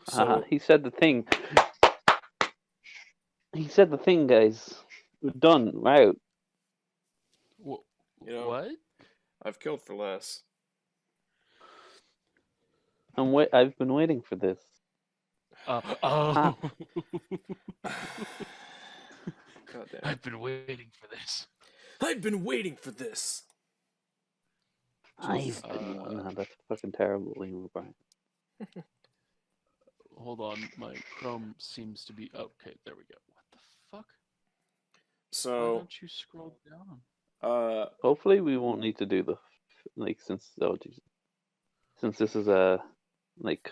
So, He said the thing. He said the thing, guys. We're done. We're out. Wh- you know, what? I've killed for less. I've been waiting for this. Oh. Ha. God damn it. I've been waiting for this. I've been waiting for this. I've been. Uh, No, that's fucking terrible, Liam O'Brien. Hold on, my Chrome seems to be okay. There we go. What the fuck? Why So, don't you scroll down? uh, Hopefully, we won't need to do the since this is a like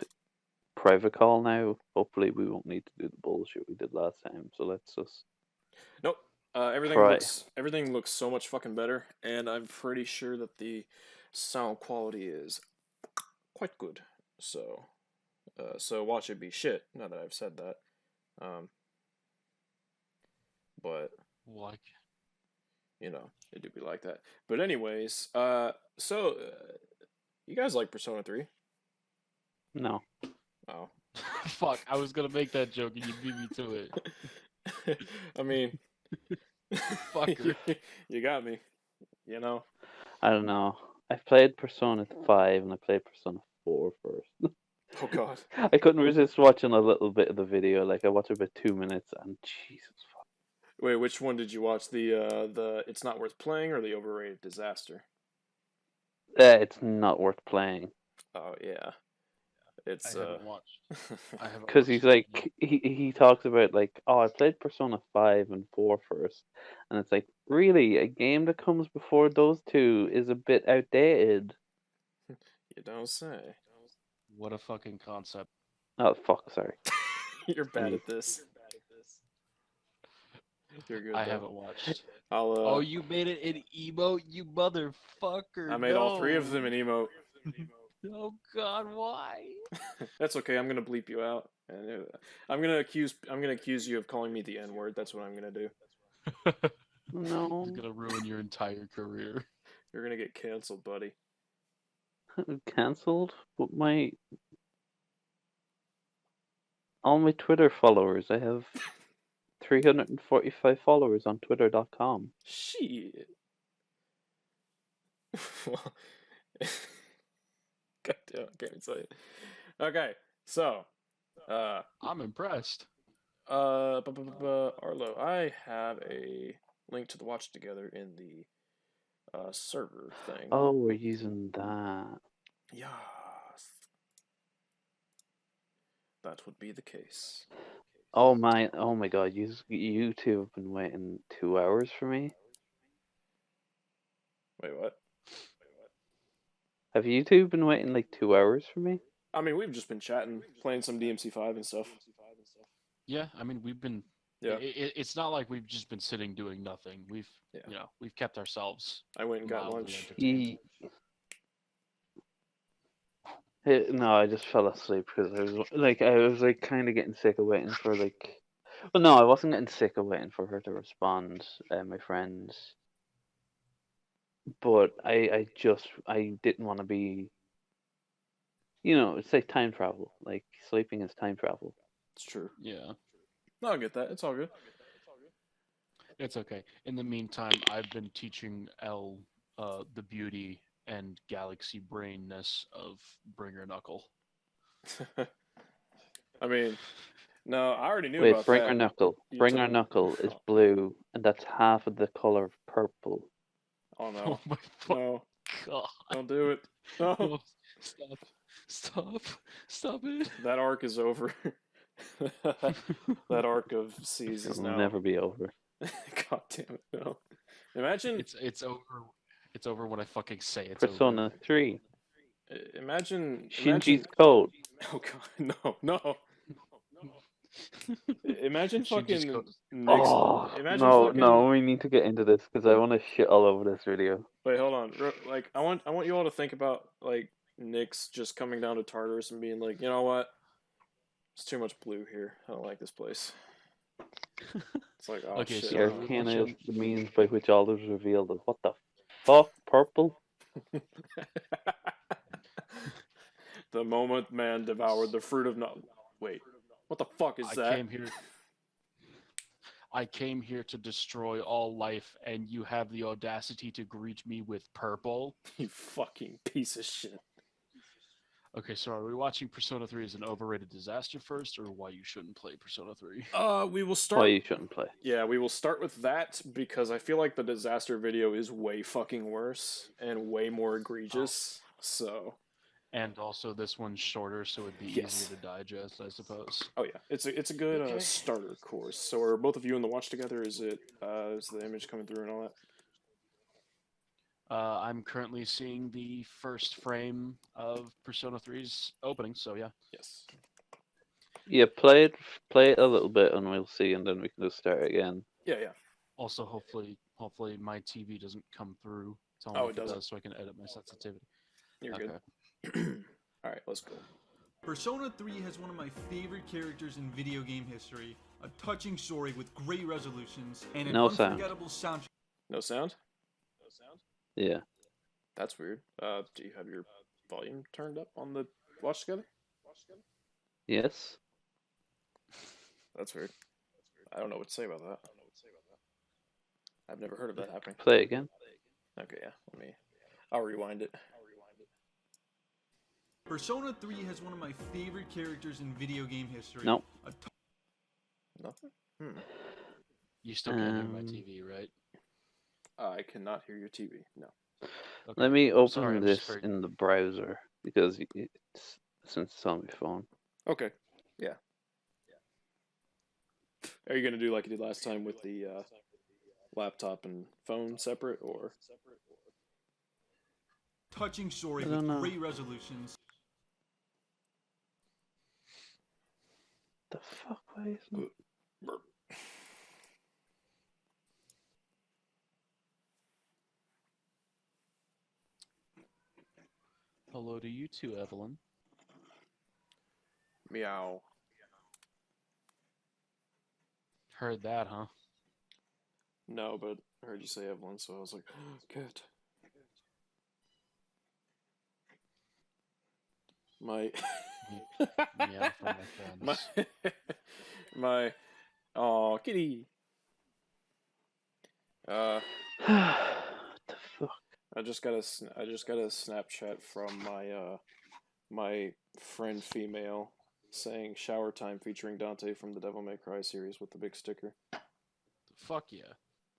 private call now. Hopefully, we won't need to do the bullshit we did last time. So let's just nope. try. Everything looks so much fucking better, and I'm pretty sure that the sound quality is quite good. So watch it be shit. Now that I've said that, um, but Like, it do be like that. But anyways, you guys like Persona 3? No, Oh. fuck! I was gonna make that joke and you beat me to it. I mean, Fucker. you got me. You know. I don't know. I played Persona 5 and I played Persona 4 first. Oh God. I couldn't resist watching a little bit of the video. Like I watched about 2 minutes, and Jesus fuck. Wait, which one did you watch? The It's Not Worth Playing or the Overrated Disaster? It's not worth playing Oh yeah. I It's haven't watched. I haven't because watched he's it yet. like he talks about like, oh, I played Persona 5 and 4 first, and it's like, really, a game that comes before those two is a bit outdated. you don't say. What a fucking concept. Oh fuck, sorry. You're bad Jeez. at this. You're good I though. haven't watched. I'll Oh, you made it an emote, you I motherfucker! made all three of No. them in emote. Oh God, why? That's okay. I'm gonna bleep you out, and I'm gonna accuse you of calling me the N word. That's what I'm gonna do. It's No, gonna ruin your entire career. You're gonna get canceled, buddy. cancelled. But all my Twitter followers, I have 345 followers on Twitter.com. Shit. Well, God damn, I can't even say it. Okay, so, uh, I'm impressed. Arlo, I have a link to the watch together in the server thing. Oh, we're using that. Yes, that would be the case. Oh my God! You two have been waiting 2 hours for me. Wait, what? Have you two been waiting like 2 hours for me? I mean, we've just been chatting, playing some DMC5 and stuff. Yeah, I mean we've been. Yeah, It's not like we've just been sitting doing nothing. yeah. We've kept ourselves I went and got mildly lunch. entertained. No, I just fell asleep because I was kind of getting sick of waiting for like. Well, no, I wasn't getting sick of waiting for her to respond, my friends. But I didn't want to be. It's like time travel. Like sleeping is time travel. It's true. Yeah, No, I get that. It's all good. it's okay. In the meantime, I've been teaching Elle the beauty and galaxy brainness of Bringer Knuckle. I mean, no, I already knew Wait, about bring our that. knuckle. You Bring took. our knuckle is blue, and that's half of the color of purple. Oh Oh no, my no, God! don't do it. No, No, stop! Stop! Stop it! that arc is over. That arc of seas is It'll now. never be over. God damn it! No. Imagine, It's over. It's over when I fucking say it's over. Persona 3. imagine. Shinji's code. Oh God, no, no. Imagine Shinji's fucking code. Nick's. Oh, Imagine no, fucking. no, we need to get into this because I want to shit all over this video. Wait, hold on. Like, I want you all to think about like Nyx just coming down to Tartarus and being like, you know what? It's too much blue here. I don't like this place. It's like, oh Okay, shit. The so arcana is the means by which all is revealed. What the fuck? Purple? The moment man devoured the fruit of knowledge. Wait, what the fuck is I that? came here. I came here to destroy all life, and you have the audacity to greet me with purple. You fucking piece of shit. Okay, so are we watching Persona 3 as an overrated disaster first, or why you shouldn't play Persona 3? We will Why start. you shouldn't play. Yeah, we will start with that because I feel like the disaster video is way fucking worse and way more egregious. So. And also, this one's shorter, so it'd be Yes. easier to digest, I suppose. Oh yeah, it's a good Okay. starter course. So are both of you in the watch together? Is the image coming through and all that? I'm currently seeing the first frame of Persona 3's opening, so yeah. Yes. Yeah, play it a little bit, and we'll see, and then we can just start again. Yeah. Also, hopefully my TV doesn't come through. Tell me Oh, if it it doesn't? does, so I can edit my sensitivity. You're Okay. good. All right, let's go. Persona 3 has one of my favorite characters in video game history, a touching story with great resolutions, and an No sound. unforgettable soundtrack. No sound? Yeah. That's weird. Do you have your volume turned up on the watch together? Yes. That's weird. I don't know what to say about that. I've never heard of that happening. Play it again. Okay, yeah. I'll rewind it. Persona 3 has one of my favorite characters in video game history. Nope. Nothing? You still can't hear my TV, right? I cannot hear your TV. No. Okay. Let me open Sorry, I'm just this very- in the browser because since it's on my phone. Okay. Yeah. Are you gonna do like you did last time with the laptop and phone separate, or? Touching story I with don't know. great resolutions. The fuck? Why isn't it? Burp. Hello to you too, Evelyn. Meow. Heard that, huh? No, but I heard you say Evelyn, so I was like, good. My. Yeah, for my friends. my. Oh, kitty. What the fuck? I just got a Snapchat from my friend female saying shower time featuring Dante from the Devil May Cry series with the big sticker. Fuck yeah.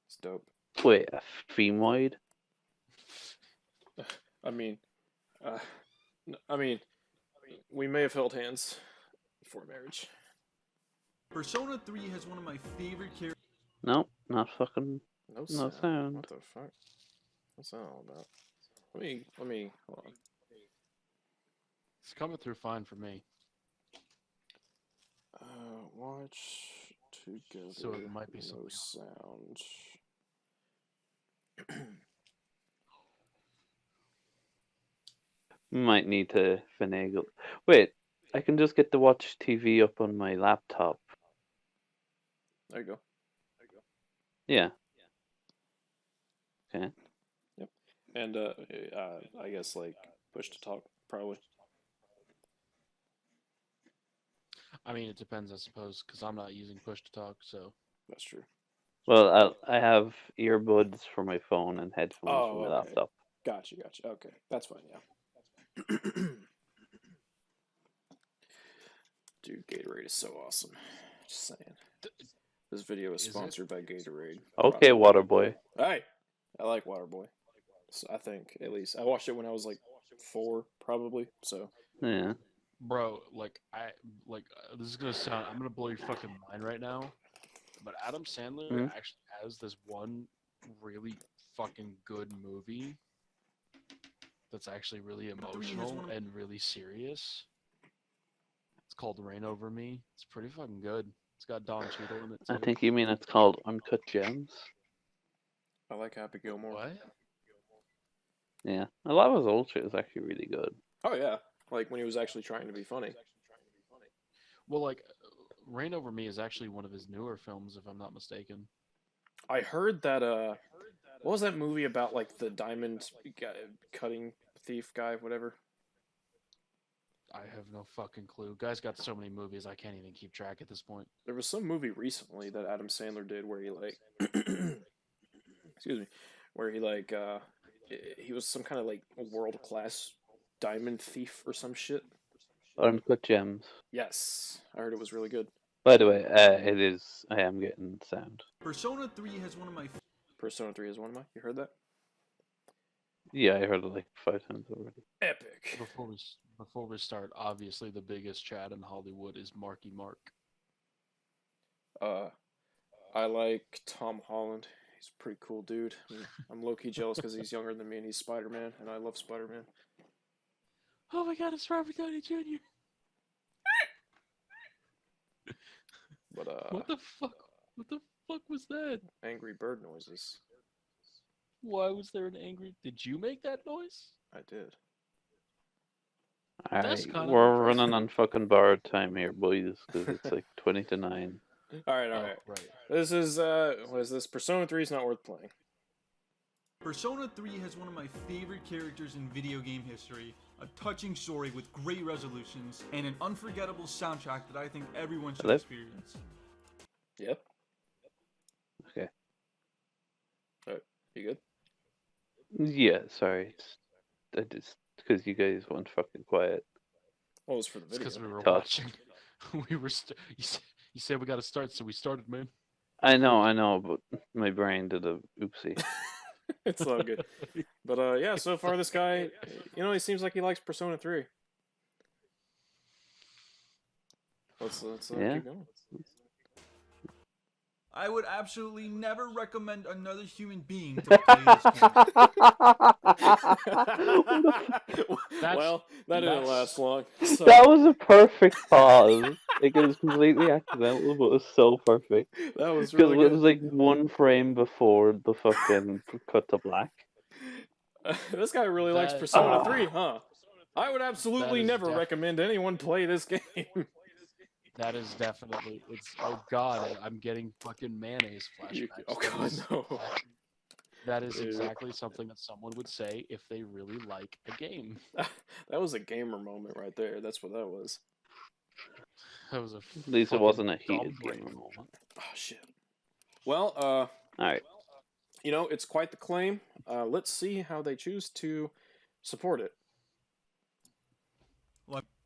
It's dope. Wait, a femoid? I mean, we may have held hands before marriage. Persona 3 has one of my favorite characters. Nope, not fucking. No No sound. sound. What the fuck? What's that all about? Let me hold on. It's coming through fine for me. Watch together. So it might be no something. sound. Might need to finagle. Wait, I can just get the watch TV up on my laptop. There you go. Yeah. Okay. And I guess like push to talk probably. I mean, it depends, I suppose, because I'm not using push to talk, so. That's true. Well, I have earbuds for my phone and headphones for my okay. laptop. Gotcha. Okay, that's fine. Yeah. Dude, Gatorade is so awesome. Just saying. This video is Is it? sponsored by Gatorade. Okay, Waterboy. Hey, I like Waterboy. So I think at least I watched it when I was like 4, probably. So Yeah. Bro, this is gonna sound. I'm gonna blow your fucking mind right now. But Adam Sandler Mhm. actually has this one really fucking good movie that's actually really emotional and really serious. It's called Rain Over Me. It's pretty fucking good. It's got Don Cheadle in it too. I think you mean it's called Uncut Gems. I like Happy Gilmore. What? Yeah. A lot of his old shit is actually really good. Oh yeah, like when he was actually trying to be funny. Well, Rain Over Me is actually one of his newer films, if I'm not mistaken. I heard that what was that movie about, like the diamond guy, cutting thief guy, whatever? I have no fucking clue. Guy's got so many movies I can't even keep track at this point. There was some movie recently that Adam Sandler did where he like, excuse me, where he like, he was some kind of like world class diamond thief or some shit. Uncut Gems. Yes, I heard it was really good. By the way, it is. I am getting sound. Persona 3 has one of my Persona 3 is one of my. You heard that? Yeah, I heard it like 5 times already. Epic. Before we start, obviously the biggest Chad in Hollywood is Marky Mark. I like Tom Holland. He's a pretty cool dude. I'm low key jealous because he's younger than me and he's Spider-Man, and I love Spider-Man. Oh my God, it's Robert Downey Jr. But What the fuck? What the fuck was that? Angry Bird noises. Why was there an angry? Did you make that noise? I did. That's Alright, kinda we're impressive. running on fucking borrowed time here, boys, because it's like 20 to 9. All right. Oh, right. This is what is this? Persona 3 is not worth playing. Persona 3 has one of my favorite characters in video game history, a touching story with great resolutions, and an unforgettable soundtrack that I think everyone should Hello? experience. Yep. Okay. Alright, you good? Yeah, sorry. I just because you guys weren't fucking quiet. Well, it was for the It's video. because we were Tough. watching. We were. You said we got to start, so we started, man. I know, but my brain did a oopsie. It's all good. But yeah, so far this guy, he seems like he likes Persona 3. Let's Yeah. keep going. I would absolutely never recommend another human being to play this game. Well, that didn't last long. So. That was a perfect pause. Like, it was completely accidental, but it was so perfect. That was Because really it was good. like one frame before the fucking cut to black. This guy really likes That- Persona 3, huh? I would absolutely is never recommend anyone play this game. That is definitely. It's. Oh God, I'm getting fucking mayonnaise flashbacks. Oh god, no. That is Dude. exactly something that someone would say if they really like a game. That was a gamer moment right there. That's what that was. That was a. At least it fucking wasn't a dumb heated brain game. moment. Oh shit. Well, Alright. it's quite the claim. Let's see how they choose to support it.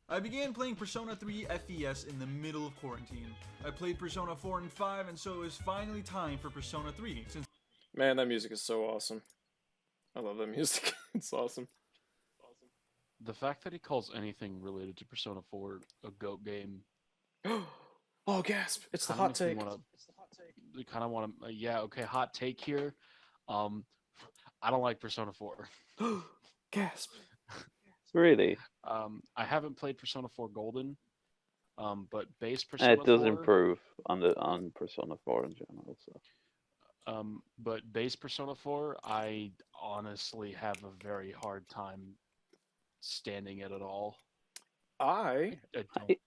I began playing Persona 3 S.E.E.S in the middle of quarantine. I played Persona 4 and 5, and so it was finally time for Persona 3, since Man, that music is so awesome. I love that music. It's awesome. The fact that he calls anything related to Persona 4 a goat game. Oh, gasp! It's the kinda hot makes me take. We kind of want to. Yeah, okay, hot take here. I don't like Persona 4. Gasp! Really? I haven't played Persona 4 Golden. But base Persona It does 4, improve on Persona 4 in general. So. But base Persona 4, I honestly have a very hard time standing it at all. I don't.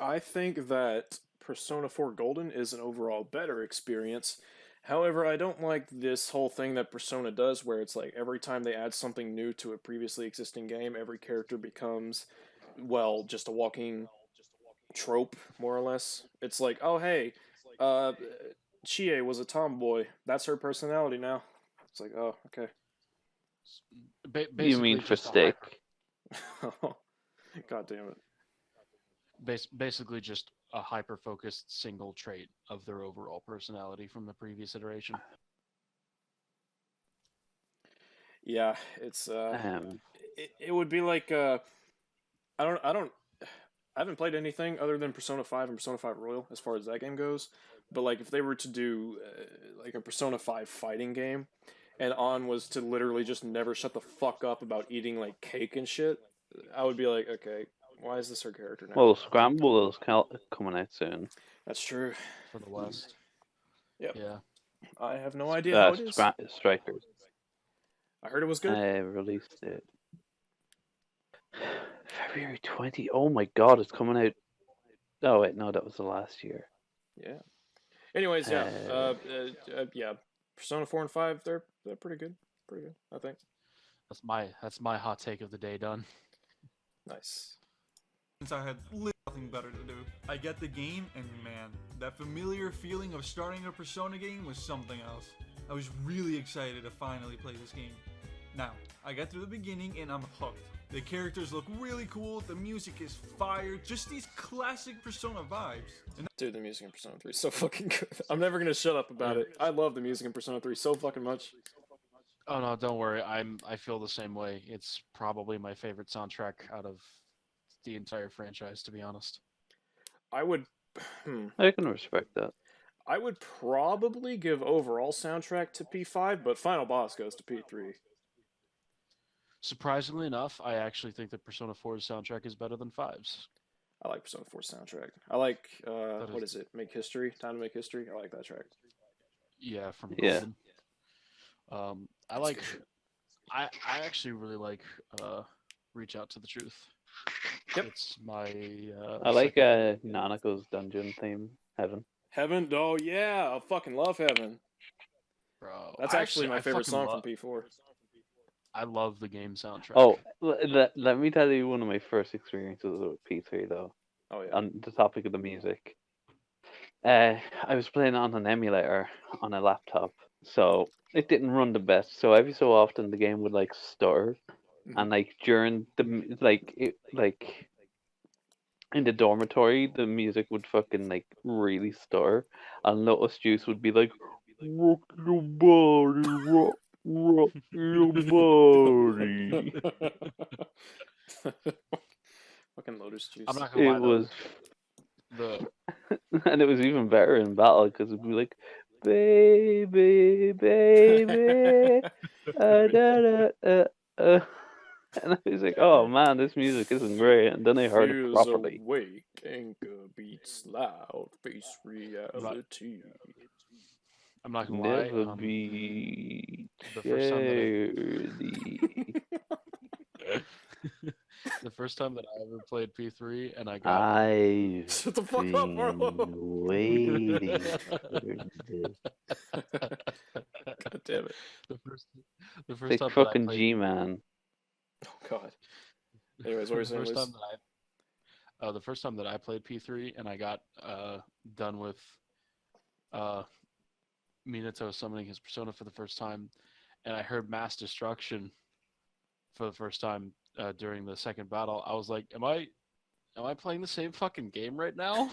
I think that Persona 4 Golden is an overall better experience. However, I don't like this whole thing that Persona does where it's like every time they add something new to a previously existing game, every character becomes, well, just a walking trope, more or less. It's like, oh, hey, Chie was a tomboy. That's her personality now. It's like, oh, okay. You mean for steak? God damn it. Basically just a hyper-focused single trait of their overall personality from the previous iteration. Yeah, it's it would be like I haven't played anything other than Persona 5 and Persona 5 Royal as far as that game goes, but like if they were to do like a Persona 5 fighting game and An was to literally just never shut the fuck up about eating like cake and shit, I would be like, okay, why is this her character now? Well, Scramble is coming out soon. That's true. For the West. Yep. Yeah. I have no idea how it is. Strikers. I heard it was good. I released it February 20. Oh my god, it's coming out. Oh wait, no, that was the last year. Yeah. Anyways, yeah. Persona 4 and 5, they're pretty good. Pretty good, I think. That's my hot take of the day done. Nice. since I had nothing better to do. I get the game, and man, that familiar feeling of starting a Persona game was something else. I was really excited to finally play this game. Now, I get through the beginning and I'm hooked. The characters look really cool, the music is fire, just these classic Persona vibes. Dude, the music in Persona 3 is so fucking good. I'm never gonna shut up about it. I love the music in Persona 3 so fucking much. Oh no, don't worry. I feel the same way. It's probably my favorite soundtrack out of the entire franchise, to be honest. I would... I can respect that. I would probably give overall soundtrack to P5, but Final Boss goes to P3. Surprisingly enough, I actually think that Persona 4's soundtrack is better than 5's. I like Persona 4's soundtrack. I like, That what is- is it? Make History? Time to Make History? I like that track. Yeah, from Yeah. Golden. I That's like. good shit. I actually really like Reach Out to the Truth. Yep. It's my. I like second- Nanako's dungeon theme, Heaven. Heaven? Oh, yeah! I fucking love Heaven. Bro, That's I actually my I favorite fucking song love- from P4. I love the game soundtrack. Oh, let me tell you one of my first experiences with P3 though. Oh, yeah. On the topic of the music. I was playing on an emulator on a laptop, so it didn't run the best. So every so often the game would like stutter, and like during the like in the dormitory, the music would fucking like really stutter, and Lotus Juice would be like, "Rock your body, rock your body." Fucking Lotus Juice. I'm not gonna It lie though. was, The and it was even better in battle because it'd be like, "Baby, baby, da, da, uh." And I was like, "Oh man, this music isn't great." And then I heard it Feels properly. awake, anger beats loud, face reality. I'm not gonna lie. Never be the first time that the first time that I ever played P3 and I got I've Shut the fuck up, Marlo. been waiting for this. God damn it. the first Like time that I fucking played G-Man. Oh, God. Anyways, what were you saying, first Luis? time that the first time that I played P3 and I got done with Minato summoning his persona for the first time, and I heard Mass Destruction for the first time during the second battle, I was like, am I playing the same fucking game right now?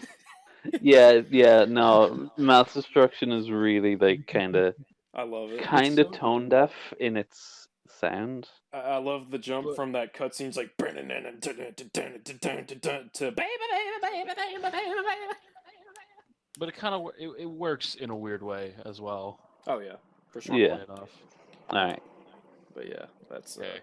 Yeah, no, Mass Destruction is really like kind of I love it. kind so of tone deaf in its sound. I love the jump But- from that cutscene. It's like to But it kind of it works in a weird way as well. Oh yeah, for sure. Yeah. funnily enough. All right, But yeah, that's Okay.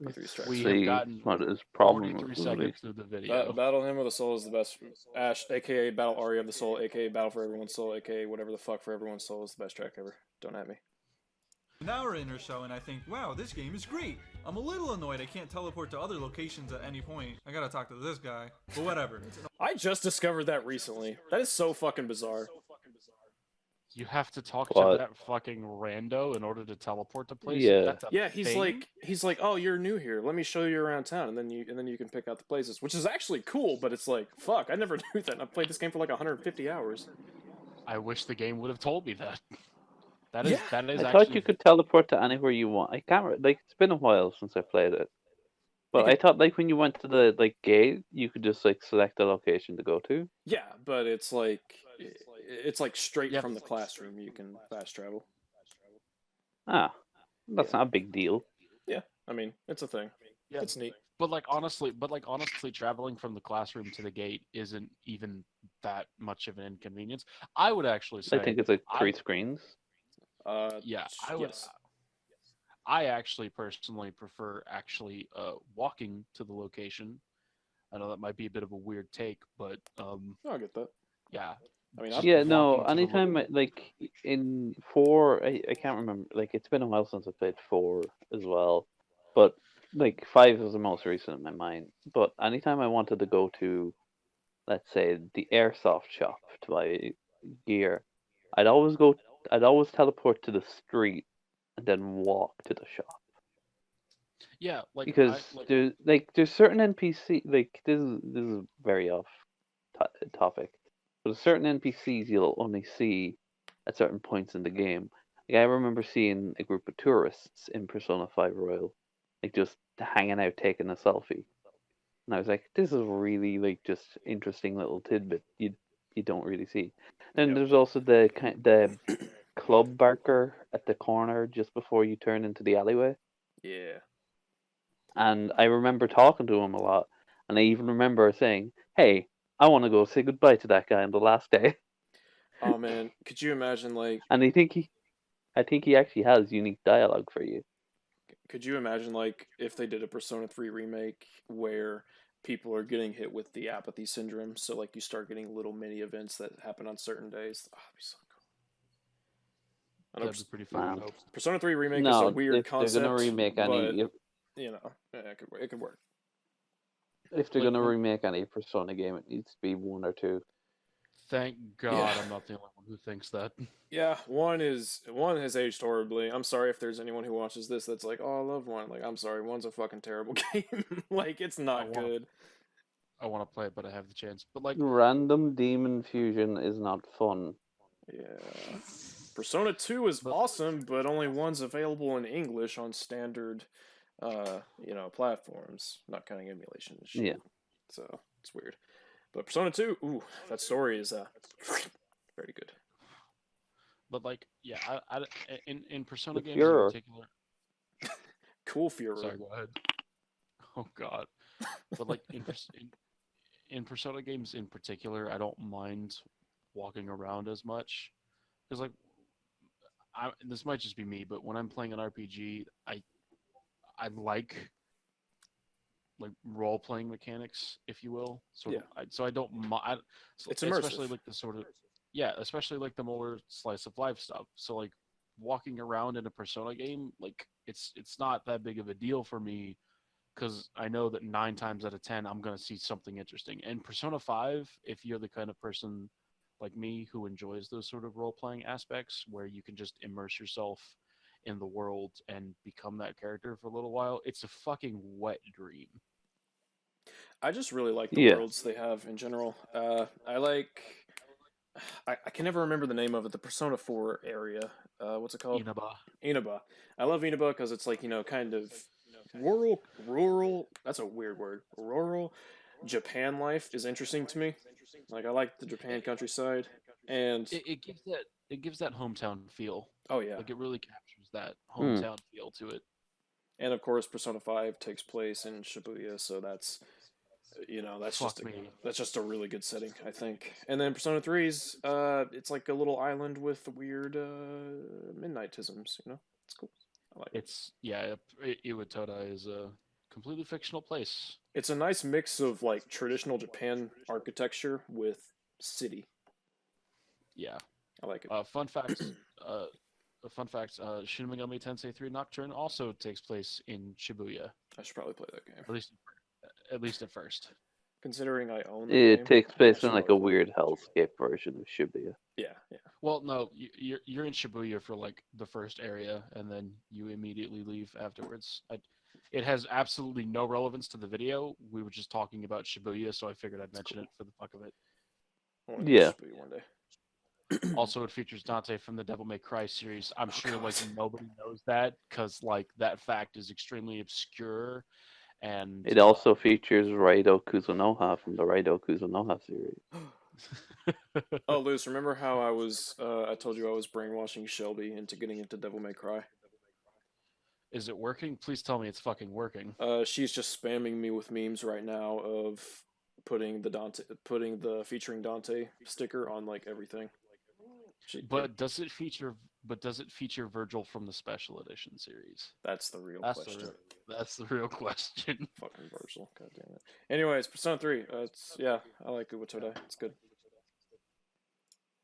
P3's track. We see have gotten what his problem 43 was. seconds through the video. Battle Hymn of the Soul is the best. Ash, aka Battle Aria of the Soul, aka Battle for Everyone's Soul, aka whatever the fuck for Everyone's Soul is the best track ever. Don't at me. An hour in or so, and I think, wow, this game is great. I'm a little annoyed I can't teleport to other locations at any point. I gotta talk to this guy. But whatever. I just discovered that recently. That is so fucking bizarre. You have to talk What? to that fucking rando in order to teleport to places. Yeah. That's a Yeah, he's thing? like, oh, you're new here. Let me show you around town, and then you can pick out the places, which is actually cool. But it's like, fuck, I never knew that. And I've played this game for like 150 hours. I wish the game would have told me that. That is Yeah. that is I actually thought you could teleport to anywhere you want. I can't like it's been a while since I played it, but You I thought like when you went to the like gate, you could just like select a location to go to. Yeah, but it's like straight Yeah. from the classroom. You can fast travel. Ah, that's Yeah. not a big deal. Yeah, I mean, it's a thing. Yeah. It's neat. But honestly, traveling from the classroom to the gate isn't even that much of an inconvenience. I would actually say I think it's like I- 3 screens. yeah, I would. Yes. I actually personally prefer walking to the location. I know that might be a bit of a weird take, but No, I get that. yeah. I mean, Just Yeah, no. walking to the Anytime like in 4, I can't remember. Like it's been a while since I played 4 as well, but like 5 is the most recent in my mind. But anytime I wanted to go to, let's say, the airsoft shop to buy gear, I'd always teleport to the street and then walk to the shop. Yeah, like because there's certain NPC, like this is very off topic, but there's certain NPCs you'll only see at certain points in the game. Like I remember seeing a group of tourists in Persona 5 Royal, like just hanging out taking a selfie, and I was like, this is really like just interesting little tidbit you don't really see. Then Yep. there's also the club barker at the corner just before you turn into the alleyway. Yeah. And I remember talking to him a lot, and I even remember saying, "Hey, I want to go say goodbye to that guy on the last day." Oh man, could you imagine like And I think he actually has unique dialogue for you. if they did a Persona 3 remake where people are getting hit with the apathy syndrome, so like you start getting little mini events that happen on certain days. Oh, that'd be so cool. I know that'd be pretty fucking Man, dope. Persona 3 remake is a no, weird if they're gonna concept, remake but any, it could work. if they're Like, gonna remake any Persona game, it needs to be one or two. thank Yeah. God I'm not the only one who thinks that. Yeah, one has aged horribly. I'm sorry if there's anyone who watches this that's like, "Oh, I love one." Like, I'm sorry, one's a fucking terrible game. Like, it's I not want to, good. I want to play it, but I have the chance. But like, Random demon fusion is not fun. Yeah. Persona 2 is but awesome, but only one's available in English on standard platforms, not counting emulation and shit. Yeah. So, it's weird. But Persona 2, ooh, that story is very good. but like, yeah, in Persona The games in Fuhrer. particular. Cool Fuhrer. Sorry, go ahead. Oh God, but like in Persona games in particular, I don't mind walking around as much because like this might just be me, but when I'm playing an RPG, I like role playing mechanics, if you will. Yeah. So I don't mind, It's especially immersive. like the sort of yeah, especially like the more slice of life stuff. So like walking around in a Persona game, like it's not that big of a deal for me because I know that 9 times out of 10 I'm gonna see something interesting. And Persona 5, if you're the kind of person like me who enjoys those sort of role playing aspects where you can just immerse yourself in the world and become that character for a little while, it's a fucking wet dream. I just really like the Yeah. worlds they have in general. I like. I can never remember the name of it. The Persona 4 area. What's it called? Inaba. Inaba. I love Inaba because it's like, kind of rural. That's a weird word. Rural Japan life is interesting to me. Like, I like the Japan countryside. And, It gives that hometown feel. oh, yeah. Like it really captures that Hmm. hometown feel to it. And, of course, Persona 5 takes place in Shibuya, so that's. Fuck me. That's just a really good setting, I think. And then Persona 3's, it's like a little island with weird midnightisms. It's cool. I like it. It's yeah, Iwatoda is a completely fictional place. It's a nice mix of like traditional Japan architecture with city. Yeah. I like it. Fun fact. A fun fact. Shin Megami Tensei 3 Nocturne also takes place in Shibuya. I should probably play that game. At least at first. Considering I own the It game, takes I place should in like a probably play weird hellscape version of Shibuya. it. Yeah. Well, no, you're in Shibuya for like the first area, and then you immediately leave afterwards. It has absolutely no relevance to the video. We were just talking about Shibuya, so I figured I'd mention it for the fuck of it. I want to go Yeah. to Shibuya one day. Also, it features Dante from the Devil May Cry series. I'm sure God. like nobody knows that because like that fact is extremely obscure, and It also features Raido Kuzunoha from the Raido Kuzunoha series. Oh, Luz, remember how I told you I was brainwashing Shelby into getting into Devil May Cry? Is it working? Please tell me it's fucking working. She's just spamming me with memes right now of putting the featuring Dante sticker on like everything. Does it feature Virgil from the Special Edition series? That's the real That's question. That's the real question. Fucking Virgil, god damn it. Anyways, Persona 3. I like it with Todai. It's good.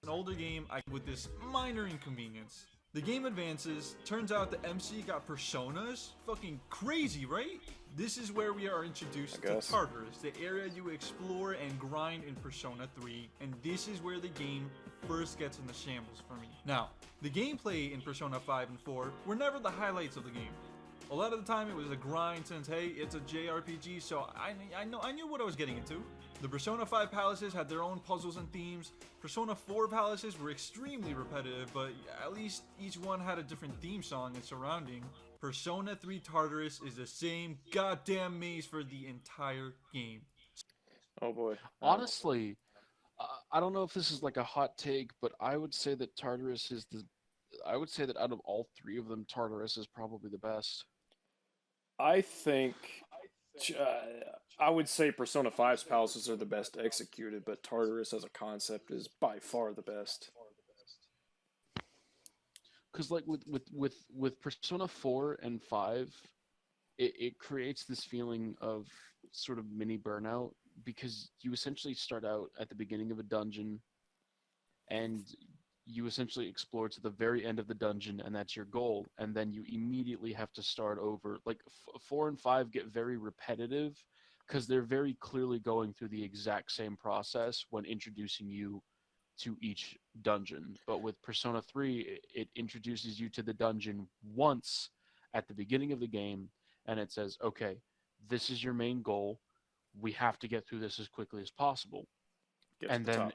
An older game with this minor inconvenience. The game advances, turns out the MC got personas? Fucking crazy, right? This is where we are introduced to Tartarus, the area you explore and grind in Persona 3, and this is where the game first gets into shambles for me. Now, the gameplay in Persona 5 and 4 were never the highlights of the game. A lot of the time it was a grind since hey, it's a JRPG, so I knew what I was getting into. The Persona 5 palaces had their own puzzles and themes. Persona 4 palaces were extremely repetitive, but at least each one had a different theme song and surrounding. Persona 3 Tartarus is the same goddamn maze for the entire game. Oh boy. Honestly, I don't know if this is like a hot take, but I would say that Tartarus is the. I would say that out of all three of them, Tartarus is probably the best. I think I would say Persona 5's palaces are the best executed, but Tartarus as a concept is by far the best. Because like with Persona 4 and 5, it creates this feeling of sort of mini burnout because you essentially start out at the beginning of a dungeon and you essentially explore to the very end of the dungeon and that's your goal, and then you immediately have to start over. Like 4 and 5 get very repetitive because they're very clearly going through the exact same process when introducing you to each dungeon. But with Persona 3, it introduces you to the dungeon once at the beginning of the game, and it says, okay, this is your main goal. We have to get through this as quickly as possible. Get to And the then top.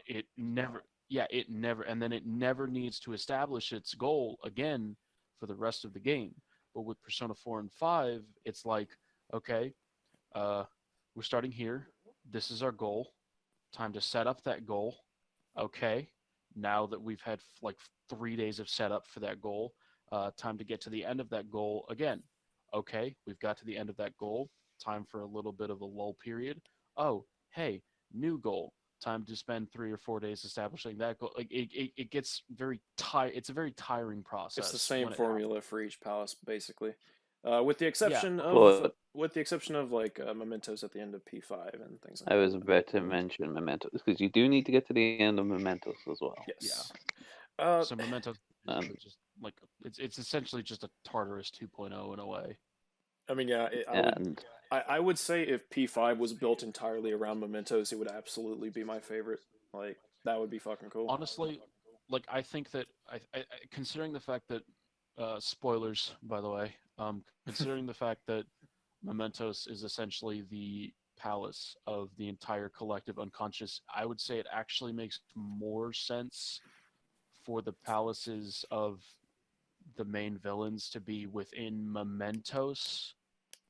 and then it never needs to establish its goal again for the rest of the game. But with Persona 4 and 5, it's like, okay, uh, we're starting here. This is our goal. Time to set up that goal. Okay, now that we've had like 3 days of setup for that goal, time to get to the end of that goal again. Okay, we've got to the end of that goal. Time for a little bit of a lull period. Oh, hey, new goal. Time to spend 3 or 4 days establishing that goal. Like it gets very It's a very tiring It's the process same when it happens. formula for each palace, basically, with the Yeah, exception of But like mementos at the end of P5 and things like I that. was about to mention Mementos because you do need to get to the end of Mementos as well. yeah. Yes. Uh, So Memento is Um, just like it's essentially just a Tartarus 2.0 in a way. I mean, yeah, and I would say if P5 was built entirely around mementos, it would absolutely be my favorite. Like that would be fucking cool. Honestly, like I think that considering the fact that spoilers, by the way, considering the fact that Mementos is essentially the palace of the entire collective unconscious, I would say it actually makes more sense for the palaces of the main villains to be within Mementos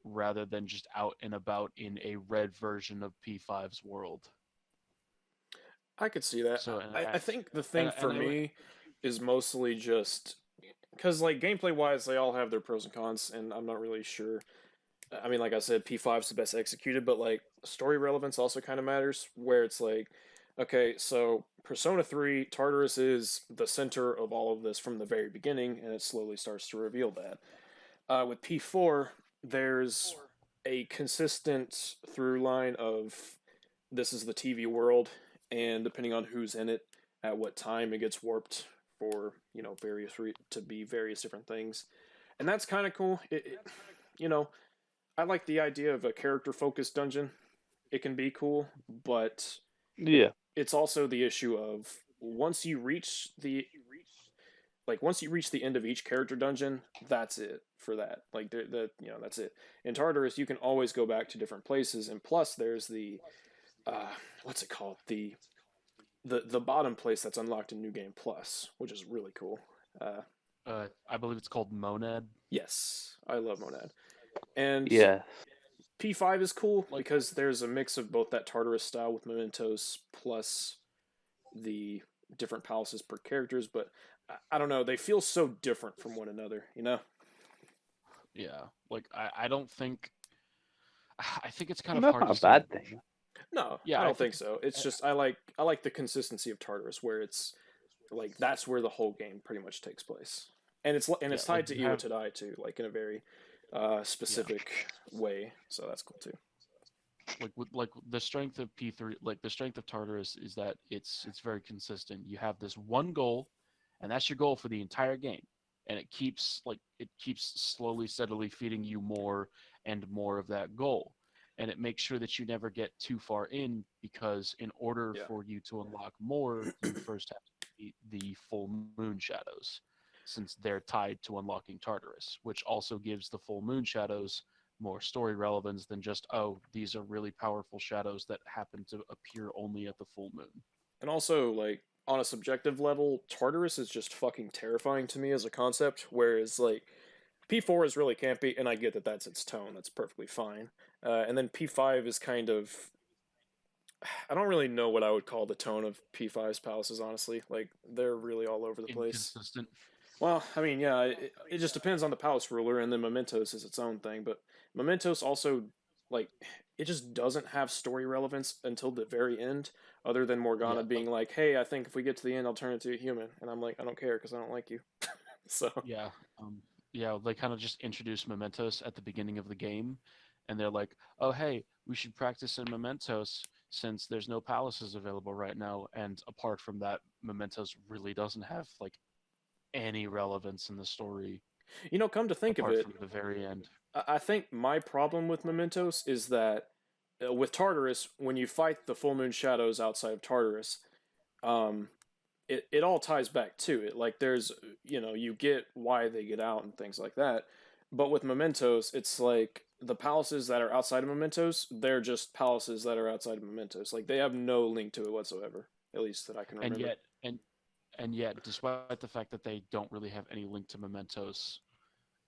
rather than just out and about in a red version of P5's world. I could see that. So I think the and thing for I would, me is mostly just because like gameplay wise, they all have their pros and cons, and I'm not really sure. I mean, like I said, P5 is the best executed, but like story relevance also kind of matters. Where it's like, okay, so Persona 3, Tartarus is the center of all of this from the very beginning, and it slowly starts to reveal that. With P4, there's a consistent through line of this is the TV world, and depending on who's in it at what time, it gets warped for to be various different things, and that's kind of cool. You know, I like the idea of a character focused dungeon. It can be cool, but yeah, it's also the issue of once you reach the end of each character dungeon, that's it for that. Like that's it. In Tartarus, you can always go back to different places, and plus there's the what's it called, the bottom place that's unlocked in New Game Plus, which is really cool. I believe it's called Monad. Yes, I love Monad, and yeah. P5 is cool Like because there's a mix of both that Tartarus style with mementos plus the different palaces per characters, but I don't know, they feel so different from one another, you know? yeah, like I don't think I think it's kind of That's hard not to a say. bad thing. No, Yeah, I I don't think think so. It's just I like the consistency of Tartarus where it's like that's where the whole game pretty much takes place. And yeah, it's like tied to you have Iwatadai too, like in a very yeah, specific way, so that's cool too. like the strength of P3, like the strength of Tartarus is that it's very consistent. You have this one goal, and that's your goal for the entire game, and it keeps slowly, steadily feeding you more and more of that goal, and it makes sure that you never get too far in because in order Yeah. for you to unlock more, you first have to beat the full moon shadows. since they're tied to unlocking Tartarus, which also gives the full moon shadows more story relevance than just, oh, these are really powerful shadows that happen to appear only at the full moon. And also, like, on a subjective level, Tartarus is just fucking terrifying to me as a concept, whereas, like, P4 is really campy, and I get that that's its tone, that's perfectly fine. And then P5 is kind of. I don't really know what I would call the tone of P5's palaces, honestly. Like, they're really all over the place. Inconsistent. Well, I mean, yeah, it just depends on the palace ruler, and then Mementos is its own thing. But Mementos also, like, it just doesn't have story relevance until the very end, other than Morgana Yeah, being like, "Hey, I think if we get to the end, I'll turn into a human," and I'm like, "I don't care because I don't like you." So yeah, yeah. They kind of just introduce Mementos at the beginning of the game, and they're like, "Oh, hey, we should practice in Mementos since there's no palaces available right now." And apart from that, Mementos really doesn't have like any relevance in the story come to think of apart it, from the very end. I think my problem with Mementos is that with Tartarus, when you fight the full moon shadows outside of Tartarus, um, it all ties back to it. Like there's you get why they get out and things like that. But with Mementos, it's like the palaces that are outside of Mementos, they're just palaces that are outside of Mementos. Like they have no link to it whatsoever, at least that I can And remember. yet, and yet, despite the fact that they don't really have any link to Mementos,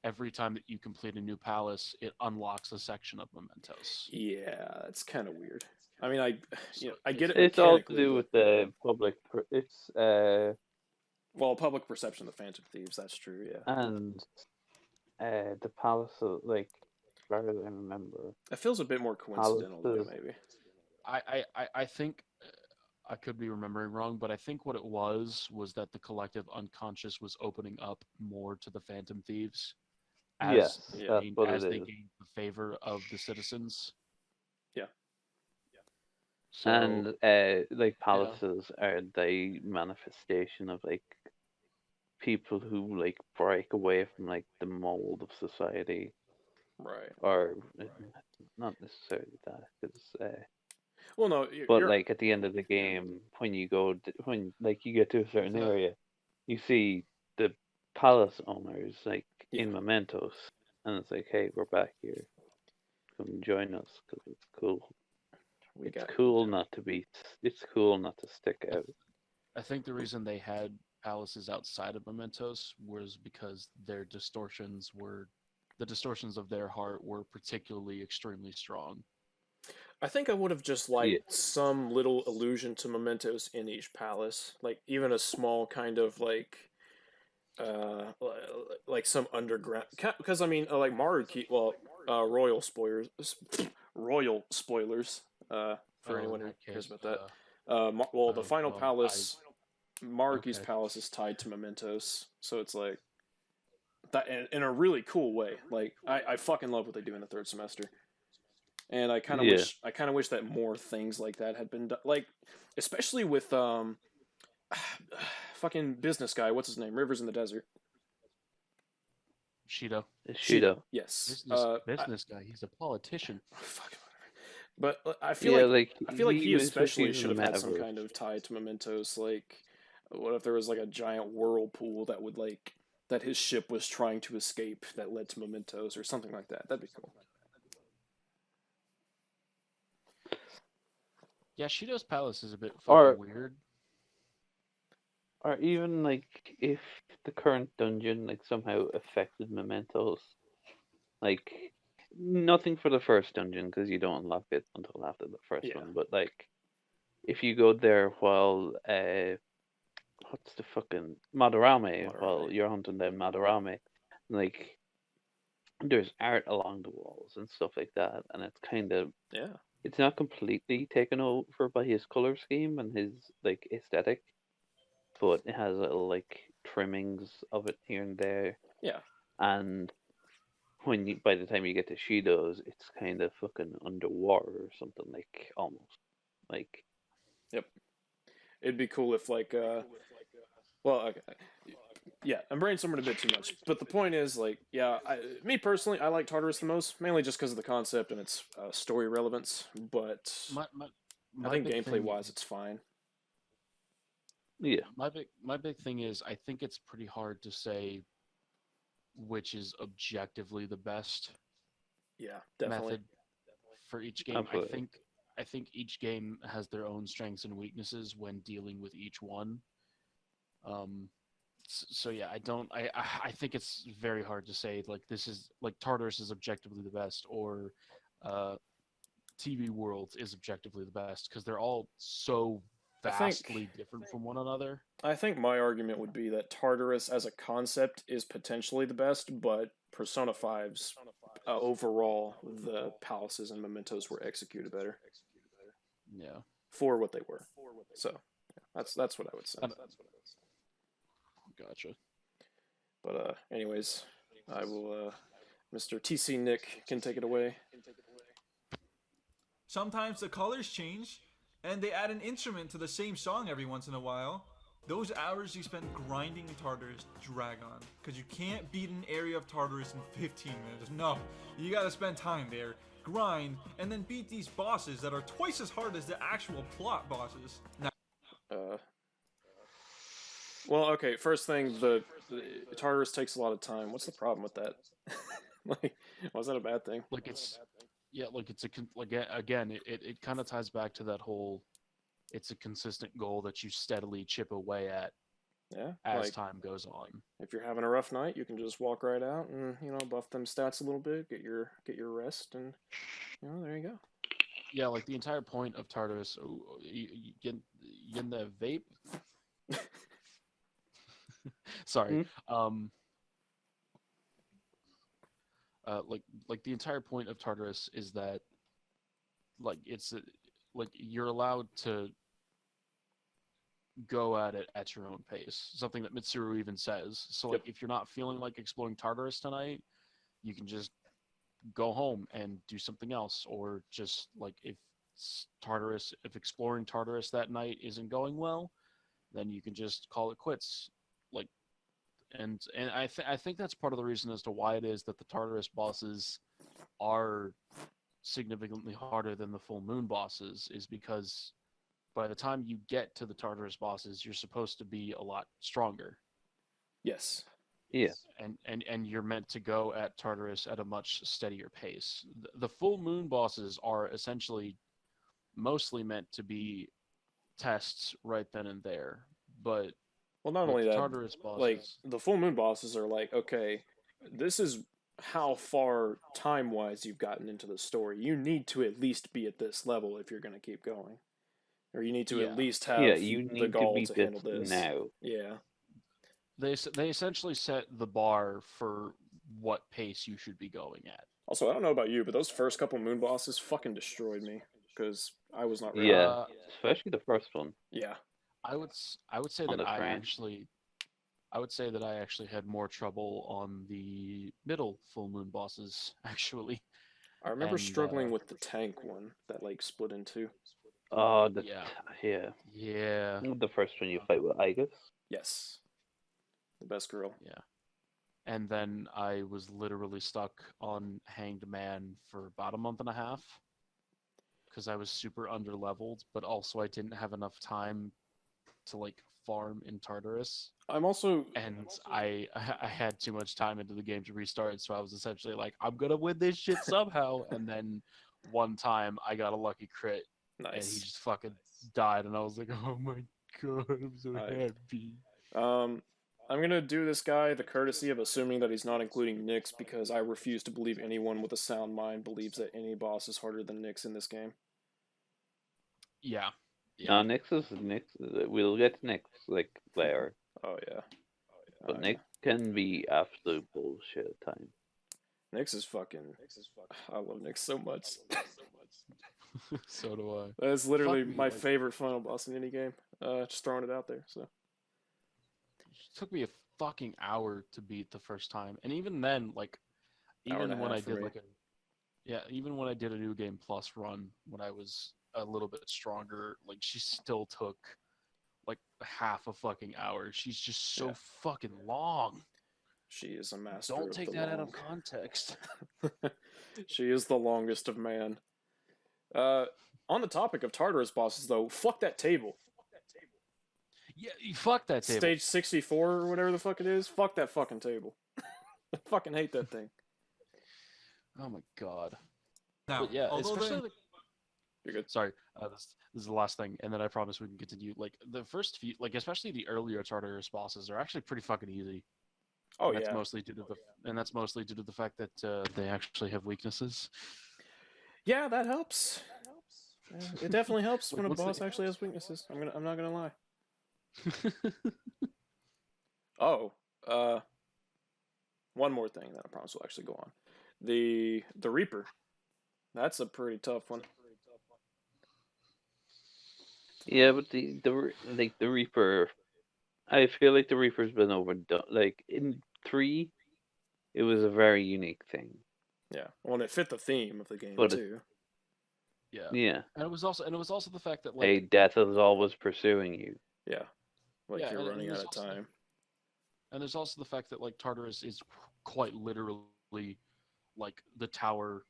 every time that you complete a new palace, it unlocks a section of Mementos. Yeah, it's kind of weird. I mean, So I get it It's all to mechanically, do but with the public. It's well, public perception of the Phantom Thieves. That's true. Yeah, and the palace of, like, as far as I remember, it feels a bit more coincidental though, palaces. maybe. I think I could be remembering wrong, but I think what it was that the collective unconscious was opening up more to the Phantom Thieves as Yes, they Yeah, that's gained, what it as they is. gained the favor of the citizens. yeah. So And like yeah, palaces are the manifestation of like people who like break away from like the mold of society, Right. or not necessarily that, because Well, no, but you're like at the end of the game, when you go when like you get to a certain the area, you see the palace owners like yeah. in mementos, and it's like, hey, we're back here, come join us because it's cool. We got It's cool not to stick I, out. I think the reason they had palaces outside of Mementos was because the distortions of their heart were particularly extremely strong. I think I would have just Yeah, liked some little allusion to mementos in each palace, like even a small kind of uh like some underground because I mean like Maruki royal spoilers royal spoilers for Oh, in anyone who that cares case, about that. Well, the oh final well, palace, Maruki's okay. palace is tied to mementos, so it's like that in a really cool way. Like I fucking love what they do in the third semester. And yeah. I kind of wish that more things like that had been done. Like, especially with fucking business guy. What's his name? Rivers in the Desert. Shido, It's Shido. Shido. Yes. business guy. He's a politician. Fuck. But Yeah, like I feel like he he was like especially he's in should the have had some metaverse. kind of tie to Mementos. Like, what if there was like a giant whirlpool that would like that his ship was trying to escape that led to Mementos or something like that? That'd be cool. Yeah, Shido's palace is a bit fucking Or weird. or even like if the current dungeon like somehow affected mementos, like nothing for the first dungeon because you don't unlock it until after the first Yeah. one, but like if you go there while what's the fucking Madarame, while Madarame. you're hunting down Madarame, like there's art along the walls and stuff like that, and it's kind of, Yeah. it's not completely taken over by his color scheme and his like aesthetic, but it has little like trimmings of it here and there. Yeah. And when you, by the time you get to Shido's, it's kind of fucking underwater or something, like almost like Yep. It'd be cool if well, okay. Yeah, I'm brainstorming a bit too much, but the point is, like, yeah, me personally, I like Tartarus the most, mainly just because of the concept and its story relevance. But My I my think big gameplay thing wise, is it's fine. Yeah. My big thing is I think it's pretty hard to say which is objectively the best Yeah, definitely. method for each game. Absolutely. I think each game has their own strengths and weaknesses when dealing with each one. Um, so yeah, I think it's very hard to say like this is like Tartarus is objectively the best or uh, TV World is objectively the best because they're all so I think vastly different from one another. I think my argument would be that Tartarus as a concept is potentially the best, but Persona 5's overall the palaces and mementos were executed better Yeah, for what they were. So that's what I would say. I, gotcha. But anyways, I will. Mr. TC Nick can take it away. Sometimes the colors change, and they add an instrument to the same song every once in a while. Those hours you spend grinding Tartarus drag on, because you can't beat an area of Tartarus in 15 minutes. No, you gotta spend time there, grind, and then beat these bosses that are twice as hard as the actual plot bosses. Now, Uh, well, okay. First thing, the Tartarus takes a lot of time. What's the problem with that? Like, was that a bad thing? Like it's yeah, like it's like again, it kind of ties back to that whole it's a consistent goal that you steadily chip away at Yeah, as like time goes on. if you're having a rough night, you can just walk right out and buff them stats a little bit, get your rest, and there you go. Yeah, like the entire point of Tartarus, you get the vape. Sorry, Hmm? um, like the entire point of Tartarus is that like it's like you're allowed to go at it at your own pace. Something that Mitsuru even says. So like Yep. if you're not feeling like exploring Tartarus tonight, you can just go home and do something else, or just like if exploring Tartarus that night isn't going well, then you can just call it quits. Like and I think that's part of the reason as to why it is that the Tartarus bosses are significantly harder than the full moon bosses is because by the time you get to the Tartarus bosses, you're supposed to be a lot stronger. Yes. Yeah. And you're meant to go at Tartarus at a much steadier pace. The full moon bosses are essentially mostly meant to be tests right then and there. But Well, not with only the that, Tartarus like bosses, the full moon bosses are like, okay, this is how far time wise you've gotten into the story. You need to at least be at this level if you're going to keep going, or you need to at yeah, least Yeah, have you the need to gall beat to this handle this. now. Yeah. they essentially set the bar for what pace you should be going at. Also, I don't know about you, but those first couple moon bosses fucking destroyed me because I was not ready. Yeah. Uh, Especially the first one Yeah. I would say on that the train. I would say that I actually had more trouble on the middle full moon bosses actually, I remember and struggling with the tank one that like split in two. Oh, yeah, yeah. yeah, The first one you fight with Igus. Yes. The best girl. yeah. And then I was literally stuck on Hanged Man for about a month and a half because I was super underleveled, but also I didn't have enough time to like farm in Tartarus, I'm also and I had too much time into the game to restart, so I was essentially like, I'm gonna win this shit somehow. And then one time I got a lucky crit, and he nice. just fucking died, and I was like, oh my god, I'm so I happy. I'm gonna do this guy the courtesy of assuming that he's not including Nyx because I refuse to believe anyone with a sound mind believes that any boss is harder than Nyx in this game. Yeah, yeah, No, Nyx. We'll get Nyx like later, Oh yeah. but Uh, Nyx can be absolute bullshit at times. Nyx is fucking. I love Nyx so much. so do I. That's Fuck literally me, my like, favorite final boss in any game. Just throwing it out there. So it took me a fucking hour to beat the first time, and even then, like, hour and a even when half I for did me. like a yeah, even when I did a new game plus run when I was a little bit stronger, like she still took like half a fucking hour. She's just so Yeah. fucking long. She is a master Don't of take the that out of long. context. She is the longest of man. Uh, on the topic of Tartarus bosses, though, fuck that table. Yeah, fuck that table. Stage 64 or whatever the fuck it is. Fuck that fucking table. I fucking hate that thing. Oh my god. Now, But yeah, although especially the like, You're good. sorry, this is the last thing, and then I promise we can continue. Like the first few, like especially the earlier Tartarus bosses are actually pretty fucking easy. Oh And that's yeah. mostly due to the fact that they actually have weaknesses. Yeah, that helps. It definitely helps Like when a what's boss actually has weaknesses. I'm not gonna lie. Oh, one more thing that I promise will actually go on. The Reaper. That's a pretty tough one. Yeah, but the Reaper, I feel like the Reaper's been overdone. Like in 3, it was a very unique thing, Yeah. Well, and it fit the theme of the game but too. Yeah, yeah, and it was also the fact that a like death is always pursuing you. Yeah. Like yeah, you're and running out there's of also time. and there's also the fact that like Tartarus is quite literally like the tower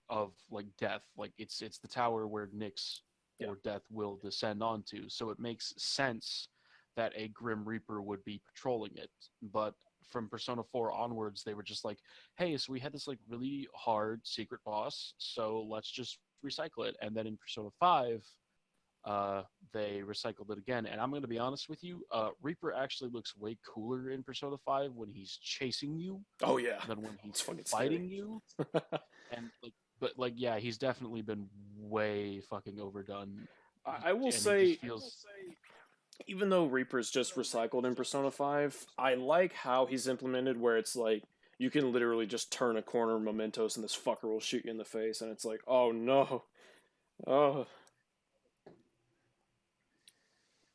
of like death. Like it's the tower where Nyx Yeah. or death will descend onto. So it makes sense that a Grim Reaper would be patrolling it. But from Persona 4 onwards, they were just like, hey, so we had this like really hard secret boss, so let's just recycle it. And then in Persona 5, they recycled it again. And I'm going to be honest with you, Reaper actually looks way cooler in Persona 5 when he's chasing you Oh yeah. than when It's he's fucking fighting scary. you. And like, but like, yeah, he's definitely been way fucking overdone. I will And say, he just feels even though Reaper's just recycled in Persona 5, I like how he's implemented where it's like you can literally just turn a corner mementos and this fucker will shoot you in the face and it's like, oh no. Oh.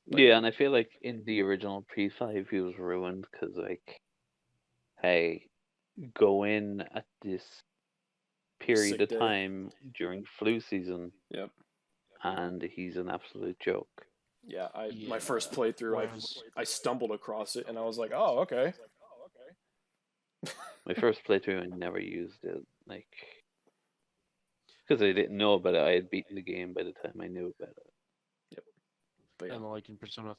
But Yeah, and I feel like in the original P5, he was ruined because like, hey, go in at this period sick of day. time during flu season, Yep. and he's an absolute joke. Yeah, my yeah. first playthrough, Whereas I stumbled across it and I was like, oh, okay. My first playthrough, I never used it, like, because I didn't know about it. I had beaten the game by the time I knew about it. Yep. But yeah. and like in Persona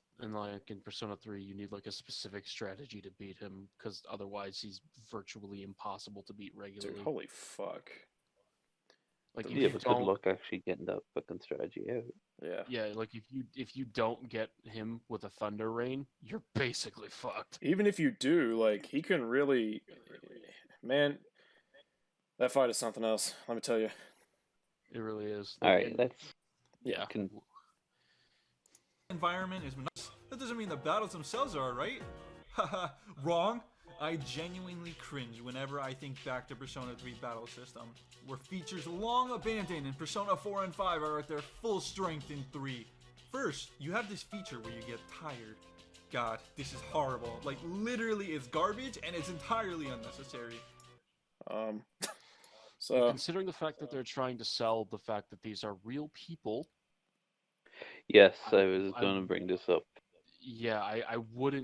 3, you need like a specific strategy to beat him because otherwise he's virtually impossible to beat regularly. Dude, holy fuck. Like if Yeah, you but good don't, luck actually getting that fucking strategy out. Yeah. yeah, like if you don't get him with a Thunder Rain, you're basically fucked. Even if you do, like, he can really. Man, that fight is something else, let me tell you. It really is. All Like, right, and, let's yeah. can environment is nice. That doesn't mean the battles themselves are alright. Haha, wrong. I genuinely cringe whenever I think back to Persona 3 battle system, where features long abandoned in Persona 4 and 5 are at their full strength in 3. First, you have this feature where you get tired. God, this is horrible. Like, literally, it's garbage and it's entirely unnecessary. Um, so, Considering the fact that they're trying to sell the fact that these are real people, yes, I- I was I- going to bring this up. yeah, I would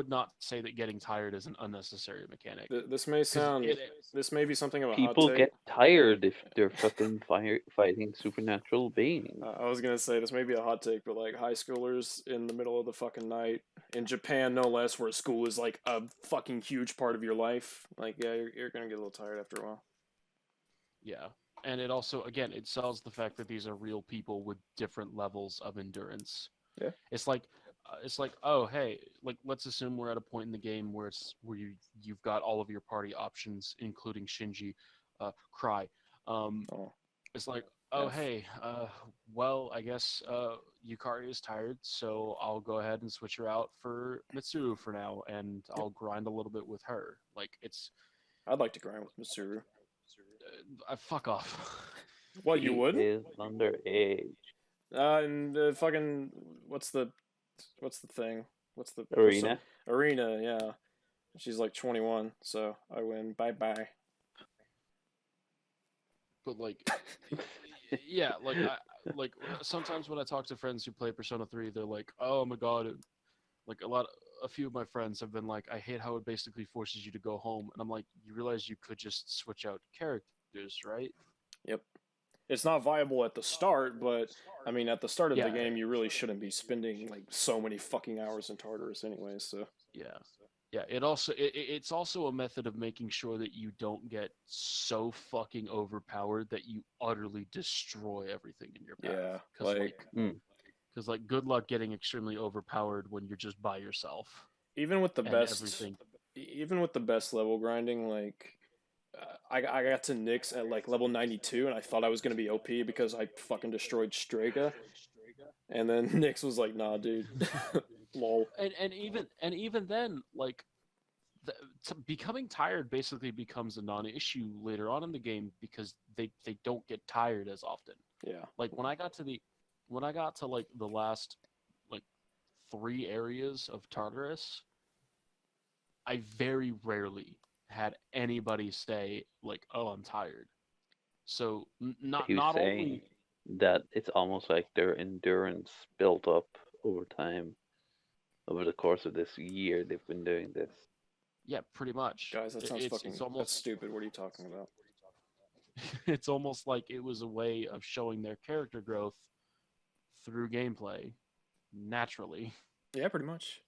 not say that getting tired is an unnecessary mechanic. this may sound. it- This may be something of a hot People take. get tired if they're fucking fighting supernatural beings. I was gonna say this may be a hot take, but like high schoolers in the middle of the fucking night in Japan, no less, where school is like a fucking huge part of your life. Like, yeah, you're gonna get a little tired after a while. Yeah. And it also, again, it sells the fact that these are real people with different levels of endurance. Yeah. It's like, oh, hey, like let's assume we're at a point in the game where you've got all of your party options, including Shinji, Cry. Oh, It's like, oh, F. hey, well, I guess Yukari is tired, so I'll go ahead and switch her out for Mitsuru for now, and I'll grind a little bit with her. Like it's, I'd like to grind with Mitsuru. fuck off. What, you He wouldn't? is underage. And fucking what's the thing? What's the Arena. Arena, yeah. She's like 21, so I win. Bye bye. But like, yeah, like sometimes when I talk to friends who play Persona 3, they're like, "Oh my god!" Like a few of my friends have been like, "I hate how it basically forces you to go home," and I'm like, "You realize you could just switch out characters, right?" Yep. it's not viable at the start, but I mean, at the start of the Yeah, game, you really shouldn't be spending like so many fucking hours in Tartarus, anyway. So yeah, yeah. It's also a method of making sure that you don't get so fucking overpowered that you utterly destroy everything in your path. yeah, Because Mm. good luck getting extremely overpowered when you're just by yourself even with the and best, everything. even with the best level grinding, like I got to Nyx at like level 92, and I thought I was gonna be OP because I fucking destroyed Strega, and then Nyx was like, "Nah, dude, lol." And even then, like becoming tired basically becomes a non-issue later on in the game because they don't get tired as often. Yeah, Like when I got to like the last like 3 areas of Tartarus, I very rarely had anybody say like, "Oh, I'm tired." So Are not you not saying only that it's almost like their endurance built up over time, over the course of this year they've been doing this? yeah, pretty much. guys, that sounds It's fucking that's almost stupid. What are you talking about? it's almost like it was a way of showing their character growth through gameplay naturally. Yeah, pretty much.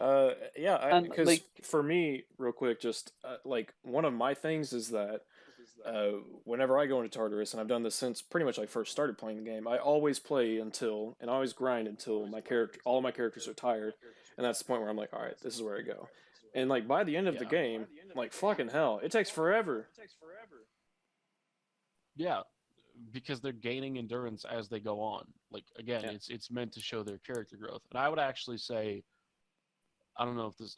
Yeah, And because like, for me, real quick, just like one of my things is that whenever I go into Tartarus, and I've done this since pretty much I first started playing the game, I always play until, and I always grind until all of my characters are tired, and that's the point where I'm like, all right, this is where I go. And like by the end of the Yeah. game, like fucking hell, it takes forever. Yeah, because they're gaining endurance as they go on. Like again, Yeah. it's meant to show their character growth. And I would actually say I don't know if this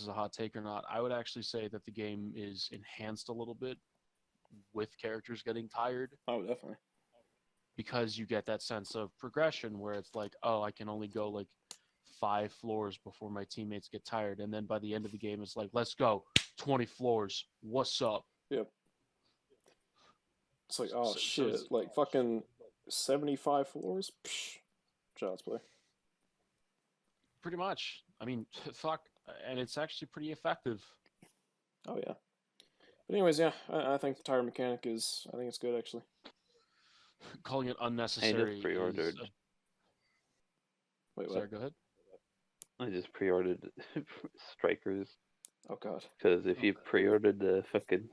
is a hot take or not. I would actually say that the game is enhanced a little bit with characters getting tired Oh, definitely. because you get that sense of progression where it's like, oh, I can only go like 5 floors before my teammates get tired, and then by the end of the game, it's like, let's go, 20 floors. What's up? Yep. It's like, oh So it's shit, like fucking 75 floors. Psh, child's play. pretty much. I mean, fuck, and it's actually pretty effective. Oh yeah. But anyways, yeah, I think the tire mechanic is. I think it's good actually. Calling it I unnecessary just is. pre-ordered. Wait, Sorry, what? go ahead. I just pre-ordered Strikers Oh god. because if you Okay. pre-ordered the fucking,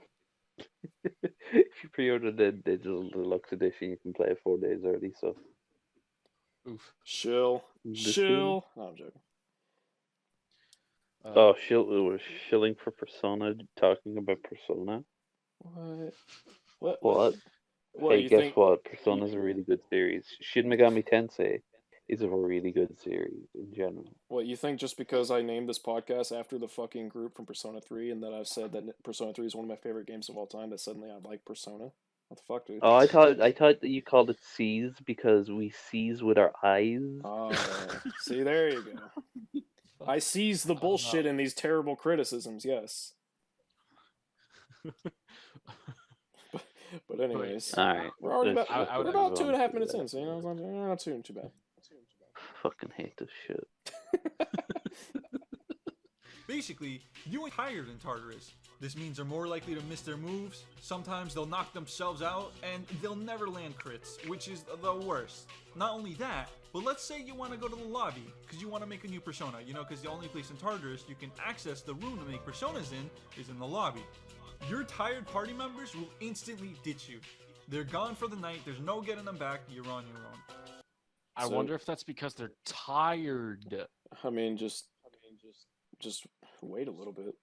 if you pre-ordered the digital deluxe edition, you can play it 4 days early. So Oof. Chill. this game, Chill. No, I'm joking. oh, we're shilling for Persona. Talking about Persona. What? What? What? What Hey, you guess think? what? You, Persona's a really good series. Shin Megami Tensei is a really good series in general. what you think? Just because I named this podcast after the fucking group from Persona 3, and that I've said that Persona 3 is one of my favorite games of all time, that suddenly I like Persona? What the fuck, dude? Oh, I thought that you called it seize because we seize with our eyes. Oh, see, there you go. I seize the bullshit in these terrible criticisms. Yes. But anyways, All right, we're already let's about I would we're actually. about move two and on a half to minutes that. in, so you know not too bad. Fucking hate this shit. Basically, you ain't tired in Tartarus. This means they're more likely to miss their moves, sometimes they'll knock themselves out, and they'll never land crits, which is the worst. Not only that, but let's say you want to go to the lobby, because you want to make a new persona, because the only place in Tartarus you can access the room to make personas in is in the lobby. Your tired party members will instantly ditch you. They're gone for the night, there's no getting them back, you're on your own. I So- wonder if that's because they're tired. I mean, just wait a little bit.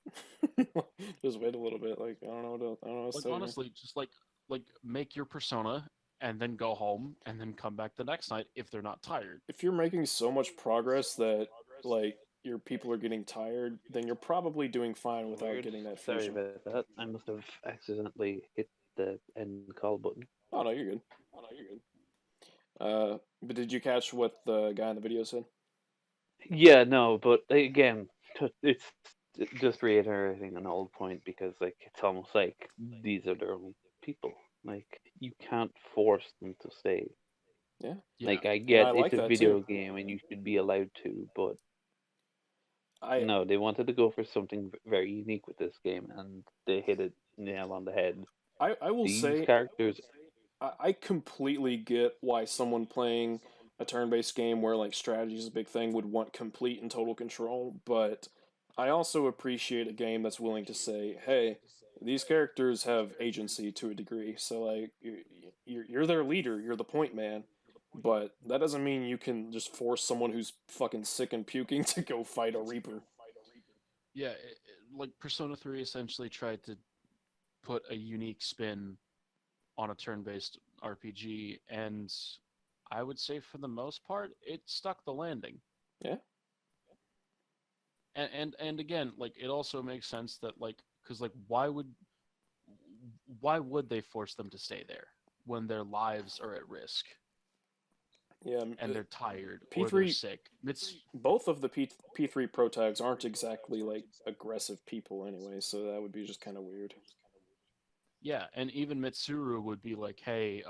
Just wait a little bit. Like I don't know what to Like say. honestly, just like make your persona and then go home and then come back the next night if they're not tired. If you're making so much progress that like your people are getting tired, then you're probably doing fine without Weird. getting that Sorry fusion. about that. I must have accidentally hit the end call button. Oh no, you're good. But did you catch what the guy in the video said? Yeah, no, but again, it's just reiterating an old point because like it's almost like these are their own people. Like you can't force them to stay. Yeah. Yeah. Like I I get like it's a that, video too. game and you should be allowed to, but I no, they wanted to go for something very unique with this game and they hit it nail on the head. I will These say characters I completely get why someone playing a turn-based game where like strategy is a big thing would want complete and total control, but I also appreciate a game that's willing to say, "Hey, these characters have agency to a degree. So like you're their leader, you're the point man, but that doesn't mean you can just force someone who's fucking sick and puking to go fight a reaper." Yeah, like Persona 3 essentially tried to put a unique spin on a turn-based RPG, and I would say for the most part, it stuck the landing. Yeah. And again, like it also makes sense that like because like why would they force them to stay there when their lives are at risk Yeah, and they're tired or they're P3 sick? It's both of the P3 pro tags aren't exactly like aggressive people anyway, so that would be just kind of weird. yeah, and even Mitsuru would be like, hey,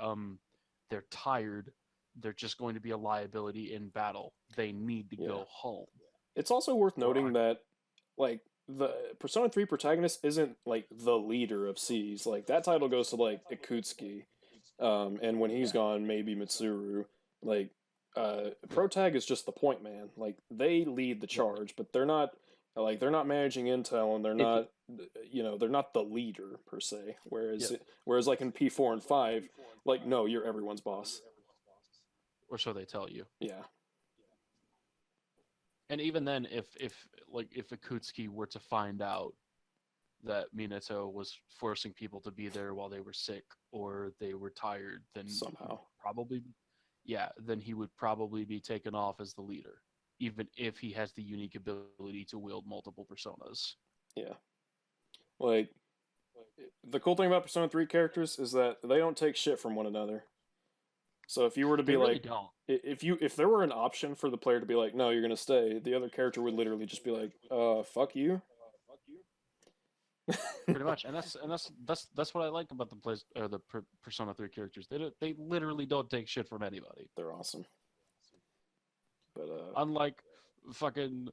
they're tired. They're just going to be a liability in battle. They need to Yeah. go home. It's also worth Or noting that like the Persona 3 protagonist isn't like the leader of Seas. Like that title goes to like Ikutsuki. And when he's yeah, gone, maybe Mitsuru. Like Protag is just the point man. Like they lead the yeah. charge, but they're not managing intel and they're If not they're not the leader per se. Yeah. Whereas like in P4 and 5, like no, you're everyone's boss. Or so they tell you. Yeah. And even then, if Akutsuki were to find out that Minato was forcing people to be there while they were sick or they were tired, then Somehow. probably, yeah, then he would probably be taken off as the leader, even if he has the unique ability to wield multiple personas. Yeah. Like the cool thing about Persona 3 characters is that they don't take shit from one another. So if you were to They be really like, don't. if there were an option for the player to be like, no, you're gonna stay, the other character would literally just be like, fuck you. Pretty much, and that's what I like about the Persona 3 characters. They literally don't take shit from anybody. They're awesome. But Unlike fucking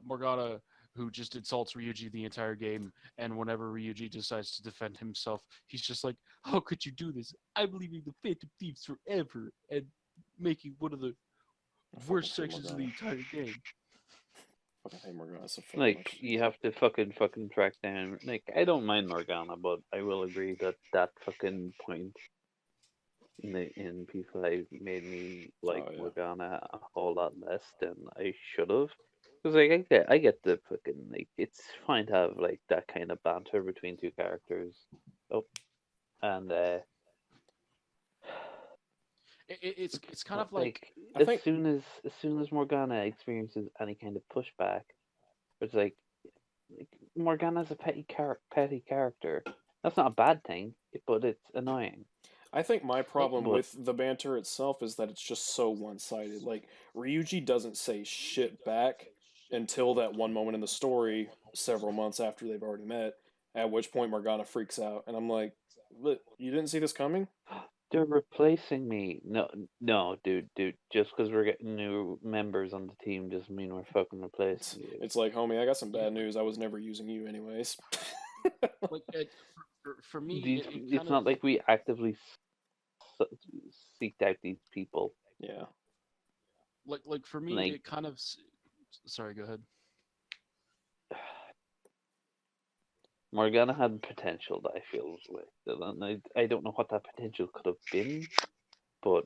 Morgana, who just insults Ryuji the entire game, and whenever Ryuji decides to defend himself, he's just like, "How could you do this? I'm leaving the Phantom Thieves forever and making one of the I fucking worst hate sections of the Morgana. entire game." Fucking hate Morgana so fucking like much. you have to fucking track down. Like I don't mind Morgana, but I will agree that that fucking point in P5 made me like Oh yeah. Morgana a whole lot less than I should have. Because like I get the fucking like it's fine to have like that kind of banter between two characters. Oh, and It's kind of like like I think as soon as Morgana experiences any kind of pushback, it's like Morgana's a petty character. That's not a bad thing, but it's annoying. my like problem But with the banter itself is that it's just so one-sided. Like Ryuji doesn't say shit back until that one moment in the story, several months after they've already met. At which point Morgana freaks out, and I'm like, "But you didn't see this coming?" they're replacing me. No, no, dude. Just because we're getting new members on the team doesn't mean we're fucking It's, replacing you. it's like, homie, I got some yeah, bad news. I was never using you anyways. like for me, These, it kind it's of not like we actively s- seeked out these people. Yeah. like for me, Like it kind of. Sorry, go ahead. Morgana had potential that I feel was wasted, and I don't know what that potential could have been, but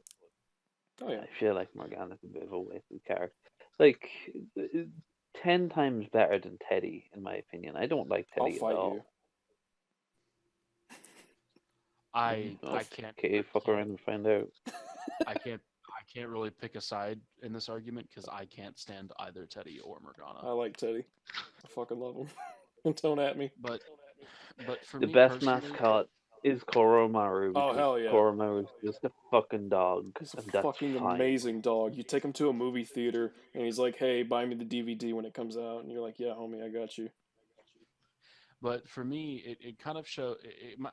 Oh yeah. I feel like Morgana's a bit of a wasted character. Like 10 times better than Teddy, in my opinion. I don't like I'll Teddy at fight you. all. I can't Okay, fuck around and find out. I can't I can't really pick a side in this argument because I can't stand either Teddy or Morgana. I like Teddy. I fucking love him. Don't at me. But for The me best personally, mascot is Koromaru Oh because hell yeah. Koromaru is just a fucking dog, He's a and that's fucking fine. amazing dog. You take him to a movie theater and he's like, "Hey, buy me the DVD when it comes out." And you're like, "Yeah, homie, I got you." but for me, it kind of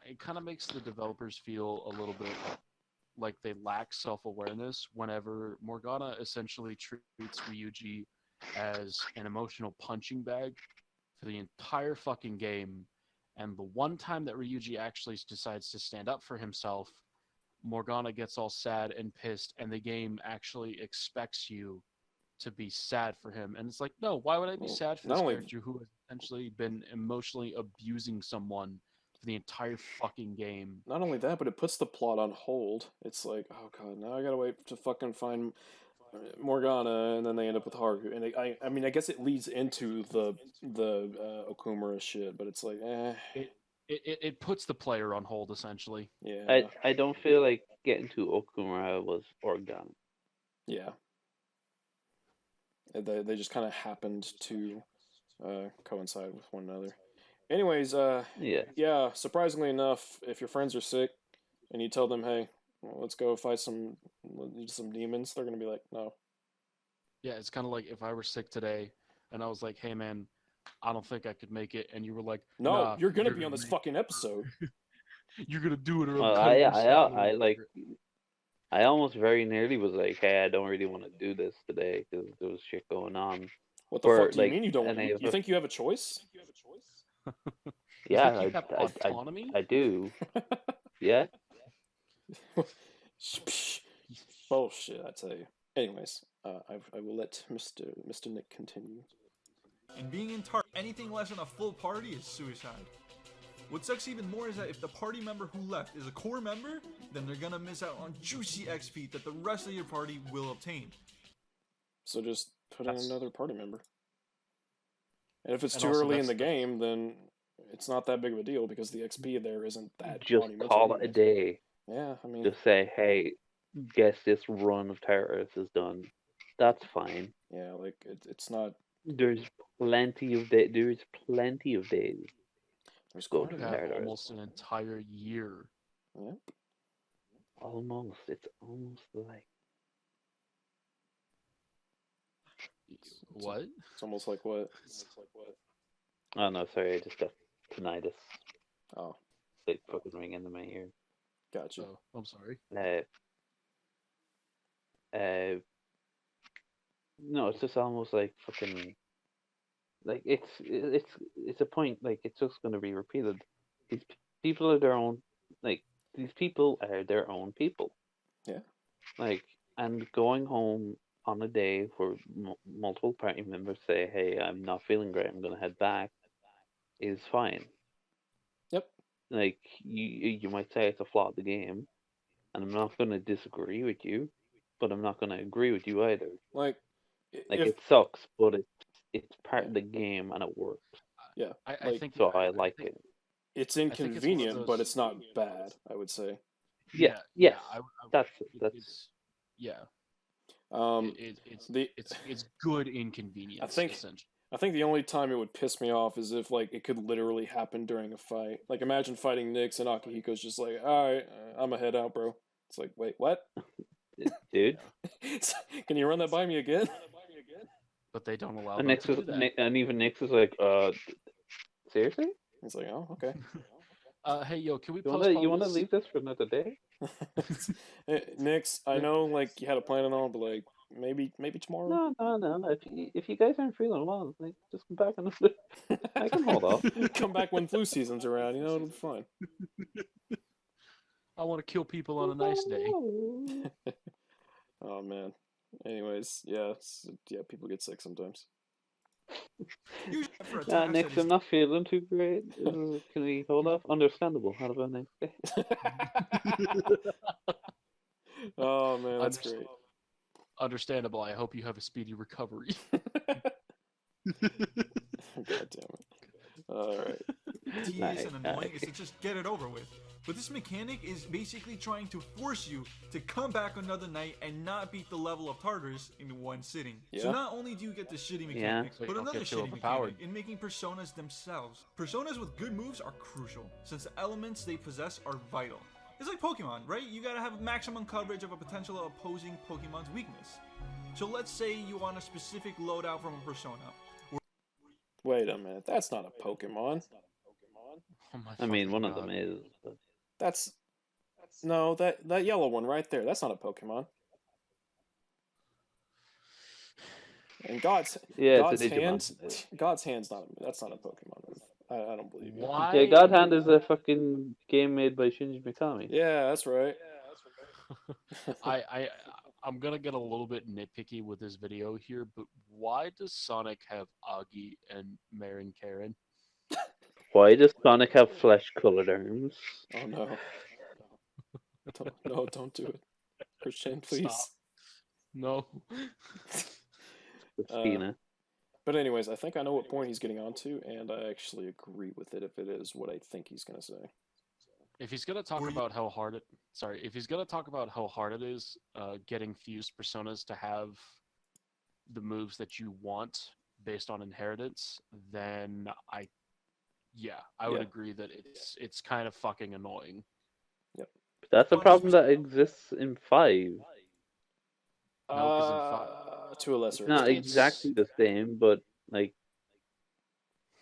it kind of makes the developers feel a little bit like they lack self-awareness whenever Morgana essentially treats Ryuji as an emotional punching bag for the entire fucking game. And the one time that Ryuji actually decides to stand up for himself, Morgana gets all sad and pissed, and the game actually expects you to be sad for him. And it's like, no, why would I be Well, sad for not this only- character who has essentially been emotionally abusing someone for the entire fucking game? Not only that, but it puts the plot on hold. It's like, oh god, now I gotta wait to fucking find Morgana, and then they end up with Haru. And I mean, I guess it leads into the Okumura shit, but it's like, It puts the player on hold, essentially. yeah, I don't feel like getting to Okumura was organic. yeah. They just kind of happened to coincide with one another. Anyways, Yeah. yeah, surprisingly enough, if your friends are sick and you tell them, hey, well, let's go fight some demons, they're gonna be like, no. Yeah, it's kind of like if I were sick today and I was like, hey man, I don't think I could make it, and you were like, No, nah, you're gonna be on this make fucking episode. You're gonna do it, or I'm Well, cutting your salary. I like. I almost very nearly was like, hey, I don't really want to do this today because there was shit going on. What the Or, fuck do you like, mean you don't and want? I have You a- think you have a choice? Yeah, you have autonomy? I do. Yeah. Bullshit, I tell you. Anyways, I will let Mr. Nick continue. And being in Tart, anything less than a full party is suicide. What sucks even more is that if the party member who left is a core member, then they're gonna miss out on juicy XP that the rest of your party will obtain. So just put in another party member. And if it's And too also early in that's the the- game, then it's not that big of a deal because the XP there isn't that Just monumental call it a anyways. day. Yeah, I mean, Just say, hey, guess this run of terrorists is done. That's fine. yeah, like it's not. There's plenty of There's plenty of days. There's Go quite You a to bit. have Terrorists. almost an entire year. Yep. Almost. It's almost like. What? It's almost like what? Oh no, sorry, I just got tinnitus. Oh, Like fucking ring into my ear. gotcha. Oh, I'm sorry. No, it's just almost like fucking. Like it's a point. Like it's just going to be repeated. These people are their own. Like these people are their own people. Yeah. Like, and going home on a day where multiple party members say, "Hey, I'm not feeling great. I'm going to head back," is fine. Yep. Like you might say it's a flaw of the game, and I'm not going to disagree with you, but I'm not going to agree with you either. Like, Like if it sucks, but it's part of the game and it works. yeah, I like, think So I like think- it. it's think it's one of inconvenient, but those- it's not bad. I would say. Yeah, yes, that's It's, yeah. Um, It's good inconvenience. I think- essentially. I think the only time it would piss me off is if like it could literally happen during a fight. Like imagine fighting Nyx and Akihiko's just like, all right, I'm a head out, bro. It's like, wait, what? dude. Can you run that by me again? But they don't allow And them to do that. And even Nyx is like, seriously? It's like, oh, okay. Hey, yo, can we You postpone wanna this? leave this for another day? Nyx, I know like you had a plan and all, but like maybe tomorrow. No. If you guys aren't feeling well, like just come back another. I can hold off. Come back when flu season's around. You know it'll be fine. I want to kill people on a nice day. Oh man. Anyways, yeah, people get sick sometimes. Usually for a task that Nyx, is I'm not feeling too great. Can we hold off? Understandable. How about next day? Oh man, that's Understand- great. Understandable. I hope you have a speedy recovery. God damn it. All right. tedious and annoying Nice. is to just get it over with. But this mechanic is basically trying to force you to come back another night and not beat the level of Tartarus in one sitting. So Yeah. not only do you get the shitty Yeah. mechanic, So you but don't another get too shitty overpowered. mechanic in making personas themselves. Personas with good moves are crucial, since the elements they possess are vital. It's like Pokemon, right? You gotta have maximum coverage of a potential opposing Pokemon's weakness. So let's say you want a specific loadout from a persona. Wait a minute. That's not a Pokemon. Oh my I mean, fucking one of God. them is. But... That's no that yellow one right there. That's not a Pokemon. And God's Yeah, it's a hands. Digimon. God's hands not. That's not a Pokemon move. I don't believe you. Why? Yeah, God Hand is a fucking game made by Shinji Mikami. Yeah, that's right. I'm gonna get a little bit nitpicky with this video here, but why does Sonic have Augie and Marin Karen? Why does Sonic have flesh-colored arms? Oh no. Don't do it. Christian, please. Stop. No. Christina. But anyways, I think I know what point he's getting onto, and I actually agree with it if it is what I think he's gonna say. If he's gonna talk about how hard it, if he's gonna talk about how hard it is, getting fused personas to have the moves that you want based on inheritance, then I would agree that it's kind of fucking annoying. Yep. That's a problem that exists in 5. No, because in to a lesser It's not extent. exactly the same, but like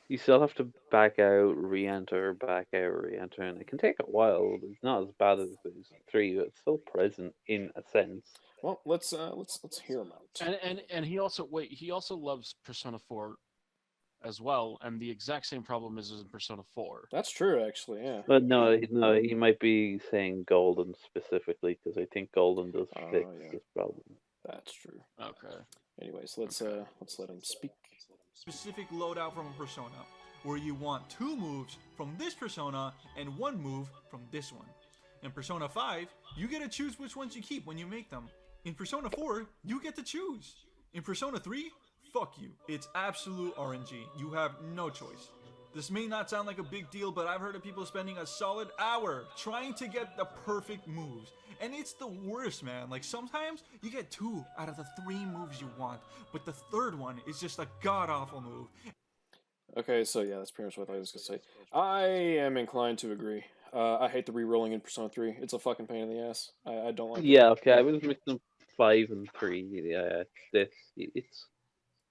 you still have to back out, re-enter, back out, re-enter, and it can take a while. It's not as bad as it is in 3, but it's still present in a sense. Well, let's hear him out. And he also loves Persona 4 as well, and the exact same problem is in Persona 4. That's true, actually. Yeah. But no, he might be saying Golden specifically because I think Golden does fix this problem. That's true. Okay. Anyways, let's let him speak. Specific loadout from a persona, where you want 2 moves from this persona and 1 move from this one. In Persona 5, you get to choose which ones you keep when you make them. In Persona 4, you get to choose. In Persona 3, fuck you. It's absolute RNG. You have no choice. This may not sound like a big deal, but I've heard of people spending a solid hour trying to get the perfect moves. And it's the worst, man. Like, sometimes you get 2 out of the 3 moves you want, but the 3rd one is just a god-awful move. Okay, so yeah, that's pretty much what I was gonna say. I am inclined to agree. I hate the re-rolling in Persona 3. It's a fucking pain in the ass. I don't like it. Yeah, okay, I was mixing 5 and 3. Yeah, it's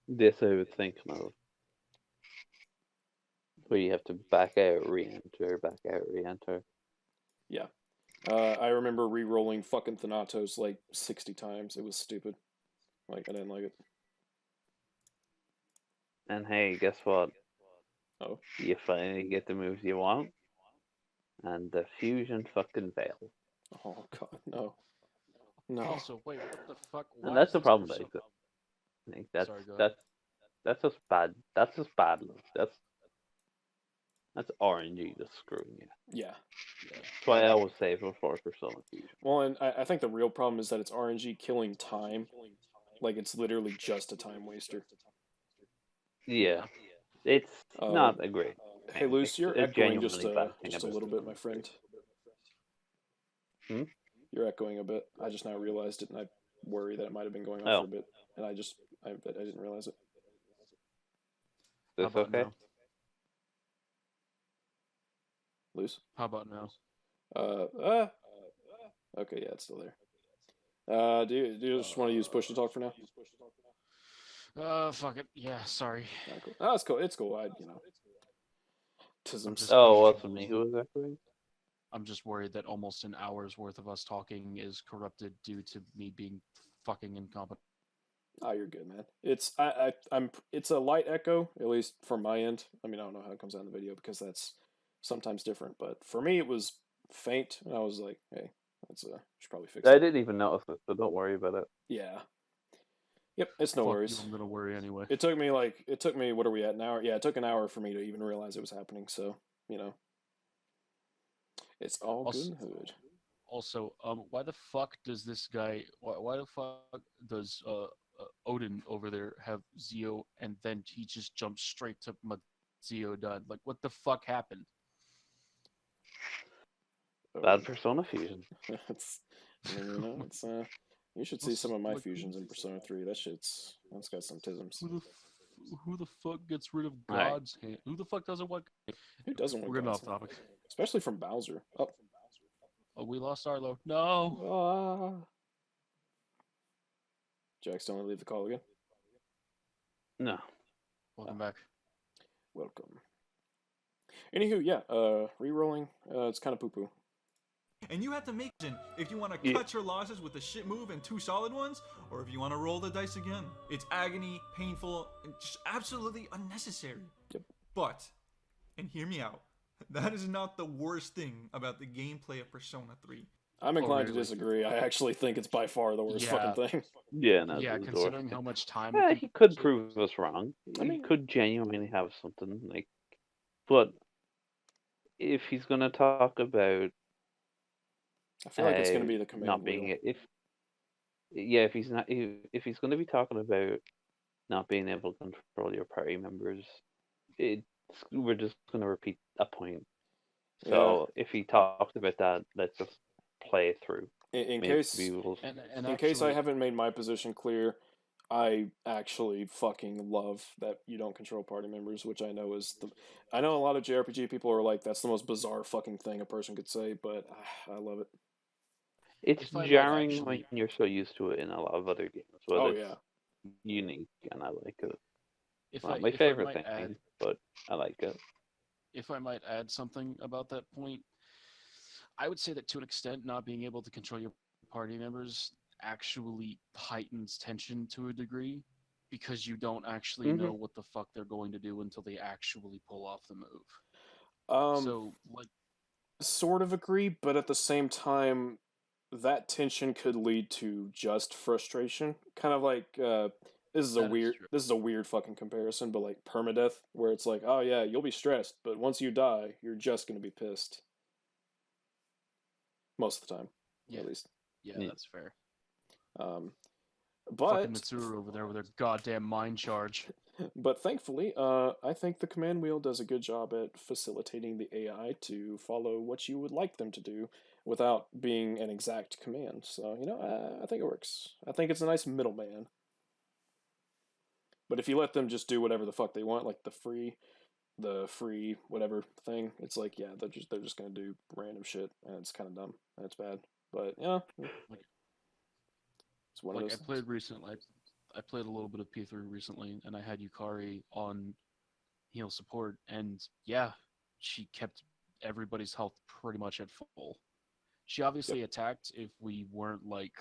this I would think of. Where you have to back out, re-enter, back out, re-enter. Yeah. I remember re-rolling fucking Thanatos like 60 times. It was stupid. Like, I didn't like it. And hey, guess what? Oh. You finally get the moves you want. And the fusion fucking fails. Oh god, no. No. Also, wait, what the fuck? And that's the problem that exists. I think that's just bad. That's just bad luck. That's RNG just screwing you. Yeah. That's why I always save it for Persona Fusion. Well, and I think the real problem is that it's RNG killing time. Like, it's literally just a time waster. Yeah. It's not a great. Hey, Luce, you're echoing just a little bit, my friend. Hmm? You're echoing a bit. I just now realized it, and I worry that it might have been going on for a bit. And I didn't realize it. This okay? Now? Luce? How about now? Okay, yeah, it's still there. Do you just want to use push to talk for now? Fuck it. Yeah, sorry. Cool. Oh, it's cool. It's cool. Tisms. Oh, what's me? Who was echoing? I'm just worried that almost an hour's worth of us talking is corrupted due to me being fucking incompetent. Oh, you're good, man. It's a light echo, at least from my end. I mean, I don't know how it comes out in the video because that's sometimes different, but for me it was faint, and I was like, hey, should probably fix it. I didn't even notice it, so don't worry about it. Yeah. Yep, it's no worries. I'm gonna worry anyway. It took me what are we at, an hour? Yeah, it took an hour for me to even realize it was happening, so, you know. It's all good. Also, why the fuck does this guy? Why the fuck does Odin over there have Zio, and then he just jumps straight to Zio done? Like, what the fuck happened? Bad Persona Fusion. You should see some of my fusions in Persona 3. That's got some tisms. Who the fuck gets rid of God's hand? Who the fuck doesn't want? Who doesn't want? We're getting off topic. Especially from Bowser. Oh, we lost Arlo. No. Jax, don't leave the call again. No. Welcome back. Welcome. Anywho, yeah. Re-rolling. It's kind of poo-poo. And you have to make if you want to cut your losses with a shit move and 2 solid ones, or if you want to roll the dice again. It's agony, painful, and just absolutely unnecessary. Yep. But, and hear me out, that is not the worst thing about the gameplay of Persona 3. I'm inclined to really? disagree. I actually think it's by far the worst fucking Yeah. thing. Yeah, no, Yeah, this is considering worth how it. much time Yeah, it he can could prove us wrong. I He mean, could genuinely have something like, but if he's gonna talk about I feel like it's going to be the command not wheel. being if yeah, if he's not if he's gonna be talking about not being able to control your party members, it's we're just gonna repeat a point. Yeah. So if he talks about that, let's just play it through. In Maybe case we'll. and in case I actually haven't made my position clear, I actually fucking love that you don't control party members, which I know is the. I know a lot of JRPG people are like, that's the most bizarre fucking thing a person could say, but I love it. It's if I might jarring when actually you're so used to it in a lot of other games, but Oh it's yeah. unique and I like it. if Not I my if I favorite might add thing, but I like it. if I might add something about that point, I would say that to an extent, not being able to control your party members actually heightens tension to a degree because you don't actually Hmm. know what the fuck they're going to do until they actually pull off the move. Um, So, like, sort of agree, but at the same time, that tension could lead to just frustration. Kind of like that is true. this is a weird fucking comparison, but like permadeath, where it's like, oh yeah, you'll be stressed, but once you die, you're just gonna be pissed. Most of the time, Yeah, at least. yeah, Yeah. that's fair. Um, Fucking but Mitsuru over there with their goddamn mind charge. but thankfully, I think the command wheel does a good job at facilitating the AI to follow what you would like them to do without being an exact command. So you know, I think it works. I think it's a nice middleman. But if you let them just do whatever the fuck they want, like the free whatever thing, it's like yeah, they're just gonna do random shit, and it's kind of dumb and it's bad. But yeah, Like, it's one of like those I things. played recently. I played a little bit of P3 recently, and I had Yukari on heal support, and yeah, she kept everybody's health pretty much at full. She Yep. obviously attacked if we weren't like,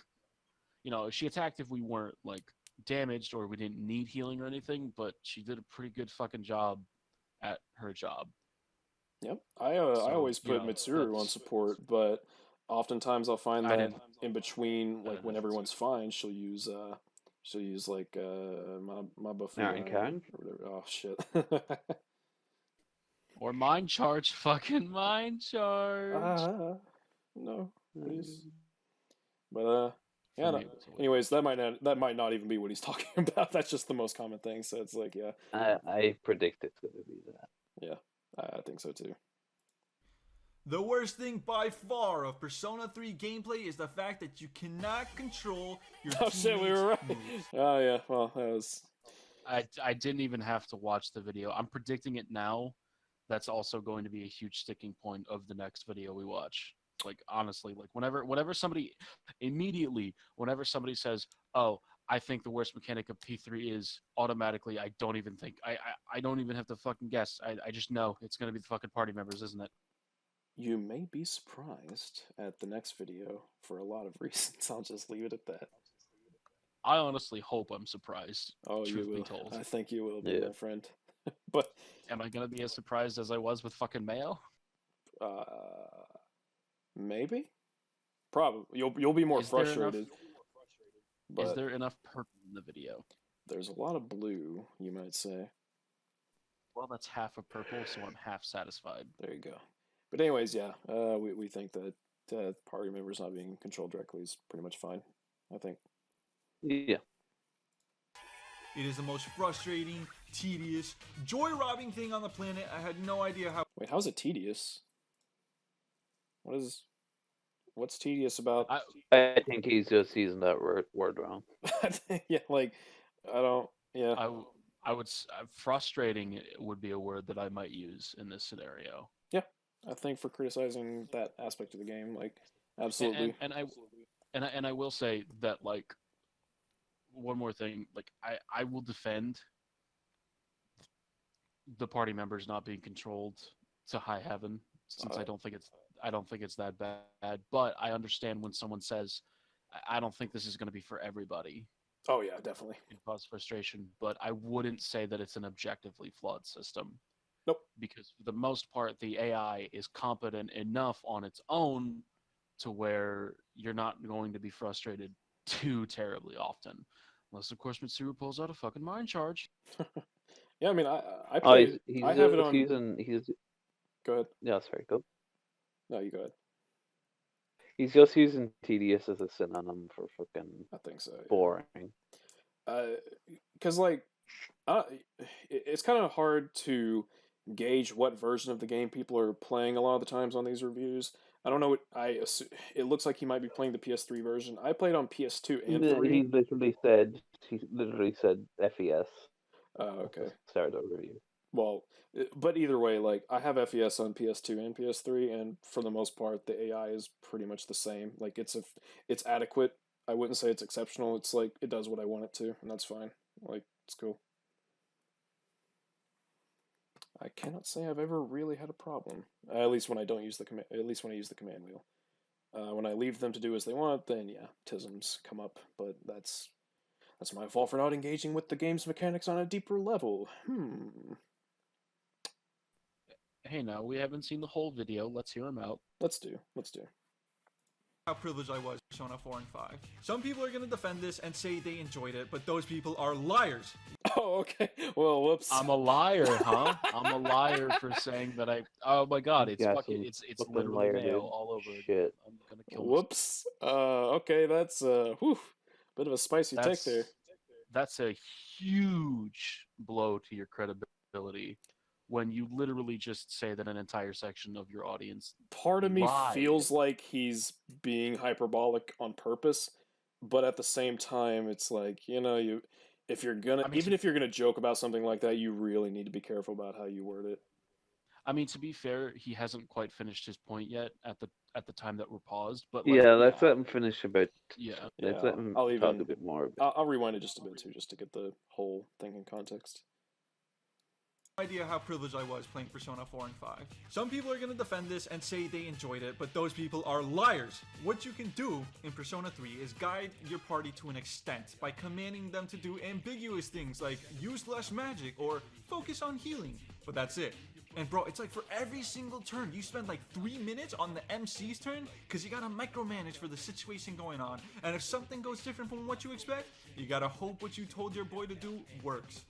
she attacked if we weren't like damaged or we didn't need healing or anything, but she did a pretty good fucking job at her job. Yep. I So, always put Mitsuru on that's support, but oftentimes I'll find I that didn't in between, I like didn't when have everyone's Mitsuru. fine, she'll use like my Aaron Buffy Kang. or whatever. Oh shit. Or mind charge, fucking mind charge. Ah, no, please. Mm, But For yeah. No. me, it was always Anyways, that might not even be what he's talking about. That's just the most common thing. So it's like, yeah, I predict it's gonna be that. yeah, I think so too. The worst thing by far of Persona 3 gameplay is the fact that you cannot control your Oh shit, we teammates' were right. moves. Oh yeah, well that was. I didn't even have to watch the video. I'm predicting it now. That's also going to be a huge sticking point of the next video we watch. Like honestly, like whenever somebody says, "Oh, I think the worst mechanic of P3 is," automatically I don't even think I don't even have to fucking guess. I just know it's gonna be the fucking party members, isn't it? You may be surprised at the next video for a lot of reasons. I'll just leave it at that. I honestly hope I'm surprised. Oh, you Truth be will. told, I think you will be, Yeah. my friend. But am I gonna be as surprised as I was with fucking Mayo? uh, maybe, probably you'll be more Is there enough? frustrated. Is But there enough purple in the video? there's a lot of blue, you might say. Well, that's half a purple, so I'm half satisfied. There you go. But anyways, yeah, we think that party members not being controlled directly is pretty much fine. I think. Yeah. It is the most frustrating, tedious, joy-robbing thing on the planet. I had no idea how. Wait, how's it tedious? What's tedious about? I I think he's just using that word wrong. Yeah, like I don't. Yeah, I, I would frustrating would be a word that I might use in this scenario. yeah. I think for criticizing that aspect of the game, like And absolutely. and I will say that like one more thing, like I will defend the party members not being controlled to high heaven since Uh, I don't think it's that bad. But I understand when someone says I don't think this is going to be for everybody. oh yeah, definitely. It can cause frustration, but I wouldn't say that it's an objectively flawed system. Nope. Because for the most part, the AI is competent enough on its own to where you're not going to be frustrated too terribly often. Unless, of course, Mitsuru pulls out a fucking mind charge. Yeah, I mean, I Oh, play. he's I have it just on. using. Go ahead. Yeah, sorry, go. No, you go ahead. He's just using tedious as a synonym for fucking I think so. Yeah. boring. Because like, it's kind of hard to gauge what version of the game people are playing a lot of the times on these reviews. I don't know what it looks like he might be playing the PS3 version. I played on PS2 and 3. He literally said FES at the Okay. start of the review. Well, but either way, like I have FES on PS2 and PS3, and for the most part, the AI is pretty much the same. Like it's adequate. I wouldn't say it's exceptional. It's like it does what I want it to, and that's fine. Like it's cool. I cannot say I've ever really had a problem. At least when I don't use the command. At least when I use the command wheel. When I leave them to do as they want, then yeah, tisms come up. But that's my fault for not engaging with the game's mechanics on a deeper level. Hey, now we haven't seen the whole video. Let's hear him out. Let's do. How privileged I was with Persona 4 and 5. Some people are gonna defend this and say they enjoyed it, but those people are liars. Oh, okay. Well, whoops. I'm a liar, huh? I'm a liar for saying that I. Oh my god, it's Yeah, fucking. some It's fucking literally liar, nail dude. all over. Shit. I'm gonna kill myself. Whoops. Okay, that's whew, bit of a spicy take there. That's a huge blow to your credibility when you literally just say that an entire section of your audience Part of me lied. feels like he's being hyperbolic on purpose, but at the same time, it's like if you're gonna even if you're gonna joke about something like that, you really need to be careful about how you word it. I mean, to be fair, he hasn't quite finished his point yet at the time that we're paused. But Yeah, let's let him finish a bit. Yeah. Let's Yeah, let him I'll talk a bit more. I'll rewind it just a bit too, just to get the whole thing in context. Idea how privileged I was playing Persona 4 and 5. Some people are gonna defend this and say they enjoyed it, but those people are liars. What you can do in Persona 3 is guide your party to an extent by commanding them to do ambiguous things like use less magic or focus on healing, but that's it. And bro, it's like for every single turn, you spend like 3 minutes on the MC's turn because you gotta micromanage for the situation going on. And if something goes different from what you expect, you gotta hope what you told your boy to do works.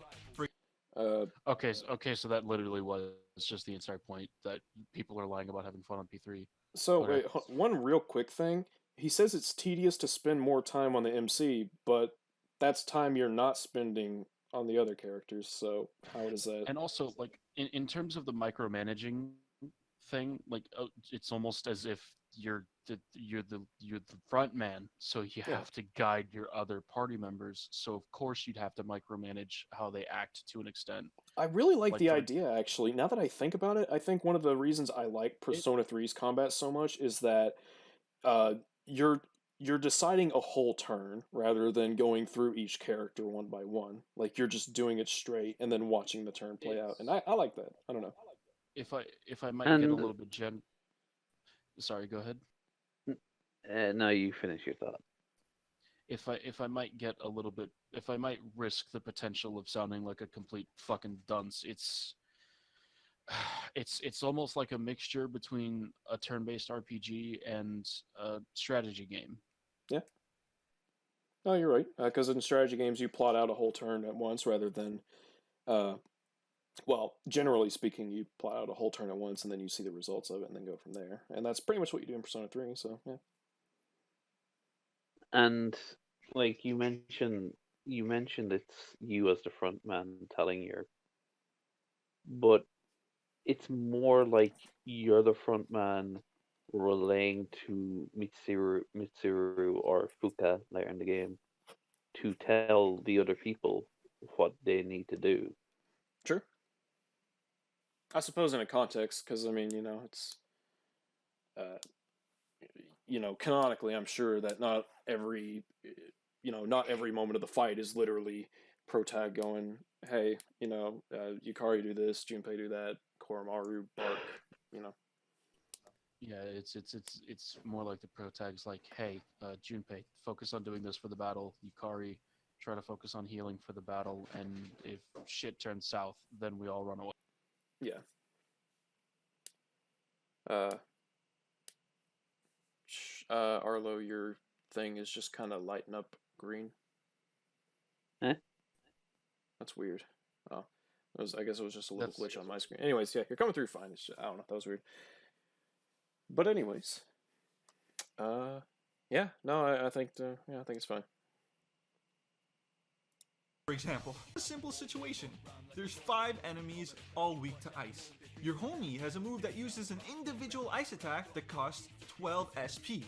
Okay, so that literally was just the entire point that people are lying about having fun on P3. So Okay. wait, one real quick thing. He says it's tedious to spend more time on the MC, but that's time you're not spending on the other characters. So how does that? And also, like in terms of the micromanaging thing, like it's almost as if you're the front man, so you Yeah. have to guide your other party members. So of course you'd have to micromanage how they act to an extent. I really like Like the for- idea, actually. Now that I think about it, I think one of the reasons I like Persona 3's combat so much is that you're deciding a whole turn rather than going through each character one by one. Like you're just doing it straight and then watching the turn play out. And I like that. I don't know. If I might get a And- little bit Sorry, go ahead. No, you finish your thought. If I might get a little bit, if I might risk the potential of sounding like a complete fucking dunce, it's almost like a mixture between a turn-based RPG and a strategy game. Yeah. No, you're right. Because in strategy games, you plot out a whole turn at once rather than, well, generally speaking, you plot out a whole turn at once and then you see the results of it and then go from there. And that's pretty much what you do in Persona 3. So yeah. And like you mentioned it's you as the front man telling your, but it's more like you're the front man relaying to Mitsuru or Fuka later in the game to tell the other people what they need to do. Sure. I suppose in a context, because I mean, it's, canonically, I'm sure that not every moment of the fight is literally protag going, hey, Yukari do this, Junpei do that, Koromaru bark, Yeah, it's more like the protag's like, hey, Junpei, focus on doing this for the battle. Yukari, try to focus on healing for the battle, and if shit turns south, then we all run away. Yeah. Arlo, your thing is just kind of lighting up green. Eh? That's weird. Oh, I guess it was just a little That's- glitch on my screen. Anyways, yeah, you're coming through fine. It's just, I don't know, that was weird. But anyways, yeah, no, I think it's fine. For example, a simple situation. There's 5 enemies, all weak to ice. Your homie has a move that uses an individual ice attack that costs 12 SP.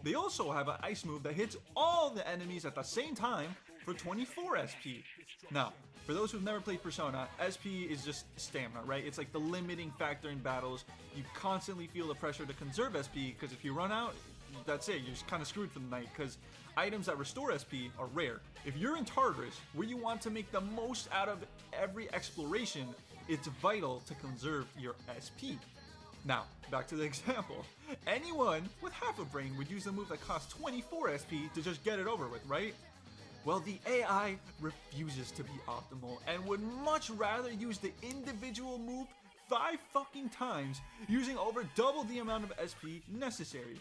They also have an ice move that hits all the enemies at the same time for 24 SP. Now, for those who've never played Persona, SP is just stamina, right? It's like the limiting factor in battles. You constantly feel the pressure to conserve SP, because if you run out, that's it, you're just kind of screwed for the night, because items that restore SP are rare. If you're in Tartarus, where you want to make the most out of every exploration, it's vital to conserve your SP. Now, back to the example. Anyone with half a brain would use a move that costs 24 SP to just get it over with, right? Well, the AI refuses to be optimal and would much rather use the individual move 5 fucking times, using over double the amount of SP necessary.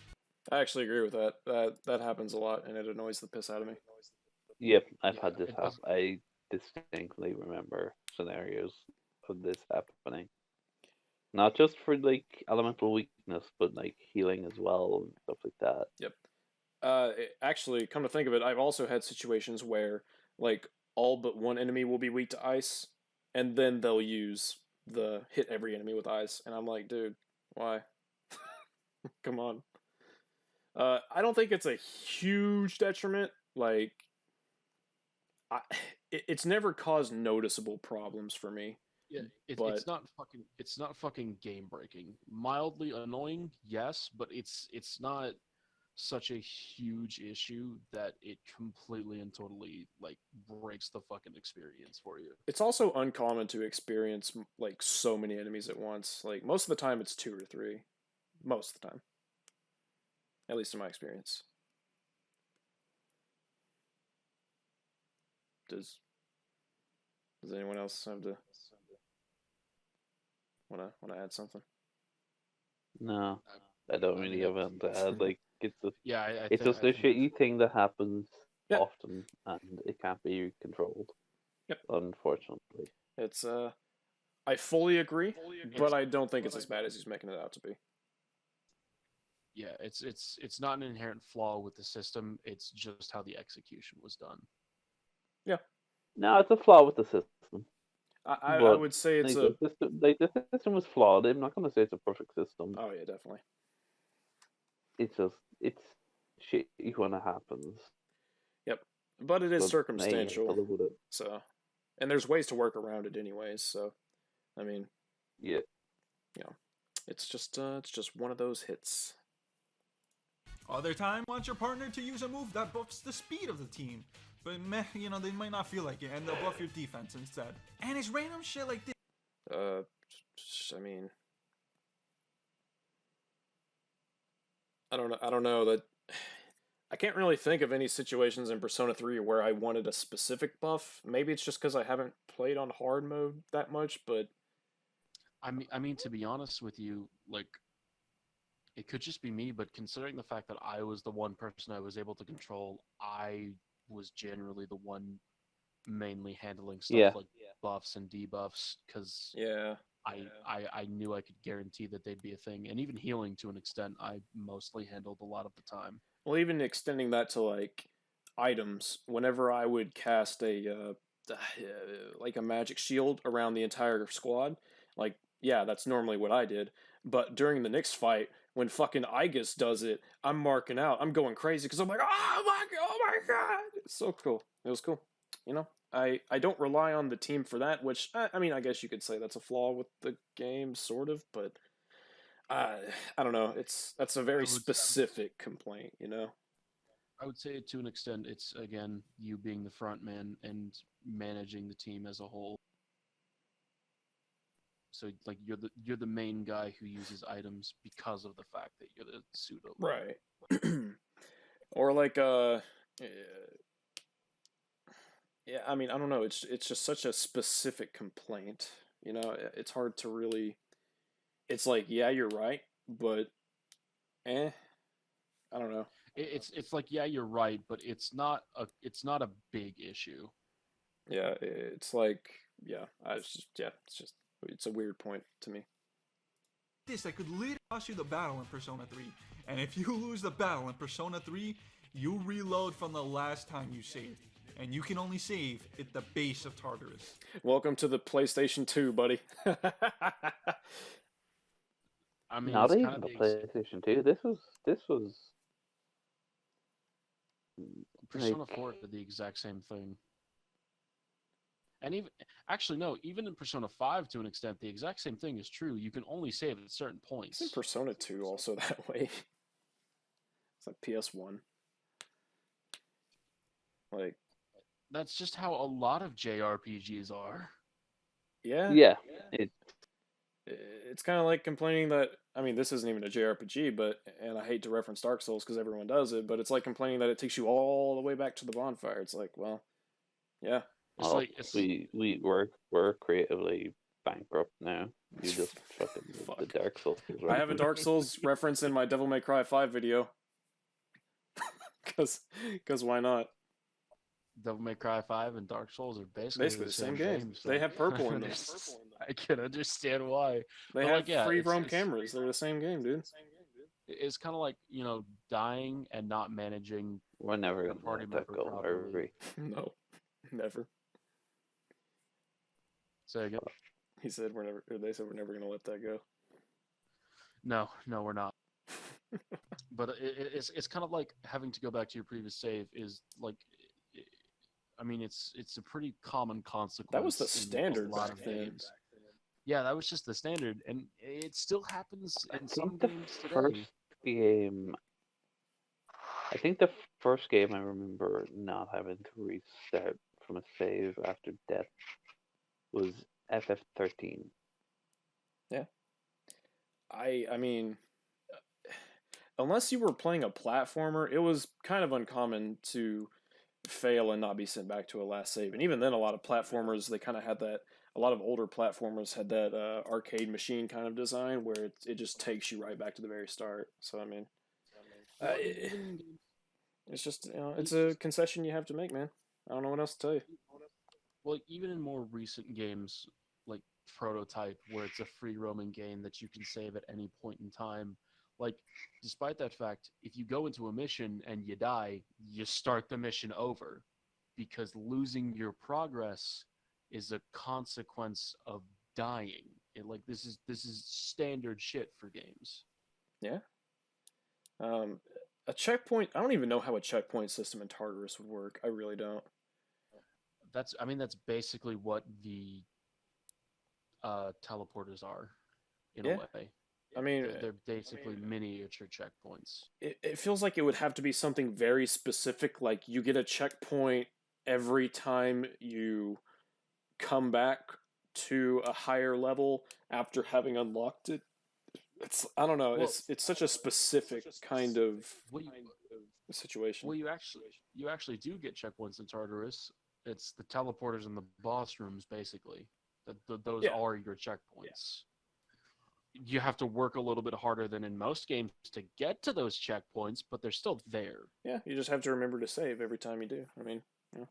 I actually agree with that. That happens a lot, and it annoys the piss out of me. Yep, I've Yeah, had this it happen. does- I distinctly remember scenarios of this happening. Not just for like elemental weakness, but like healing as well and stuff like that. Yep. Actually, come to think of it, I've also had situations where like all but one enemy will be weak to ice, and then they'll use the hit every enemy with ice, and I'm like, dude, why? Come on. I don't think it's a huge detriment. Like, it's never caused noticeable problems for me. Yeah, But- it's not fucking game breaking. Mildly annoying, yes, but it's not such a huge issue that it completely and totally like breaks the fucking experience for you. It's also uncommon to experience like so many enemies at once. Like most of the time, it's 2 or 3. Most of the time, at least in my experience. Does anyone else have to wanna add something? No, I don't I really mean, have anything to add. Like Yeah, it's just a shitty thing that happens Yeah. often, and it can't be controlled. Yep. Unfortunately. It's I fully agree, but I don't think it's as bad as he's making it out to be. Yeah, it's not an inherent flaw with the system. It's just how the execution was done. No, it's a flaw with the system. I But, would say it's Like, the system was flawed. I'm not gonna say it's a perfect system. oh yeah, definitely. It's shitty when it happens. But it is But, hey, circumstantial. to live with it. So, and there's ways to work around it anyways. So, I mean, Yeah. it's just one of those hits. Other time, want your partner to use a move that buffs the speed of the team. But meh, they might not feel like it, and they'll buff your defense instead. And it's random shit like this. I mean, I don't know that. I can't really think of any situations in Persona 3 where I wanted a specific buff. Maybe it's just because I haven't played on hard mode that much, but I mean, to be honest with you, like, it could just be me, but considering the fact that I was the one person I was able to control, I was generally the one mainly handling stuff Yeah. like buffs and debuffs, because yeah. I knew I could guarantee that they'd be a thing, and even healing to an extent, I mostly handled a lot of the time. Well, even extending that to like items, whenever I would cast a like a magic shield around the entire squad, like yeah, that's normally what I did. But during the next fight, when fucking Igus does it, I'm marking out. I'm going crazy because I'm like, oh my god, it's so cool. It was cool. I don't rely on the team for that, which I mean, I guess you could say that's a flaw with the game, sort of, but I don't know. That's a very specific complaint, I would say to an extent, it's again you being the front man and managing the team as a whole. So like you're the main guy who uses items because of the fact that you're the pseudo. Right. Or like yeah, I mean, I don't know. It's just such a specific complaint. It's hard to really. It's like, yeah, you're right, but I don't know. It's like, yeah, you're right, but it's not a big issue. Yeah, it's like, yeah, it's a weird point to me. This that could literally cost you the battle in Persona 3. And if you lose the battle in Persona 3, you reload from the last time you saved. And you can only save at the base of Tartarus. Welcome to the PlayStation 2, buddy. I mean, Not it's kind even of the PlayStation 2. This was Persona like 4 did the exact same thing. And even actually no, even in Persona 5 to an extent, the exact same thing is true. You can only save at certain points. Isn't Persona 2 also that way? It's like PS1. Like, That's just how a lot of JRPGs are. yeah, yeah. it's kind of like complaining that, I mean, this isn't even a JRPG, and I hate to reference Dark Souls because everyone does it, but it's like complaining that it takes you all the way back to the bonfire. It's like, well, yeah. It's Well, like it's we're creatively bankrupt now. You just fucking Fuck. the Dark Souls. I have a Dark Souls reference in my Devil May Cry 5 video. Because why not? Devil May Cry 5 and Dark Souls are basically The same game. They have purple in them. I can understand why. They But, have like, yeah, free it's- roam it's- cameras. They're the same game, dude. It's kind of like, dying and not managing. We're never Your gonna party let that member go, are properly. we? No, never. Say again. He said we're never. Or they said we're never gonna let that go. No, we're not. But it's kind of like having to go back to your previous save is like, I mean, it's a pretty common consequence. That was the in standard a lot back of then. games. Yeah, that was just the standard, and it still happens I in some think the games today. first game. I think the first game I remember not having to restart from a save after death was FF13. I mean, unless you were playing a platformer, it was kind of uncommon to fail and not be sent back to a last save. And even then, a lot of platformers, they kind of had that. A lot of older platformers had that arcade machine kind of design where it just takes you right back to the very start. So I mean, Well, it's just, it's a concession you have to make, man. I don't know what else to tell you. Well, even in more recent games like Prototype, where it's a free roaming game that you can save at any point in time, like, despite that fact, if you go into a mission and you die, you start the mission over, because losing your progress is a consequence of dying. Like, this is standard shit for games. Yeah. A checkpoint. I don't even know how a checkpoint system in Tartarus would work. I really don't. That's basically what the teleporters are, in Yeah. a way. I mean, They're basically miniature checkpoints. it feels like it would have to be something very specific, like you get a checkpoint every time you come back to a higher level after having unlocked it. I don't know. Well, it's such a specific kind of Well, you, situation. well, you actually do get checkpoints in Tartarus. It's the teleporters in the boss rooms, basically. Those Yeah. are your checkpoints. You have to work a little bit harder than in most games to get to those checkpoints, but they're still there. Yeah, you just have to remember to save every time you do. I mean, yeah.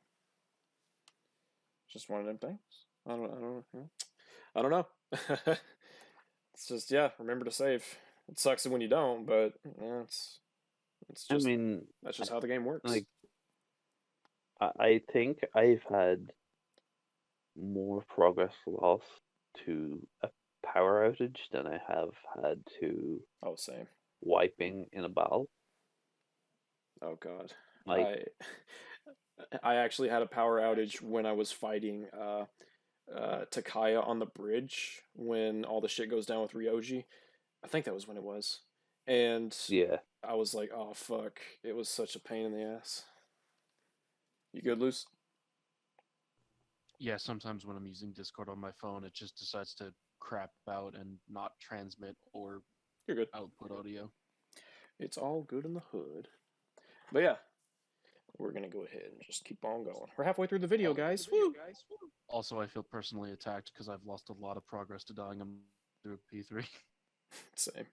Just one of them things. I don't know. It's just, yeah, remember to save. It sucks when you don't, but yeah, it's I just mean, that's just how the game works. like, I think I've had more progress lost to a power outage than I have had to Oh, same. wiping in a battle. Oh God. Like, I actually had a power outage when I was fighting Takaya on the bridge when all the shit goes down with Ryoji. I think that was when it was. And yeah, I was like, oh fuck. It was such a pain in the ass. You good, Luce? Yeah, sometimes when I'm using Discord on my phone, it just decides to crap out and not transmit or You're good. output audio. It's all good in the hood. But yeah, we're gonna go ahead and just keep on going. We're halfway through the video, guys. Woo! Also, I feel personally attacked because I've lost a lot of progress to dying through P3. Same.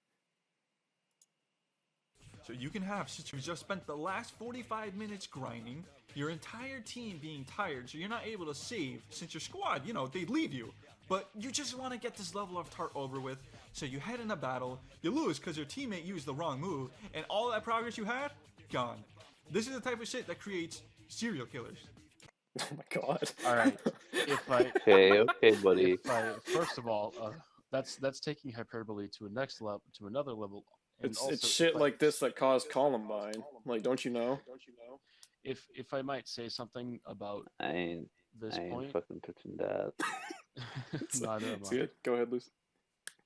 So you can have, since you've just spent the last 45 minutes grinding, your entire team being tired, so you're not able to save, since your squad, they'd leave you. But you just want to get this level of tart over with, so you head in a battle, you lose because your teammate used the wrong move, and all that progress you had, gone. This is the type of shit that creates serial killers. Oh my god. All right. If I Okay, buddy. if I first of all, that's taking hyperbole to a next level, to another level, and It's also shit like this that caused Columbine. Like, don't you know? if I might say something about I ain't, this I ain't point, fucking touching that. neither am It's I. good. Go ahead, Luce.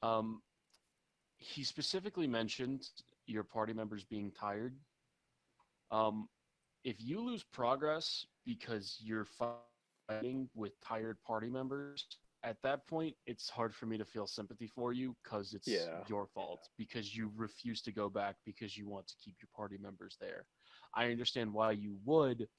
Um, he specifically mentioned your party members being tired. Um, if you lose progress because you're fighting with tired party members, at that point, it's hard for me to feel sympathy for you because it's Yeah. your fault, because you refuse to go back because you want to keep your party members there. I understand why you would,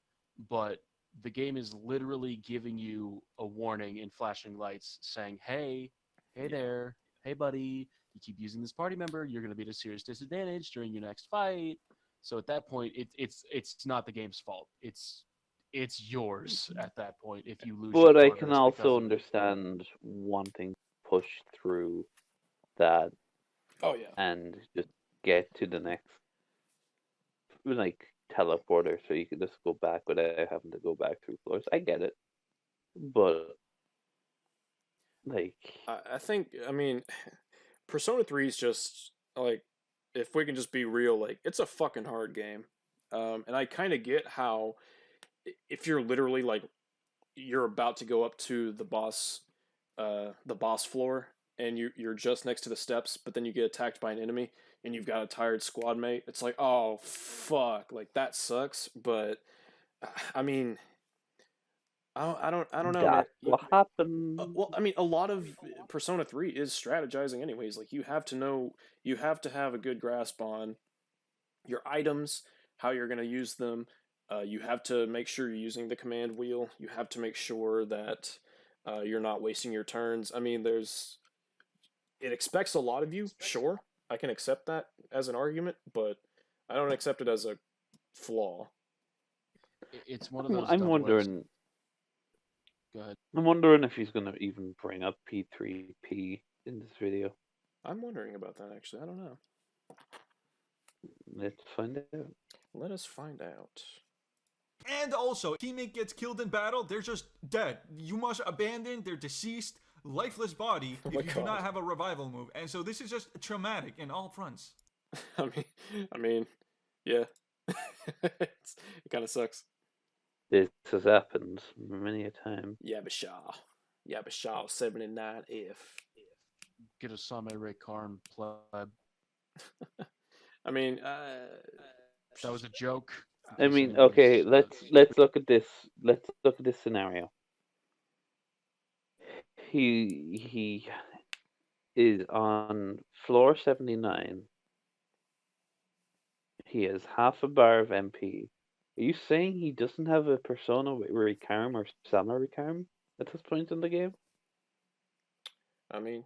but the game is literally giving you a warning in flashing lights saying, hey there, hey buddy, you keep using this party member, you're going to be at a serious disadvantage during your next fight. So at that point, it's not the game's fault. It's yours at that point if you lose your But I can progress because also of it. understand wanting to push through that Oh yeah. and just get to the next, like, teleporter so you can just go back without having to go back through floors. I get it. But, like, I think. I mean, Persona 3 is just like, if we can just be real, like it's a fucking hard game. And I kind of get how if you're literally like you're about to go up to the boss floor, and you're just next to the steps, but then you get attacked by an enemy, and you've got a tired squad mate. It's like, oh fuck, like that sucks. But I mean, I don't know, man. that's what happened. Well, I mean, a lot of Persona 3 is strategizing, anyways. Like, you have to know, you have to have a good grasp on your items, how you're going to use them. You have to make sure you're using the command wheel. You have to make sure that you're not wasting your turns. I mean, it expects a lot of you, sure. I can accept that as an argument, but I don't accept it as a flaw. It's one of those I'm double-edged. wondering. Go ahead. I'm wondering if he's gonna even bring up P3P in this video. I'm wondering about that, actually. I don't know. Let's find out. Let us find out. And also, if a teammate gets killed in battle, they're just dead. You must abandon their deceased, lifeless body Oh if my you do God. not have a revival move. And so this is just traumatic in all fronts. I mean, yeah. It kind of sucks. This has happened many a time. Yabashaw 79F. Get a Samurai Karn pleb. I mean, That was a joke. I mean, This okay, is, let's look at this. Let's look at this scenario. He is on floor 79. He has half a bar of MP. Are you saying he doesn't have a persona with Rikarm or Sama Rikarm at this point in the game? I mean,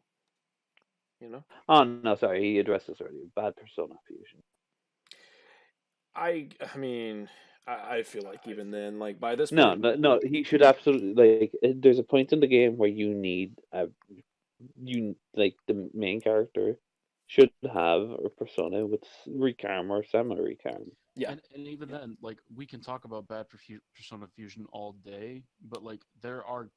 you know, Oh no, sorry, he addressed this already. Bad persona fusion. I mean, I feel like even then, like by this No, point, no, he should absolutely like. There's a point in the game where you need the main character should have a persona with Rikarm or Sama Rikarm. yeah, and even then, like, we can talk about bad persona fusion all day, but like there are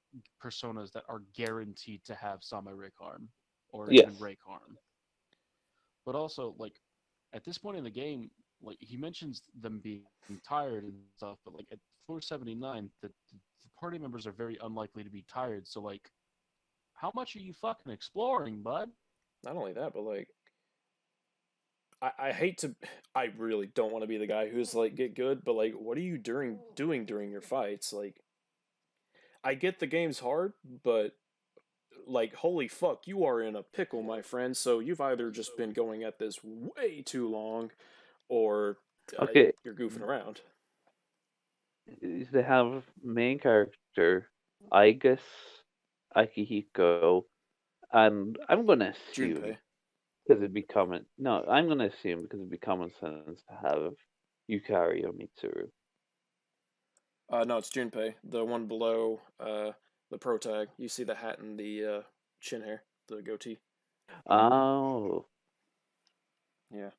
personas that are guaranteed to have Samurai Karn or Yes. even Ray Karn. But also, like, at this point in the game, like, he mentions them being tired and stuff, but like at floor 79, the party members are very unlikely to be tired. So like, how much are you fucking exploring, bud? not only that, but like, I hate to, I really don't want to be the guy who's like get good, but like, what are you doing during your fights? Like, I get the game's hard, but like, holy fuck, you are in a pickle, my friend. So you've either just been going at this way too long, or Okay, you're goofing around. they have main character Igus, Akihiko, and I'm gonna assume Junpei. Because it'd be common. No, I'm gonna assume because it'd be common sense to have Yukari or Mitsuru. No, it's Junpei, the one below the pro tag. You see the hat and the chin hair, the goatee. Oh, Yeah.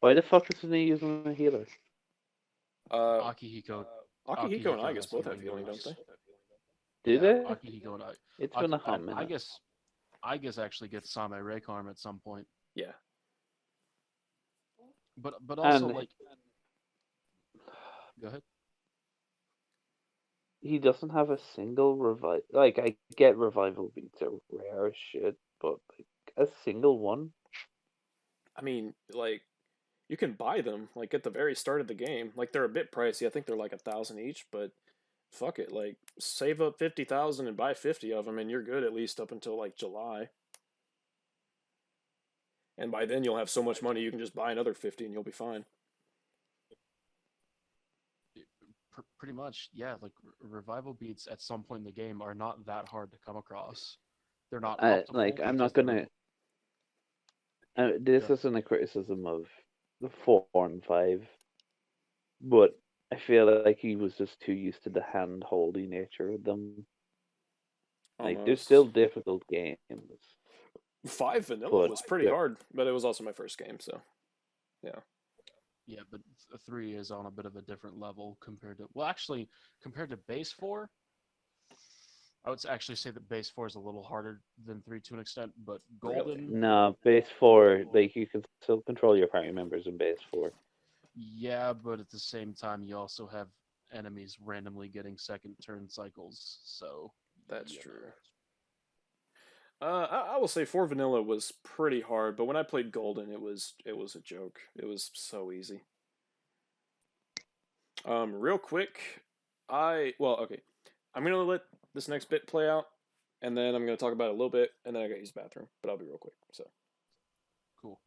why the fuck isn't he using a healer? Akihiko Akihiko and I guess has both have healing healing, don't bonus. they? Do Yeah, they? Akihiko and I. It's been a hot I minute. guess actually gets Same Raycarm at some point. Yeah. But also And like, go ahead. he doesn't have a single revive. Like, I get revival beats are rare as shit, but like a single one. I mean, like, you can buy them like at the very start of the game. Like they're a bit pricey. I think they're like 1,000 each, but fuck it. Like save up 50,000 and buy 50 of them, and you're good at least up until like July. And by then you'll have so much money you can just buy another 50 and you'll be fine. Pretty much, yeah. Like revival beats at some point in the game are not that hard to come across. They're not optimal. Like, I'm not because gonna. they're- This yeah. isn't a criticism of the 4 and 5, but I feel like he was just too used to the hand-holdy nature of them. Like, they're Almost. still difficult games. 5 vanilla But was pretty hard, but it was also my first game, so yeah. Yeah, but 3 is on a bit of a different level compared to. Well, actually, compared to base 4, I would actually say that base 4 is a little harder than 3 to an extent. But Really? golden, No, base 4, like, you can still control your party members in base 4. yeah, but at the same time, you also have enemies randomly getting second turn cycles. So That's you true. know. I will say 4 vanilla was pretty hard, but when I played golden, it was a joke. It was so easy. Real quick, okay. I'm gonna let this next bit play out, and then I'm gonna talk about it a little bit, and then I gotta use the bathroom, but I'll be real quick. So. Cool.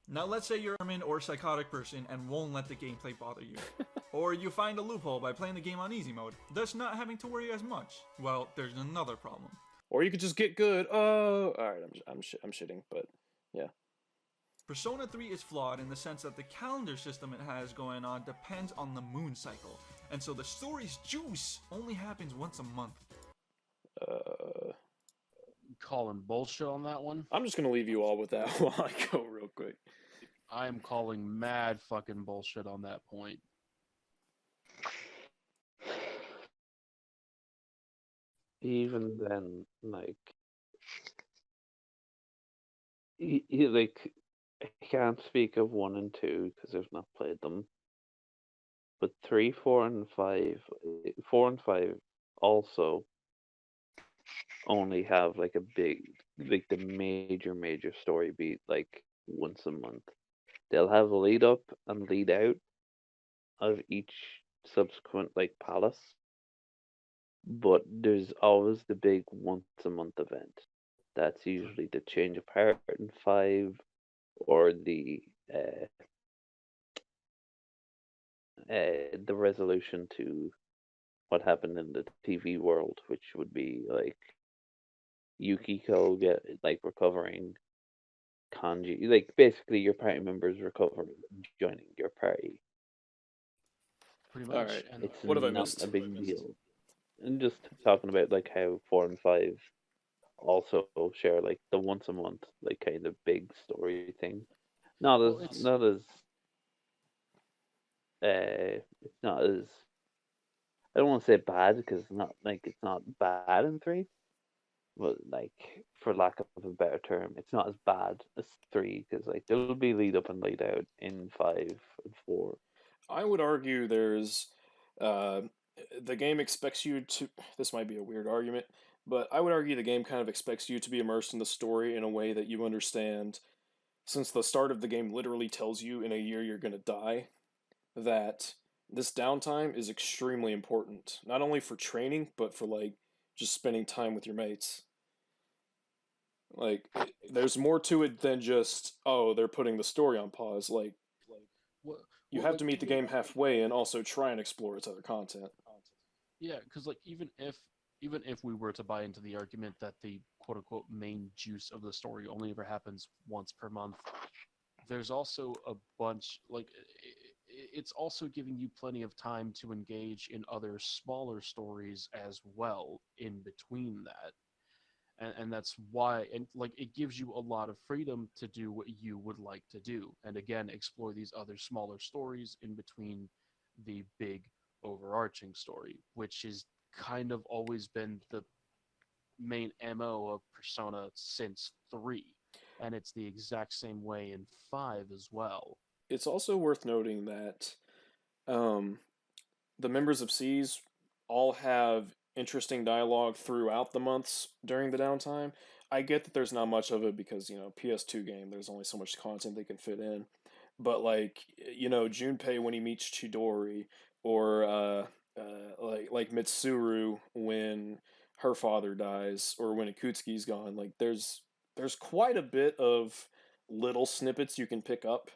Now let's say you're a determined or psychotic person and won't let the gameplay bother you. Or you find a loophole by playing the game on easy mode, thus not having to worry as much. Well, there's another problem. Or you could just get good. Oh, all right. I'm shitting, but yeah. Persona 3 is flawed in the sense that the calendar system it has going on depends on the moon cycle, and so the story's juice only happens once a month. Calling bullshit on that one. I'm just gonna leave you all with that while I go real quick. I am calling mad fucking bullshit on that point. Even then, like, like, I can't speak of 1 and 2 because I've not played them. But 3, 4, and 5, 4 and 5 also only have like a big, like the major story beat like once a month. They'll have a lead up and lead out of each subsequent like palace, but there's always the big once a month event. That's usually the change of heart in 5, or the resolution to what happened in the TV world, which would be like Yukiko recovering, Kanji, like basically your party members recovering, joining your party. Pretty much. Alright. And It's What have I not missed? a big deal. And just talking about like how 4 and 5 also share like the once a month like kind of big story thing. Not well, as it's not as it's not as, I don't want to say bad because it's not bad in 3, but like for lack of a better term, it's not as bad as 3 because like there'll be lead up and lead out in 5 and 4. I would argue there's uh, the game expects you to. This might be a weird argument, but I would argue the game kind of expects you to be immersed in the story in a way that you understand. Since the start of the game literally tells you in a year you're gonna die, that this downtime is extremely important, not only for training but for like just spending time with your mates. Like, there's more to it than just, oh, they're putting the story on pause. Like, well, you well, have like to meet the even game halfway and also try and explore its other content. yeah, because like even if even if we were to buy into the argument that the quote unquote main juice of the story only ever happens once per month, there's also a bunch it's also giving you plenty of time to engage in other smaller stories as well in between that. And that's why, and like, it gives you a lot of freedom to do what you would like to do, and again explore these other smaller stories in between the big overarching story, which has kind of always been the main MO of Persona since 3, and it's the exact same way in 5 as well. It's also worth noting that um, the members of S.E.E.S all have interesting dialogue throughout the months during the downtime. I get that there's not much of it because, PS2 game, there's only so much content they can fit in. But, like, Junpei when he meets Chidori, or like Mitsuru when her father dies, or when Akutsuki's gone, like, there's quite a bit of little snippets you can pick up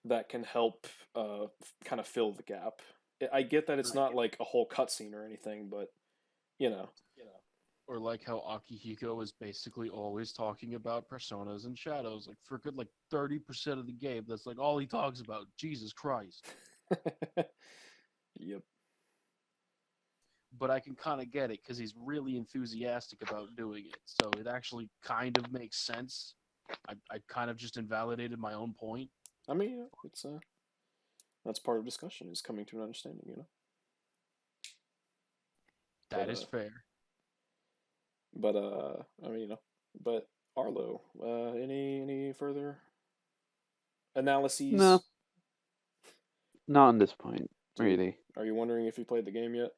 that can help kind of fill the gap. I get that it's not like a whole cutscene or anything, but you know, Or like how Akihiko is basically always talking about personas and shadows, like for a good like 30% of the game. That's like all he talks about. Jesus Christ. yep. But I can kind of get it because he's really enthusiastic about doing it. So it actually kind of makes sense. I kind of just invalidated my own point. I mean, it's that's part of discussion is coming to an understanding. That But is fair. I mean, but Arlo, any further analyses? No, not on this point, Dude, really. Are you wondering if he played the game yet?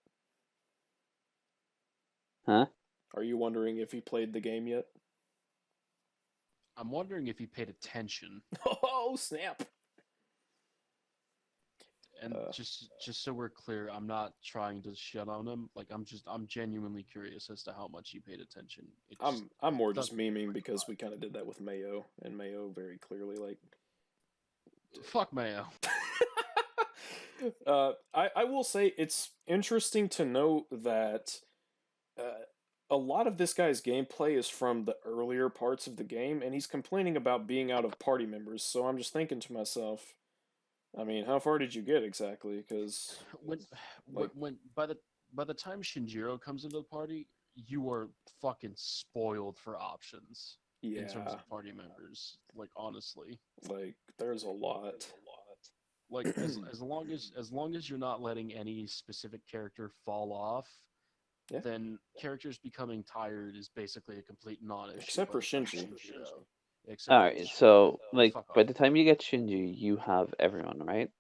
Huh? Are you wondering if he played the game yet? I'm wondering if he paid attention. Oh snap! And just so we're clear, I'm not trying to shit on him. Like I'm genuinely curious as to how much he paid attention. I'm more just memeing because we kind of did that with Mayo, and Mayo very clearly like fuck Mayo. I will say it's interesting to note that a lot of this guy's gameplay is from the earlier parts of the game, and he's complaining about being out of party members. So I'm just thinking to myself, I mean, how far did you get exactly? Because When by the time Shinjiro comes into the party, you are fucking spoiled for options in terms yeah, of party members. Like honestly, like there's a lot. like as long as you're not letting any specific character fall off, Yeah. then characters becoming tired is basically a complete non-issue. Except for Shinji. Alright, so, like, by the time you get Shinji, you have everyone, right?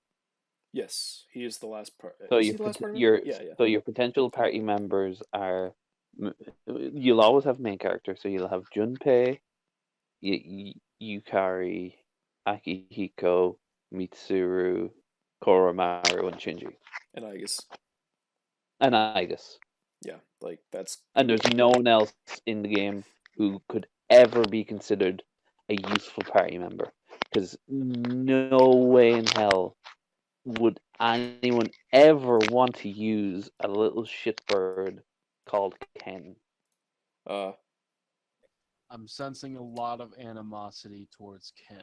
Yes, he is the last part. So Is your he the last part? yeah. So your potential party members are, you'll always have main characters. So you'll have Junpei, Yukari, Akihiko, Mitsuru, Koromaru, and Shinji, And Aegis. and Aigis. Yeah, like that's. And there's no one else in the game who could ever be considered a useful party member, because no way in hell would anyone ever want to use a little shitbird called Ken? I'm sensing a lot of animosity towards Ken.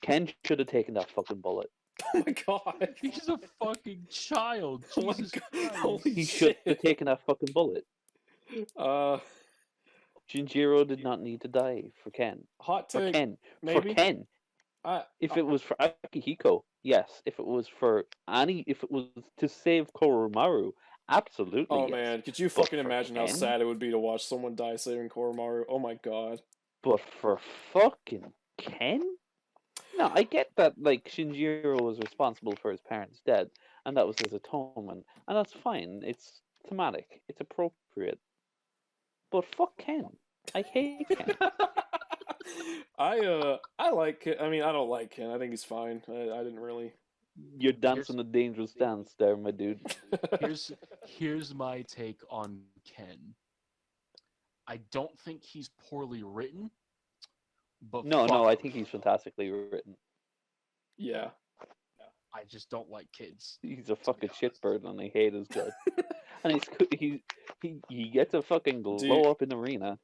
Ken should have taken that fucking bullet. Oh my god! He's a fucking child. Oh my Jesus god! Christ. Holy He shit! should have taken that fucking bullet. Shinjiro did not need to die for Ken. Hot For take, Ken. maybe. For Ken. If it was for Akihiko, yes. If it was for if it was to save Koromaru, absolutely. Oh yes. man, could you fucking imagine how sad it would be to watch someone die saving Koromaru? Oh my god. But for fucking Ken? No, I get that, like, Shinjiro was responsible for his parents' death, and that was his atonement, and that's fine. It's thematic. It's appropriate. But fuck Ken. I hate Ken. I like Ken. I mean, I don't like Ken. I think he's fine. I didn't really. You're dancing a dangerous dance there, my dude. Here's my take on Ken. I don't think he's poorly written, but No, I think he's fantastically written. Yeah. I just don't like kids. He's a fucking shitbird, and I hate his guts. And he gets a fucking glow up in the arena.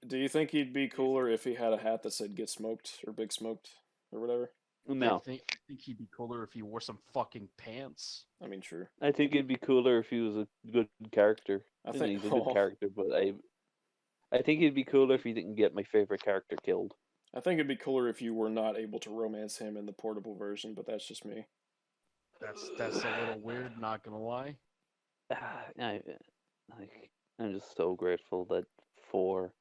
Do you think he'd be cooler if he had a hat that said "Get Smoked" or "Big Smoked" or whatever? No, I think he'd be cooler if he wore some fucking pants. I mean, true. I think it'd be cooler if he was a good character. I And think he's a good character, but I think it'd be cooler if he didn't get my favorite character killed. I think it'd be cooler if you were not able to romance him in the portable version, but that's just me. That's a little weird, not gonna lie. I'm just so grateful that 4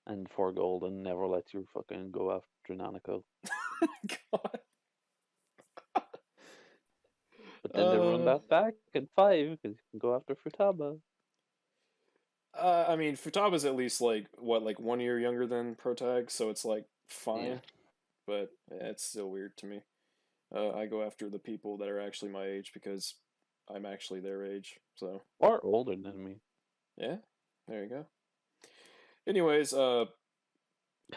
and 4 Golden never lets you fucking go after Nanako. God. But then they run that back in 5 because you can go after Futaba. I mean, Futaba's at least like 1 year younger than Protag, so it's like fine, Yeah. but it's still weird to me. I go after the people that are actually my age because I'm actually their age. So Or older than me. yeah, there you go. Anyways, How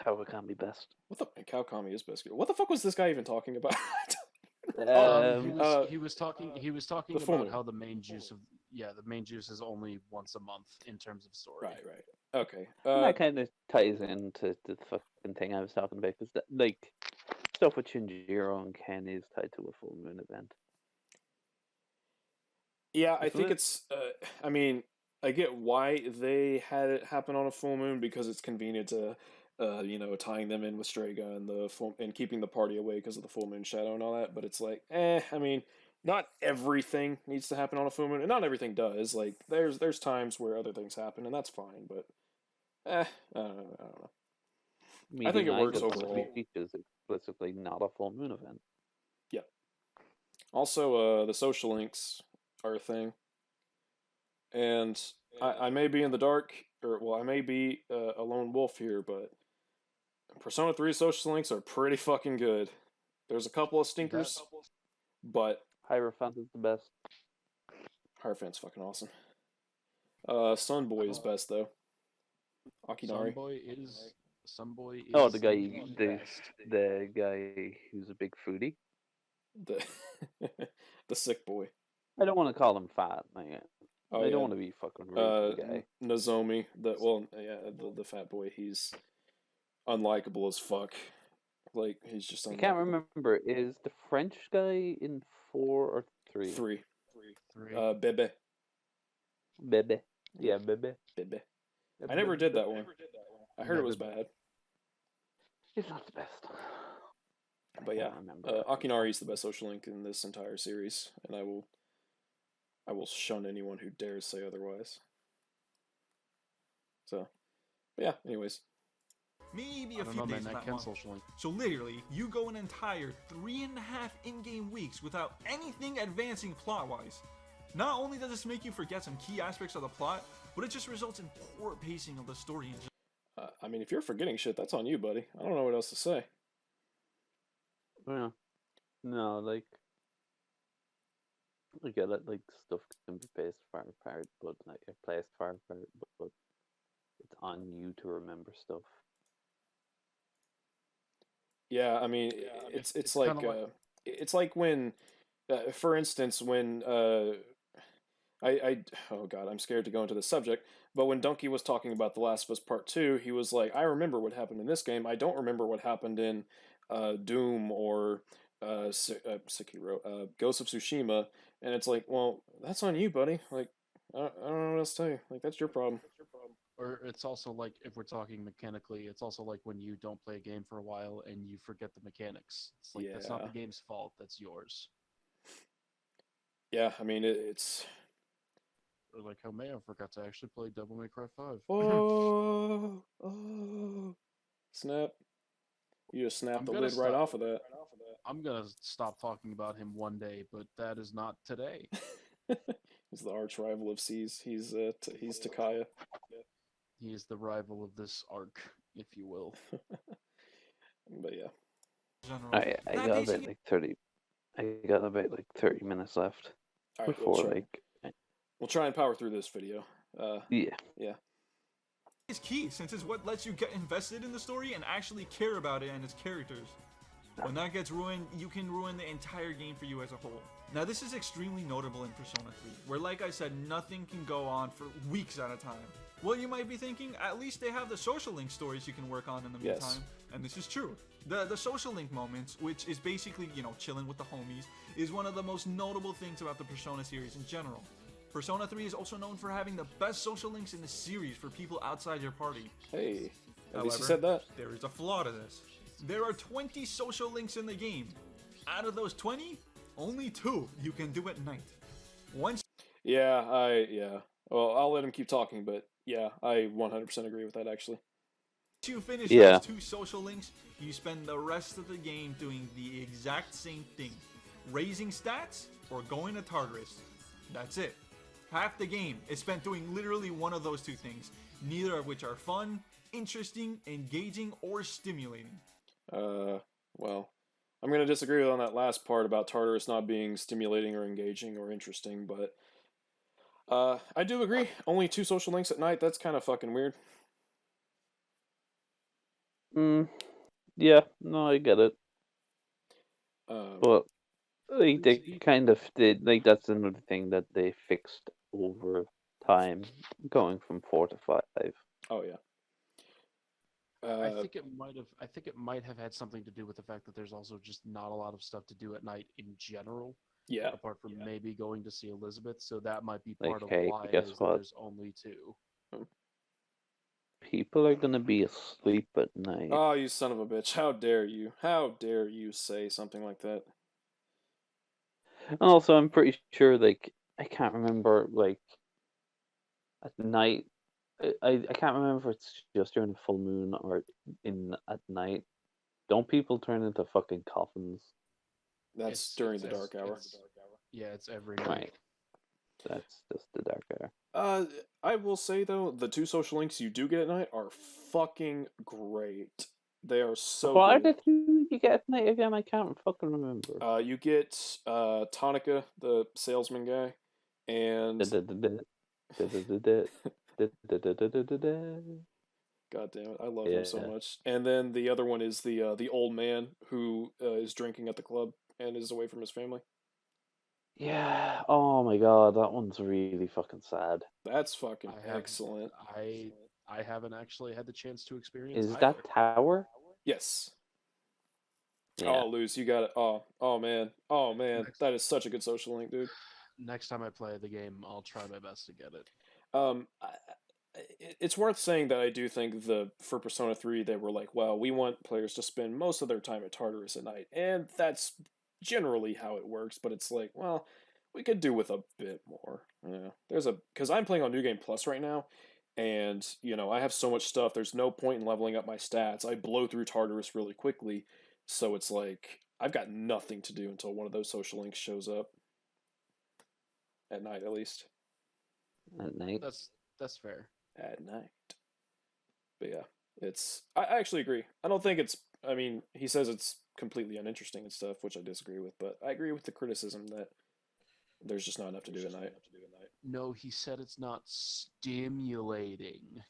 it can be best. what the Cowkami is best. What the fuck was this guy even talking about? He was talking the full about moon. how the main juice is only once a month in terms of story. Right. Okay. And that kind of ties into the fucking thing I was talking about, because like stuff with Shinjiro and Ken is tied to a full moon event. Yeah, I Isn't think it? it's. I mean, I get why they had it happen on a full moon because it's convenient to, tying them in with Strega and and keeping the party away because of the full moon shadow and all that. But it's like, I mean, not everything needs to happen on a full moon, and not everything does. Like, there's times where other things happen, and that's fine. But, I don't know. I think it works overall. Teaches explicitly not a full moon event. Yeah. Also, the social links are a thing. And I may be in the dark, I may be a lone wolf here, but Persona 3 social links are pretty fucking good. There's a couple of stinkers, but Hierophant is the best. Hierophant's fucking awesome. Sunboy is best, though. Akinari. Sunboy is Oh, the guy who's a big foodie. The, the sick boy. I don't want to call him fat, man. Oh, I yeah. don't want to be fucking rude to the guy. Nozomi, the fat boy, he's unlikable as fuck. Like, he's just unlikable. I can't remember. Is the French guy in 4 or 3? 3. 3. Bebe. Bebe. Yeah, Bebe. Bebe. I never did that one. I heard it was bad. It's not the best. But yeah, Akinari is the best social link in this entire series, and I will shun anyone who dares say otherwise. So, but yeah. Anyways, maybe a few days that month. So literally, you go an entire 3.5 in-game weeks without anything advancing plot-wise. Not only does this make you forget some key aspects of the plot, but it just results in poor pacing of the story. I mean, if you're forgetting shit, that's on you, buddy. I don't know what else to say. Yeah. No, like, I get it, like, stuff can be paced far apart, but placed far apart, but it's on you to remember stuff. Yeah, I mean, it's like it's like when, for instance, when oh god, I'm scared to go into the subject, but when Donkey was talking about The Last of Us Part 2, he was like, I remember what happened in this game. I don't remember what happened in Doom or Sekiro, Ghost of Tsushima, and it's like, well, that's on you, buddy. Like, I don't know what else to tell you. Like, that's your problem. Or it's also like, if we're talking mechanically, it's also like when you don't play a game for a while and you forget the mechanics. It's like, that's not the game's fault, that's yours. Yeah, I mean, it's... Or like how Mayo forgot to actually play Devil May Cry 5. Oh, snap. You just snapped the lid right off of that. I'm gonna stop talking about him one day, but that is not today. He's the arch rival of S.E.E.S. He's Takaya. He is the rival of this arc, if you will. But yeah. I got about like 30. I got about like 30 minutes left. All right, before we'll try and power through this video. Yeah. It's key, since it's what lets you get invested in the story and actually care about it and its characters. When that gets ruined, you can ruin the entire game for you as a whole. Now this is extremely notable in Persona 3, where like I said, nothing can go on for weeks at a time. Well, you might be thinking, at least they have the social link stories you can work on in the Yes. meantime, and this is true. The social link moments, which is basically, chilling with the homies, is one of the most notable things about the Persona series in general. Persona 3 is also known for having the best social links in the series for people outside your party. Hey, at least you However, said that. there is a flaw to this. There are 20 social links in the game. Out of those 20, only 2 you can do at night. Once Yeah. Well, I'll let him keep talking, but yeah, I 100% agree with that, actually. you finish Yeah. those 2 social links, you spend the rest of the game doing the exact same thing. Raising stats or going to Tartarus. That's it. Half the game is spent doing literally one of those 2 things, neither of which are fun, interesting, engaging, or stimulating. Well, I'm going to disagree on that last part about Tartarus not being stimulating or engaging or interesting, but I do agree. Only 2 social links at night, that's kind of fucking weird. Yeah, no, I get it. But like they kind of did, like that's another thing that they fixed over time, going from 4 to 5. Oh, yeah. I think it might have had something to do with the fact that there's also just not a lot of stuff to do at night in general, Yeah. apart from maybe going to see Elizabeth. So that might be Like, part of hey, why it guess is that what? there's only 2. People are gonna be asleep at night. Oh, you son of a bitch. How dare you? How dare you say something like that? And also, I'm pretty sure, like, I can't remember, like, at night. I can't remember if it's just during the full moon or at night. Don't people turn into fucking coffins? That's during the dark hour. Yeah, it's every night. Right. That's just the dark hour. I will say, though, the 2 social links you do get at night are fucking great. They are so What are good. the 2 you get at night again? I can't fucking remember. You get Tonica, the salesman guy, and God damn it, I love him so Yeah. much. And then the other one is the old man who is drinking at the club and is away from his family. Yeah. Oh my god, that one's really fucking sad. That's fucking I have- excellent. I haven't actually had the chance to experience. Is either. that Tower? Yes. Yeah. Oh, Luz, you got it. Oh man. Next. That is such a good social link, dude. Next time I play the game, I'll try my best to get it. It's worth saying that I do think for Persona 3 they were like, well, we want players to spend most of their time at Tartarus at night, and that's generally how it works. But it's like, well, we could do with a bit more. Yeah, because I'm playing on New Game Plus right now, and I have so much stuff. There's no point in leveling up my stats. I blow through Tartarus really quickly, so it's like I've got nothing to do until one of those social links shows up at night, at least. At night. That's fair. At night. But yeah, I actually agree. I don't think I mean, he says it's completely uninteresting and stuff, which I disagree with, but I agree with the criticism that there's just not enough to do at night. No, he said it's not stimulating.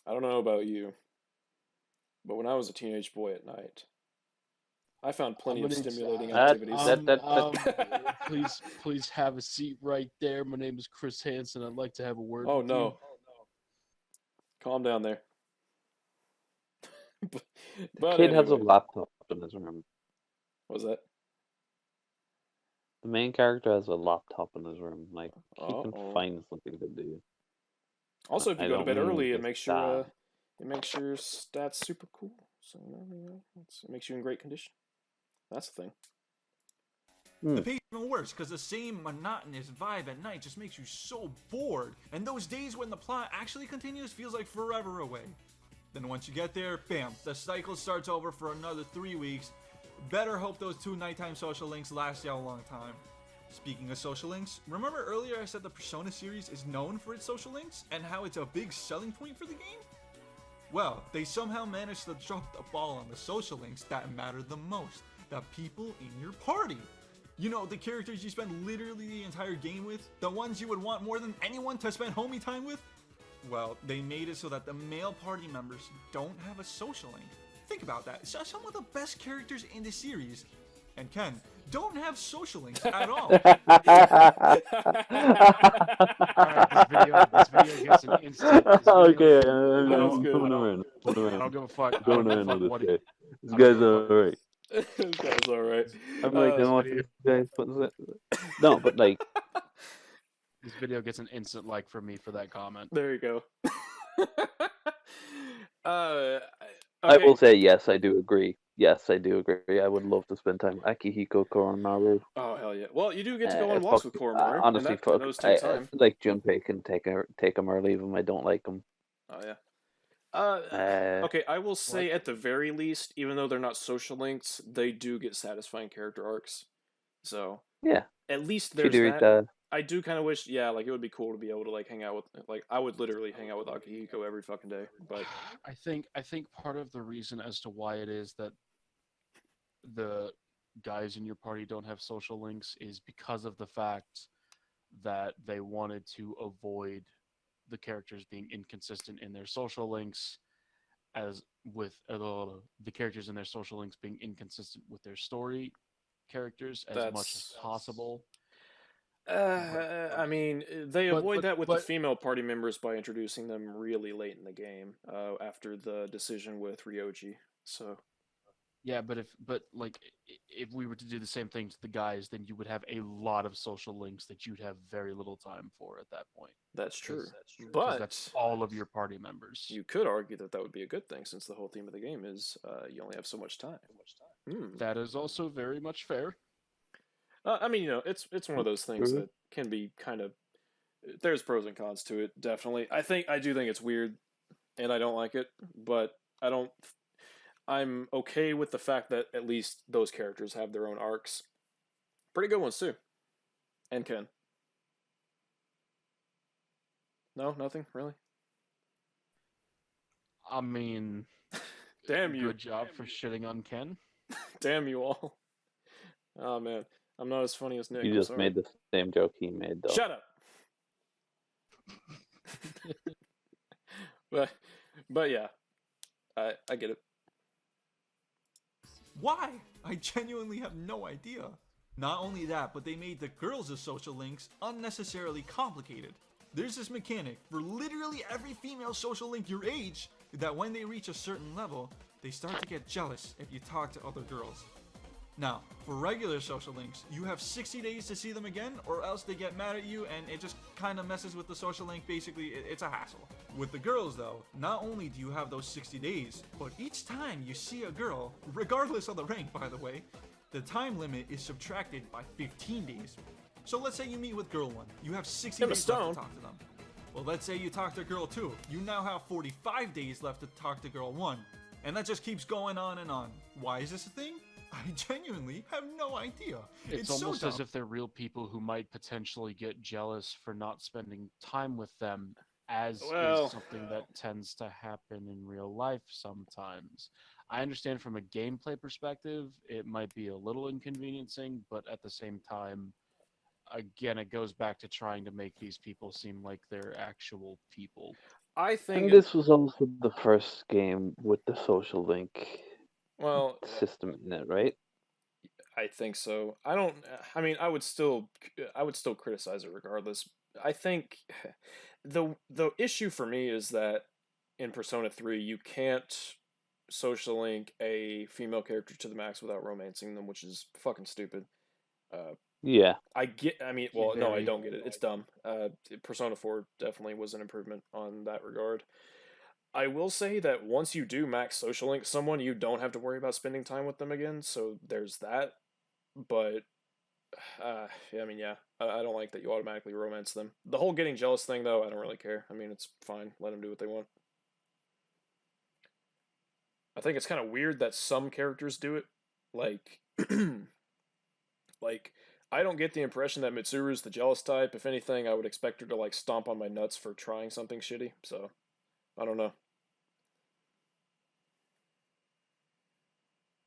I don't know about you, but when I was a teenage boy at night, I found plenty of stimulating activities. Please have a seat right there. My name is Chris Hansen. I'd like to have a word. Oh with no. you. Calm down there. The kid has a laptop in his room. What was that? The main character has a laptop in his room. Like, he can Uh-oh. find something to do. Also, if you I go to don't bed mean early, it just makes your stats super cool. So it makes you in great condition. That's the thing. The pace is even worse because the same monotonous vibe at night just makes you so bored, and those days when the plot actually continues feels like forever away. Then once you get there, bam, the cycle starts over for another 3 weeks. Better hope those 2 nighttime social links last you a long time. Speaking of social links, remember earlier I said the Persona series is known for its social links and how it's a big selling point for the game? Well, they somehow managed to drop the ball on the social links that matter the most, the people in your party. You know, the characters you spend literally the entire game with, the ones you would want more than anyone to spend homie time with? Well, they made it so that the male party members don't have a social link. think about that. Some of the best characters in the series, and Ken, don't have social links at all. Alright, this video gets an instant. This video Okay, gets an, I'm That was I good. coming don't, around. Coming I don't around. give a fuck. I Going don't give a around fuck with what this he. guy. This I don't guy's give a fuck. alright. This guy's alright. I'm like, This what video, this guy's putting it. No, but like, this video gets an instant like from me for that comment. There you go. uh, I will okay. say yes, I do agree. Yes, I do agree. I would love to spend time with Akihiko Koromaru. Oh hell yeah! Well, you do get to go on walks Fuck, with Koromaru, and honestly, and fuck. those I take time. like Junpei can take him or leave him. I don't like him. Oh yeah. Uh, Okay, I will Well, say at the very least, even though they're not social links, they do get satisfying character arcs. So yeah, at least there's that. Chidorita. I do kind of wish, yeah, like it would be cool to be able to like hang out with, like I would literally hang out with Akihiko every fucking day. But I think part of the reason as to why it is that the guys in your party don't have social links is because of the fact that they wanted to avoid the characters being inconsistent in their social links, as with the characters in their social links being inconsistent with their story characters as much as that's, possible. I mean, they avoid that with the but female party members by introducing them really late in the game, after the decision with Ryoji. So yeah, but like if we were to do the same thing to the guys, then you would have a lot of social links that you'd have very little time for at that point. that's true. Because But that's all of your party members. you could argue that that would be a good thing, since the whole theme of the game is you only have so much time. Hmm. That is also very much fair. I mean, it's one of those things that can be kind of. There's pros and cons to it, definitely. I do think it's weird, and I don't like it, but I don't. I'm okay with the fact that at least those characters have their own arcs. Pretty good ones too. And Ken. No, nothing really. I mean, Damn you! good job for shitting on Ken. Damn you all! Oh man, I'm not as funny as Nick. You I'm just sorry. made the same joke he made, though. Shut up. but yeah, I get it. Why? I genuinely have no idea. Not only that, but they made the girls' social links unnecessarily complicated. There's this mechanic for literally every female social link your age that when they reach a certain level, they start to get jealous if you talk to other girls. Now, for regular social links, you have 60 days to see them again, or else they get mad at you and it just kind of messes with the social link. Basically, it's a hassle. With the girls though, not only do you have those 60 days, but each time you see a girl, regardless of the rank by the way, the time limit is subtracted by 15 days. So let's say you meet with girl 1, you have 60 Emma days left Stone. to talk to them. Well, let's say you talk to girl 2, you now have 45 days left to talk to girl 1. And that just keeps going on and on. Why is this a thing? I genuinely have no idea. It's so almost dumb. as if they're real people who might potentially get jealous for not spending time with them, as Well- is something that tends to happen in real life sometimes. I understand from a gameplay perspective, it might be a little inconveniencing, but at the same time, again, it goes back to trying to make these people seem like they're actual people. I think And this was also the first game with the social link well, system in it, right? I think so. I mean, I would still criticize it regardless. I think the issue for me is that in Persona 3 you can't social link a female character to the max without romancing them, which is fucking stupid. Yeah. I mean, well, no, I Very. don't get it. It's dumb. Persona 4 definitely was an improvement on that regard. I will say that once you do max social link someone, you don't have to worry about spending time with them again, so there's that. But, yeah, I mean, yeah, I don't like that you automatically romance them. The whole getting jealous thing, though, I don't really care. I mean, it's fine. Let them do what they want. I think it's kind of weird that some characters do it. Like, like, I don't get the impression that Mitsuru's the jealous type. If anything, I would expect her to, like, stomp on my nuts for trying something shitty, so, I don't know.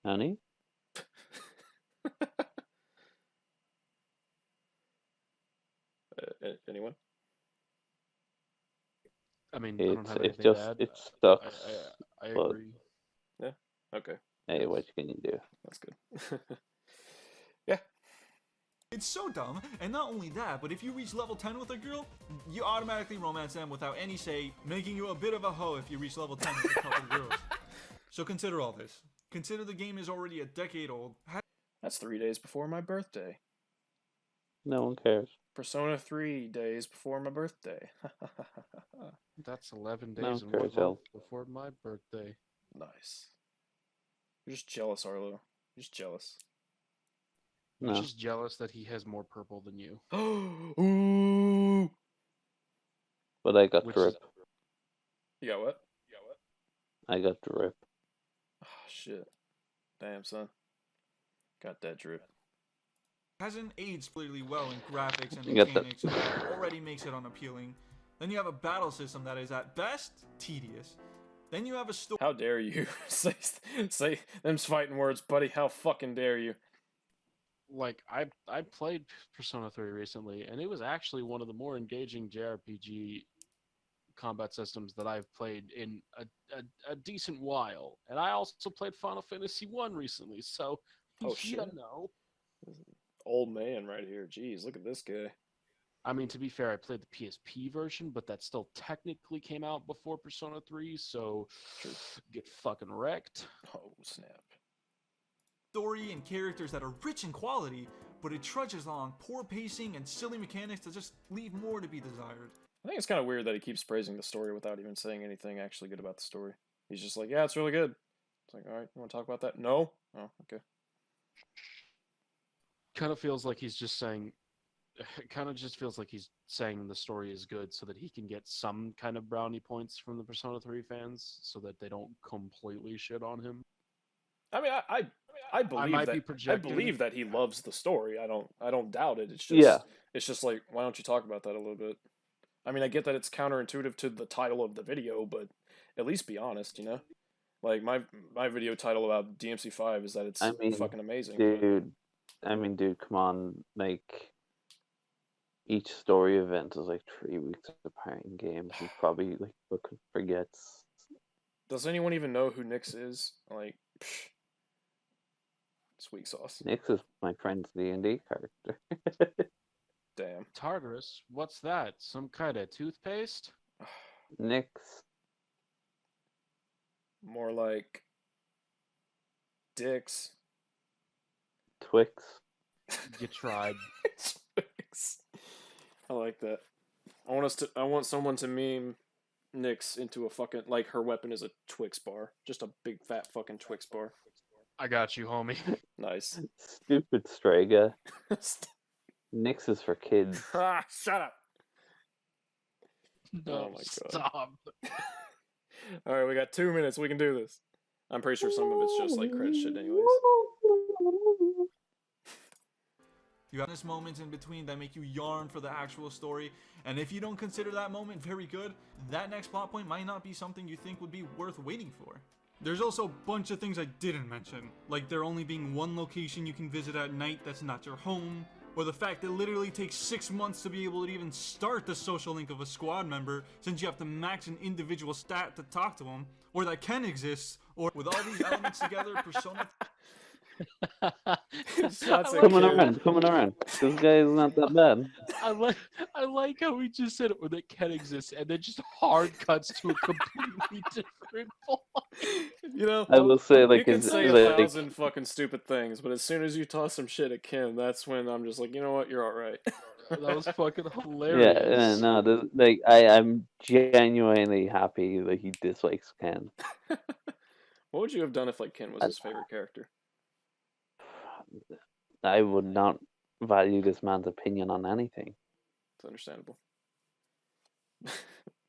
Honey? Anyone? I mean, I don't have It's anything just to add. it sucks. I but agree. Okay, Hey, what can you do? that's good. Yeah. It's so dumb, and not only that, but if you reach level 10 with a girl, you automatically romance them without any say, making you a bit of a hoe if you reach level 10 with a couple girls. So consider all this. Consider the game is already a decade old. That's 3 days before my birthday. No one cares. Persona 3 days before my birthday. That's 11 No days and 1 cares, month El. before my birthday. Nice. You're just jealous, Arlo. You're just jealous. I'm No. just jealous that he has more purple than you. Ooh. But I got Which drip. You got what? I got drip. Oh, shit. Damn, son. Got that drip. Hasn't aged clearly well in graphics and You got that. mechanics, so that already makes it unappealing. Then you have a battle system that is at best tedious. Then you have a story. How dare you say them's fighting words, buddy? How fucking dare you? Like I played Persona 3 recently, and it was actually one of the more engaging JRPG combat systems that I've played in a decent while. And I also played Final Fantasy 1 recently, so Oh, you shit. know. Old man right here. Jeez, look at this guy. I mean, to be fair, I played the PSP version, but that still technically came out before Persona 3, so True. get fucking wrecked. Oh, snap. Story and characters that are rich in quality, but it trudges along poor pacing and silly mechanics that just leave more to be desired. I think it's kind of weird that he keeps praising the story without even saying anything actually good about the story. He's just like, yeah, it's really good. It's like, all right, you want to talk about that? No? Oh, okay. Kind of feels like he's just saying, it kind of just feels like he's saying the story is good so that he can get some kind of brownie points from the Persona 3 fans so that they don't completely shit on him. I mean, I believe might that be I projecting. believe that he loves the story. I don't doubt it. Yeah. It's just like, why don't you talk about that a little bit? I mean, I get that it's counterintuitive to the title of the video, but at least be honest, you know? Like my video title about DMC5 is that it's fucking amazing. Dude. Dude, come on. Like, each story event is like 3 weeks apart in games, and probably like fucking forgets. Does anyone even know who Nyx is? Like, psh, it's weak sauce. Nyx is my friend's D&D character. Damn. Tartarus? What's that? Some kind of toothpaste? Nyx. More like dicks. Twix. You tried. Twix. I like that. I want someone to meme Nyx into a fucking, like, her weapon is a Twix bar. Just a big fat fucking Twix bar. I got you, homie. Stupid Nice. Strega. Nyx is for kids. Ah, shut up. No, Oh my God. stop. Alright, we got 2 minutes. We can do this. I'm pretty sure some of it's just like credit shit anyways. You have this moments in between that make you yarn for the actual story, and if you don't consider that moment very good, that next plot point might not be something you think would be worth waiting for. There's also a bunch of things I didn't mention, like there only being one location you can visit at night that's not your home, or the fact that it literally takes 6 months to be able to even start the social link of a squad member since you have to max an individual stat to talk to them, or that Ken exists, or with all these elements together, Persona... Coming around. This guy is not that bad. I like how we just said it, or that Ken exists, and then just hard cuts to a completely different point. You know, I will say, like, you can it's say like, 1,000 fucking stupid things, but as soon as you toss some shit at Kim, that's when I'm just like, you know what, you're alright. That was fucking hilarious. yeah, no, like, I'm genuinely happy that he dislikes Ken. What would you have done if, like, Ken was his favorite character? I would not value this man's opinion on anything. It's understandable.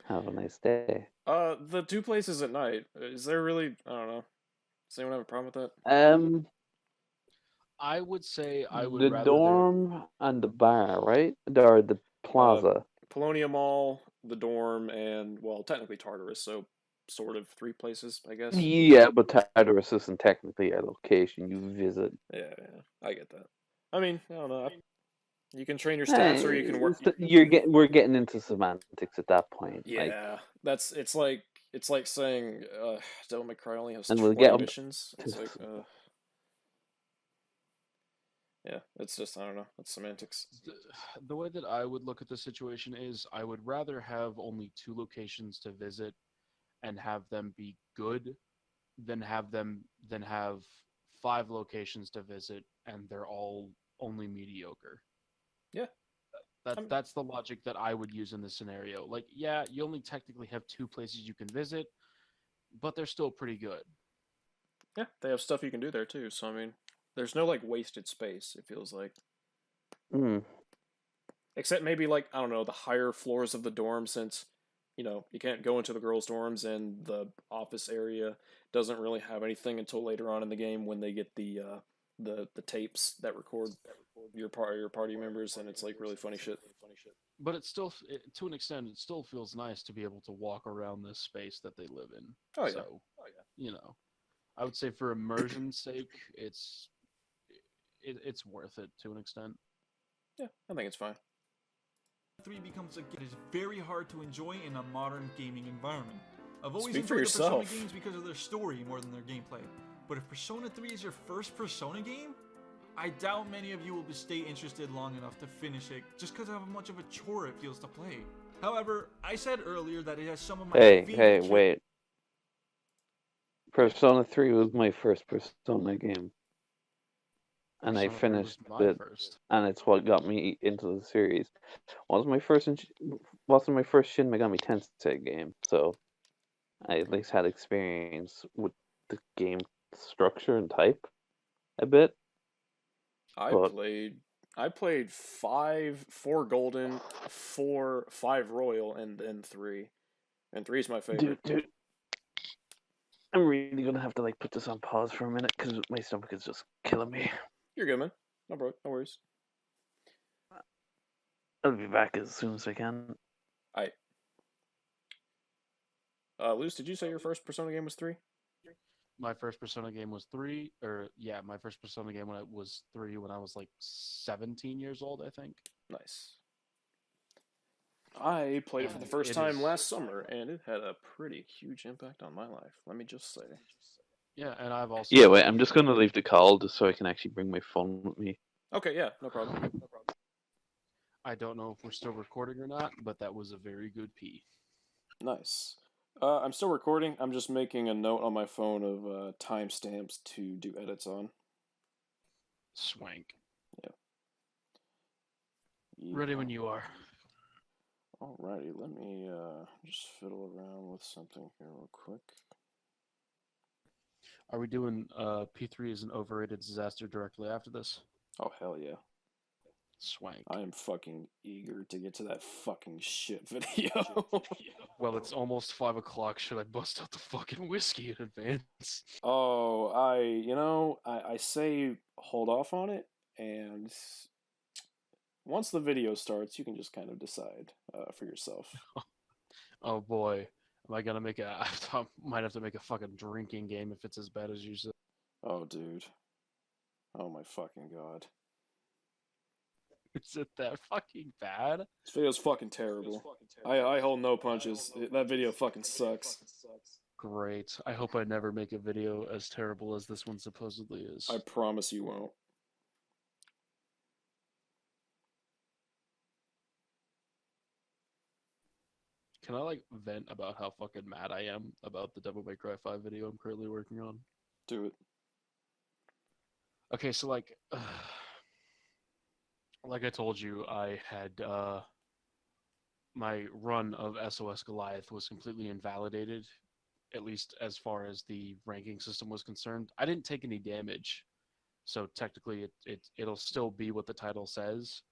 Have a nice day. The 2 places at night, is there really, I don't know. Does anyone have a problem with that? I would say I would the rather dorm and the bar, right? Or the plaza. Polonia Mall, the dorm, and, well, technically Tartarus, so sort of 3 places, I guess. Yeah, but Tartarus isn't technically a location you visit. Yeah, I get that. I mean, I don't know. You can train your stats, or you can work. We're getting into semantics at that point. Yeah, like, it's like it's like saying Devil May Cry only has And we'll get 20 up missions. It's to like yeah, it's just I don't know. It's semantics. the, the way that I would look at the situation is I would rather have only two locations to visit and have them be good than have five locations to visit and they're all only mediocre. Yeah, I'm That's the logic that I would use in this scenario. Like, yeah, you only technically have two places you can visit, but they're still pretty good. yeah. They have stuff you can do there too. So I mean, there's no like wasted space. It feels like. mm, Except maybe like I don't know the higher floors of the dorm since you can't go into the girls' dorms and the office area doesn't really have anything until later on in the game when they get the tapes that record your party members and it's like really funny shit. But it's still, to an extent, it still feels nice to be able to walk around this space that they live in. Oh yeah, So, you know, I would say for immersion's sake, it's worth it to an extent. yeah. I think it's fine. 3 becomes a game that is very hard to enjoy in a modern gaming environment. I've always Speak for enjoyed the Persona yourself. games because of their story more than their gameplay. But if Persona 3 is your first Persona game, I doubt many of you will stay interested long enough to finish it just because of how much of a chore it feels to play. However, I said earlier that it has some of my favorite wait. Persona 3 was my first Persona game. And I Persona 3 was finished my it, first. and it's what got me into the series. Wasn't my first Shin Megami Tensei game, so I at least had experience with the game structure and type a bit. I But played I played four golden, five royal, and then three. And three is my favorite. dude, I'm really gonna have to like put this on pause for a minute because my stomach is just killing me. You're good, man. No, bro, no worries. I'll be back as soon as I can. I Luce, did you say your first Persona game was three? My first Persona game was three, or yeah, my first Persona game when I was three, when I was like 17 years old, I think. Nice. I played it for the And first it time is, last summer, and it had a pretty huge impact on my life. Let me just say. yeah, and I've Yeah, also wait, I'm just gonna leave the call just so I can actually bring my phone with me. Okay, yeah, no problem. I don't know if we're still recording or not, but that was a very good pee. Nice. I'm still recording. I'm just making a note on my phone of timestamps to do edits on. Swank. Yeah. Ready when you are. Alrighty, let me just fiddle around with something here real quick. Are we doing P3 is an overrated disaster directly after this? Oh, hell yeah. Swank. I am fucking eager to get to that fucking shit video. Well, it's almost 5 o'clock. Should I bust out the fucking whiskey in advance? Oh, I say hold off on it, and once the video starts, you can just kind of decide for yourself. Oh boy. Am I gonna make a... I might have to make a fucking drinking game if it's as bad as you said. Oh, dude. Oh my fucking god. Is it that fucking bad? This video's fucking terrible. I hold no punches. That video fucking sucks. Great. I hope I never make a video as terrible as this one supposedly is. I promise you won't. Can I like vent about how fucking mad I am about the Devil May Cry 5 video I'm currently working on? Do it. Okay, so like I told you, I had my run of SOS Goliath was completely invalidated, at least as far as the ranking system was concerned. I didn't take any damage, so technically it'll still be what the title says,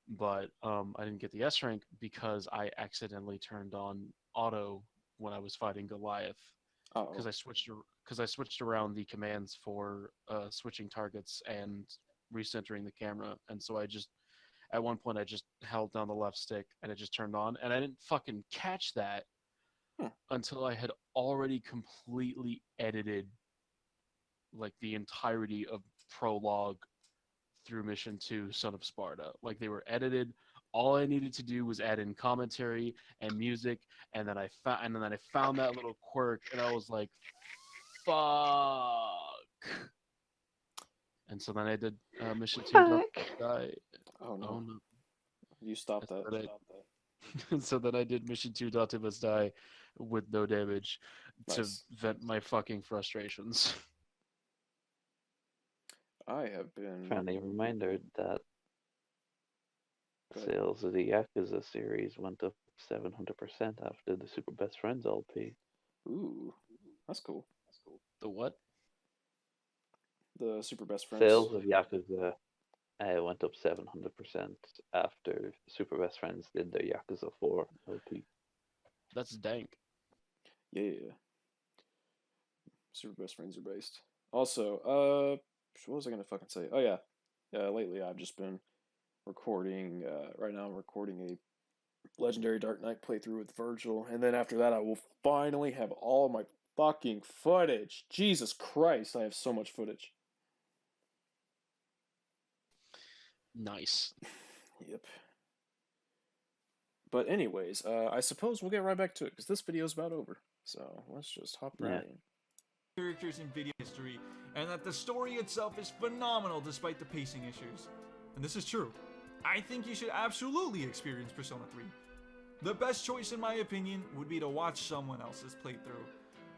but I didn't get the S rank because I accidentally turned on auto when I was fighting Goliath Uh-oh. because I switched around the commands for switching targets and recentering the camera, and so I just at one point I just held down the left stick and it just turned on, and I didn't fucking catch that until I had already completely edited like the entirety of prologue through mission 2 Son of Sparta. Like they were edited, All I needed to do was add in commentary and music, and then I found that little quirk, and I was like, "Fuck!" And so then I did mission two. Die. Oh no. Oh no! You stop that. So then I did mission two. Must die with no damage to Nice. vent my fucking frustrations. I have been. Friendly reminder that Go ahead. sales of the Yakuza series went up 700% after the Super Best Friends LP. Ooh, that's cool. The what? The Super Best Friends. Sales of Yakuza went up 700% after Super Best Friends did their Yakuza 4 LP. That's dank. Yeah. Super Best Friends are based. Also, what was I gonna fucking say? Oh yeah. Lately I've just been recording. Right now I'm recording a Legendary Dark Knight playthrough with Virgil, and then after that I will finally have all my fucking footage. Jesus Christ, I have so much footage. Nice. Yep. But anyways, I suppose we'll get right back to it, because this video's about over. So let's just hop right in. Characters in video history, and that the story itself is phenomenal despite the pacing issues. And this is true. I think you should absolutely experience Persona 3. The best choice in my opinion would be to watch someone else's playthrough.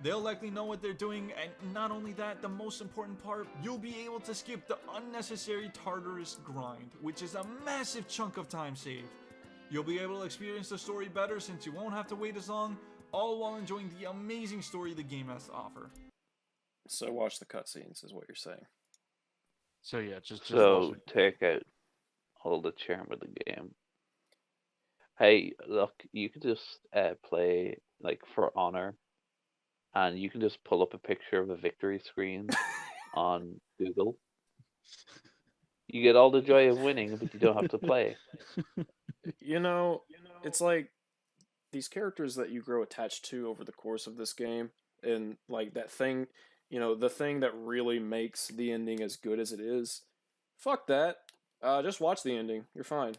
They'll likely know what they're doing, and not only that, the most important part, you'll be able to skip the unnecessary Tartarus grind, which is a massive chunk of time saved. You'll be able to experience the story better since you won't have to wait as long, all while enjoying the amazing story the game has to offer. So watch the cutscenes, is what you're saying. So yeah, just So watch it. take out all the charm of the game. Hey, look, you could just play like For Honor, and you can just pull up a picture of a victory screen on Google. You get all the joy of winning, but you don't have to play. You know, it's like these characters that you grow attached to over the course of this game, and like that thing, the thing that really makes the ending as good as it is. Fuck that. Just watch the ending. You're fine.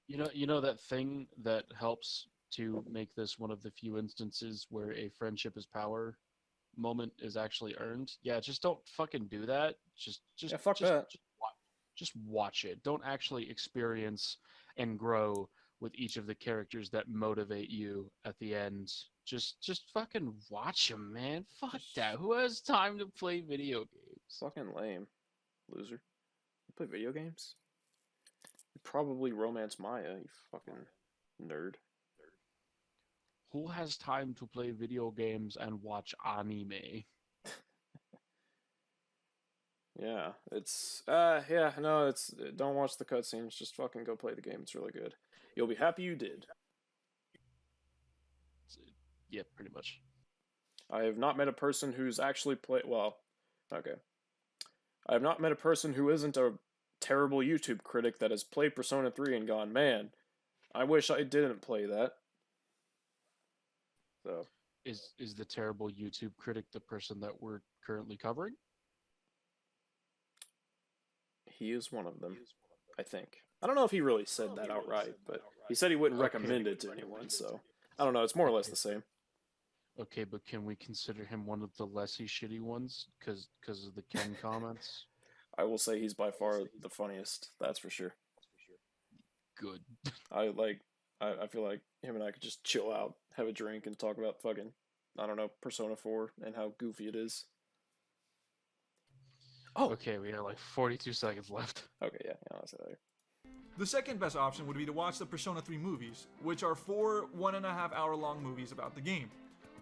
You know that thing that helps to make this one of the few instances where a friendship is power moment is actually earned. Yeah, just don't fucking do that. Yeah, fuck that. Just watch it. Don't actually experience and grow with each of the characters that motivate you at the end. Just fucking watch them, man. Fuck that. Who has time to play video games? Fucking lame, loser. You play video games? You probably romance Maya. You fucking nerd. Who has time to play video games and watch anime? Yeah, it's don't watch the cutscenes, just fucking go play the game. It's really good. You'll be happy you did. Yeah, pretty much. I have not met a person who's actually okay. I have not met a person who isn't a terrible YouTube critic that has played Persona 3 and gone, man, I wish I didn't play that. So Is the terrible YouTube critic the person that we're currently covering? he is one of them, I think. I don't know if he really said that outright, but he said he wouldn't recommend it to anyone, so I don't know, it's more or less the same. Okay, but can we consider him one of the lessy shitty ones because of the Ken comments? I will say he's by far the funniest, that's for sure. Good. I feel like him and I could just chill out, have a drink, and talk about fucking, I don't know, Persona 4 and how goofy it is. Oh! Okay, we have like 42 seconds left. Okay, yeah, I'll say that. The second best option would be to watch the Persona 3 movies, which are 4 1.5 hour long movies about the game.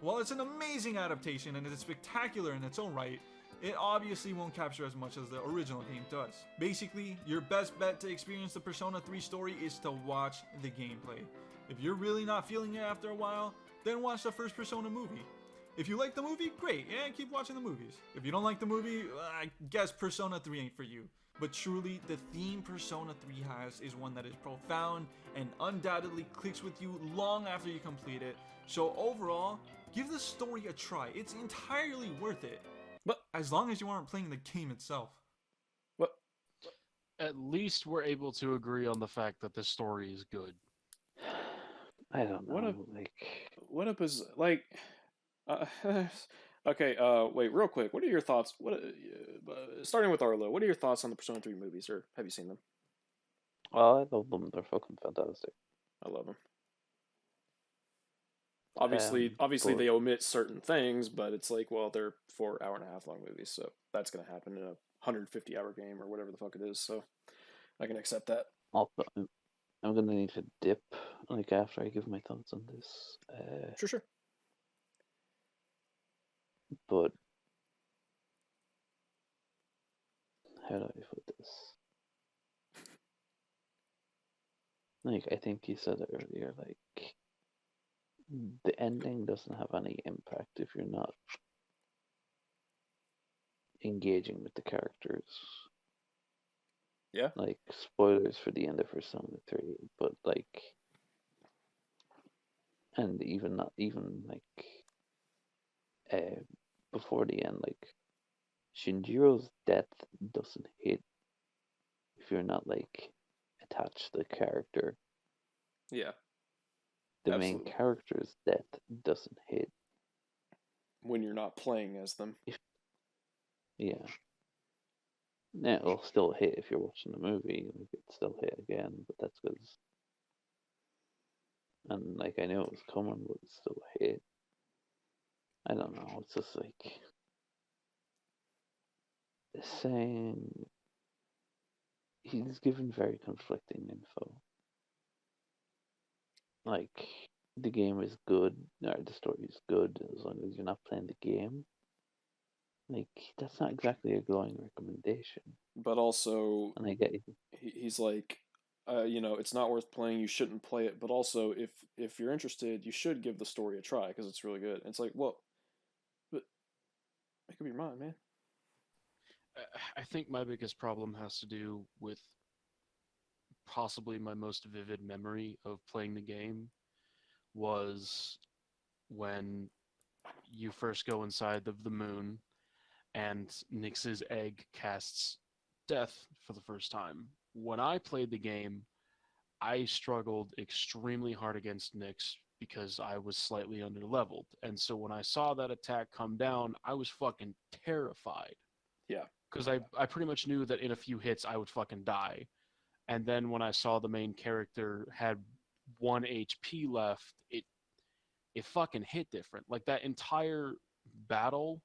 While it's an amazing adaptation and it is spectacular in its own right, it obviously won't capture as much as the original game does. Basically, your best bet to experience the Persona 3 story is to watch the gameplay. If you're really not feeling it after a while, then watch the first Persona movie. If you like the movie, great, yeah, keep watching the movies. If you don't like the movie, I guess Persona 3 ain't for you. But truly, the theme Persona 3 has is one that is profound and undoubtedly clicks with you long after you complete it. So overall, give the story a try. It's entirely worth it. But as long as you aren't playing the game itself. What? At least we're able to agree on the fact that the story is good. I don't What know. What up is like? Uh, okay. Wait, real quick. What are your thoughts? Starting with Arlo, what are your thoughts on the Persona 3 movies, or have you seen them? well, I love them. They're fucking fantastic. I love them. Obviously, But they omit certain things, but it's like, well, they're 4 hour and a half long movies, so that's gonna happen in a 150-hour game or whatever the fuck it is. So I can accept that. also, I'm gonna need to dip after I give my thoughts on this. Sure. But how do I put this? I think you said it earlier. The ending doesn't have any impact if you're not engaging with the characters. Yeah. Spoilers for the end of Persona 3, but and even not even uh, before the end, Shinjiro's death doesn't hit if you're not attached to the character. Yeah. The Absolutely. main character's death doesn't hit when you're not playing as them. Yeah. Yeah, it'll still hit if you're watching the movie. It still hit again, but that's because. And I knew it was coming, but it still hit. I don't know. It's just saying he's given very conflicting info. The game is good, or the story is good as long as you're not playing the game. That's not exactly a glowing recommendation. But also, and I get it. He's like, it's not worth playing. You shouldn't play it. But also, if you're interested, you should give the story a try because it's really good. And it's like, well, but make up your mind, man. I think my biggest problem has to do with possibly my most vivid memory of playing the game was when you first go inside of the moon and Nyx's egg casts death for the first time. When I played the game, I struggled extremely hard against Nyx because I was slightly underleveled. And so when I saw that attack come down, I was fucking terrified. Yeah. Because I pretty much knew that in a few hits I would fucking die. And then when I saw the main character had 1 HP left, it fucking hit different. Like that entire battle,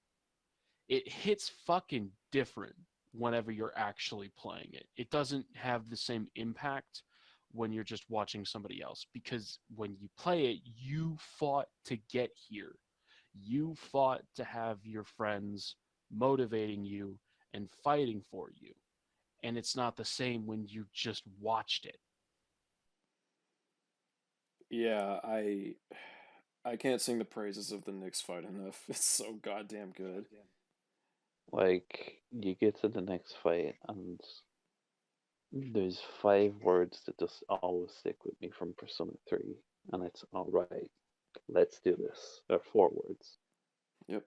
it hits fucking different whenever you're actually playing it. It doesn't have the same impact when you're just watching somebody else because when you play it, you fought to get here. You fought to have your friends motivating you and fighting for you. And it's not the same when you just watched it. Yeah, I can't sing the praises of the Nyx fight enough. It's so goddamn good. You get to the next fight, and there's 5 words that just always stick with me from Persona 3, and it's alright, let's do this. There are 4 words. Yep.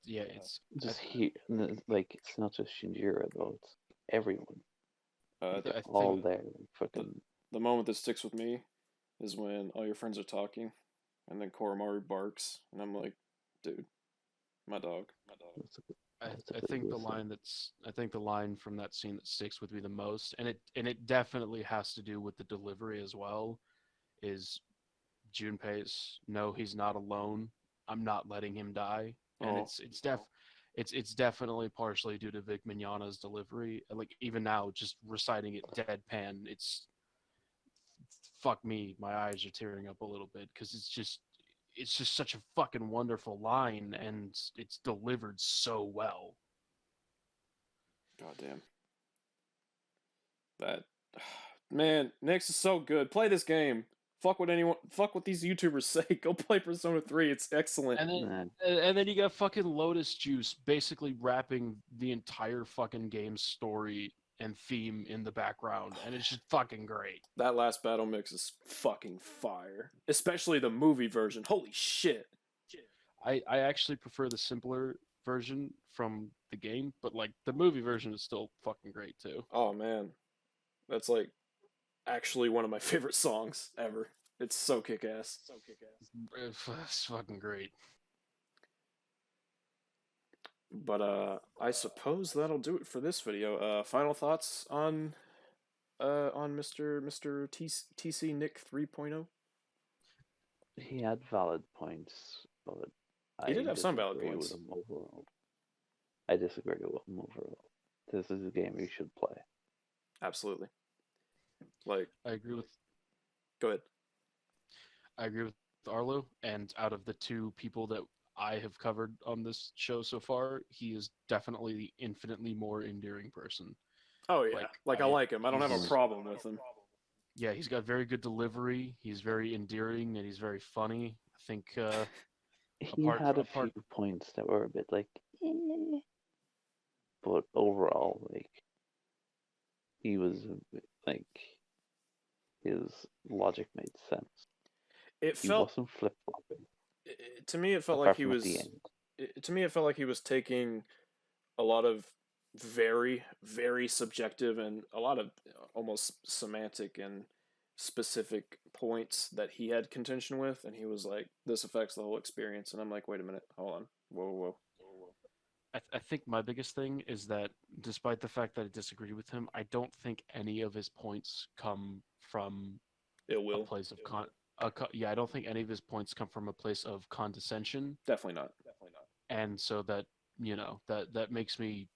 Yeah, it's just here. It's not just Shinjiro though; it's everyone. They're all there. Fucking. The moment that sticks with me is when all your friends are talking, and then Koromaru barks, and I'm like, dude, my dog. I think the line from that scene that sticks with me the most, and it definitely has to do with the delivery as well, is Junpei's "No, he's not alone. I'm not letting him die," and it's definitely partially due to Vic Mignogna's delivery. Like even now, just reciting it deadpan, it's fuck me, my eyes are tearing up a little bit because it's just such a fucking wonderful line and it's delivered so well. Goddamn. That man, Nyx is so good. Play this game. Fuck what these YouTubers say. Go play Persona 3. It's excellent. And then you got fucking Lotus Juice basically wrapping the entire fucking game story and theme in the background, and it's just fucking great. That last battle mix is fucking fire. Especially the movie version. Holy shit. I actually prefer the simpler version from the game, but like the movie version is still fucking great too. Oh man, that's like actually one of my favorite songs ever. It's so kick-ass. It's fucking great. But I suppose that'll do it for this video. Final thoughts on Mr. TC Nick 3.0? He had valid points, but He did have some valid disagree points. with him overall. I disagree with him overall. This is a game you should play. Absolutely. Like, I agree with go ahead. Arlo, and out of the two people that I have covered on this show so far, he is definitely the infinitely more endearing person. Oh yeah, like I like him. I don't have a he's- problem with him. Yeah, he's got very good delivery. He's very endearing and he's very funny. I think He apart- had a apart- few points that were a bit like, but overall, like, he was like, his logic made sense. It He felt wasn't flip flopping. to me. It felt apart like he from at was. the end. To me, it felt like he was taking a lot of very, very subjective and a lot of almost semantic and specific points that he had contention with, and he was like, "This affects the whole experience." And I'm like, "Wait a minute, hold on, whoa." I think my biggest thing is that despite the fact that I disagree with him, I don't think any of his points come from It a will place of yeah, I don't think any of his points come from a place of condescension, definitely not. and so that that makes me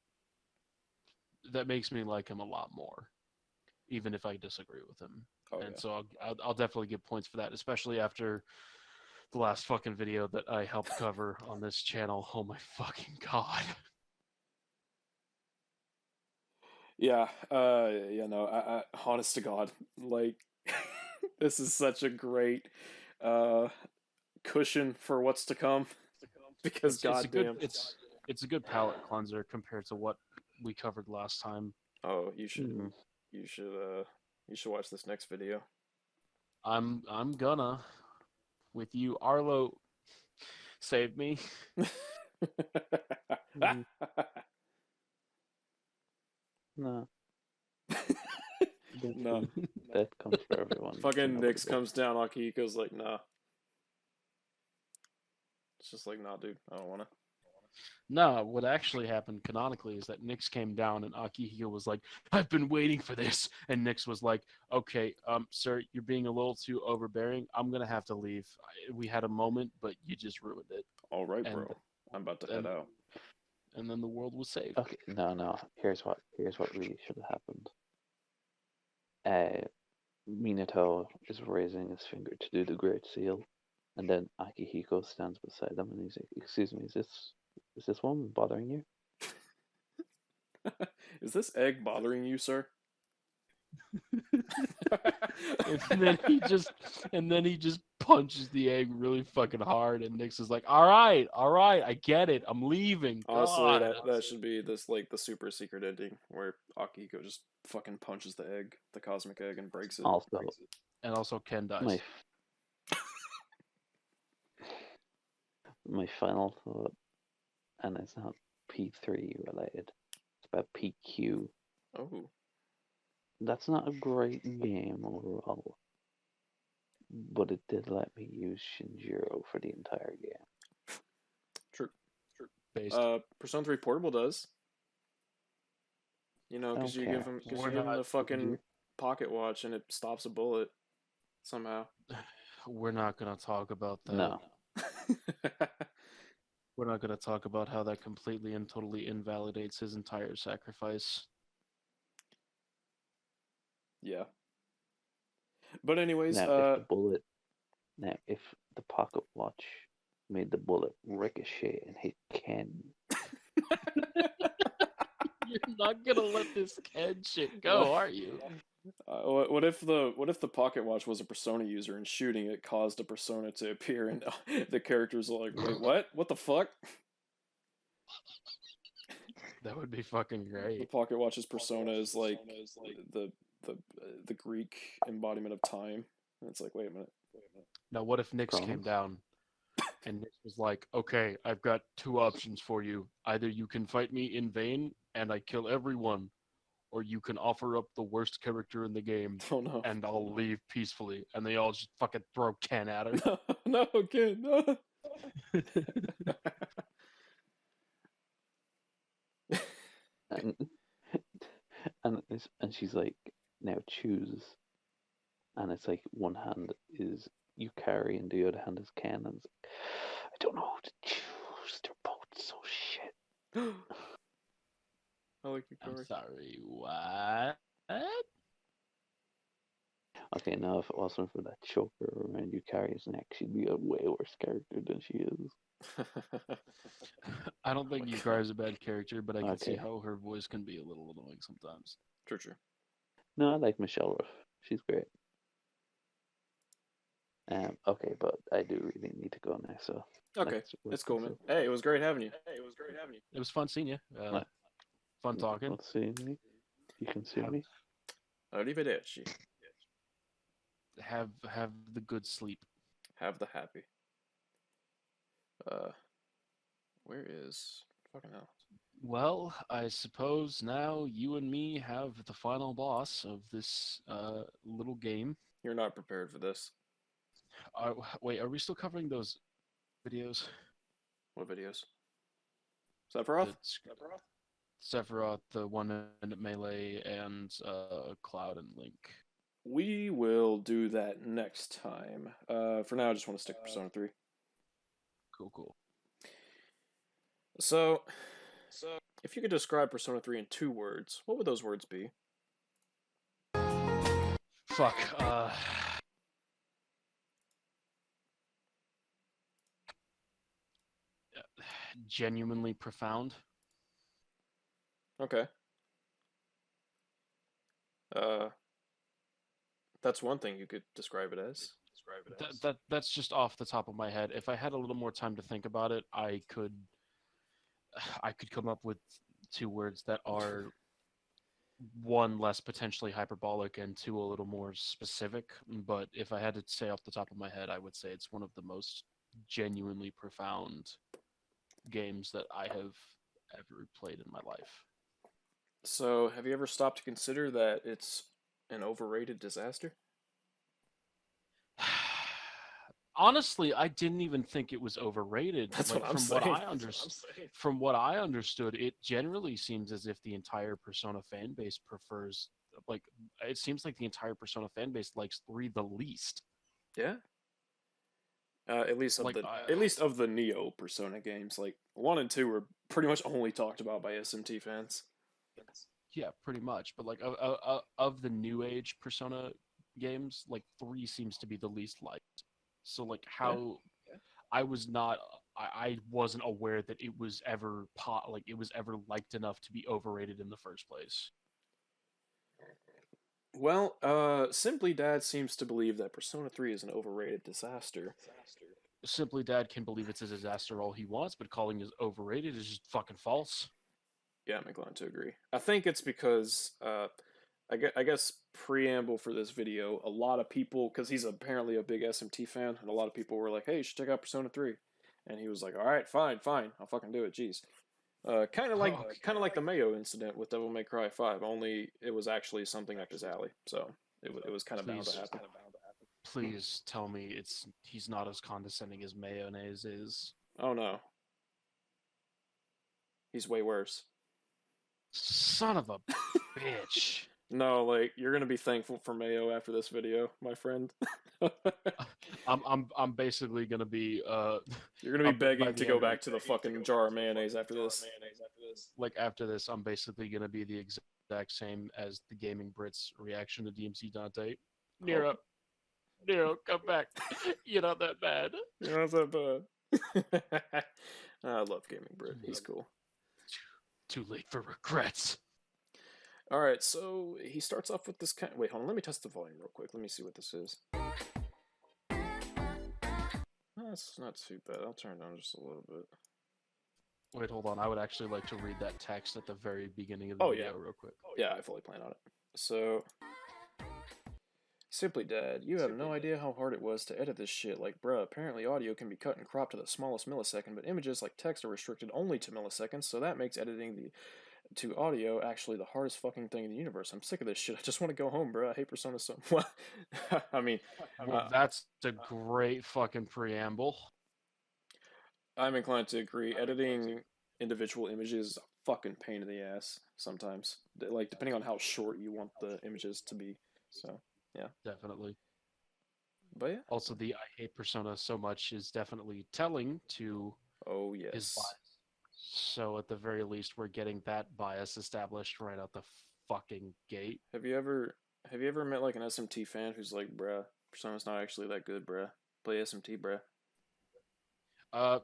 like him a lot more, even if I disagree with him. Oh And yeah. so I'll definitely give points for that, especially after the last fucking video that I helped cover on this channel. Oh my fucking god. Yeah, no, I honest to God, like, this is such a great cushion for what's to come, because goddamn. It's a good palate cleanser compared to what we covered last time. Oh, you should Mhm. you should watch this next video. I'm gonna with you, Arlo. Save me. Mm. No, No. that comes for everyone. Fucking Nobody Nyx will. comes down, Akihiko's like, nah. It's just like, nah, dude, I don't wanna. No, what actually happened canonically is that Nyx came down and Akihiko was like, "I've been waiting for this," and Nyx was like, "Okay, sir, you're being a little too overbearing. I'm gonna have to leave. We had a moment, but you just ruined it." Alright, And- bro. I'm about to head and- out. And then the world was saved. Okay, no. Here's what really should have happened. Minato is raising his finger to do the Great Seal, and then Akihiko stands beside him, and he's like, "Excuse me, is this woman bothering you?" Is this egg bothering you, sir? and then he just punches the egg really fucking hard, and Nyx is like, all right, I get it, I'm leaving. Honestly, God." that should be this, like, the super secret ending where Akihiko just fucking punches the egg, the cosmic egg, and breaks it. Also, And also Ken dies. my final thought, and it's not P3 related. It's about PQ. Oh. That's not a great game overall, but it did let me use Shinjiro for the entire game. True. Based. Persona 3 Portable does. You know, because Okay. you give him the fucking pocket watch and it stops a bullet somehow. We're not gonna talk about that. No. We're not gonna talk about how that completely and totally invalidates his entire sacrifice. Yeah. But anyways, Now, if the pocket watch made the bullet ricochet and hit Ken, You're not gonna let this Ken shit go, are you? what if the pocket watch was a Persona user and shooting it caused a Persona to appear and the characters are like, wait, what? What the fuck? That would be fucking The great. pocket watch's Persona is like the Greek embodiment of time. And it's like, wait a minute. Now, what if Nyx came Promise? down And Nick was like, "Okay, I've got two options for you. Either you can fight me in vain and I kill everyone, or you can offer up the worst character in the game Oh no. and I'll leave peacefully." And they all just fucking throw Ken at her. No, no, kid, no. and and she's like, now choose, and it's like one hand is Yukari and the other hand is Ken, and it's like, I don't know who to choose. They're both so shit. I like I'm Yukari. sorry, what? Okay, now if it wasn't for that choker around Yukari's neck, she'd be a way worse character than she is. I don't think my Yukari's a bad character, but I can see Okay. how her voice can be a little annoying sometimes. True, true. No, I like Michelle Ruff. She's great. Okay, but I do really need to go now, so Okay, it's cool, man. Hey, it was great having you. It was fun seeing you. Fun talking. Let's see me. You can see me. Arrivederci. Have the good sleep. Have the happy. Where is fucking hell? Well, I suppose now you and me have the final boss of this little game. You're not prepared for this. Wait, are we still covering those videos? What videos? Sephiroth? Sephiroth, the 1-minute melee, and Cloud and Link. We will do that next time. For now, I just want to stick to Persona 3. Cool. So, if you could describe Persona 3 in 2 words, what would those words be? Fuck. Genuinely profound. Okay. That's one thing you could describe it as. That's just off the top of my head. If I had a little more time to think about it, I could come up with 2 words that are, one, less potentially hyperbolic, and 2, a little more specific. But if I had to say off the top of my head, I would say it's one of the most genuinely profound games that I have ever played in my life. So, have you ever stopped to consider that it's an overrated disaster? Honestly, I didn't even think it was overrated. That's like, what I'm from saying. from what I understood, it generally seems as if the entire Persona fan base prefers, like, it seems like the entire Persona fan base likes 3 the least. Yeah. At least of the Neo Persona games, like 1 and 2 were pretty much only talked about by SMT fans. Yeah, pretty much. But like of the new age Persona games, like 3 seems to be the least liked. So like how I wasn't aware that it was ever liked enough to be overrated in the first place. Well, Simply Dad seems to believe that Persona 3 is an overrated disaster. Simply Dad can believe it's a disaster all he wants, but calling it overrated is just fucking false. Yeah, I'm inclined to agree. I think it's because, I guess preamble for this video, a lot of people, because he's apparently a big SMT fan, and a lot of people were like, hey, you should check out Persona 3. And he was like, alright, fine, I'll fucking do it, jeez. Kind of like the Mayo incident with Devil May Cry 5, only it was actually something up his alley, so it was kind of bound to happen. Please tell me he's not as condescending as Mayonnaise is. Oh no. He's way worse. Son of a bitch. No, like, you're gonna be thankful for Mayo after this video, my friend. I'm basically gonna be You're gonna be begging to go back to the fucking jar of mayonnaise after this. Like, after this, I'm basically gonna be the exact same as the Gaming Brits reaction to DMC Dante. Nero, come back. You're not that bad. You're not that bad. I love Gaming Brit. He's cool. Too late for regrets. Alright, so he starts off with this kind. Wait, hold on. Let me test the volume real quick. Let me see what this is. That's not too bad. I'll turn it down just a little bit. Wait, hold on. I would actually like to read that text at the very beginning of the video real quick. Yeah, I fully plan on it. So, Simply, Dad, you have no idea how hard it was to edit this shit. Like, bruh, apparently audio can be cut and cropped to the smallest millisecond, but images like text are restricted only to milliseconds, so that makes editing the to audio actually the hardest fucking thing in the universe. I'm sick of this shit. I just want to go home, bruh. I hate Persona so much. I mean, Well, that's a great fucking preamble. I'm inclined to agree. Editing individual images is a fucking pain in the ass sometimes. Like, depending on how short you want the images to be. So, yeah. Definitely. But yeah. Also, the I hate Persona so much is definitely telling to Oh, his yes. bias. So at the very least, we're getting that bias established right out the fucking gate. Have you ever met like an SMT fan who's like, bruh, Persona's not actually that good, bruh. Play SMT, bruh. Uh,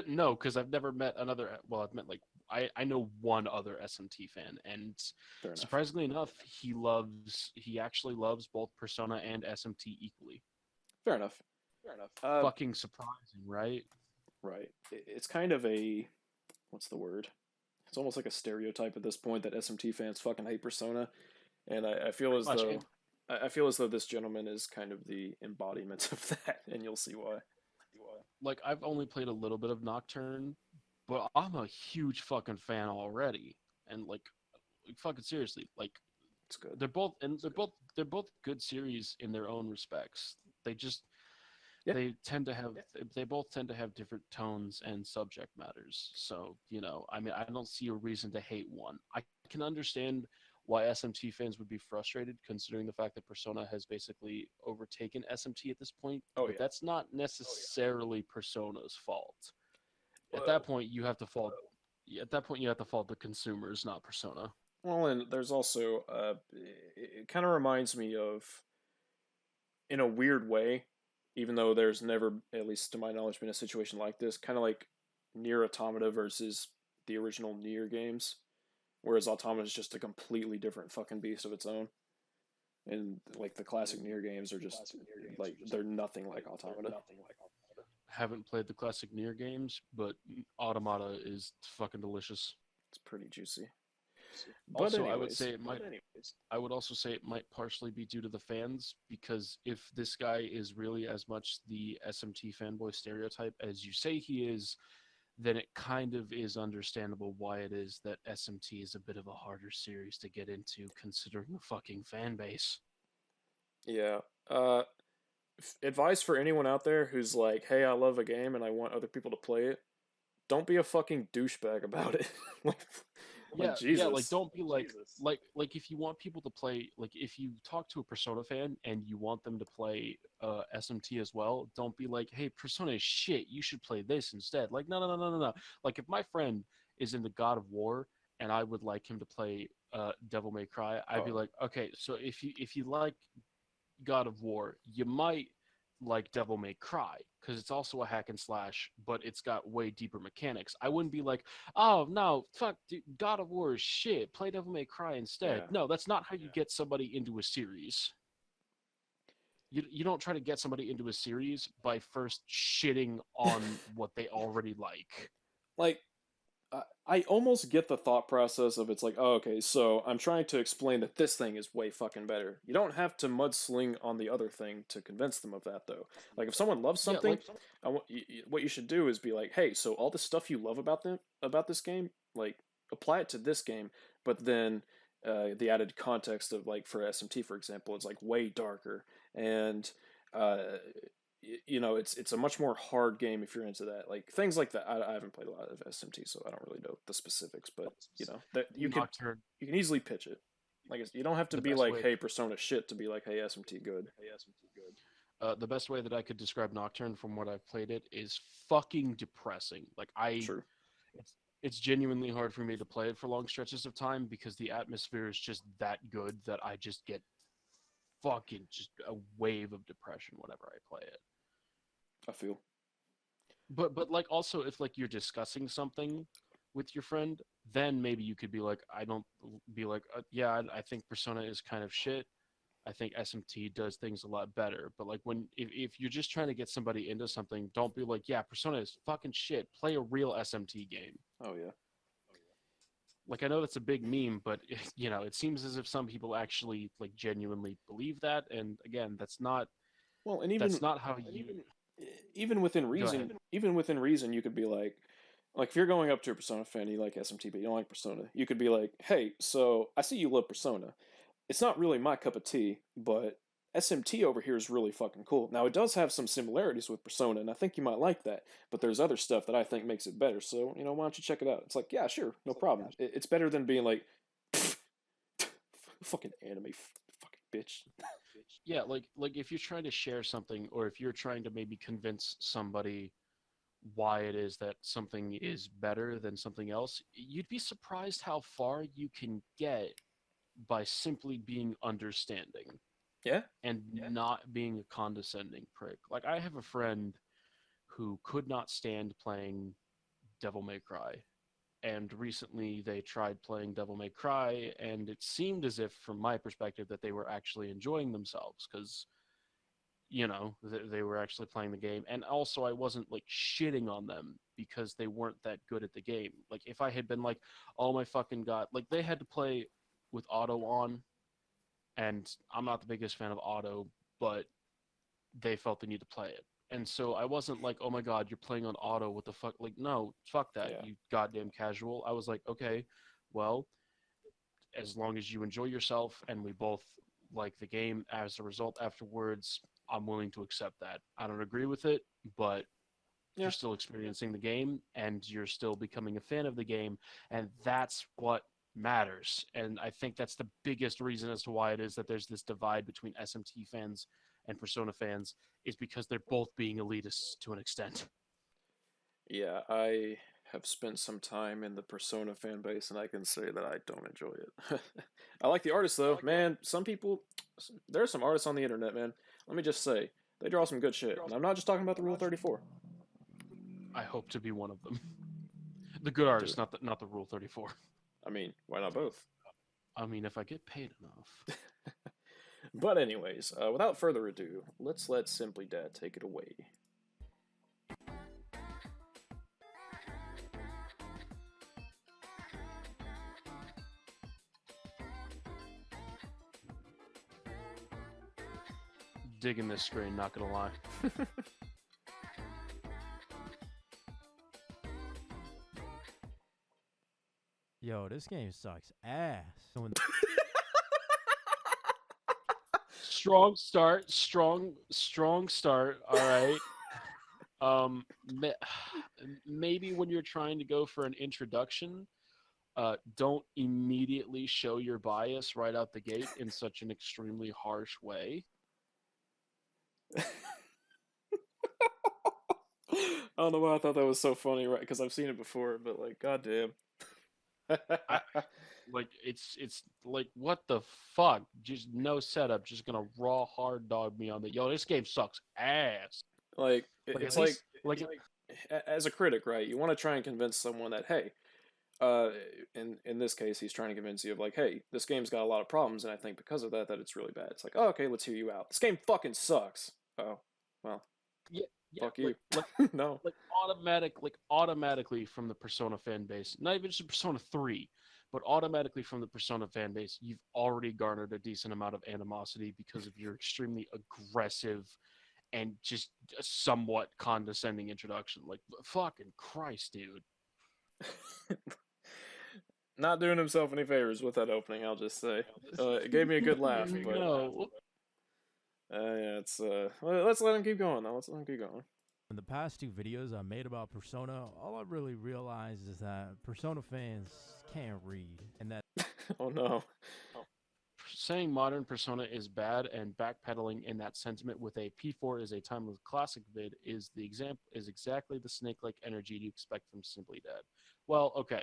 no, because I've never met another. Well, I've met like I know one other SMT fan, and Fair enough. surprisingly enough, he actually loves both Persona and SMT equally. Fair enough. Fucking surprising, right? Right. It's kind of a, what's the word? It's almost like a stereotype at this point that SMT fans fucking hate Persona, and I feel as Much. though I feel as though this gentleman is kind of the embodiment of that, and you'll see why. Like I've only played a little bit of Nocturne, but I'm a huge fucking fan already. And like fucking seriously, like It's good. they're both good series in their own respects. They just Yeah. they both tend to have different tones and subject matters. So, I mean, I don't see a reason to hate one. I can understand why SMT fans would be frustrated considering the fact that Persona has basically overtaken SMT at this point. Oh, But yeah. that's not necessarily Persona's fault. At Well- that point, you have to fault the consumers, not Persona. Well, and there's also it kind of reminds me of, in a weird way, even though there's never, at least to my knowledge, been a situation like this, kind of like Nier Automata versus the original Nier games, whereas Automata is just a completely different fucking beast of its own, and like the classic Nier games are just like they're nothing like Automata. Haven't played the classic Nier games, but Automata is fucking delicious. It's pretty juicy. But Also, anyways, I would also say it might partially be due to the fans, because if this guy is really as much the SMT fanboy stereotype as you say he is, then it kind of is understandable why it is that SMT is a bit of a harder series to get into, considering the fucking fan base. yeah. Advice for anyone out there who's like, "Hey, I love a game and I want other people to play it." Don't be a fucking douchebag about it. like Jesus. Yeah, like don't be like if you want people to play, like if you talk to a Persona fan and you want them to play SMT as well, don't be like, hey, Persona is shit, you should play this instead. Like no. Like if my friend is into God of War and I would like him to play Devil May Cry, I'd be like, okay, so if you like God of War, you might like Devil May Cry, because it's also a hack and slash, but it's got way deeper mechanics. I wouldn't be like, oh no, fuck, dude, God of War is shit, play Devil May Cry instead. Yeah. No, that's not how you get somebody into a series. You don't try to get somebody into a series by first shitting on what they already like. Like, I almost get the thought process of, it's like, oh, okay, so I'm trying to explain that this thing is way fucking better. You don't have to mudsling on the other thing to convince them of that, though. Like, if someone loves something, what you should do is be like, hey, so all the stuff you love about this game, like, apply it to this game, but then the added context of, like, for SMT, for example, it's like way darker, and it's a much more hard game if you're into that. Like things like that. I haven't played a lot of SMT, so I don't really know the specifics. But that you can easily pitch it. Like you don't have to be like, hey, Persona shit, to be like, hey, SMT good. The best way that I could describe Nocturne from what I've played it is fucking depressing. Like True. It's genuinely hard for me to play it for long stretches of time because the atmosphere is just that good that I just get fucking just a wave of depression whenever I play it. I feel. But like also if like you're discussing something with your friend, then maybe you could be like, I think Persona is kind of shit. I think SMT does things a lot better. But like if you're just trying to get somebody into something, don't be like, yeah, Persona is fucking shit. Play a real SMT game. Oh yeah. like I know that's a big meme, but you know, it seems as if some people actually like genuinely believe that. And again, Well, and that's not how you even within go ahead. reason, you could be like if you're going up to a Persona fan, you like SMT, but you don't like Persona, you could be like, hey, so I see you love Persona. It's not really my cup of tea, but SMT over here is really fucking cool. Now it does have some similarities with Persona, and I think you might like that. But there's other stuff that I think makes it better. So why don't you check it out? It's like, yeah, sure, no problem. It's better than being like, fucking anime, fucking bitch. Yeah, like if you're trying to share something, or if you're trying to maybe convince somebody why it is that something is better than something else, you'd be surprised how far you can get by simply being understanding Yeah. and not being a condescending prick. Like I have a friend who could not stand playing Devil May Cry. And recently they tried playing Devil May Cry, and it seemed as if, from my perspective, that they were actually enjoying themselves because, they were actually playing the game. And also, I wasn't like shitting on them because they weren't that good at the game. Like, if I had been like, oh my fucking god, like they had to play with auto on, and I'm not the biggest fan of auto, but they felt the need to play it. And so I wasn't like, oh my god, you're playing on auto. What the fuck? Like, no, fuck that, Yeah. you goddamn casual. I was like, okay, well, as long as you enjoy yourself and we both like the game as a result afterwards, I'm willing to accept that. I don't agree with it, but Yeah. you're still experiencing the game and you're still becoming a fan of the game. And that's what matters. And I think that's the biggest reason as to why it is that there's this divide between SMT fans and Persona fans, is because they're both being elitists to an extent. Yeah, I have spent some time in the Persona fan base, and I can say that I don't enjoy it. I like the artists, though. Man, some people, there are some artists on the internet, man. Let me just say, they draw some good shit. And I'm not just talking about the Rule 34. I hope to be one of them. The good artists, not the Rule 34. I mean, why not both? I mean, if I get paid enough. But anyways, without further ado, let's let Simply Dad take it away. Digging this screen, not gonna lie. Yo, this game sucks ass. Strong start, strong start. All right. Maybe when you're trying to go for an introduction, don't immediately show your bias right out the gate in such an extremely harsh way. I don't know why I thought that was so funny, right? Because I've seen it before, but like, goddamn. Like it's like, what the fuck? Just no setup, just gonna raw hard dog me on the this game sucks ass. Like, Like, it's at least, like as a critic, right? You want to try and convince someone that, hey, in this case, he's trying to convince you of like, hey, this game's got a lot of problems, and I think because of that, it's really bad. It's like, oh, okay, let's hear you out. This game fucking sucks. Oh, well, yeah, fuck you. No. Like automatically from the Persona fan base, not even just Persona 3, but automatically from the Persona fan base, you've already garnered a decent amount of animosity because of your extremely aggressive and just a somewhat condescending introduction. Like, fucking Christ, dude. Not doing himself any favors with that opening, I'll just say. It gave me a good laugh, but No. yeah, it's let's let him keep going though. Let's let him keep going. In the past 2 videos I made about Persona, all I really realized is that Persona fans can't read, and that Oh no. Saying modern Persona is bad and backpedaling in that sentiment with a P4 is a timeless classic vid is exactly the snake-like energy you expect from Simply Dead. Well, okay.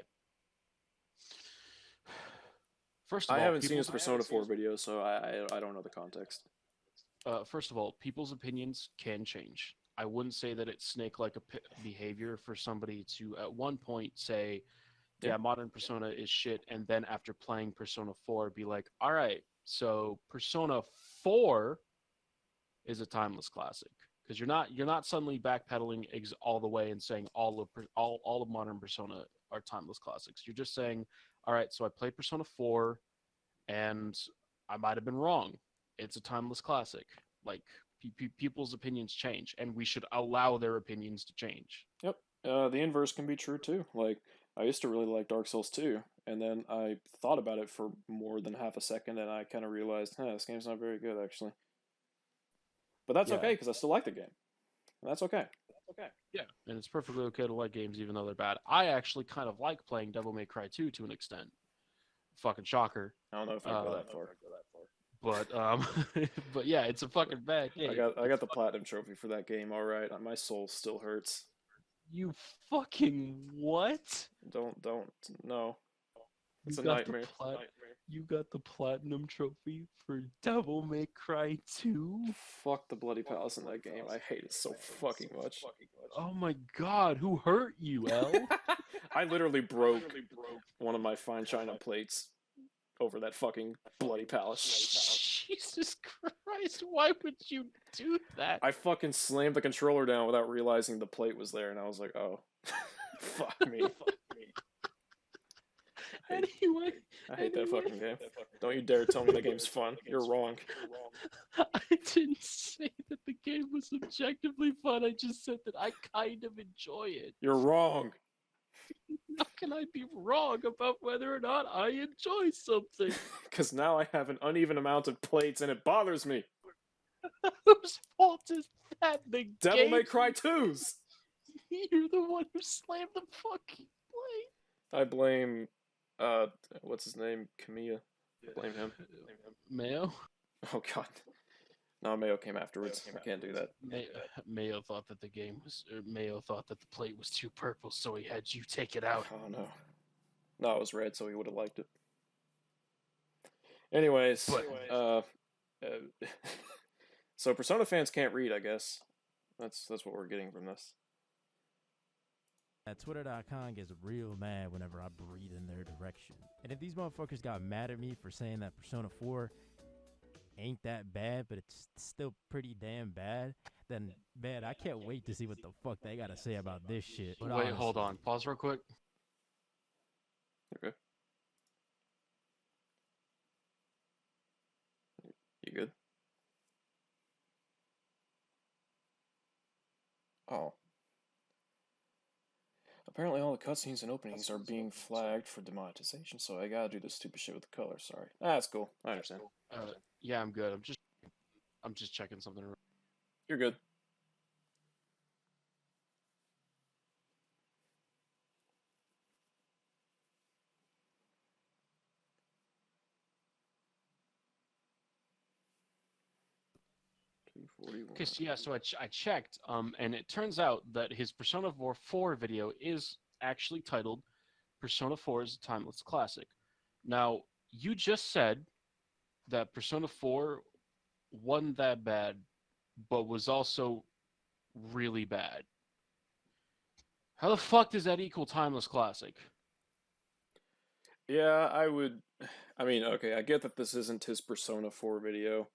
First of all, I haven't seen his Persona 4 video, so I don't know the context. First of all, people's opinions can change. I wouldn't say that it's snake-like behavior for somebody to at one point say, yeah, modern Persona is shit, and then after playing Persona 4 be like, all right, so Persona 4 is a timeless classic. because you're not suddenly backpedaling all the way and saying all of modern Persona are timeless classics. You're just saying, all right, so I played Persona 4, and I might have been wrong. It's a timeless classic. Like people's opinions change, and we should allow their opinions to change. Yep. The inverse can be true too. Like, I used to really like Dark Souls 2, and then I thought about it for more than half a second, and I kind of realized, this game's not very good, actually. But that's Yeah. okay, because I still like the game. And that's okay. Yeah, and it's perfectly okay to like games even though they're bad. I actually kind of like playing Devil May Cry 2 to an extent. Fucking shocker. I don't know if I go that far. But but yeah, it's a fucking bad game. I got the platinum trophy for that game. All right, my soul still hurts. You fucking what? Don't no. It's You a got nightmare. You got the platinum trophy for Devil May Cry 2? Fuck the bloody palace in that game. I hate it so fucking much. Oh my god, who hurt you, L? I literally broke one of my fine china plates over that fucking bloody palace. Jesus Christ, why would you do that? I fucking slammed the controller down without realizing the plate was there, and I was like, oh, fuck me. Anyway, I hate that fucking game. Don't you dare tell me the game's fun. You're wrong. I didn't say that the game was objectively fun. I just said that I kind of enjoy it. You're wrong. How can I be wrong about whether or not I enjoy something? Because now I have an uneven amount of plates, and it bothers me. Whose fault is that? The Devil game? May Cry 2's. You're the one who slammed the fucking plate. I blame, what's his name? Kamiya. Blame him. Mayo? Oh god. No, Mayo came afterwards. I can't do that. Mayo thought that Mayo thought that the plate was too purple, so he had you take it out. Oh no. No, it was red, so he would have liked it. Anyways, so Persona fans can't read, I guess. That's what we're getting from this. Twitter.com gets real mad whenever I breathe in their direction. And if these motherfuckers got mad at me for saying that Persona 4 ain't that bad, but it's still pretty damn bad, then, man, I can't wait to see what the fuck they gotta say about this shit. But Wait, honestly, hold on. Pause real quick. Okay. You good? Oh. Apparently all the cutscenes and openings are being flagged for demonetization, so I gotta do this stupid shit with the color, sorry. That's cool. I understand. Yeah, I'm good. I'm just checking something. You're good. Okay, so yeah, so I checked, and it turns out that his Persona 4 video is actually titled Persona 4 is a Timeless Classic. Now, you just said that Persona 4 wasn't that bad, but was also really bad. How the fuck does that equal Timeless Classic? Yeah, I mean, okay, I get that this isn't his Persona 4 video,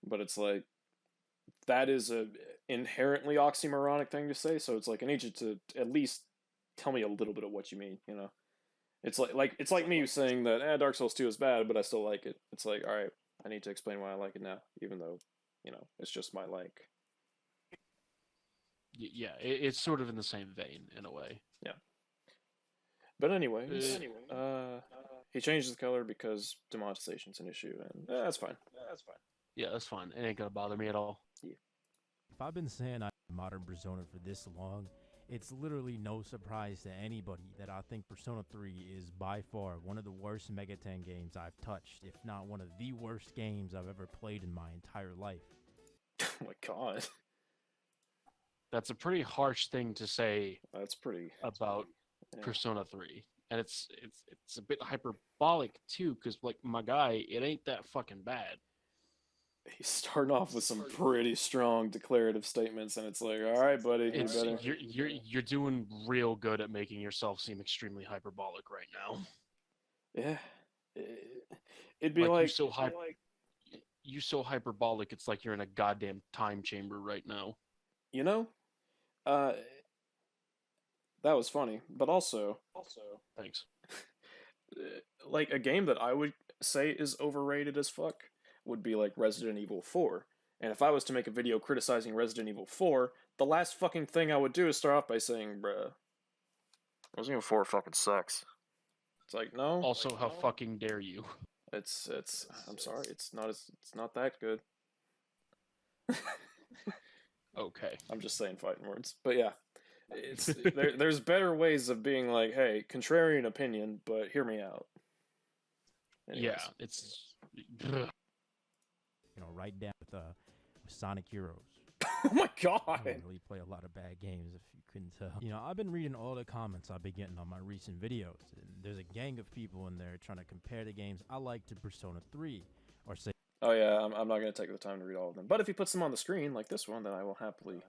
but it's like, that is a inherently oxymoronic thing to say, so it's like, I need you to at least tell me a little bit of what you mean, you know? It's like me saying that, Dark Souls 2 is bad, but I still like it. It's like, alright, I need to explain why I like it now, even though, you know, it's just my like. Yeah, it's sort of in the same vein, in a way. Yeah. But anyways, he changed the color because demonetization's an issue, and that's fine. Yeah, that's fine. It ain't gonna bother me at all. if I've been saying I modern Persona for this long, it's literally no surprise to anybody that I think Persona 3 is by far one of the worst Megaten games I've touched, if not one of the worst games I've ever played in my entire life. Oh my god. That's a pretty harsh thing to say That's pretty about Persona 3. And it's a bit hyperbolic too, because like my guy, it ain't that fucking bad. He's starting off with some pretty strong declarative statements, and it's like, all right, buddy, you better. You're doing real good at making yourself seem extremely hyperbolic right now. Yeah, it'd be like you so hyperbolic. It's like you're in a goddamn time chamber right now. you know, uh, that was funny, but also, Thanks. like a game that I would say is overrated as fuck would be like Resident Evil 4. And if I was to make a video criticizing Resident Evil 4, the last fucking thing I would do is start off by saying, bruh, Resident Evil 4 fucking sucks. It's like, no. Also, how fucking dare you? It's I'm sorry, it's not that good. Okay. I'm just saying fighting words. But yeah. There's better ways of being like, hey, contrarian opinion, but hear me out. Anyways. Yeah, it's. Right down with Sonic Heroes. Oh my god! I don't really play a lot of bad games, if you couldn't tell. I've been reading all the comments I've been getting on my recent videos, and there's a gang of people in there trying to compare the games I like to Persona 3, or say. Oh yeah, I'm not going to take the time to read all of them. But if he puts them on the screen, like this one, then I will happily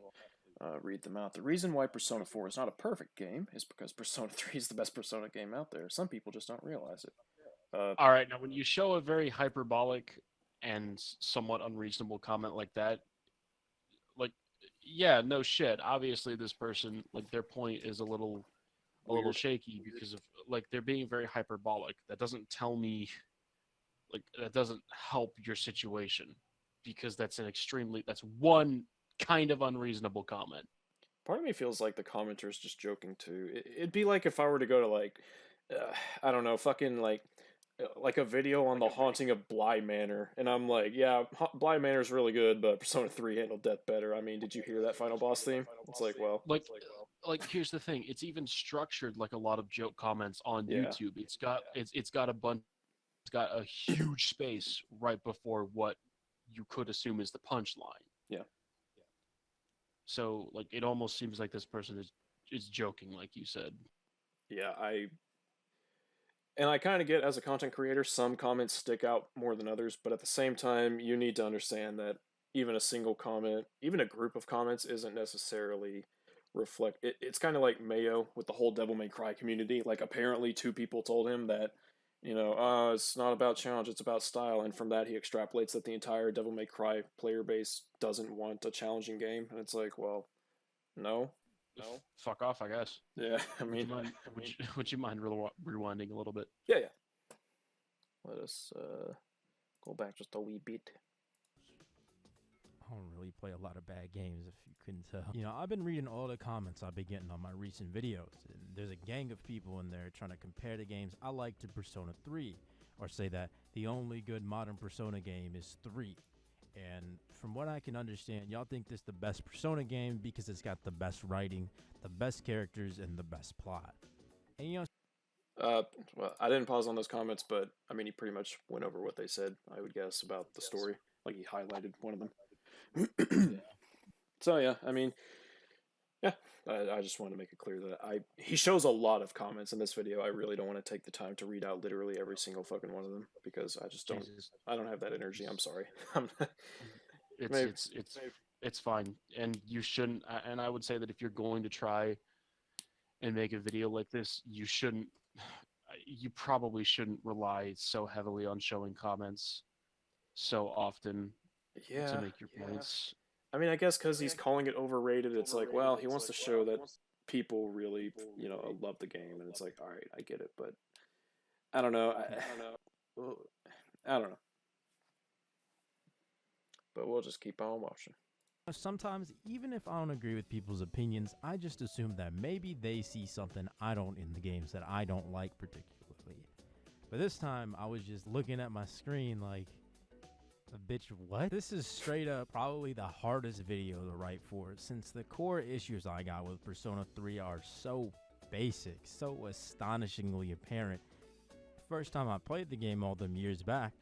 read them out. The reason why Persona 4 is not a perfect game is because Persona 3 is the best Persona game out there. Some people just don't realize it. All right, now when you show a very hyperbolic and somewhat unreasonable comment like that, like, yeah, no shit. Obviously, this person, like, their point is a little shaky because of, like, they're being very hyperbolic. That doesn't tell me, like, that doesn't help your situation, because that's one kind of unreasonable comment. Part of me feels like the commenter's just joking too. It'd be like if I were to go to like, I don't know, fucking like a video on the haunting of Bly Manor, and I'm like, yeah, Bly Manor's really good, but Persona 3 handled death better. I mean, did you hear that final boss theme? It's like, well, like here's the thing, it's even structured like a lot of joke comments on Yeah. YouTube. It's got a huge space right before what you could assume is the punchline. Yeah. So, like, it almost seems like this person is joking, like you said. Yeah, I kind of get, as a content creator, some comments stick out more than others, but at the same time, you need to understand that even a single comment, even a group of comments, isn't necessarily reflect. It's kind of like Mayo with the whole Devil May Cry community. Like, apparently 2 people told him that, it's not about challenge, it's about style, and from that he extrapolates that the entire Devil May Cry player base doesn't want a challenging game, and it's like, well, no. Fuck off, I guess. Yeah, I mean, would you mind rewinding a little bit? Yeah. Let us go back just a wee bit. I don't really play a lot of bad games, if you couldn't tell. I've been reading all the comments I've been getting on my recent videos, and there's a gang of people in there trying to compare the games I like to Persona 3, or say that the only good modern Persona game is 3. And from what I can understand, y'all think this is the best Persona game because it's got the best writing, the best characters, and the best plot. And well, I didn't pause on those comments, but I mean, he pretty much went over what they said, I would guess, about the story. Like, he highlighted one of them. So, yeah, I mean, yeah, I just want to make it clear that he shows a lot of comments in this video. I really don't want to take the time to read out literally every single fucking one of them, because I just don't, I don't have that energy. I'm sorry. It's fine, and you shouldn't, and I would say that if you're going to try and make a video like this, you probably shouldn't rely so heavily on showing comments so often to make your points. I mean, I guess because he's calling it overrated, it's like, well, he wants to show that people really, love the game, and it's like, all right, I get it, but I don't know. I don't know. But we'll just keep on watching. Sometimes, even if I don't agree with people's opinions, I just assume that maybe they see something I don't in the games that I don't like particularly. But this time, I was just looking at my screen like, bitch, what? This is straight up probably the hardest video to write for, since the core issues I got with Persona 3 are so basic, so astonishingly apparent. First time I played the game all them years back,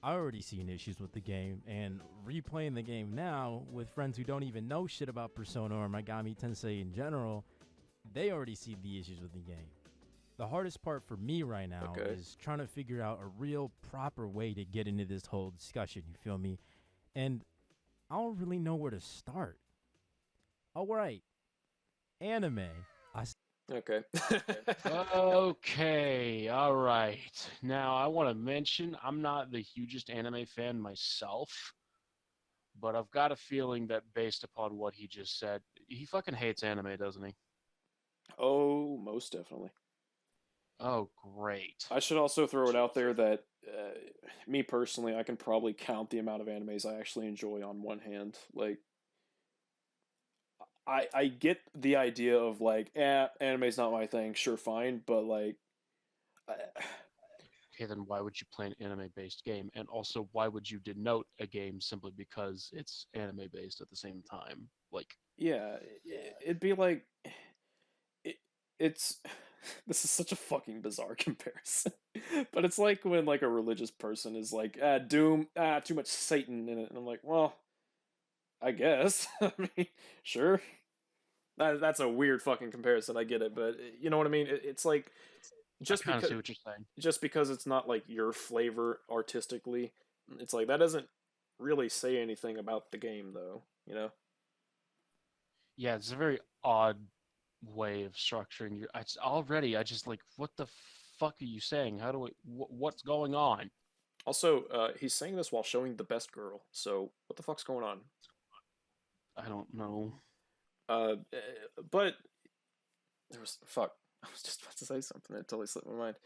I already seen issues with the game, and replaying the game now with friends who don't even know shit about Persona or Megami Tensei in general, they already see the issues with the game. The hardest part for me right now is trying to figure out a real proper way to get into this whole discussion, you feel me? And I don't really know where to start. Alright, anime. Okay. Okay, all right. Now, I want to mention I'm not the hugest anime fan myself, but I've got a feeling that based upon what he just said, he fucking hates anime, doesn't he? Oh, most definitely. Oh, great. I should also throw it out there that me personally, I can probably count the amount of animes I actually enjoy on one hand. Like, I get the idea of like, anime's not my thing. Sure, fine, but like, I, Okay, then why would you play an anime-based game? And also, why would you denote a game simply because it's anime-based at the same time? Like, yeah, it'd be like, it, it's. This is such a fucking bizarre comparison, but it's like when like a religious person is like, Doom, too much Satan in it, and I'm like, well, I guess. I mean, sure. That's a weird fucking comparison. I get it, but you know what I mean. It's like I just kind of because see what you're saying. it's not like your flavor artistically, it's like that doesn't really say anything about the game, though. You know? Yeah, it's a very odd way of structuring your. I just like, what the fuck are you saying? How do I? What's going on? Also, he's saying this while showing the best girl. So what the fuck's going on? I don't know. But there was fuck. I was just about to say something that totally slipped my mind.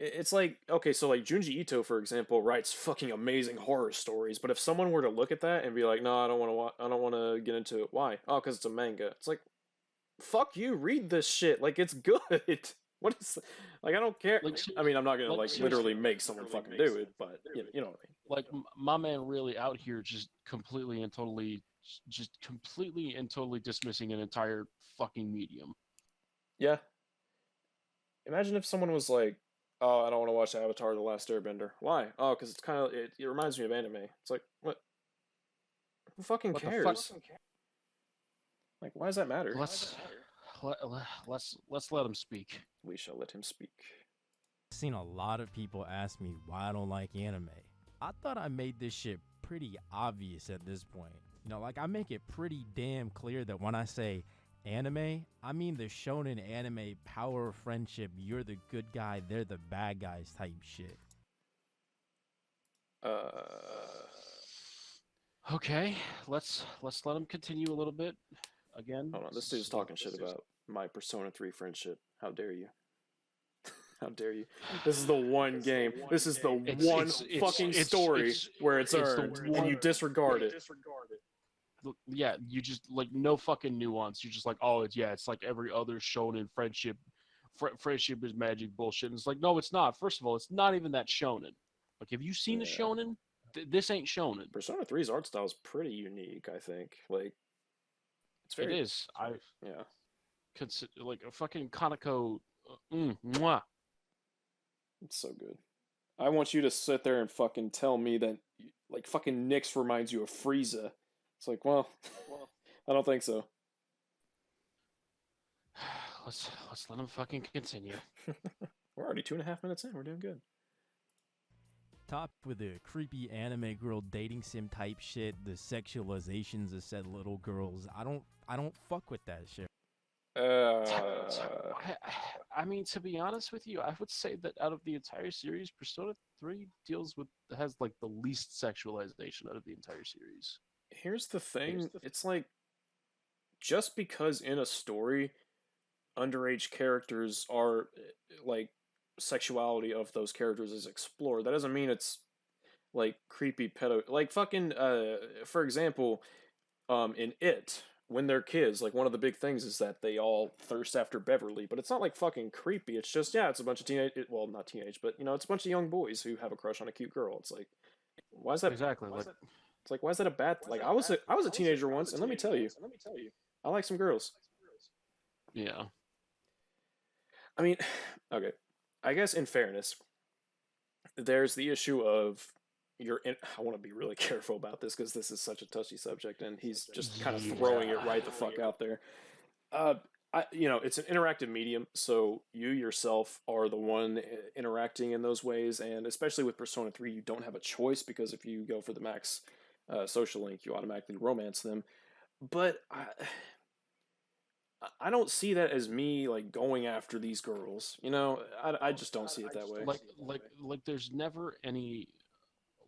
It's like, okay, so like Junji Ito, for example, writes fucking amazing horror stories. But if someone were to look at that and be like, "No, I don't want to. I don't want to get into it." Why? Oh, because it's a manga. It's like, fuck you. Read this shit. Like it's good. What is like? I don't care. Like, I mean, I'm not gonna like like seriously, literally make someone fucking do it, but you know what I mean. like my man really out here just completely and totally dismissing an entire fucking medium. Yeah. Imagine if someone was like, "Oh, I don't want to watch Avatar: The Last Airbender." Why? Oh, because it's kind of it reminds me of anime. It's like, what? Who fucking What the fuck? cares? Like, why does that matter? Let's let him speak. We shall let him speak. I've seen a lot of people ask me why I don't like anime. I thought I made this shit pretty obvious at this point. You know, like I make it pretty damn clear that when I say anime, I mean the shonen anime power of friendship, you're the good guy, they're the bad guys type shit. Okay, let's let him continue a little bit. Again, Hold on. This dude's talking shit about my Persona 3 friendship. How dare you? How dare you? This is the one game. This is the one fucking story where it's earned, and you disregard it. Yeah, you just like no fucking nuance. You're just like, oh, it's like every other shonen friendship. Friendship is magic bullshit. And it's like, no, it's not. First of all, it's not even that shonen. Like, have you seen a Yeah. shonen? This ain't shonen. Persona 3's art style is pretty unique, I think. Like, it's It very. is. I Yeah. consider like a fucking Kaneko. Mwah. It's so good. I want you to sit there and fucking tell me that, like, fucking Nyx reminds you of Frieza. It's like, well, I don't think so. Let's let him fucking continue. We're already 2.5 minutes in. We're doing good. Top with the creepy anime girl dating sim type shit, the sexualizations of said little girls. I don't fuck with that shit. I mean, to be honest with you, I would say that out of the entire series, Persona 3 has like the least sexualization out of the entire series. Here's the thing. It's like, just because in a story, underage characters are, like, sexuality of those characters is explored, that doesn't mean it's, like, creepy pedo. Like, fucking, for example, in It, when they're kids, like one of the big things is that they all thirst after Beverly, but it's not like fucking creepy. It's just, yeah, it's a bunch of well, not teenage, but you know, it's a bunch of young boys who have a crush on a cute girl. It's like, why is that Exactly. It's like, why is that a bad? Like, I was a teenager once, and let me tell you, I like some girls. Yeah. I mean, okay, I guess in fairness, there's the issue of I want to be really careful about this because this is such a touchy subject, and he's just kind of throwing it right the fuck out there. It's an interactive medium, so you yourself are the one interacting in those ways, and especially with Persona 3, you don't have a choice because if you go for the max social link, you automatically romance them. But I don't see that as me like going after these girls. You know, I just don't see it that way. Like there's never any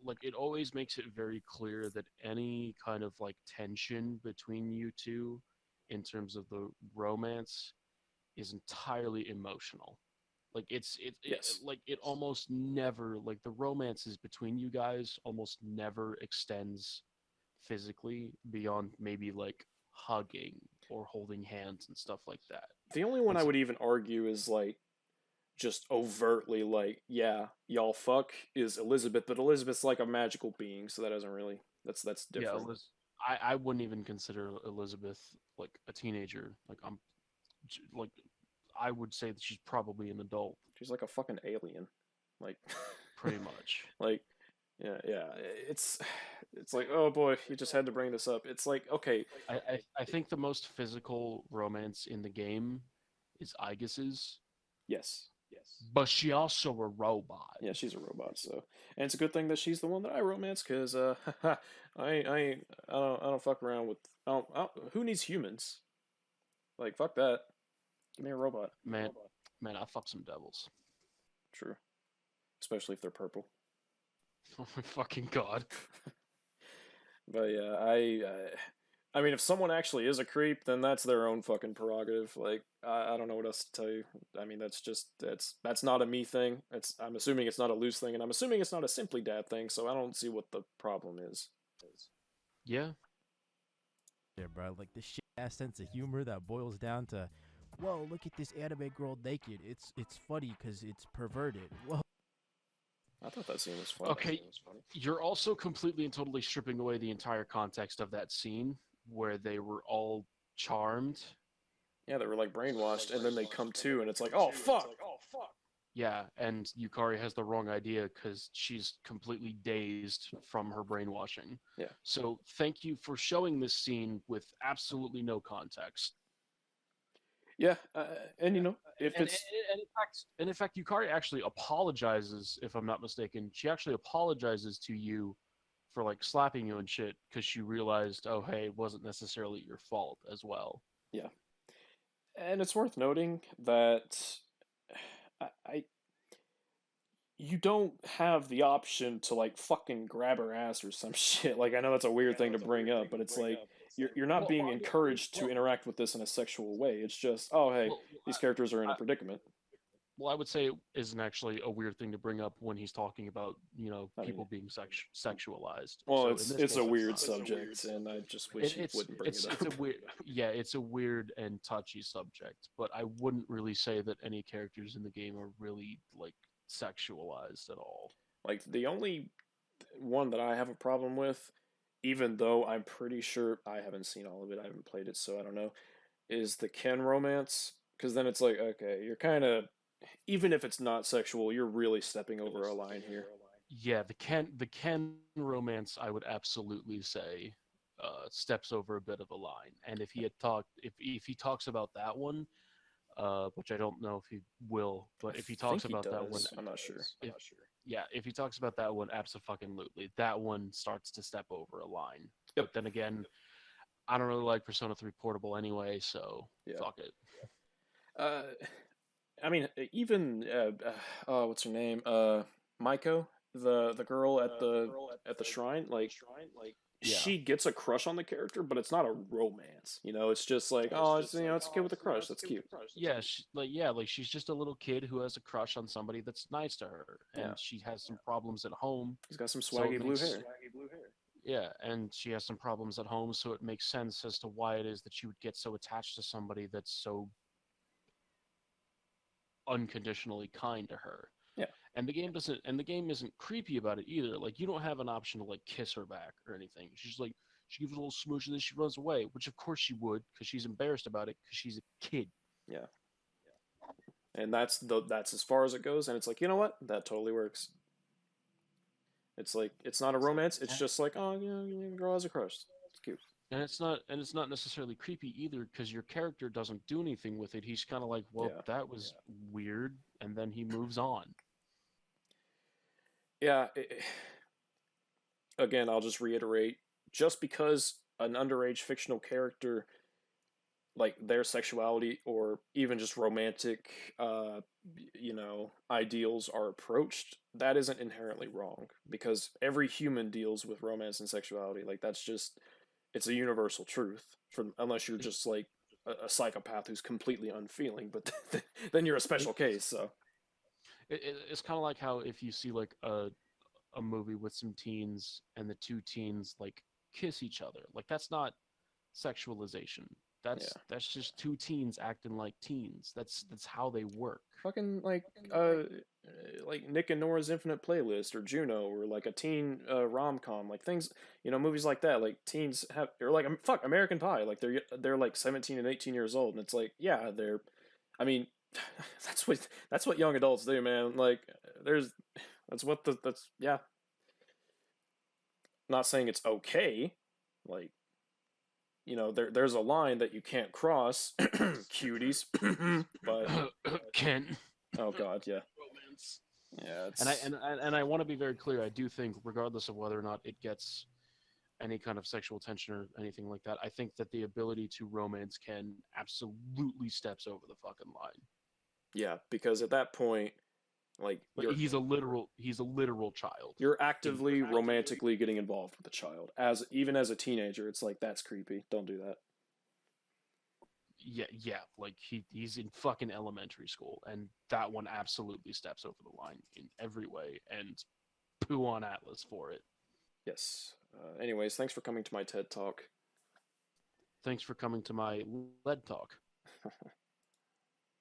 like it always makes it very clear that any kind of like tension between you two in terms of the romance is entirely emotional. Like Yes. like it almost never, like the romances between you guys almost never extends physically beyond maybe like hugging or holding hands and stuff like that. The only one And I so, would even argue is like just overtly like, yeah, y'all fuck is Elizabeth, but Elizabeth's like a magical being, so that doesn't really that's yeah, different. I wouldn't even consider Elizabeth like a teenager. Like like I would say that she's probably an adult, She's like a fucking alien. Like pretty much. like yeah. It's like, oh boy, you just had to bring this up. It's like, okay, I think the most physical romance in the game is Aegis's, yes. but she also a robot. Yeah, she's a robot, so and it's a good thing that she's the one that I romance because I don't fuck around with I don't, who needs humans? Like fuck that. Give me a robot. Man, man, I fuck some devils. True, especially if they're purple. Oh my fucking god. But yeah, I mean, if someone actually is a creep, then that's their own fucking prerogative. Like, I don't know what else to tell you. I mean, that's not a me thing. I'm assuming it's not a loose thing, and I'm assuming it's not a simply dad thing. So I don't see what the problem is. Yeah. Yeah, bro. Like the shit ass sense of humor that boils down to, whoa, look at this anime girl naked. It's funny because it's perverted. Whoa. I thought that scene was funny. Okay, you're also completely and totally stripping away the entire context of that scene where they were all charmed. Yeah, they were like brainwashed, and then they come to, and it's like, oh fuck. Yeah, and Yukari has the wrong idea because she's completely dazed from her brainwashing. Yeah. So thank you for showing this scene with absolutely no context. Yeah, and you know, if And, it's and in fact, Yukari actually apologizes, if I'm not mistaken. She actually apologizes to you for like slapping you and shit because she realized, oh hey, it wasn't necessarily your fault as well. yeah, and it's worth noting that I you don't have the option to like fucking grab her ass or some shit. Like I know that's a weird thing to bring up, but it's like you're not being encouraged to interact with this in a sexual way. It's just, oh hey, these characters are in a predicament. Well, I would say it isn't actually a weird thing to bring up when he's talking about, you know, I mean, people being sexualized. well, So in it's this it's case, a it's weird not. subject, and I just wish he wouldn't bring it It's a up. weird, yeah, it's a weird and touchy subject, but I wouldn't really say that any characters in the game are really like sexualized at all. Like the only one that I have a problem with, even though I'm pretty sure I haven't seen all of it, I haven't played it, so I don't know, is the Ken romance. Because then it's like, okay, you're kind of, even if it's not sexual, you're really stepping over a line here. Yeah, the Ken romance, I would absolutely say steps over a bit of a line. And if he talks about that one, which I don't know if he will, but if he I think talks he about that one, does. I'm not sure. if, yeah, if he talks about that one, absolutely, that one starts to step over a line. Yep. But then again, I don't really like Persona 3 Portable anyway, so Yeah. fuck it. I mean, even what's her name? Maiko, the girl at the shrine, like Yeah. she gets a crush on the character, but it's not a romance. You know, it's just like, oh, it's it's a kid with a crush. That's cute. Yeah, like she's just a little kid who has a crush on somebody that's nice to her, and Yeah. she has some problems at home. He's got some So swaggy it blue makes- hair. Yeah, and she has some problems at home, so it makes sense as to why it is that she would get so attached to somebody that's so unconditionally kind to her. Yeah. And the game isn't creepy about it either. Like you don't have an option to like kiss her back or anything. She's like she gives a little smooch and then she runs away, which of course she would because she's embarrassed about it because she's a kid. Yeah. And that's as far as it goes, and it's like, you know what? That totally works. It's like it's not a romance. It's just like, oh, girl has a crush. It's cute. And it's not necessarily creepy either because your character doesn't do anything with it. He's kind of like, well, Yeah. that was weird, and then he moves on. Yeah. Again, I'll just reiterate: just because an underage fictional character like their sexuality or even just romantic ideals are approached, that isn't inherently wrong, because every human deals with romance and sexuality. Like that's just, it's a universal truth, for unless you're just like a psychopath who's completely unfeeling, but then you're a special case. So It's kind of like how if you see like a movie with some teens and the two teens like kiss each other, like that's not sexualization. yeah, That's just two teens acting like teens. That's how they work. fucking like Nick and Nora's Infinite Playlist or Juno or like a teen rom com, like things, movies like that. Like teens have, or like fuck American Pie, like they're like 17 and 18 years old, and it's like, yeah, I mean, that's what young adults do, man. Like there's that's yeah. Not saying it's okay, like there's a line that you can't cross, cuties, but Ken. oh god, yeah. Romance. Yeah, And I it's and I want to be very clear. I do think, regardless of whether or not it gets any kind of sexual tension or anything like that, I think that the ability to romance Ken absolutely steps over the fucking line. yeah, because at that point, like Like he's a literal child. you're actively romantically getting involved with a child. As even as a teenager, it's like that's creepy. Don't do that. Yeah, like he's in fucking elementary school, and that one absolutely steps over the line in every way, and poo on Atlas for it. Yes. Anyways, thanks for coming to my TED talk. Thanks for coming to my lead talk.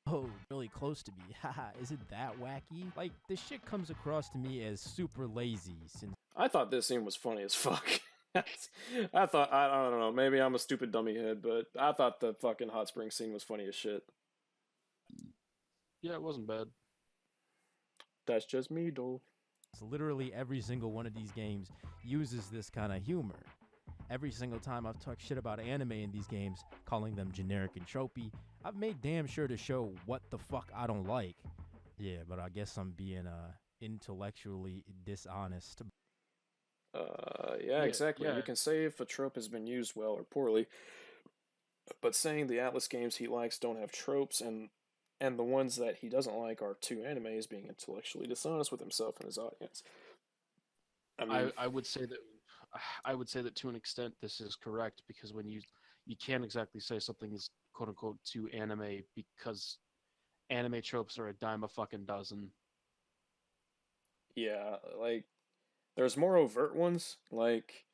Oh, really close to me. Haha, isn't that wacky? Like, this shit comes across to me as super lazy since I thought this scene was funny as fuck. I thought, I don't know, maybe I'm a stupid dummy head, but I thought the fucking hot spring scene was funny as shit. Yeah, it wasn't bad. That's just me, though. literally every single one of these games uses this kind of humor. Every single time I've talked shit about anime in these games, calling them generic and tropey, I've made damn sure to show what the fuck I don't like. Yeah, but I guess I'm being intellectually dishonest. Yeah, exactly. Yeah. You can say if a trope has been used well or poorly, but saying the Atlas games he likes don't have tropes, and the ones that he doesn't like are too anime, is being intellectually dishonest with himself and his audience. I mean, I would say that to an extent this is correct, because when you can't exactly say something is quote unquote too anime, because anime tropes are a dime a fucking dozen. yeah, like there's more overt ones, like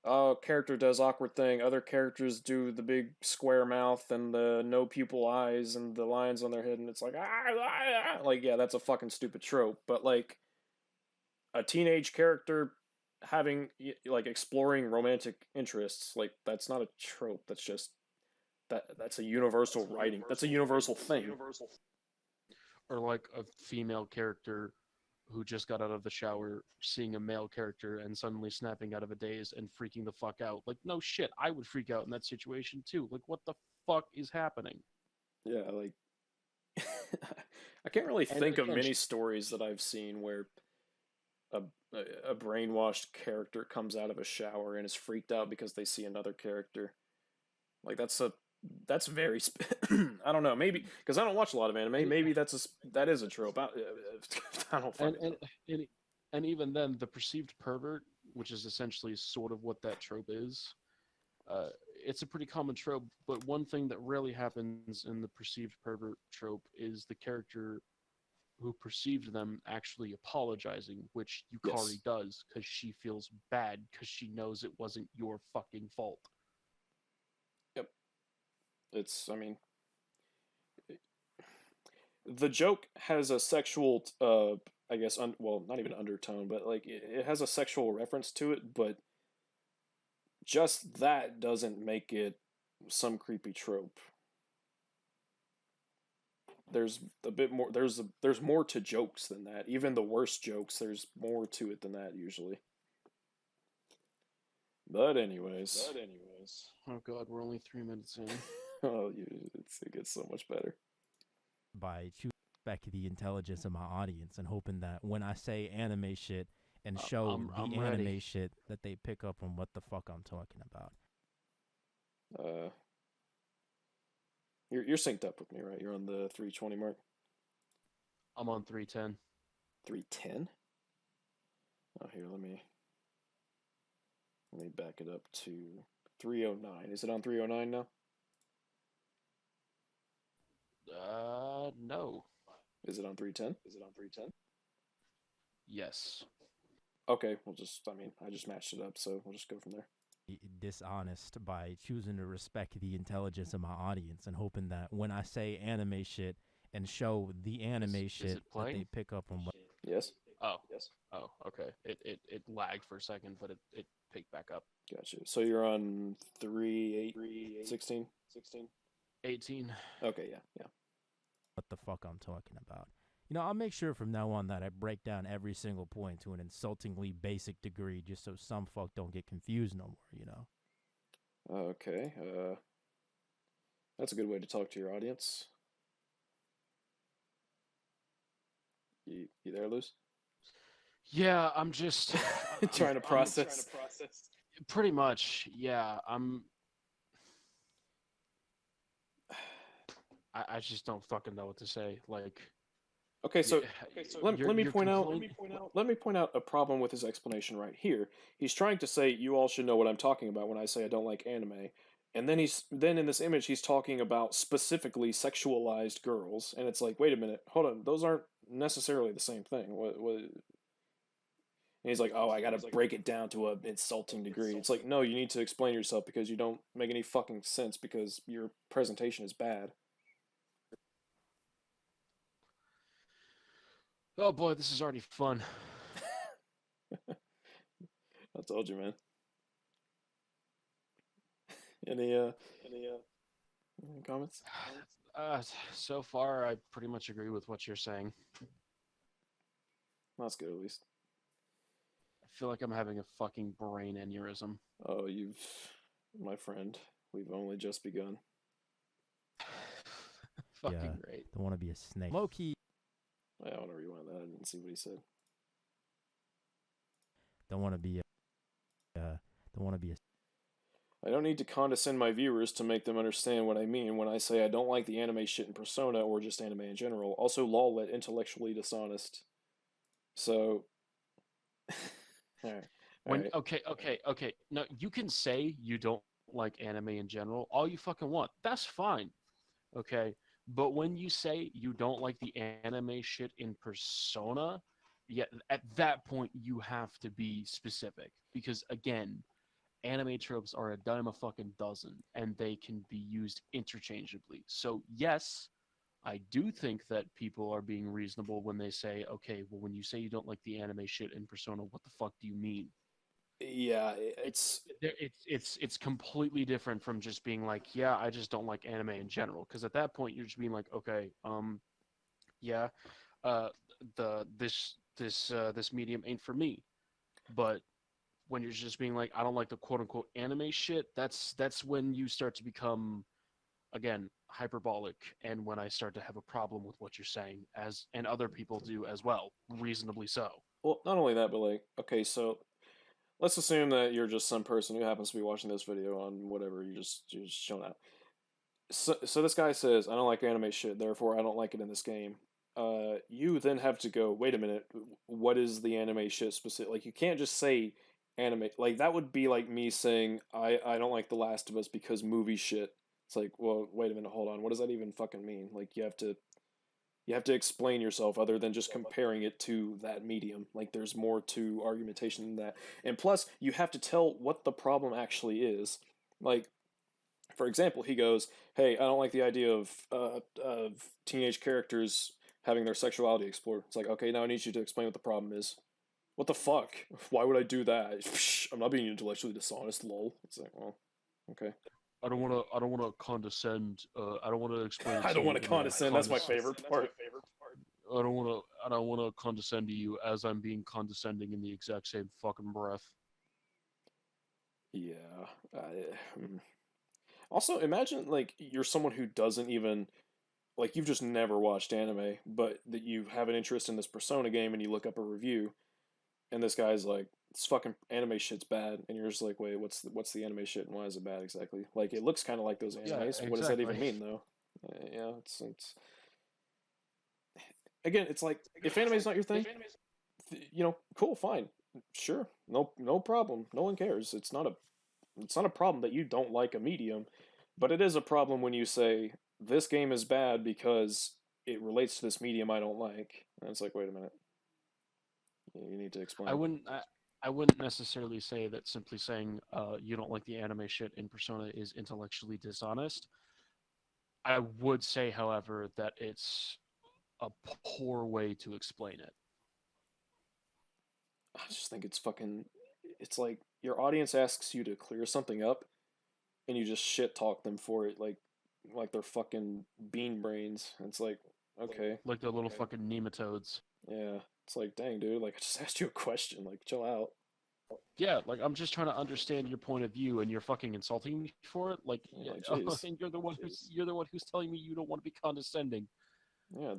oh, character does awkward thing, other characters do the big square mouth and the no pupil eyes and the lines on their head, and it's like like yeah, that's a fucking stupid trope. But like a teenage character having like exploring romantic interests, like that's not a trope. That's just that's a universal writing. That's a universal thing. Or like a female character who just got out of the shower, seeing a male character and suddenly snapping out of a daze and freaking the fuck out. Like, no shit, I would freak out in that situation too. Like, what the fuck is happening? Yeah, like I can't really And think of again, many stories that I've seen where a a brainwashed character comes out of a shower and is freaked out because they see another character. Like that's very I don't know, maybe because I don't watch a lot of anime. Maybe that is a trope. I don't and fucking and, know. and and even then, the perceived pervert, which is essentially sort of what that trope is, uh, it's a pretty common trope. But one thing that rarely happens in the perceived pervert trope is the character who perceived them actually apologizing, which Yes. Yukari does because she feels bad because she knows it wasn't your fucking fault. Yep. I mean, the joke has a sexual, I guess, well, not even undertone, but like it has a sexual reference to it, but just that doesn't make it some creepy trope. There's a bit more. There's more to jokes than that. Even the worst jokes, there's more to it than that usually. But anyways, Oh god, we're only 3 minutes in. oh, it gets so much better. By choosing to respect the intelligence of my audience and hoping that when I say anime shit and show I'm the anime ready. shit, that they pick up on what the fuck I'm talking about. Uh, You're synced up with me, right? You're on the 320 mark. I'm on 310. 310. Oh, here, let me back it up to 309. Is it on 309 now? No. Is it on 310? Yes. Okay, I just matched it up, so we'll just go from there. Dishonest by choosing to respect the intelligence of my audience and hoping that when I say anime shit and show the anime shit it that they playing? pick up on what. Yes? Oh. Oh, okay. It lagged for a second, but it picked back up. Gotcha. So you're on 3.8.16? 18. Okay, yeah. What the fuck I'm talking about. I'll make sure from now on that I break down every single point to an insultingly basic degree just so some fuck don't get confused no more, Okay, that's a good way to talk to your audience. You there, Luz? Yeah, I'm just trying to process. Pretty much, yeah. I just don't fucking know what to say. Like, Okay, so let me you're point out a problem with his explanation right here. He's trying to say you all should know what I'm talking about when I say I don't like anime. And then in this image he's talking about specifically sexualized girls, and it's like, wait a minute, hold on, those aren't necessarily the same thing. What and he's like, oh, I gotta break it down to an insulting degree. It's like, no, you need to explain yourself because you don't make any fucking sense because your presentation is bad. Oh boy, this is already fun. I told you, man. Any comments? So far, I pretty much agree with what you're saying. That's good, at least. I feel like I'm having a fucking brain aneurysm. Oh, my friend, we've only just begun. Fucking great. Don't want to be a snake. Low key. I want to rewind that. I didn't see what he said. Don't want to be a. I don't need to condescend my viewers to make them understand what I mean when I say I don't like the anime shit in Persona or just anime in general. Also, lol, intellectually dishonest. So, all right. Okay. No, you can say you don't like anime in general all you fucking want. That's fine. Okay. But when you say you don't like the anime shit in Persona, yeah, at that point you have to be specific because again, anime tropes are a dime a fucking dozen and they can be used interchangeably. So yes, I do think that people are being reasonable when they say, okay, well, when you say you don't like the anime shit in Persona, what the fuck do you mean? Yeah, it's completely different from just being like, yeah, I just don't like anime in general. Because at that point, you're just being like, okay, yeah, this medium ain't for me. But when you're just being like, I don't like the quote unquote anime shit, that's when you start to become, again, hyperbolic, and when I start to have a problem with what you're saying, and other people do as well, reasonably so. Well, not only that, but like, okay, so let's assume that you're just some person who happens to be watching this video on whatever you're just showing out. So this guy says, I don't like anime shit, therefore I don't like it in this game. You then have to go, wait a minute, what is the anime shit specific? Like, you can't just say anime. Like, that would be like me saying, I don't like The Last of Us because movie shit. It's like, well, wait a minute, hold on. What does that even fucking mean? Like, you have to explain yourself other than just comparing it to that medium. Like, there's more to argumentation than that. And plus, you have to tell what the problem actually is. Like, for example, he goes, hey, I don't like the idea of teenage characters having their sexuality explored. It's like, okay, now I need you to explain what the problem is. What the fuck? Why would I do that? I'm not being intellectually dishonest, lol. It's like, well, okay. I don't want to condescend. I don't want to explain. I don't want to condescend. That's my favorite part. I don't want to condescend to you as I'm being condescending in the exact same fucking breath. Yeah. Also, imagine like you're someone who doesn't even like you've just never watched anime, but that you have an interest in this Persona game and you look up a review, and this guy's like, "This fucking anime shit's bad," and you're just like, "Wait, what's the anime shit and why is it bad exactly?" Like, it looks kind of like those animes. Yeah, What does that even exactly. mean though? Yeah, it's again, it's like if anime's not your thing, cool, fine, sure, no problem. No one cares. It's not a problem that you don't like a medium, but it is a problem when you say this game is bad because it relates to this medium I don't like. And it's like, wait a minute, you need to I explain. wouldn't. I wouldn't necessarily say that simply saying you don't like the anime shit in Persona is intellectually dishonest. I would say, however, that it's a poor way to explain it. I just think it's fucking. It's like your audience asks you to clear something up, and you just shit talk them for it, like they're fucking bean brains. It's like, okay, Like the little fucking nematodes. yeah. It's like, dang, dude. Like, I just asked you a question. Like, chill out. Yeah, like I'm just trying to understand your point of view, and you're fucking insulting me for it. Like, Yeah, like, jeez. and you're the one who's telling me you don't want to be condescending. Yeah,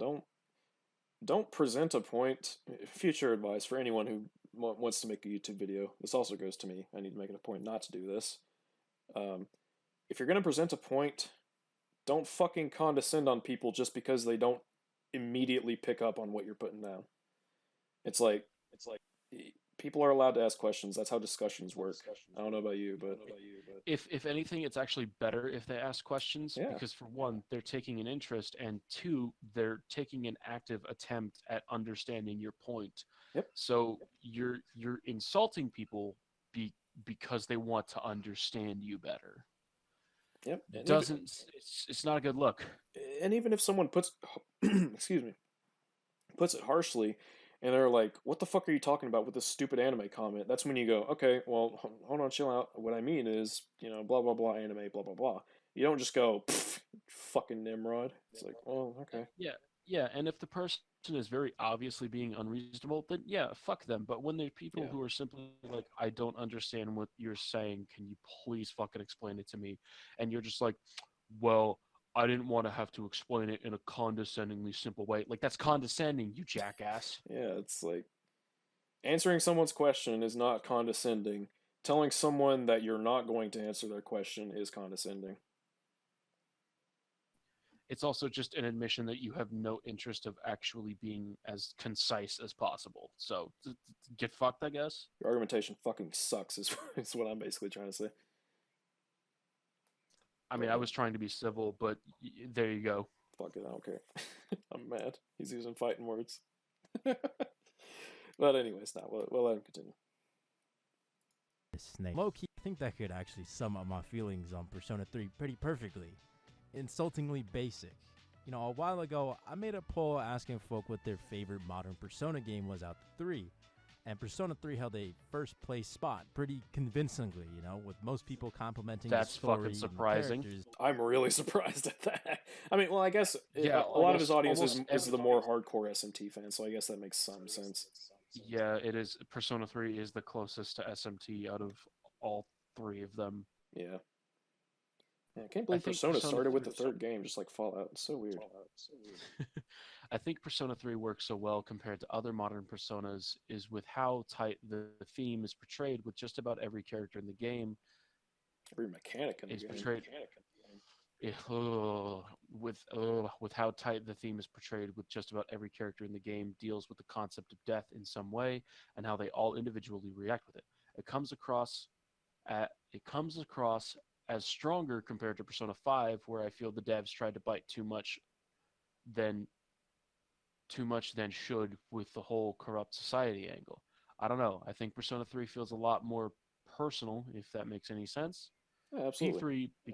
don't present a point. Future advice for anyone who wants to make a YouTube video. This also goes to me. I need to make it a point not to do this. Um, if you're gonna present a point, don't fucking condescend on people just because they don't immediately pick up on what you're putting down. It's like people are allowed to ask questions. That's how discussions work. I don't know about you, but If anything, it's actually better if they ask questions yeah, because for one, they're taking an interest, and two, they're taking an active attempt at understanding your point. yep, So you're insulting people because they want to understand you better. yep. And even Doesn't it's not a good look. and even if someone puts excuse me, puts it harshly, and they're like, "What the fuck are you talking about with this stupid anime comment?" That's when you go, "Okay, well, hold on, chill out. What I mean is, blah blah blah anime, blah blah blah." You don't just go, "Fucking Nimrod." It's like, well, okay, Yeah, yeah, and if the person is very obviously being unreasonable, then yeah, fuck them. But when there are people yeah, who are simply like, I don't understand what you're saying, can you please fucking explain it to me? And you're just like, well, I didn't want to have to explain it in a condescendingly simple way. Like that's condescending, you jackass. yeah. It's like answering someone's question is not condescending. Telling someone that you're not going to answer their question is condescending. It's also just an admission that you have no interest of actually being as concise as possible. So get fucked, I guess. Your argumentation fucking sucks. Is what I'm basically trying to say. I mean, But I was trying to be civil, but there you go. fuck it, I don't care. I'm mad. He's using fighting words. But anyways, now we'll let him continue. Snake. Low-key, I think that could actually sum up my feelings on Persona 3 pretty perfectly. Insultingly basic. A while ago, I made a poll asking folk what their favorite modern Persona game was out of 3. And Persona 3 held a first place spot pretty convincingly, with most people complimenting That's the story fucking and the surprising. characters. I'm really surprised at that. I mean, well, I guess Yeah, a lot of his audience almost is the more hardcore SMT fan, so I guess that makes some sense. Yeah, it is. Persona 3 is the closest to SMT out of all three of them. Yeah. Yeah, I can't I believe think Persona Persona started with 3 the third game, just like Fallout. It's so weird. I think Persona 3 works so well compared to other modern Personas is with how tight the theme is portrayed with just about every character in the game Every mechanic in the is game. portrayed with how tight the theme is portrayed with just about every character in the game deals with the concept of death in some way and how they all individually react with it. It comes across as stronger compared to Persona 5, where I feel the devs tried to bite than too much than should with the whole corrupt society angle. I don't know. I think Persona 3 feels a lot more personal, if that makes any sense. Yeah, absolutely. P3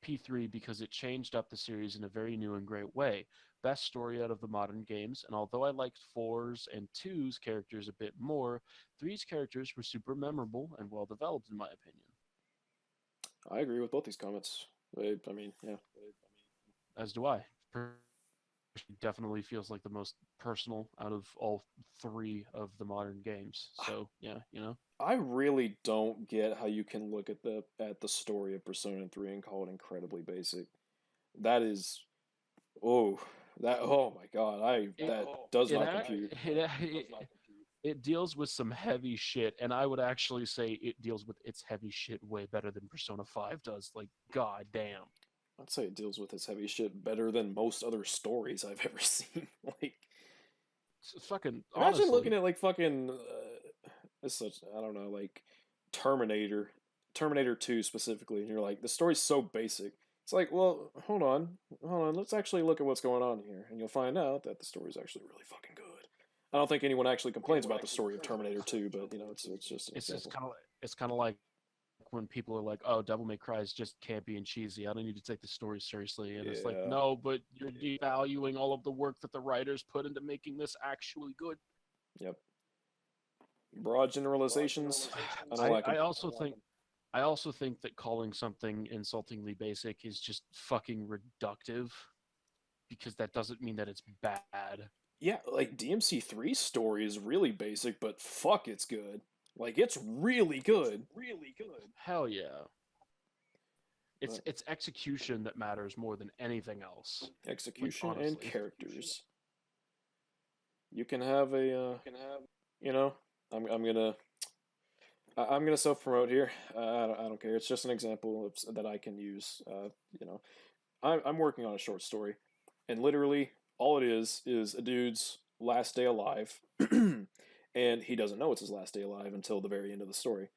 P3 because it changed up the series in a very new and great way. Best story out of the modern games, and although I liked 4's and 2's characters a bit more, 3's characters were super memorable and well developed in my opinion. I agree with both these comments. I mean, yeah. As do I. Definitely feels like the most personal out of all three of the modern games. So yeah, I really don't get how you can look at the story of Persona 3 and call it incredibly basic. That is, oh, oh my god, that does it, not ac- compute. it deals with some heavy shit, and I would actually say it deals with its heavy shit way better than Persona 5 does. Like, god damn. I'd say it deals with its heavy shit better than most other stories I've ever seen. Like, It's fucking imagine looking honestly. at like fucking, it's such I don't know, like Terminator, Terminator 2 specifically, and you're like, the story's so basic. It's like, well, hold on, let's actually look at what's going on here, and you'll find out that the story's actually really fucking good. I don't think anyone actually complains about the story of Terminator 2, but it's just an It's just example. kind of like when people are like, "Oh, Devil May Cry is just campy and cheesy. I don't need to take the story seriously." And it's like, Yeah. no, but you're devaluing all of the work that the writers put into making this actually good. Yep. Broad generalizations. I don't I, like I them. also think I also think that calling something insultingly basic is just fucking reductive because that doesn't mean that it's bad. Yeah, like DMC3's story is really basic, but fuck, it's good. Like, it's really good. Hell yeah. It's But it's execution that matters more than anything else. Like execution and honestly. characters. You can have a, you know, I'm gonna I'm gonna self promote here. I don't care. It's just an example that I can use. You know, I'm working on a short story, and literally all it is a dude's last day alive, and he doesn't know it's his last day alive until the very end of the story.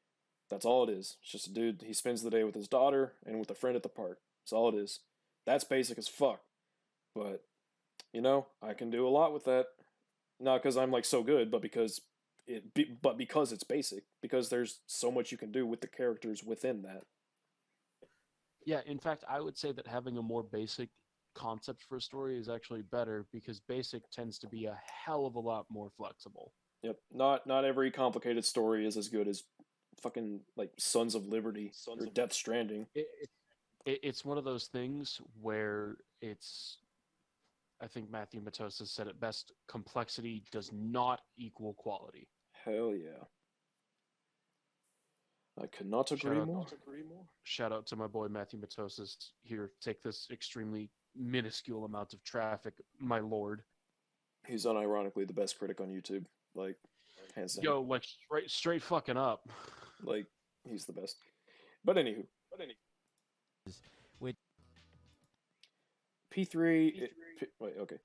That's all it is. It's just a dude. He spends the day with his daughter and with a friend at the park. That's all it is. That's basic as fuck. But I can do a lot with that. Not because I'm like so good, but because it's basic. Because there's so much you can do with the characters within that. Yeah, in fact, I would say that having a more basic concept for a story is actually better because basic tends to be a hell of a lot more flexible. Yep. Not every complicated story is as good as fucking like Sons of Liberty or Death Stranding. It's one of those things where I think Matthew Matosis said it best, complexity does not equal quality. Hell yeah. I could not Shout agree out, more. shout out to my boy Matthew Matosis. Here, take this extremely minuscule amount of traffic, my lord. He's unironically the best critic on YouTube. Like, hands down. Yo, like straight fucking up. Like, he's the best. But anywho, Which P3. Wait, okay.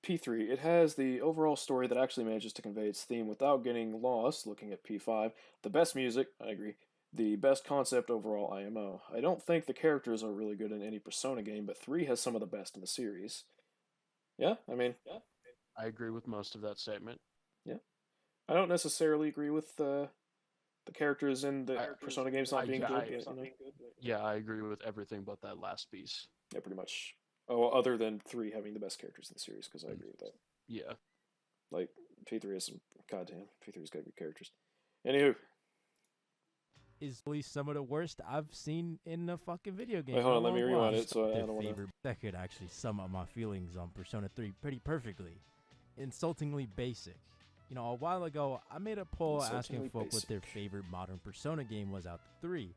P3. It has the overall story that actually manages to convey its theme without getting lost. Looking at P5, the best music. I agree. The best concept overall. IMO. I don't think the characters are really good in any Persona game, but 3 has some of the best in the series. Yeah, I mean, I agree with most of that statement. yeah. I don't necessarily agree with the characters in the Persona games not being good, but Yeah, I agree with everything but that last piece. yeah, pretty much. Oh, other than 3 having the best characters in the series, because I agree with that. Yeah. Like, P3 has some, goddamn, P3's got good characters. Anywho, is at least some of the worst I've seen in a fucking video game. wait, hold on, in a let me long rewind while. it, so I Their don't want to. favorite that could actually sum up my feelings on Persona 3 pretty perfectly. Insultingly basic. A while ago, I made a poll asking Insultingly folk what basic. their favorite modern Persona game was out of 3.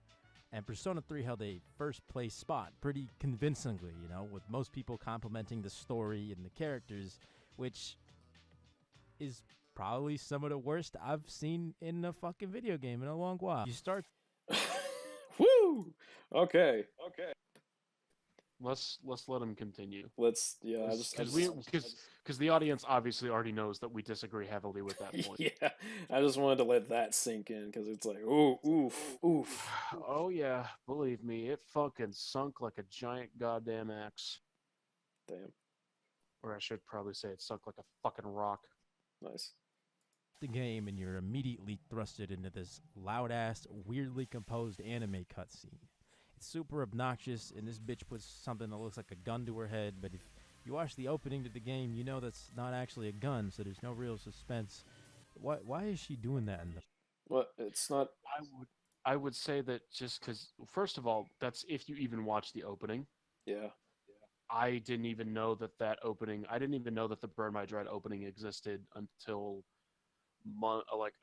And Persona 3 held a first place spot pretty convincingly, with most people complimenting the story and the characters, which is probably some of the worst I've seen in a fucking video game in a long while. You start Woo! Okay. Let's let him continue. Yeah, Because the audience obviously already knows that we disagree heavily with that point. yeah, I just wanted to let that sink in, because it's like, ooh, oof. Oh yeah, believe me, it fucking sunk like a giant goddamn axe. Damn, Or I should probably say it sunk like a fucking rock. nice. the game and you're immediately thrusted into this loud ass, weirdly composed anime cutscene. It's super obnoxious, and this bitch puts something that looks like a gun to her head, but if you watch the opening to the game, you know that's not actually a gun, so there's no real suspense. Why is she doing that in the What? It's not. I would say that just because, first of all, that's if you even watch the opening. Yeah. I didn't even know that opening. I didn't even know that the Burn My Dread opening existed until like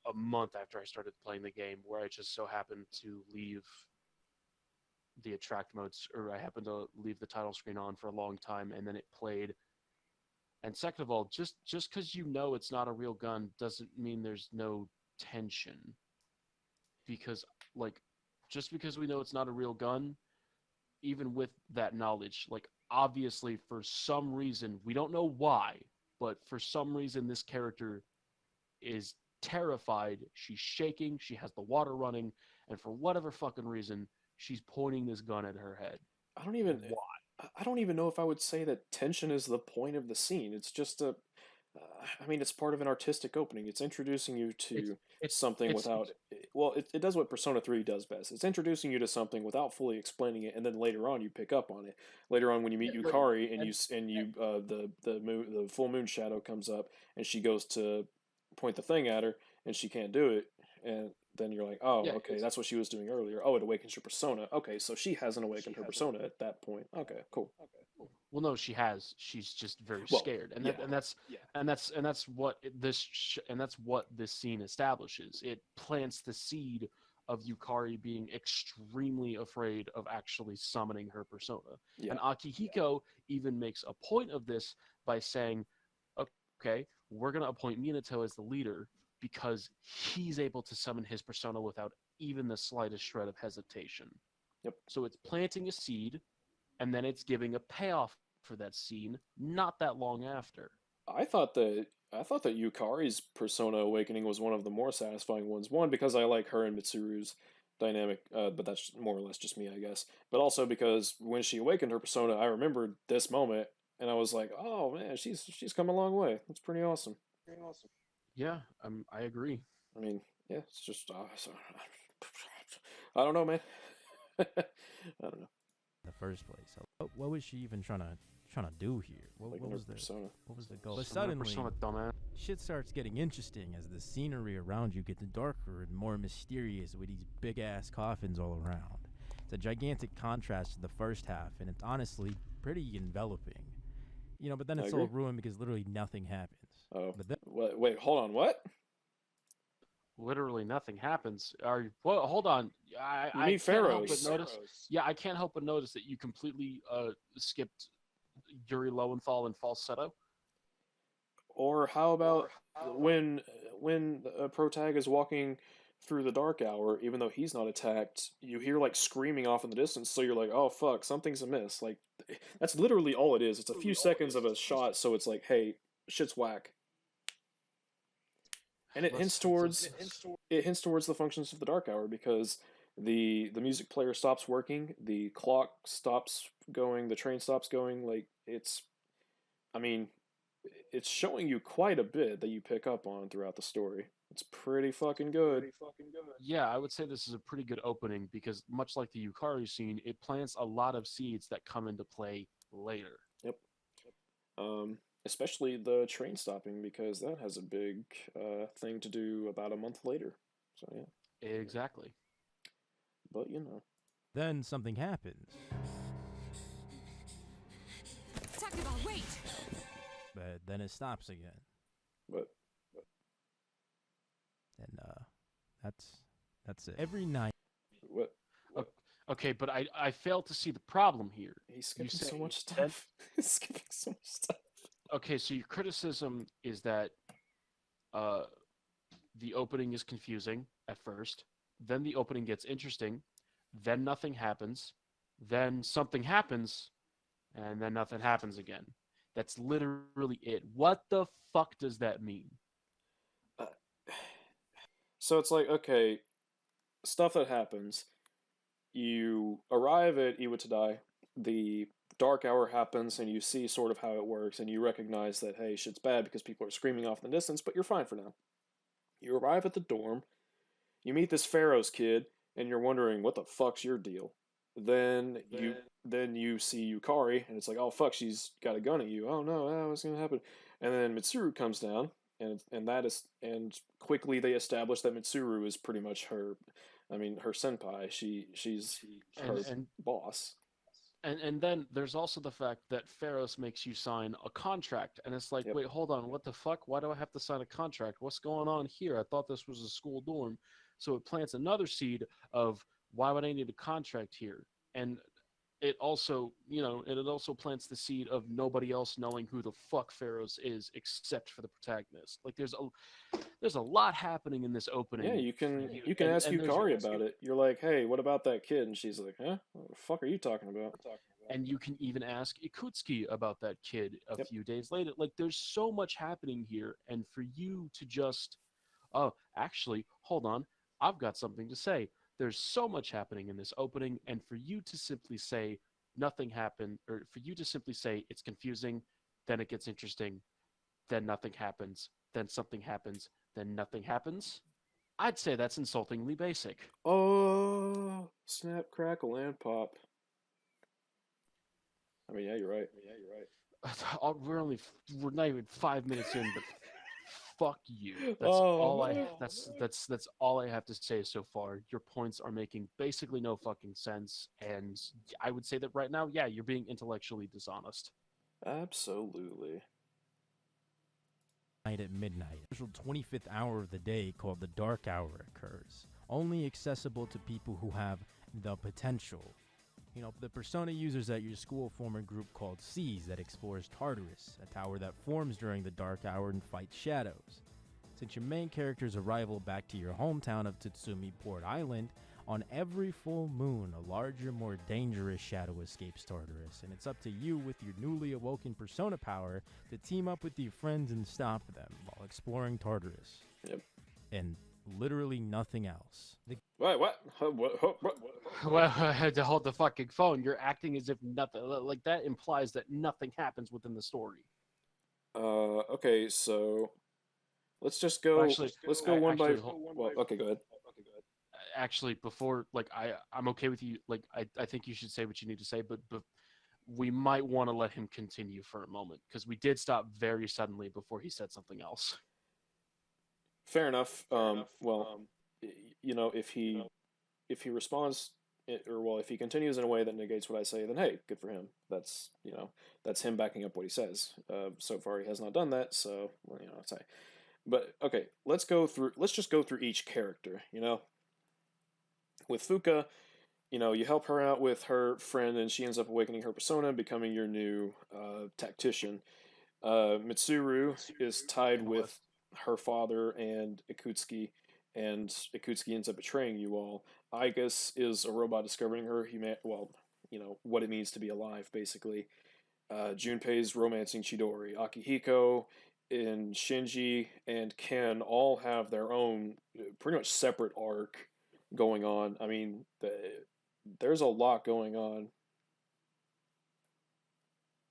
a month after I started playing the game, where I just so happened to leave the attract modes, or I happened to leave the title screen on for a long time, and then it played. And second of all, just because you know it's not a real gun doesn't mean there's no tension. Because like, just because we know it's not a real gun even with that knowledge, like obviously for some reason, we don't know why, but for some reason this character is terrified. She's shaking. She has the water running, and for whatever fucking reason, she's pointing this gun at her head. I don't even Why? I don't even know if I would say that tension is the point of the scene. It's just a I mean, it's part of an artistic opening. It's introducing you It's to it's something it's without well, it does what Persona 3 does best. It's introducing you to something without fully explaining it, and then later on you pick up on it. Later on when you meet yeah, like Yukari and and the full moon shadow comes up and she goes to point the thing at her and she can't do it, and then you're like, "Oh, yeah, okay, it's that's what she was doing earlier. Oh, it awakens your persona. Okay, so she hasn't awakened her persona at that point. Okay, cool. well, no, she has. She's just very Well, scared, and yeah. that's what this scene establishes. It plants the seed of Yukari being extremely afraid of actually summoning her persona. Yeah. And Akihiko even makes a point of this by saying, "Okay, we're gonna appoint Minato as the leader because he's able to summon his persona without even the slightest shred of hesitation." Yep. So it's planting a seed, and then it's giving a payoff for that scene not that long after. I thought that Yukari's persona awakening was one of the more satisfying ones. One, because I like her and Mitsuru's dynamic, but that's more or less just me, I guess. But also because when she awakened her persona, I remembered this moment, and I was like, "Oh man, she's come a long way. That's pretty awesome." Yeah, I agree. I mean, yeah, it's just I don't know, man. I don't know. In the first place. So what was she even trying to do here? What Awaken her was the persona. what was the goal? But Summon a suddenly, persona, dumbass. shit starts getting interesting as the scenery around you gets darker and more mysterious with these big ass coffins all around. It's a gigantic contrast to the first half, and it's honestly pretty enveloping. But then I it's all agree. ruined because literally nothing happens. Oh, But then wait, hold on. What? Literally nothing happens. Are you, well, hold on. You I meet can't help but Pharaohs. notice. Yeah, I can't help but notice that you completely skipped Yuri Lowenthal and falsetto. Or how about when a protag is walking through the dark hour, even though he's not attacked, you hear like screaming off in the distance, so you're like, "Oh fuck, something's amiss." Like that's literally all it is. It's a few seconds of a shot, so it's like, "Hey, shit's whack." And it hints towards the functions of the dark hour because the music player stops working, the clock stops going, the train stops going. Like I mean, it's showing you quite a bit that you pick up on throughout the story. It's pretty fucking good. Yeah, I would say this is a pretty good opening because much like the Yukari scene, it plants a lot of seeds that come into play later. Yep. Especially the train stopping because that has a big thing to do about a month later. So yeah, Exactly. but you know, then something happens. Takeba, wait! But then it stops again. but And that's it. Every night. what? Okay, but I fail to see the problem here. He's You skipping so say much then- stuff. He's skipping so much stuff. Okay, so your criticism is that uh, the opening is confusing at first, then the opening gets interesting, then nothing happens, then something happens, and then nothing happens again. That's literally it. What the fuck does that mean? Uh, so it's like, okay, stuff that happens. You arrive at Iwatadai, the dark hour happens, and you see sort of how it works, and you recognize that, hey, shit's bad because people are screaming off in the distance, but you're fine for now. You arrive at the dorm, you meet this Pharaoh's kid, and you're wondering, what the fuck's your deal? Then you see Yukari, and it's like, oh fuck, she's got a gun at you. Oh no, what's gonna happen? And then Mitsuru comes down, and quickly they establish that Mitsuru is pretty much her senpai. She's her And boss. and then there's also the fact that Pharos makes you sign a contract, and it's like, Yep. wait, hold on, what the fuck? Why do I have to sign a contract? What's going on here? I thought this was a school dorm. So it plants another seed of why would I need a contract here? And it also, and it also plants the seed of nobody else knowing who the fuck Pharaohs is except for the protagonist. Like there's a lot happening in this Yeah, opening. you can and, ask and there's Yukari about it. You're like, hey, what about that kid? And she's like, huh? What the fuck are you talking about? and you can even ask Ikutsuki about that kid a Yep. few days later. Like there's so much happening here, and for you to just, oh, actually, hold on, I've got something to say. There's so much happening in this opening, and for you to simply say nothing happened, or for you to simply say it's confusing, then it gets interesting, then nothing happens, then something happens, then nothing happens. I'd say that's insultingly basic. Oh, snap, crackle, and pop. I mean, yeah, you're right. We're not even 5 minutes in, but fuck you. Oh no. That's all I have to say so far. Your points are making basically no fucking sense, and I would say that right now, yeah, you're being intellectually dishonest. Absolutely. Night at midnight. A special 25th hour of the day called the dark hour occurs, only accessible to people who have the potential. You know, the Persona users at your school form a group called S.E.E.S that explores Tartarus, a tower that forms during the dark hour and fights shadows. Since your main character's arrival back to your hometown of Tsutsumi Port Island, on every full moon, a larger, more dangerous shadow escapes Tartarus, and it's up to you with your newly awoken Persona power to team up with your friends and stop them while exploring Tartarus. Yep. And literally nothing else. Wait, what? What? Well, I had to hold the fucking phone. You're acting as if nothing. Like that implies that nothing happens within the story. Okay, so let's just go. Actually, Let's go one by. actually, Well, okay, go ahead. actually, before I'm okay with you. Like I think you should say what you need to say, but we might want to let him continue for a moment because we did stop very suddenly before he said something else. Fair enough. Well, you know, if he responds, or well, if he continues in a way that negates what I say, then hey, good for him. That's that's him backing up what he says. So far, he has not done that. So well, I'd say. But okay, let's go through. Let's just go through each character. With Fuka, you help her out with her friend, and she ends up awakening her persona, becoming your new tactician. Mitsuru is tied with her father and Ikutsuki ends up betraying you all. Igus is a robot discovering her what it means to be alive, basically. Junpei's romancing Chidori. Akihiko and Shinji and Ken all have their own pretty much separate arc going on. I mean, there's a lot going on.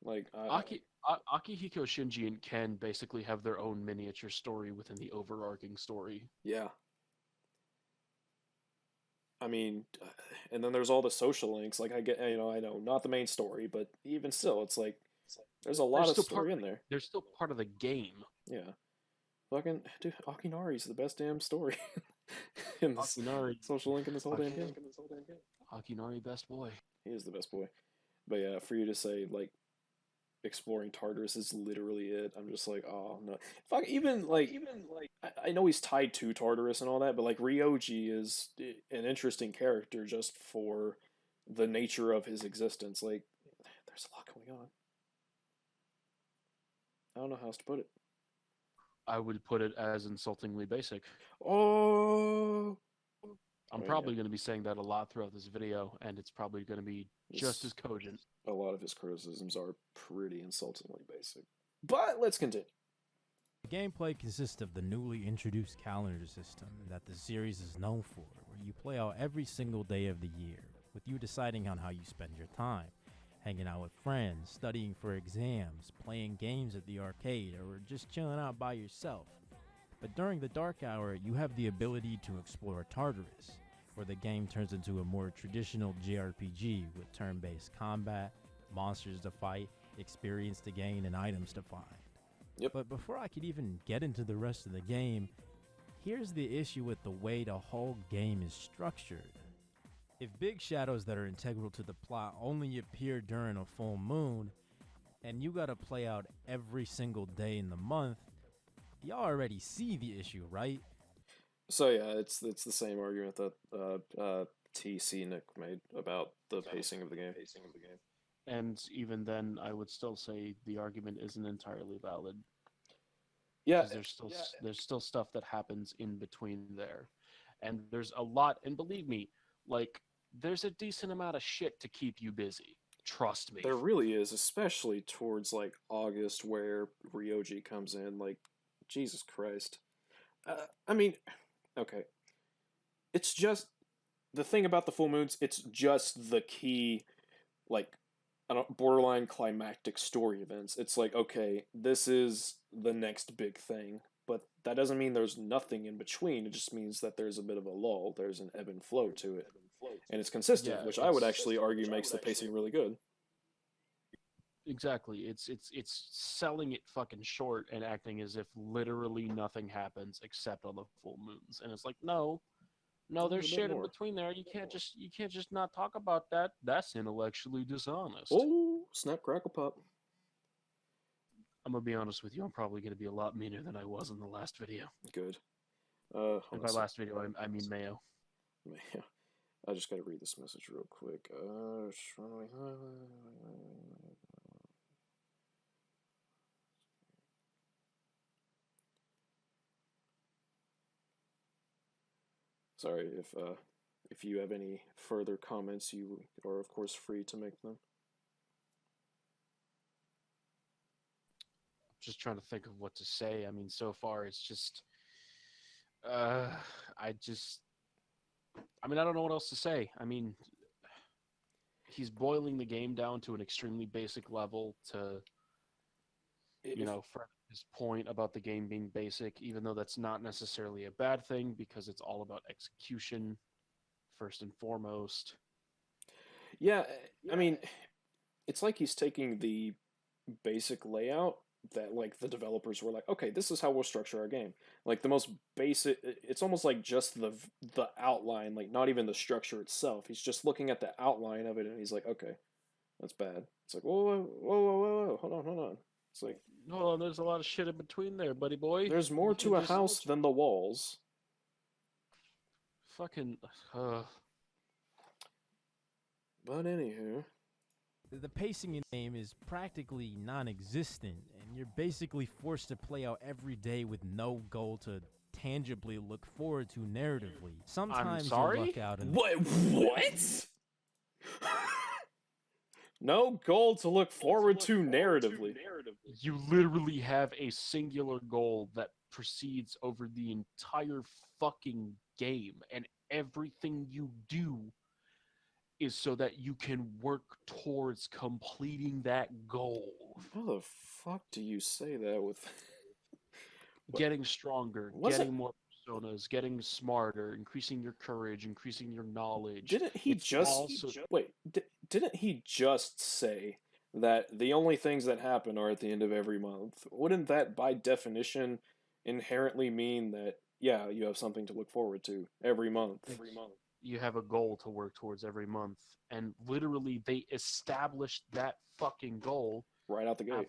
Like, Akihiko, Shinji, and Ken basically have their own miniature story within the overarching story. yeah. I mean, and then there's all the social links. Like, I get, I know, not the main story, but even still, it's like there's a lot of story in there. They're still part of the game. Yeah. Fucking, dude, Akinari's the best damn story in this Akinari, social link in this whole damn game. Akinari, best boy. He is the best boy. But yeah, for you to say, like, exploring Tartarus is literally it. I'm just like, oh no. Fuck, even like I know he's tied to Tartarus and all that, but like Ryoji is an interesting character just for the nature of his existence. Like, there's a lot going on. I don't know how else to put it. I would put it as insultingly basic. Oh, I'm probably going to be saying that a lot throughout this video, and it's probably going to be just as cogent. A lot of his criticisms are pretty insultingly basic. But let's continue. The gameplay consists of the newly introduced calendar system that the series is known for, where you play out every single day of the year, with you deciding on how you spend your time, hanging out with friends, studying for exams, playing games at the arcade, or just chilling out by yourself. But during the dark hour, you have the ability to explore Tartarus, where the game turns into a more traditional JRPG with turn-based combat, monsters to fight, experience to gain, and items to find. Yep. But before I could even get into the rest of the game, here's the issue with the way the whole game is structured. If big shadows that are integral to the plot only appear during a full moon, and you gotta play out every single day in the month, y'all already see the issue, right? So yeah, it's the same argument that TC Nick made about the pacing of the game. And even then, I would still say the argument isn't entirely valid Yeah, because there's still stuff that happens in between there, and there's a lot. And believe me, like there's a decent amount of shit to keep you busy. Trust me. there really is, especially towards like August where Ryoji comes in. Like, Jesus Christ. I mean, okay. It's just the thing about the full moons. It's just the key, like, I don't borderline climactic story events. It's like, okay, this is the next big thing, but that doesn't mean there's nothing in between. It just means that there's a bit of a lull. There's an ebb and flow to it, and it's consistent, Yeah, which I would actually argue makes the pacing really good. Exactly. It's selling it fucking short and acting as if literally nothing happens except on the full moons. And it's like, no, There's there's a bit shit in more. between there. You can't just not talk about that. That's intellectually dishonest. Oh, snap, crackle, pop. I'm gonna be honest with you. I'm probably gonna be a lot meaner than I was in the last video. Good. And by last video, I mean Mayo. Yeah. I just gotta read this message real quick. Sorry if you have any further comments, you are of course free to make them. Just trying to think of what to say. I mean, so far it's just, uh, I just, I mean, I don't know what else to say. I mean, he's boiling the game down to an extremely basic level to, for his point about the game being basic, even though that's not necessarily a bad thing because it's all about execution first and foremost. Yeah, I mean, it's like he's taking the basic layout that like the developers were like, okay, this is how we'll structure our game. Like the most basic, it's almost like just the outline, like not even the structure itself. He's just looking at the outline of it and he's like, okay, that's bad. It's like, whoa, hold on. It's like, Hold on, there's a lot of shit in between there, buddy boy. there's more You to can a just house than the walls. fucking. But anywho, The pacing in the game is practically non-existent, and you're basically forced to play out every day with no goal to tangibly look forward to narratively. Sometimes sorry? you luck out and what? No goal to look forward to narratively. You literally have a singular goal that proceeds over the entire fucking game, and everything you do is so that you can work towards completing that goal. How the fuck do you say that with Getting stronger, getting more personas, getting smarter, increasing your courage, increasing your knowledge. Didn't he didn't he just say that the only things that happen are at the end of every month? Wouldn't that by definition inherently mean that yeah, you have something to look forward to every month? You have a goal to work towards every month, and literally they established that fucking goal Right out the gate.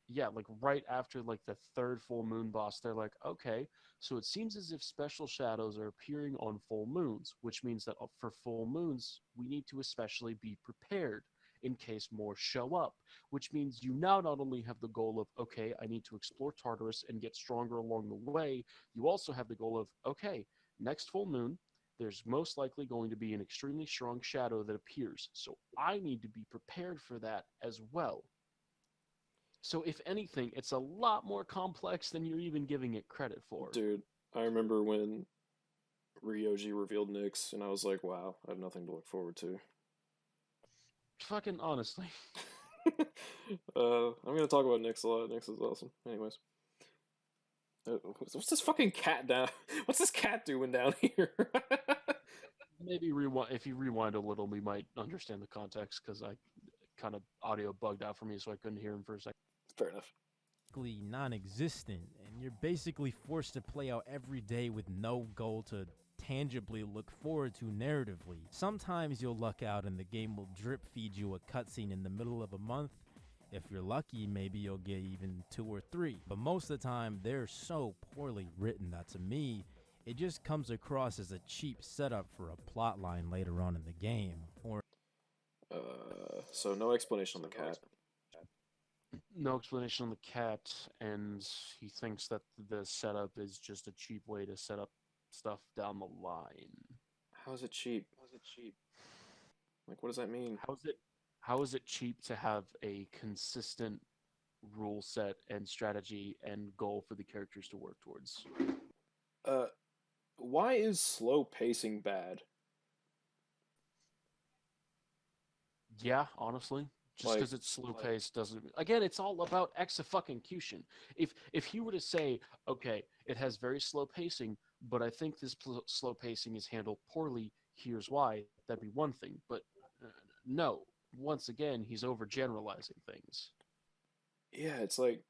yeah, like right after like the third full moon boss. They're like, okay, so it seems as if special shadows are appearing on full moons, which means that for full moons we need to especially be prepared in case more show up, which means you now not only have the goal of, okay, I need to explore Tartarus and get stronger along the way, you also have the goal of, okay, next full moon there's most likely going to be an extremely strong shadow that appears, so I need to be prepared for that as well. So if anything, it's a lot more complex than you're even giving it credit for. Dude, I remember when Ryoji revealed Nyx, and I was like, wow, I have nothing to look forward to. Fucking honestly. I'm gonna talk about Nyx a lot. Nyx is awesome. Anyways. What's this fucking cat down? What's this cat doing down here? Maybe rewind. If you rewind a little, we might understand the context because I kind of audio bugged out for me, so I couldn't hear him for a second. Fair enough. Non-existent, and you're basically forced to play out every day with no goal to tangibly look forward to narratively. Sometimes you'll luck out and the game will drip feed you a cutscene in the middle of a month. If you're lucky, maybe you'll get even 2 or 3. But most of the time, they're so poorly written that to me, it just comes across as a cheap setup for a plot line later on in the game. Or So no explanation on the cat. No explanation on the cat, and he thinks that the setup is just a cheap way to set up stuff down the line. How is it cheap? Like, what does that mean? How is it cheap to have a consistent rule set and strategy and goal for the characters to work towards? Why is slow pacing bad? Yeah, honestly, just Like, because it's slow paced doesn't. Again, it's all about execution. If he were to say, okay, it has very slow pacing, but I think this slow pacing is handled poorly. Here's why. That'd be one thing. But no, once again, he's overgeneralizing things. yeah, it's like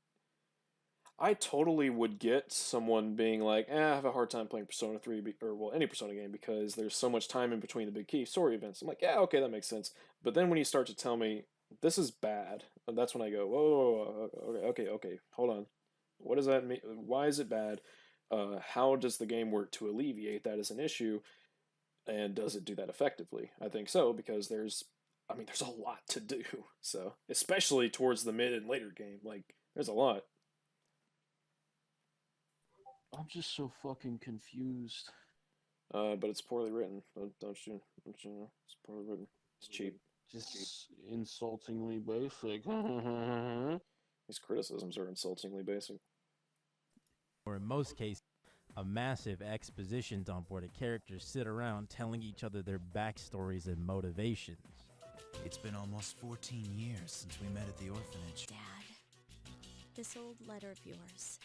I totally would get someone being like, I have a hard time playing Persona 3, or, well, any Persona game because there's so much time in between the big key story events. I'm like, yeah, okay, that makes sense. But then when you start to tell me, this is bad, that's when I go, whoa, okay, hold on. What does that mean? Why is it bad? How does the game work to alleviate that as an issue? And does it do that effectively? I think so, because there's a lot to do. So, especially towards the mid and later game, like, there's a lot. I'm just so fucking confused. But it's poorly written. Don't you know? It's poorly written. It's cheap. Just insultingly basic. These criticisms are insultingly basic. in most cases, a massive exposition dump where the characters sit around telling each other their backstories and motivations. It's been almost 14 years since we met at the orphanage. Dad, this old letter of yours.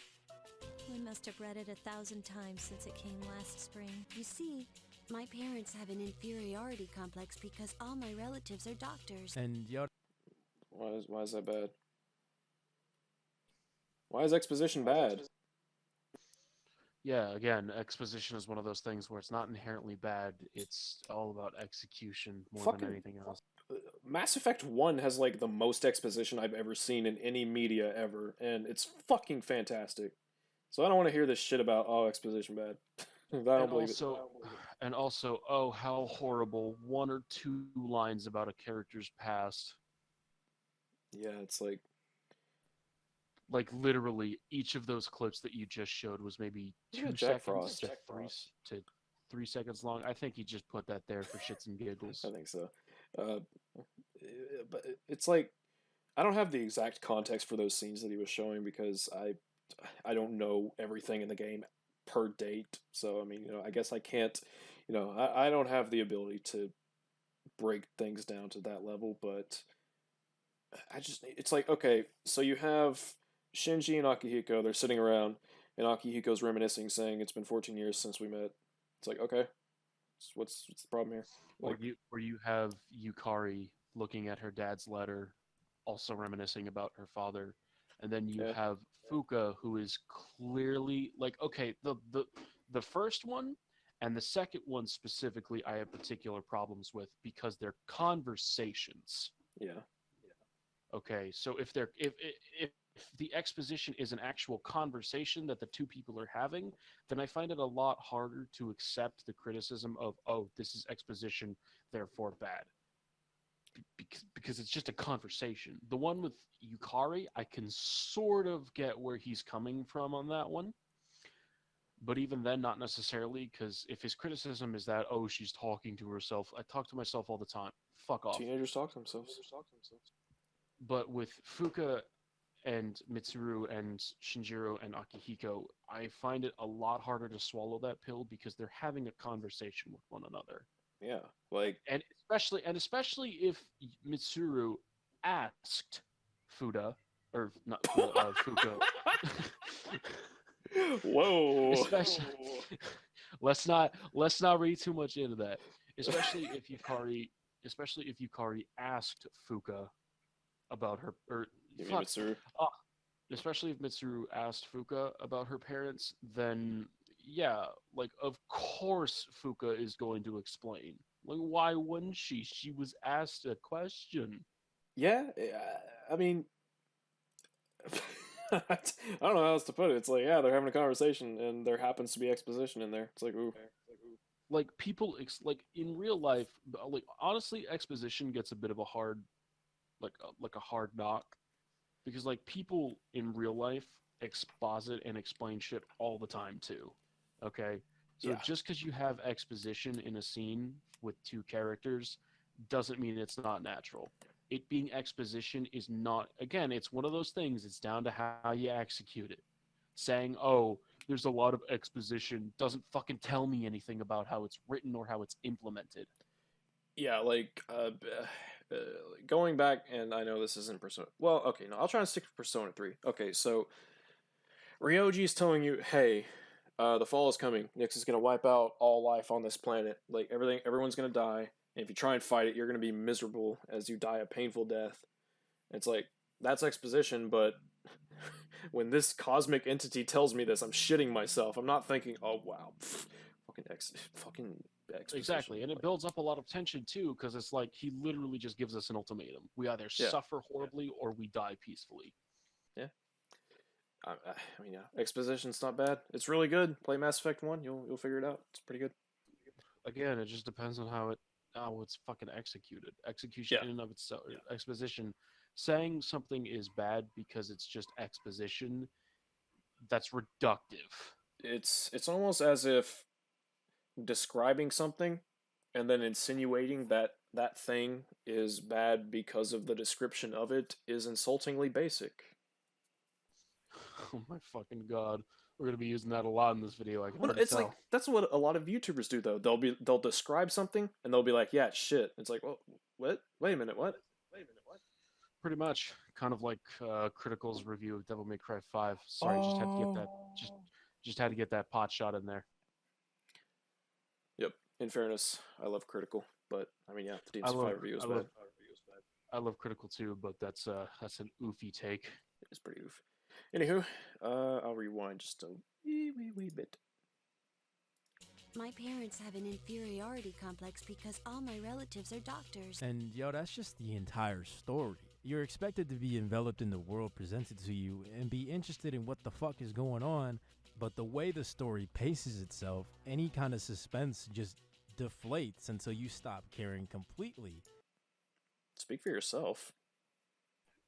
We must have read it 1,000 times since it came last spring. You see, my parents have an inferiority complex because all my relatives are doctors. And Yoda. Why is that bad? Why is exposition bad? Yeah, again, exposition is one of those things where it's not inherently bad. It's all about execution more than anything else. Mass Effect 1 has like the most exposition I've ever seen in any media ever, and it's fucking fantastic. So I don't want to hear this shit about, exposition bad. I don't believe it. And also, oh, how horrible. 1 or 2 lines about a character's past. Yeah, it's like literally, each of those clips that you just showed was maybe 2 seconds to 3 seconds long. I think he just put that there for shits and giggles. I think so. But it's like, I don't have the exact context for those scenes that he was showing because I don't know everything in the game per date. So, I mean, I guess I can't, I don't have the ability to break things down to that level, but it's like, okay, so you have Shinji and Akihiko, they're sitting around, and Akihiko's reminiscing, saying it's been 14 years since we met. It's like, okay, what's the problem here? Or you have Yukari looking at her dad's letter, also reminiscing about her father, and then you have Fuka, who is clearly okay, the first one and the second one specifically, I have particular problems with because they're conversations. Yeah. Okay, so if the exposition is an actual conversation that the two people are having, then I find it a lot harder to accept the criticism of, oh, this is exposition, therefore bad. Because it's just a conversation. The one with Yukari, I can sort of get where he's coming from on that one. But even then, not necessarily, because if his criticism is that, oh, she's talking to herself, I talk to myself all the time. Fuck off. Teenagers talk to themselves. But with Fuka and Mitsuru and Shinjiro and Akihiko, I find it a lot harder to swallow that pill because they're having a conversation with one another. Yeah, and especially if Mitsuru asked Fuda or not Fuda, Fuka. Whoa. Especially, let's not read too much into that. Especially if Yukari asked Fuka about her Mitsuru? Especially if Mitsuru asked Fuka about her parents, then yeah, of course Fuka is going to explain. Why wouldn't she? She was asked a question. Yeah, I mean, I don't know how else to put it. It's like, yeah, they're having a conversation, and there happens to be exposition in there. It's like, ooh, Like people, like in real life, like honestly, exposition gets a bit of a hard, like a hard knock, because like people in real life exposit and explain shit all the time too. Okay, so yeah, just because you have exposition in a scene with two characters doesn't mean it's not natural. It being exposition is not, again, it's one of those things, it's down to how you execute it. Saying, oh, there's a lot of exposition doesn't fucking tell me anything about how it's written or how it's implemented. yeah. Like, going back, and I know this isn't Persona. Well, okay, no, I'll try and stick to Persona 3. Okay, so Ryoji's telling you, hey, the fall is coming. Nyx is gonna wipe out all life on this planet. Like everyone's gonna die. And if you try and fight it, you're gonna be miserable as you die a painful death. It's like that's exposition, but when this cosmic entity tells me this, I'm shitting myself. I'm not thinking, oh wow, fucking exposition. Exactly, and it Like, builds up a lot of tension too, because it's like he literally just gives us an ultimatum: we either yeah, suffer horribly or we die peacefully. yeah. I mean, yeah, exposition's not bad. It's really good. Play Mass Effect 1, you'll figure it out. It's pretty good. Again, it just depends on how it's fucking executed. Execution Yeah, in and of itself, exposition. Saying something is bad because it's just exposition, that's reductive. it's almost as if describing something and then insinuating that that thing is bad because of the description of it is insultingly basic. Oh my fucking god, we're gonna be using that a lot in this video. I can Well, already it's like tell. that's what a lot of YouTubers do though. They'll describe something and they'll be like, "Yeah, it's shit." It's like, "Well, what? Wait a minute, what?" Pretty much, kind of like Critical's review of Devil May Cry 5. Sorry, just had to get that just Oh. just had to get that pot shot in there. Yep. In fairness, I love Critical, but I mean, yeah, the I love DMC5 review is I bad. love I love Critical too, but that's an oofy take. It's pretty oof. Anywho, I'll rewind just a wee bit. My parents have an inferiority complex because all my relatives are doctors. And yo, that's just the entire story. You're expected to be enveloped in the world presented to you and be interested in what the fuck is going on, but the way the story paces itself, any kind of suspense just deflates until you stop caring completely. Speak for yourself.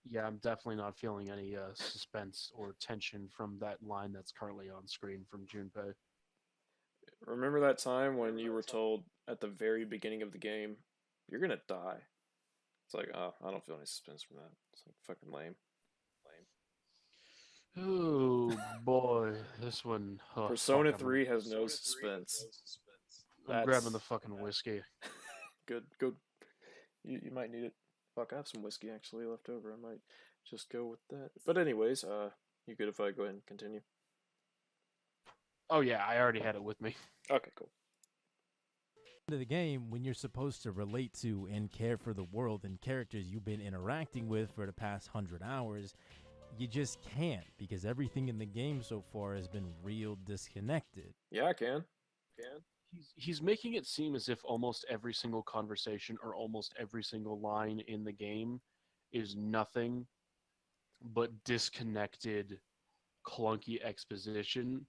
Yeah, I'm definitely not feeling any suspense or tension from that line that's currently on screen from Junpei. Remember that time when you were told at the very beginning of the game, you're gonna die? It's like, oh, I don't feel any suspense from that. It's like fucking lame. Oh boy, this one. Oh fuck, Persona 3 has no suspense. I'm grabbing That's the fucking whiskey. good. Good. You might need it. Fuck, I have some whiskey actually left over. I might just go with that. But anyways, you good if I go ahead and continue? Oh yeah, I already had it with me. Okay, cool. Of the game, when you're supposed to relate to and care for the world and characters you've been interacting with for the past 100 hours, you just can't, because everything in the game so far has been real disconnected. Yeah, I can. He's making it seem as if almost every single conversation or almost every single line in the game is nothing but disconnected, clunky exposition,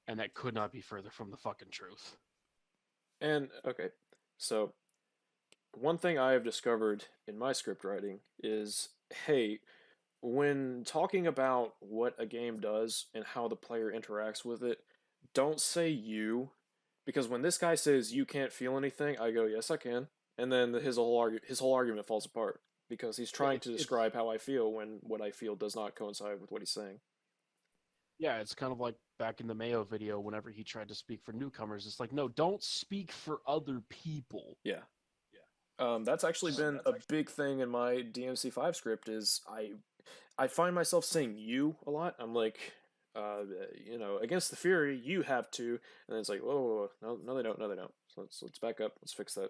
and that could not be further from the fucking truth. And okay, so one thing I have discovered in my script writing is, hey, when talking about what a game does and how the player interacts with it, don't say you, because when this guy says you can't feel anything, I go, yes, I can, and then his whole argument falls apart because he's Yeah, trying to describe how I feel when what I feel does not coincide with what he's saying. yeah, it's kind of like back in the Mayo video whenever he tried to speak for newcomers. It's like, no, don't speak for other people. Yeah. That's actually been a big thing in my DMC5 script. Is I find myself saying you a lot. I'm like, against the Fury, you have to, and then it's like, whoa, no, they don't, no, they don't. So let's back up. Let's fix that.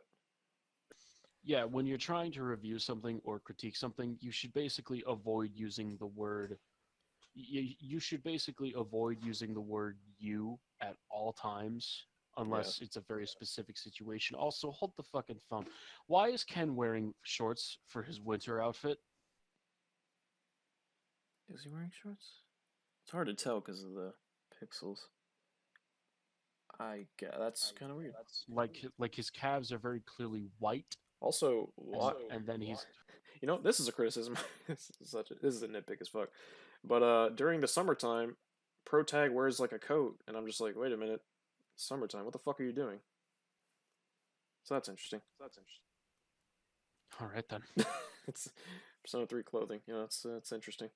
Yeah, when you're trying to review something or critique something, you should basically avoid using the word. You should basically avoid using the word "you" at all times, unless it's a very specific situation. Also, hold the fucking phone. Why is Ken wearing shorts for his winter outfit? Is he wearing shorts? It's hard to tell because of the pixels. I guess that's kind of weird. Like his calves are very clearly white, Also, and then he's you know, this is a criticism. This is a nitpick as fuck. But during the summertime, Protag wears like a coat, and I'm just like, wait a minute, summertime. What the fuck are you doing? So that's interesting. all right then. It's Persona 3 clothing. You know, it's interesting.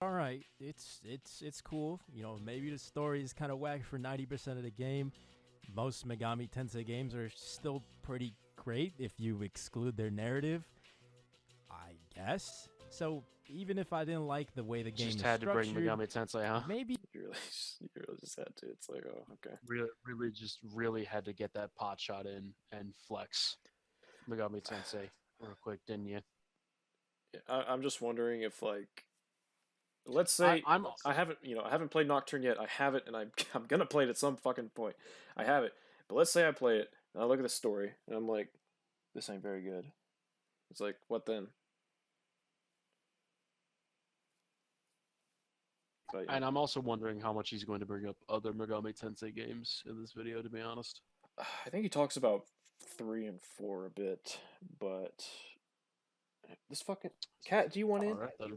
All right, it's cool. You know, maybe the story is kind of whack for 90% of the game. Most Megami Tensei games are still pretty great if you exclude their narrative, I guess. So even if I didn't like the way the game Just is had to bring structured, Megami Tensei, huh? maybe You really just had to. It's like, oh, okay. Really had to get that pot shot in and flex Megami Tensei real quick, didn't you? Yeah, I'm just wondering if like, let's say I haven't played Nocturne yet. I have it, and I'm gonna play it at some fucking point. I have it, but let's say I play it, and I look at the story, and I'm like, this ain't very good. It's like, what then? But, yeah. And I'm also wondering how much he's going to bring up other Megami Tensei games in this video, to be honest. I think he talks about 3 and 4 a bit, but this fucking cat. Do you want in? Alright, then.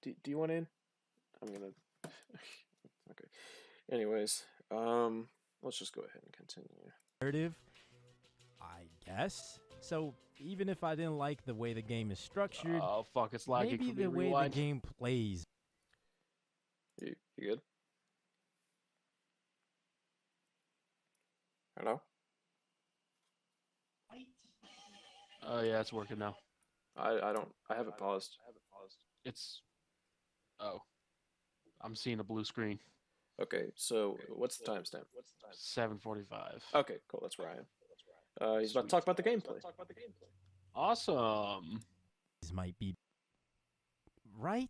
Do you want in? I'm gonna. Okay. Anyways, let's just go ahead and continue. narrative, I guess. So even if I didn't like the way the game is structured, Oh fuck, it's lagging maybe for me. the way Rewind. the game plays. You good? Hello? Oh yeah, it's working now. I haven't paused. It's oh, I'm seeing a blue screen. Okay, so what's the timestamp? 7:45. Okay, cool. That's where I am. He's about to talk about the gameplay. Awesome. These might be right.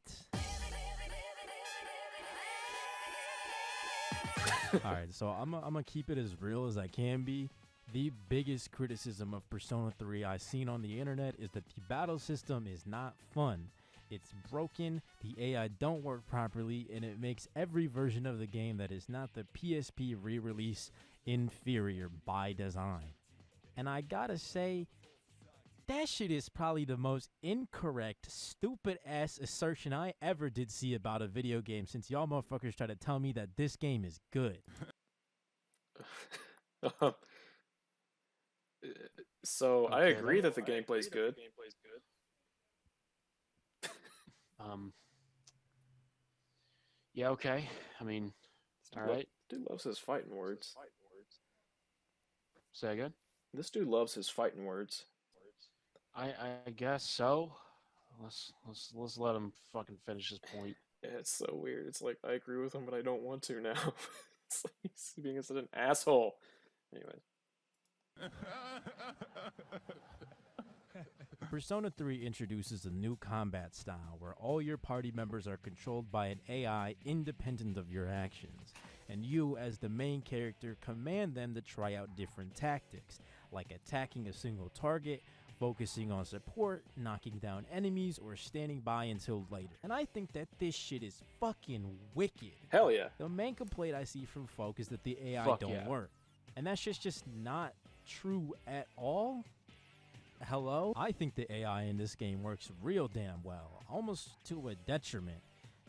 All right, so I'm gonna keep it as real as I can be. The biggest criticism of Persona 3 I've seen on the internet is that the battle system is not fun. It's broken, the AI don't work properly, and it makes every version of the game that is not the PSP re-release inferior by design. And I gotta say, that shit is probably the most incorrect, stupid-ass assertion I ever did see about a video game since y'all motherfuckers try to tell me that this game is good. So I Okay, agree then. that the gameplay's good. Yeah, okay. I mean, all right. Dude loves his fighting words. Say again. This dude loves his fighting words. I guess so. Let's let him fucking finish his point. Yeah, it's so weird. It's like I agree with him, but I don't want to now. It's like he's being such an asshole. Anyway. Persona 3 introduces a new combat style where all your party members are controlled by an AI independent of your actions, and you, as the main character, command them to try out different tactics, like attacking a single target, focusing on support, knocking down enemies, or standing by until later. And I think that this shit is fucking wicked. Hell yeah. The main complaint I see from folk is that the AI Fuck don't yeah. work. And that's just not true at all. Hello? I think the AI in this game works real damn well, almost to a detriment.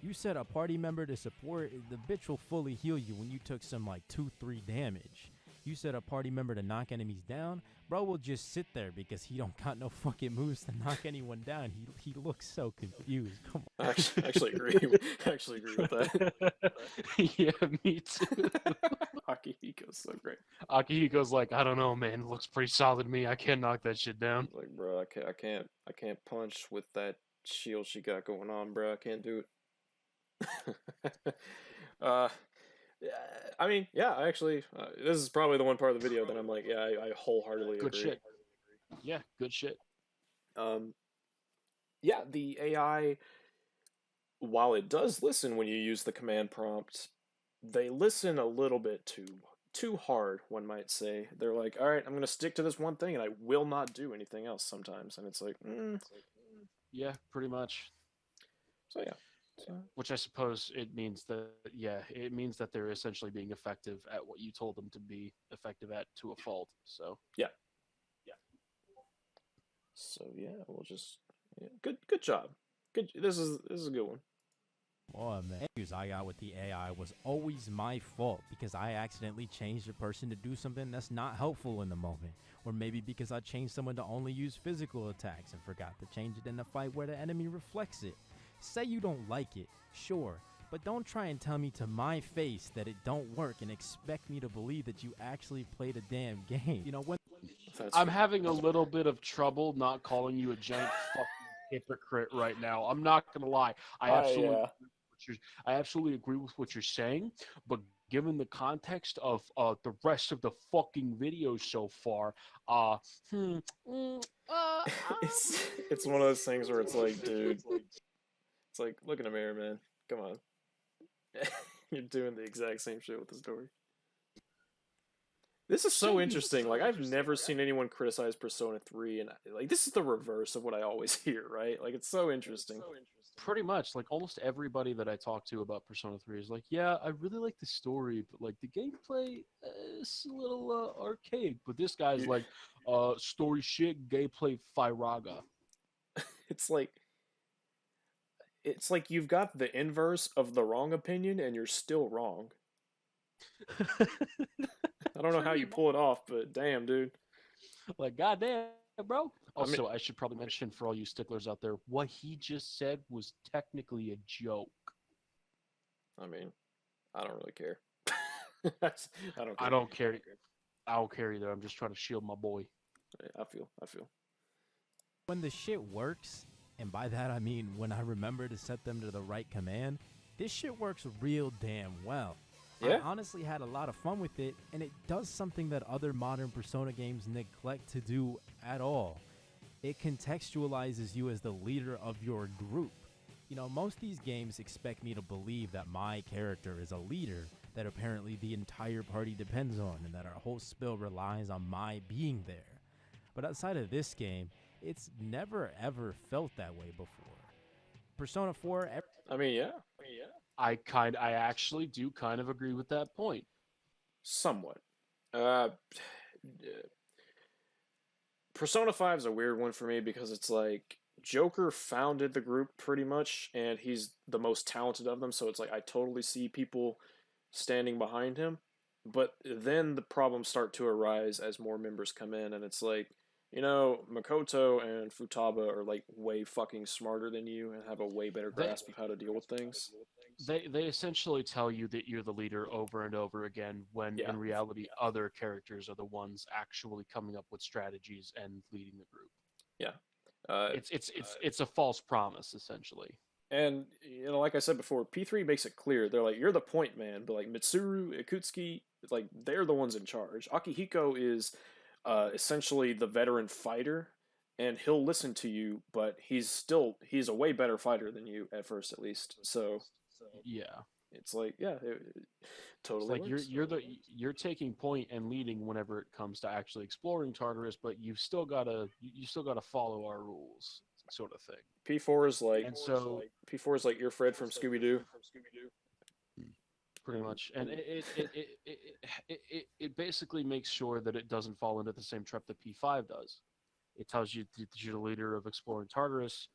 You set a party member to support, the bitch will fully heal you when you took some like 2-3 damage. You set a party member to knock enemies down, bro will just sit there because he don't got no fucking moves to knock anyone down. He looks so confused. Come on. I actually agree. I actually agree with that. Yeah, me too. Akihiko's so great. Akihiko's like, I don't know, man. It looks pretty solid to me. I can't knock that shit down. Like, bro, I can't punch with that shield she got going on, bro. I can't do it. Yeah, I mean, yeah, actually, this is probably the one part of the video that I'm like, yeah, I wholeheartedly Good agree. shit. Yeah, good shit. Yeah, the AI, while it does listen when you use the command prompt, they listen a little bit too hard, one might say. They're like, all right, I'm gonna stick to this one thing, and I will not do anything else sometimes. And it's like, Yeah, pretty much. So yeah. So, Which I suppose it means that, yeah, it means that they're essentially being effective at what you told them to be effective at to a fault. So yeah. So yeah, we'll just good job. Good. This is a good one. Oh man, the issues I got with the AI was always my fault because I accidentally changed a person to do something that's not helpful in the moment. Or maybe because I changed someone to only use physical attacks and forgot to change it in a fight where the enemy reflects it. Say you don't like it, sure, but don't try and tell me to my face that it don't work and expect me to believe that you actually played a damn game. You know, when That's I'm fair. having a little bit of trouble not calling you a giant fucking hypocrite right now. I'm not gonna lie. Yeah. I absolutely agree with what you're saying, but given the context of the rest of the fucking video so far, hmm, mm, uh, It's one of those things where it's like, dude, it's like look in the mirror, man. Come on. You're doing the exact same shit with the story. This is so interesting. Like I've never seen anyone criticize Persona 3 and like this is the reverse of what I always hear, right? Like it's so interesting. pretty much like almost everybody that I talk to about Persona 3 is like, yeah, I really like the story, but like the gameplay is a little archaic. But this guy's You, like, story shit, gameplay firaga. it's like you've got the inverse of the wrong opinion and you're still wrong. I don't know how Pretty you much. pull it off, but damn, dude. Like, goddamn, bro. I mean, Also, I should probably mention for all you sticklers out there, what he just said was technically a joke. I mean, I don't really care. I don't I care. don't care. I don't care either. I'm just trying to shield my boy. I feel. when the shit works, and by that I mean when I remember to set them to the right command, this shit works real damn well. Yeah. I honestly had a lot of fun with it, and it does something that other modern Persona games neglect to do at all. It contextualizes you as the leader of your group. You know, most of these games expect me to believe that my character is a leader that apparently the entire party depends on, and that our whole spill relies on my being there. But outside of this game, it's never ever felt that way before. Persona 4, I mean, yeah, I actually do kind of agree with that point. somewhat. Uh, Persona 5 is a weird one for me because it's like Joker founded the group pretty much, and he's the most talented of them. So it's like I totally see people standing behind him, but then the problems start to arise as more members come in, and it's like Makoto and Futaba are like way fucking smarter than you and have a way better They grasp of how to deal with things. they essentially tell you that you're the leader over and over again, when Yeah, in reality, other characters are the ones actually coming up with strategies and leading the group. yeah. Uh, It's a false promise essentially. And like I said before, P3 makes it clear they're like you're the point man, but like Mitsuru, Ikutsuki, like they're the ones in charge. Akihiko is essentially the veteran fighter, and he'll listen to you, but he's a way better fighter than you at first, at least. So Yeah. it's like it It's totally like works. you're taking point and leading whenever it comes to actually exploring Tartarus, but you still gotta follow our rules, sort of thing. P4 is like And so P4 is like you're Fred from Scooby Doo. pretty much, and it basically makes sure that it doesn't fall into the same trap that P5 does. It tells you that you're the leader of exploring Tartarus,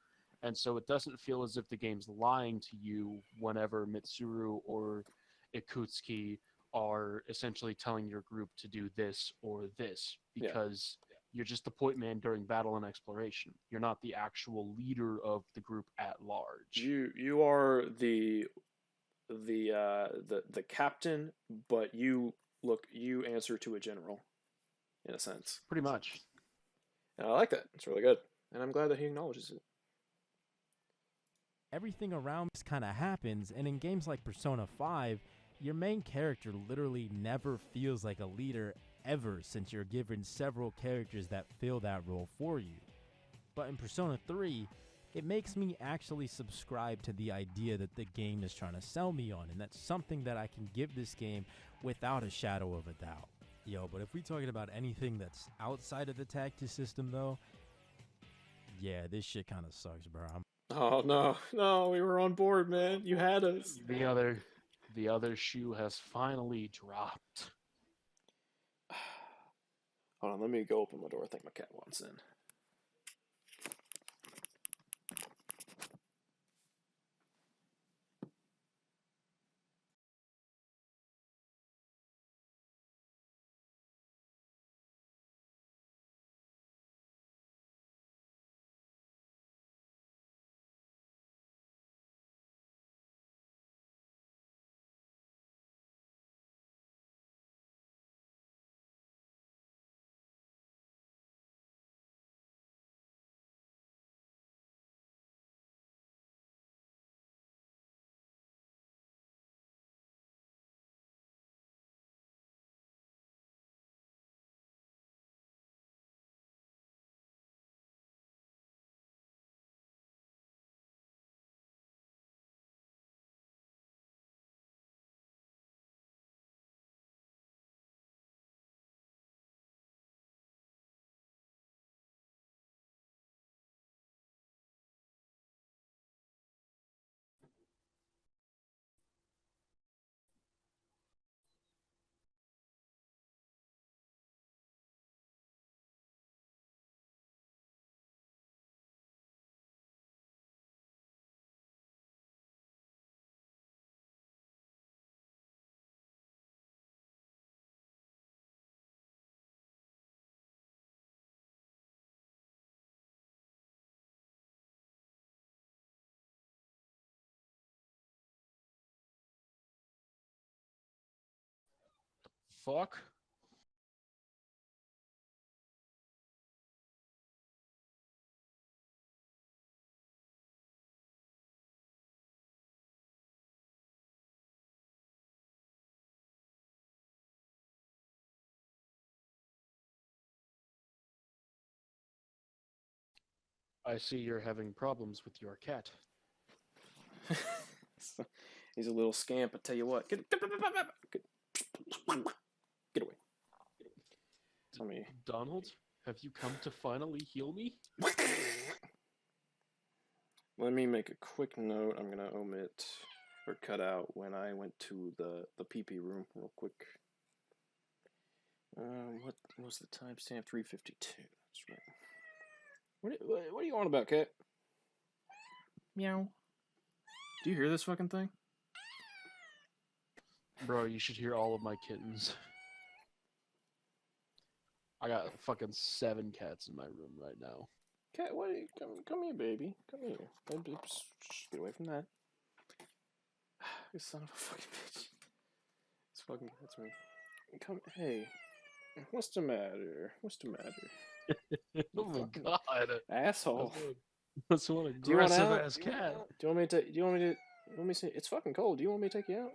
and so it doesn't feel as if the game's lying to you whenever Mitsuru or Ikutsuki are essentially telling your group to do this or this, Yeah. because you're just the point man during battle and exploration. You're not the actual leader of the group at large. You are the captain, but you answer to a general in a sense. Pretty much. And I like that. It's really good, and I'm glad that he acknowledges it. everything around this kind of happens, and in games like Persona 5, your main character literally never feels like a leader ever, since you're given several characters that fill that role for you. But in Persona 3, it makes me actually subscribe to the idea that the game is trying to sell me on, and that's something that I can give this game without a shadow of a doubt. Yo, but if we're talking about anything that's outside of the tactic system, though, yeah, this shit kind of sucks, bro. Oh no, no, we were on board, man. You had us. The other shoe has finally dropped. Hold on, let me go open my door. I think my cat wants in. Fuck. I see you're having problems with your cat. He's a little scamp. I tell you what. Get away. Let me. Donald, have you come to finally heal me? Let me make a quick note. I'm gonna omit or cut out when I went to the pee room real quick. What was the timestamp? 3:52. That's right. What are you on about, cat? Meow. Do you hear this fucking thing? Bro, you should hear all of my kittens. I got fucking 7 cats in my room right now. Cat, what? Come here, baby. Come here. Get away from that. You son of a fucking bitch. It's fucking. That's me. Come. Hey. What's the matter? What's the matter? Oh my god. Asshole. That's one Do you want aggressive out? ass cat. Do you want me to? Do you want me to? Let me see. It's fucking cold. Do you want me to take you out?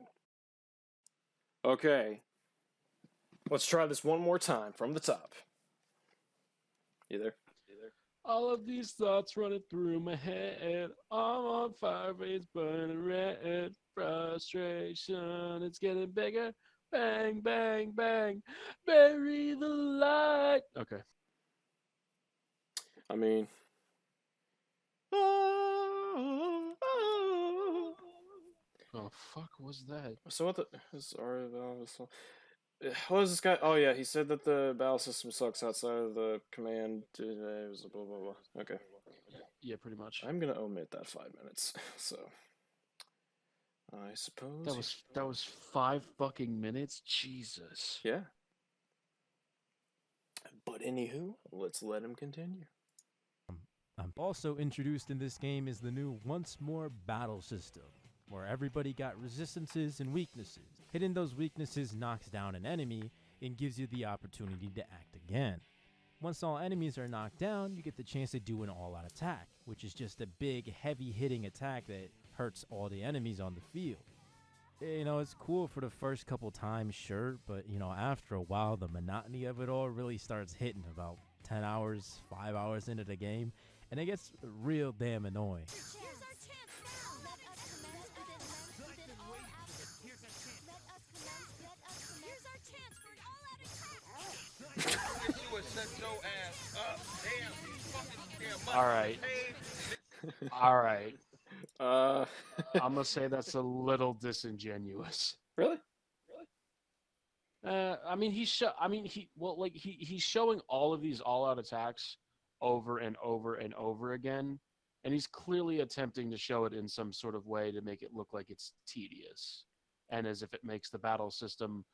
Okay. Let's try this one more time from the top. You there? All of these thoughts running through my head. I'm on fire, face burning red. Frustration, it's getting bigger. Bang, bang, bang. Bury the light. Okay. I mean. Oh, fuck was that? So what the? Sorry, what is this guy? Oh yeah, he said that the battle system sucks outside of the command. It was blah blah blah. Okay. Yeah, pretty much. I'm gonna omit that 5 minutes. So. I suppose. That was 5 fucking minutes? Jesus. Yeah. But anywho, let's let him continue. Also introduced in this game is the new Once More battle system, where everybody got resistances and weaknesses. Hitting those weaknesses knocks down an enemy and gives you the opportunity to act again. Once all enemies are knocked down, you get the chance to do an all-out attack, which is just a big, heavy-hitting attack that hurts all the enemies on the field. You know, it's cool for the first couple times, sure, but, you know, after a while, the monotony of it all really starts hitting about 10 hours, 5 hours into the game, and it gets real damn annoying. Alright. All right. uh, I'm gonna say that's a little disingenuous. really? I mean, he's showing all of these all-out attacks over and over and over again, and he's clearly attempting to show it in some sort of way to make it look like it's tedious, and as if it makes the battle system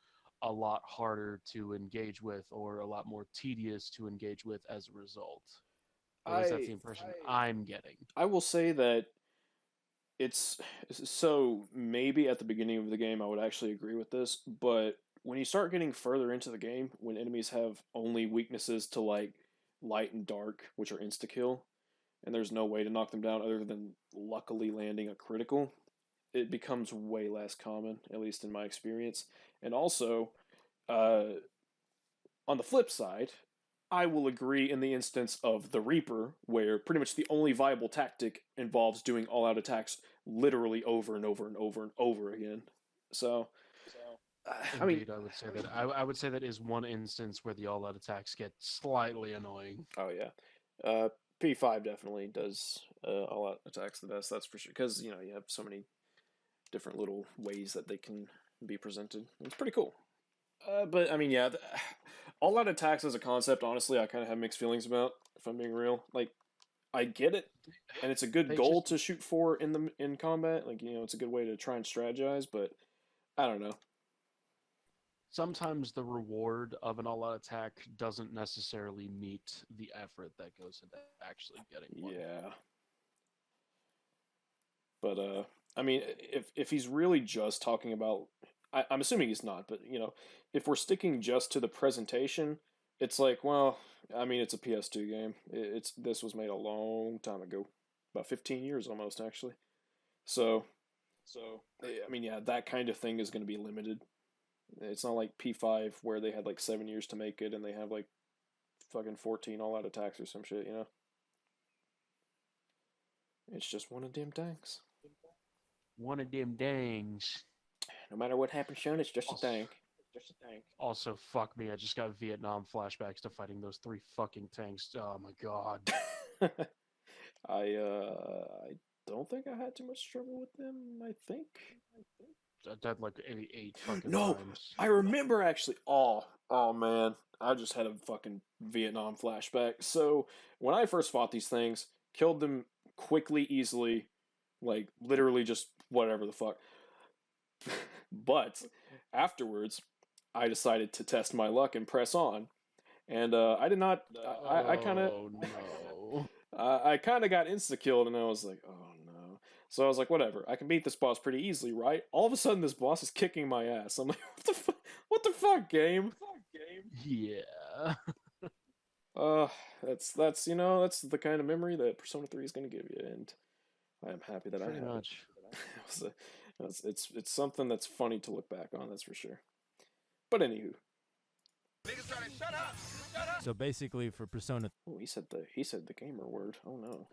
a lot harder to engage with or a lot more tedious to engage with as a result. At least that's I the impression I'm getting. I will say that it's so maybe at the beginning of the game I would actually agree with this, but when you start getting further into the game, when enemies have only weaknesses to like light and dark, which are insta kill, and there's no way to knock them down other than luckily landing a critical, it becomes way less common, at least in my experience. And also, uh, on the flip side, I will agree in the instance of the Reaper, where pretty much the only viable tactic involves doing all out attacks literally over and over and over and over again. So, I mean, Indeed, I would say that is one instance where the all-out attacks get slightly annoying. oh yeah, P5 definitely does all out attacks the best. That's for sure. Because you know you have so many different little ways that they can be presented. It's pretty cool. But I mean, yeah, all out attacks as a concept, honestly, I kind of have mixed feelings about. If I'm being real, like I get it, and it's a good They goal just to shoot for in combat. Like you know, it's a good way to try and strategize. But I don't know. sometimes the reward of an all-out attack doesn't necessarily meet the effort that goes into actually getting one. Yeah, but I mean, if he's really just talking about, I'm assuming he's not. But you know, if we're sticking just to the presentation, it's like, well, I mean, it's a PS2 game. It's this was made a long time ago, about 15 years almost actually. So I mean, yeah, that kind of thing is going to be limited. It's not like P5 where they had like 7 years to make it and they have like fucking 14 all out attacks or some shit, you know? It's just one of them tanks. One of them dangs. No matter what happens, Sean, it's just a Also- tank. Also, fuck me, I just got Vietnam flashbacks to fighting those 3 fucking tanks. Oh my god. I don't think I had too much trouble with them, I think. I died like 8 fucking No, times. I remember actually. Oh man, I just had a fucking Vietnam flashback. So when I first fought these things, killed them quickly, easily, like literally just whatever the fuck. But afterwards, I decided to test my luck and press on, and I did not. I kind of. Oh no. I kind of got insta killed, and I was like, oh no. So I was like, whatever. I can beat this boss pretty easily, right? All of a sudden, this boss is kicking my ass. I'm like, what the fuck, game? Yeah. That's you know that's the kind of memory that Persona 3 is going to give you, and I am happy that Pretty I have much. it. It's something that's funny to look back on. That's for sure. But anywho, So basically, for Persona, oh, he said the gamer word. Oh no.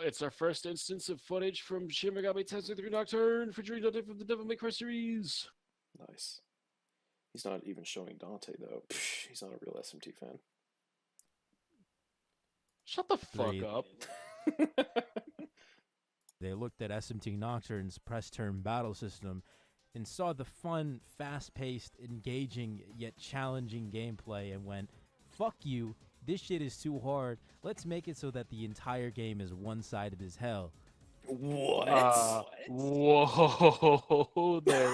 It's our first instance of footage from Shin Megami Tensei 3 Nocturne featuring Dante from the Devil May Cry series. Nice. He's not even showing Dante though. Psh, he's not a real SMT fan. Shut the fuck Breathe. up. they looked at SMT Nocturne's press turn battle system and saw the fun, fast-paced, engaging, yet challenging gameplay and went, fuck you, this shit is too hard. Let's make it so that the entire game is one-sided as hell. What? Whoa there,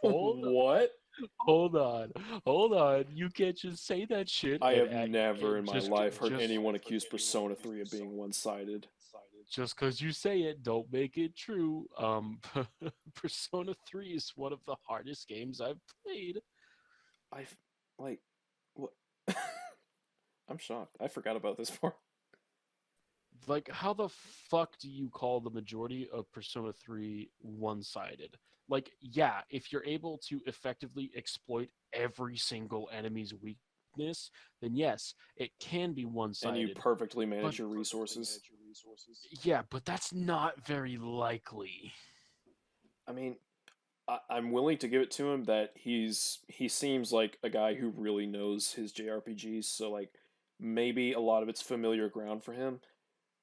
buddy. What? Hold on. You can't just say that shit. I and have never in my just- life heard just- anyone accuse Persona 3 of being one-sided. Just because you say it, don't make it true. Persona 3 is one of the hardest games I've played. I've like what? I'm shocked. I forgot about this part. Like, how the fuck do you call the majority of Persona 3 one-sided? Like, yeah, if you're able to effectively exploit every single enemy's weakness, then yes, it can be And one-sided. you perfectly manage But- your resources. Yeah, but that's not very likely. I mean, I'm willing to give it to him that he seems like a guy who really knows his JRPGs. So like maybe a lot of it's familiar ground for him.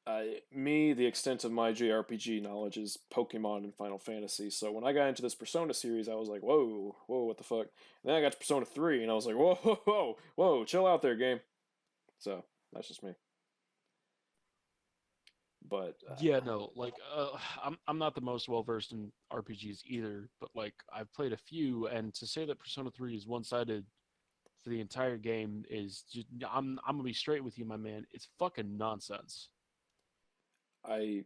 The extent of my JRPG knowledge is Pokemon and Final Fantasy. So when I got into this Persona series, I was like, whoa, what the fuck? And then I got to Persona 3, and I was like, whoa, chill out there, game. So that's just me. But Yeah, no, like I'm not the most well versed in RPGs either, but like I've played a few, and to say that Persona 3 is one sided for the entire game is just, I'm gonna be straight with you, my man. It's fucking nonsense. I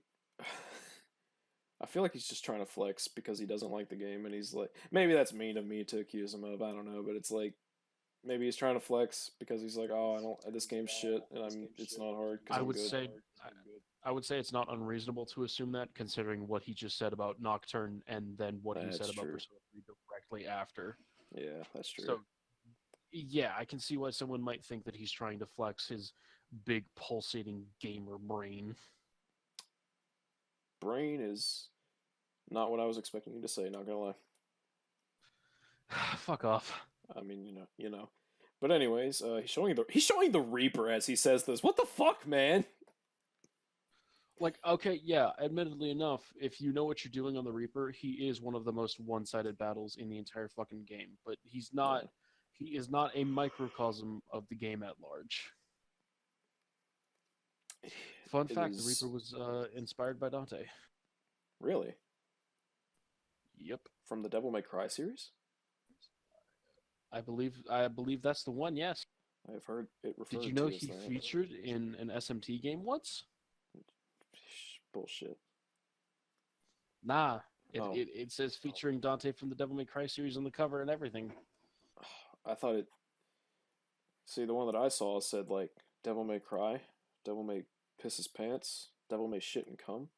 I feel like he's just trying to flex because he doesn't like the game, and he's like, maybe that's mean of me to accuse him of. I don't know, but it's like maybe he's trying to flex because he's like, oh, I don't, this game's shit, and it's not hard because I I'm would good. say I would say it's not unreasonable to assume that, considering what he just said about Nocturne and then what he said That's about true. Persona 3 directly after. Yeah, that's true. So yeah, I can see why someone might think that he's trying to flex his big pulsating gamer brain. Brain is not what I was expecting you to say. Not gonna lie. Fuck off. I mean, you know. But anyways, he's showing the Reaper as he says this. What the fuck, man? Like, okay, yeah, admittedly enough, if you know what you're doing on the Reaper, he is one of the most one-sided battles in the entire fucking game. But he's not. Yeah. He is not a microcosm of the game at large. Fun It fact: the is Reaper was inspired by Dante. really Yep, from the Devil May Cry series. I believe that's the one. Yes. I've heard it referred Did you know to as he that. featured in an SMT game once? Bullshit. Nah. Oh. It says featuring Dante from the Devil May Cry series on the cover and everything. I thought it. See, the one that I saw said like Devil May Cry, Devil May piss his pants, Devil May shit and cum.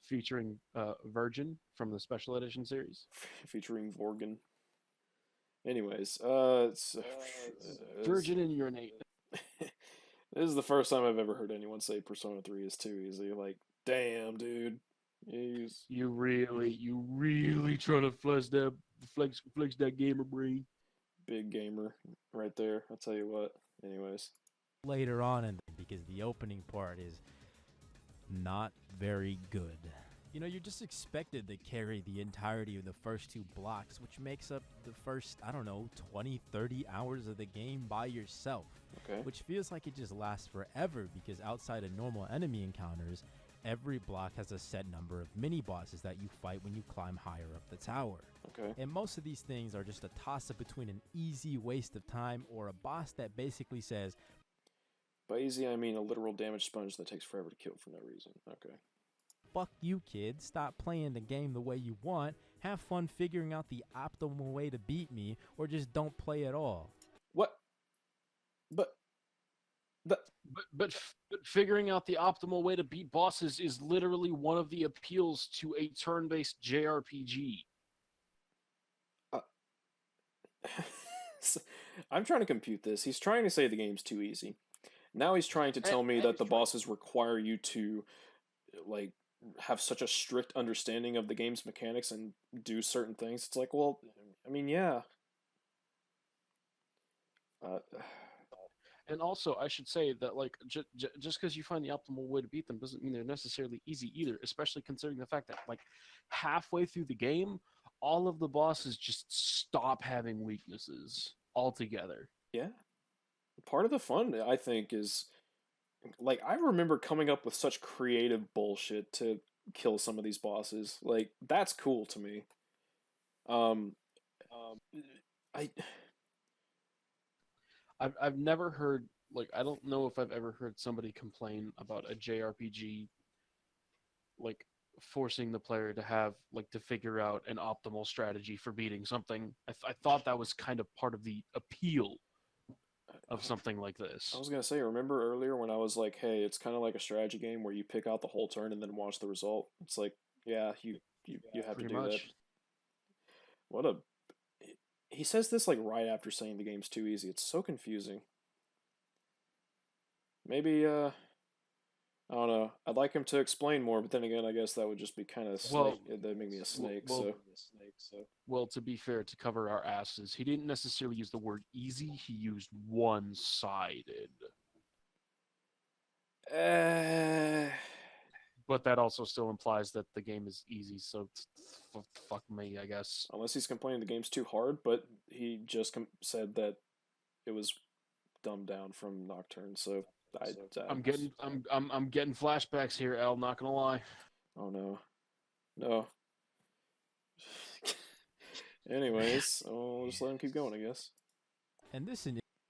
Featuring Virgin from the Special Edition series. Featuring Vorgan. Anyways, Virgin and Urinate. This is the first time I've ever heard anyone say Persona 3 is too easy. Like, damn, dude. You really trying to flex that gamer brain. Big gamer right there. I'll tell you what. Anyways. Later on, because the opening part is not very good. You know, you're just expected to carry the entirety of the first two blocks, which makes up the first, 20, 30 hours of the game by yourself. Okay. Which feels like it just lasts forever because outside of normal enemy encounters, every block has a set number of mini-bosses that you fight when you climb higher up the tower. Okay. And most of these things are just a toss-up between an easy waste of time or a boss that basically says, by easy, I mean a literal damage sponge that takes forever to kill for no reason. Okay. fuck you, kid. Stop playing the game the way you want. Have fun figuring out the optimal way to beat me, or just don't play at all. What? But figuring out the optimal way to beat bosses is literally one of the appeals to a turn-based JRPG. I'm trying to compute this. He's trying to say the game's too easy. Now he's trying to tell me that the bosses require you to, like, have such a strict understanding of the game's mechanics and do certain things. It's like, well, I mean, yeah. And also, I should say that, like, just because you find the optimal way to beat them doesn't mean they're necessarily easy either, especially considering the fact that, like, halfway through the game, all of the bosses just stop having weaknesses altogether. Yeah. Part of the fun, I think, is, like, I remember coming up with such creative bullshit to kill some of these bosses. Like, that's cool to me. I've never heard, like, I don't know if I've ever heard somebody complain about a JRPG, like, forcing the player to have, like, to figure out an optimal strategy for beating something. I thought that was kind of part of the appeal of something like this. I was gonna say, remember earlier when I was like, hey, it's kind of like a strategy game where you pick out the whole turn and then watch the result. It's like, yeah, you have to Pretty do that. much. What a... He says this, like, right after saying the game's too easy. It's so confusing. Maybe, I don't know. I'd like him to explain more, but then again, I guess that would just be kind of snake. That'd make me a snake, Well, to be fair, to cover our asses, he didn't necessarily use the word easy, he used one-sided. But that also still implies that the game is easy. So fuck me, I guess. Unless he's complaining the game's too hard, but he just said that it was dumbed down from Nocturne. So I'm getting flashbacks here, Al. Not gonna lie. Oh no, no. Anyways, I'll just let him keep going, I guess. And this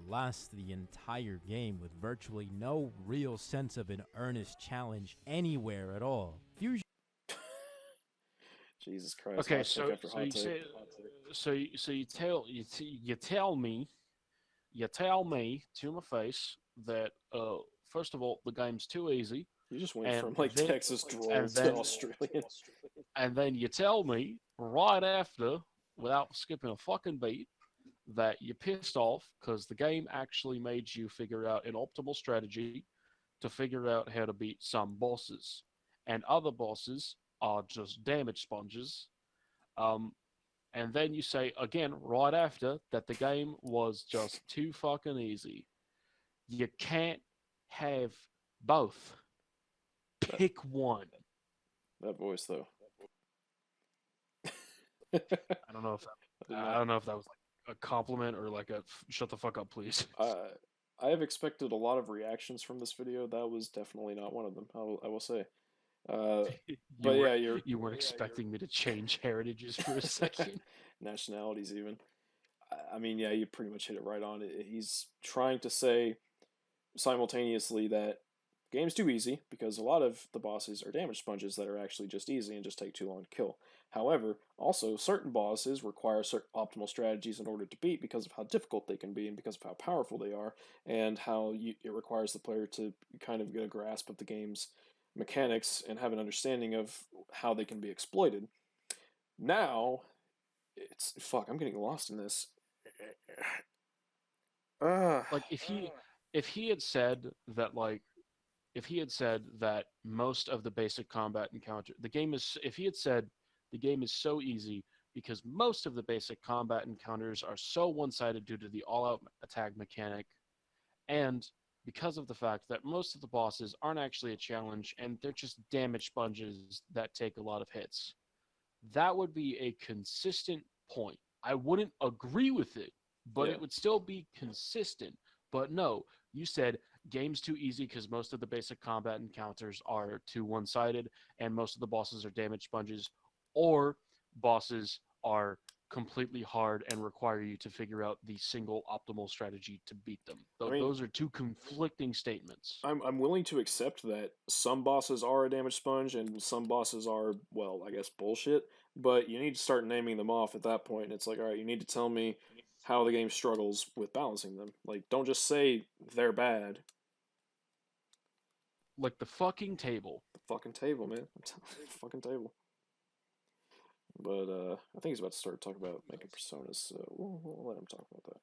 lasts the entire game with virtually no real sense of an earnest challenge anywhere at all. Fusion. Jesus Christ. Okay, hot so take after so hot you take. say, so you tell me to my face that first of all the game's too easy, You just went and from like then, Texas drawl and to then Australian. and then you tell me right after, without skipping a fucking beat, that you're pissed off because the game actually made you figure out an optimal strategy to figure out how to beat some bosses, and other bosses are just damage sponges. Um, and then you say again right after that the game was just too fucking easy. You can't have both. Pick one. That voice, though. I don't know if I don't know if that was like a compliment or like a shut the fuck up, please. I have expected a lot of reactions from this video. That was definitely not one of them. I will say. But yeah, you weren't expecting me to change heritages for a second. nationalities even. I mean, yeah, you pretty much hit it right on. He's trying to say simultaneously that the game's too easy because a lot of the bosses are damage sponges that are actually just easy and just take too long to kill. However, also certain bosses require certain optimal strategies in order to beat because of how difficult they can be and because of how powerful they are and how it requires the player to kind of get a grasp of the game's mechanics and have an understanding of how they can be exploited. Now, it's fuck. I'm getting lost in this. Like if he had said that like if he had said that most of the basic combat encounter the game is if he had said the game is so easy because most of the basic combat encounters are so one-sided due to the all-out attack mechanic and because of the fact that most of the bosses aren't actually a challenge and they're just damage sponges that take a lot of hits, that would be a consistent point. I wouldn't agree with it, but Yeah. it would still be consistent. But no, you said game's too easy because most of the basic combat encounters are too one-sided and most of the bosses are damage sponges, or bosses are completely hard and require you to figure out the single optimal strategy to beat them. I mean, Those are two conflicting statements. I'm willing to accept that some bosses are a damage sponge and some bosses are, well, I guess bullshit. But you need to start naming them off at that point. And it's like, all right, you need to tell me how the game struggles with balancing them. Like, don't just say they're bad. Like the fucking table. The fucking table, man. I'm telling you, the fucking table. But I think he's about to start talking about making personas, so we'll let him talk about that.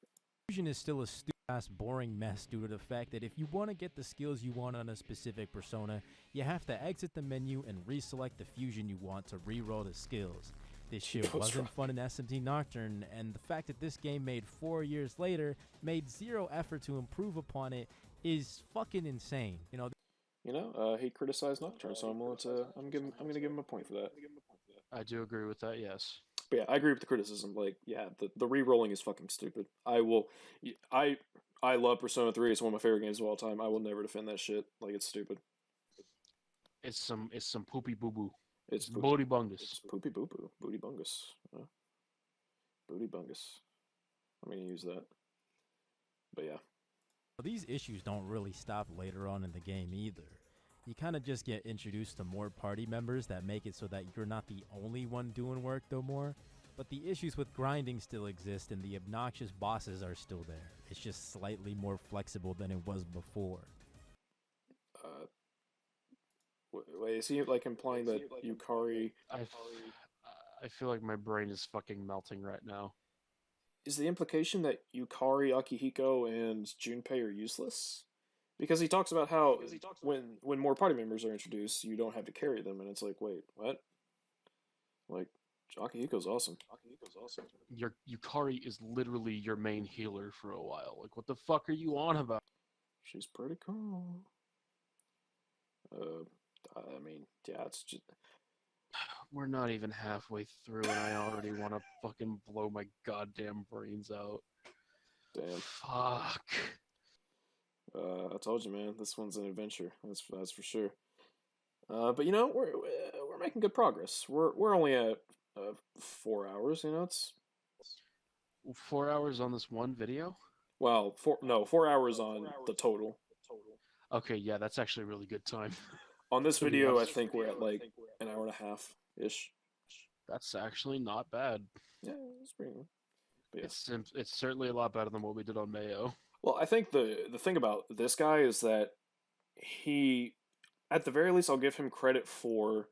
Fusion is still a stupid-ass boring mess due to the fact that if you want to get the skills you want on a specific persona, you have to exit the menu and reselect the fusion you want to reroll the skills. This shit wasn't fun in SMT Nocturne, and the fact that this game made 4 years later made zero effort to improve upon it is fucking insane. He criticized Nocturne, so I'm gonna give him a point for that. I do agree with that, yes. But yeah, I agree with the criticism. Like, yeah, the re-rolling is fucking stupid. I love Persona 3. It's one of my favorite games of all time. I will never defend that shit. Like, it's stupid. It's some poopy boo boo. It's booty bungus. It's poopy boo boo. Booty bungus. Booty bungus. I'm gonna use that. But yeah. These issues don't really stop later on in the game either. You kind of just get introduced to more party members that make it so that you're not the only one doing work no more. But the issues with grinding still exist and the obnoxious bosses are still there. It's just slightly more flexible than it was before. Wait, is he like implying that Yukari... I feel like my brain is fucking melting right now. Is the implication that Yukari, Akihiko, and Junpei are useless? Because he talks about how when more party members are introduced, you don't have to carry them, and it's like, wait, what? Like, Akihiko's awesome. Your Yukari is literally your main healer for a while. Like, what the fuck are you on about? She's pretty cool. I mean, yeah, it's just We're not even halfway through, and I already want to fucking blow my goddamn brains out. damn. Fuck. I told you, man. This one's an adventure. That's for sure. But you know, we're making good progress. We're only at 4 hours. You know, it's 4 hours on this one video? well, 4 hours on the total. Okay, yeah, that's actually a really good time. On this To be video, I honest. think we're at like an hour and a half ish. That's actually not bad. Yeah, it's pretty good. But yeah. It's certainly a lot better than what we did on Mayo. Well, I think the thing about this guy is that he, at the very least, I'll give him credit for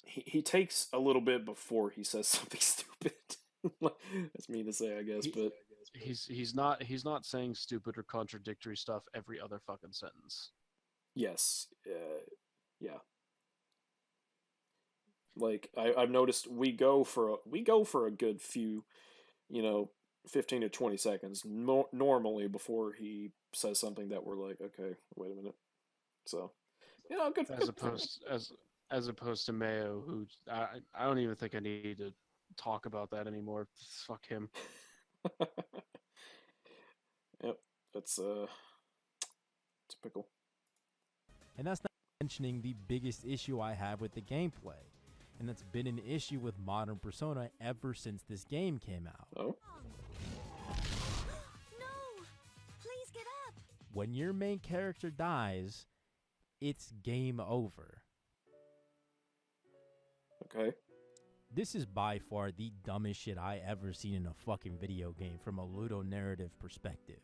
he takes a little bit before he says something stupid. That's mean to say, I guess, He- but He's not saying stupid or contradictory stuff every other fucking sentence. yes, yeah. Like I've noticed, we go for a good few, 15 to 20 seconds normally before he says something that we're like, okay, wait a minute. So, good. As opposed to Mayo, who I don't even think I need to talk about that anymore. Fuck him. Yep, that's typical. And that's not mentioning the biggest issue I have with the gameplay. And that's been an issue with modern Persona ever since this game came out. Oh, No! Please get up! When your main character dies, it's game over. okay. This is by far the dumbest shit I ever seen in a fucking video game from a ludonarrative perspective.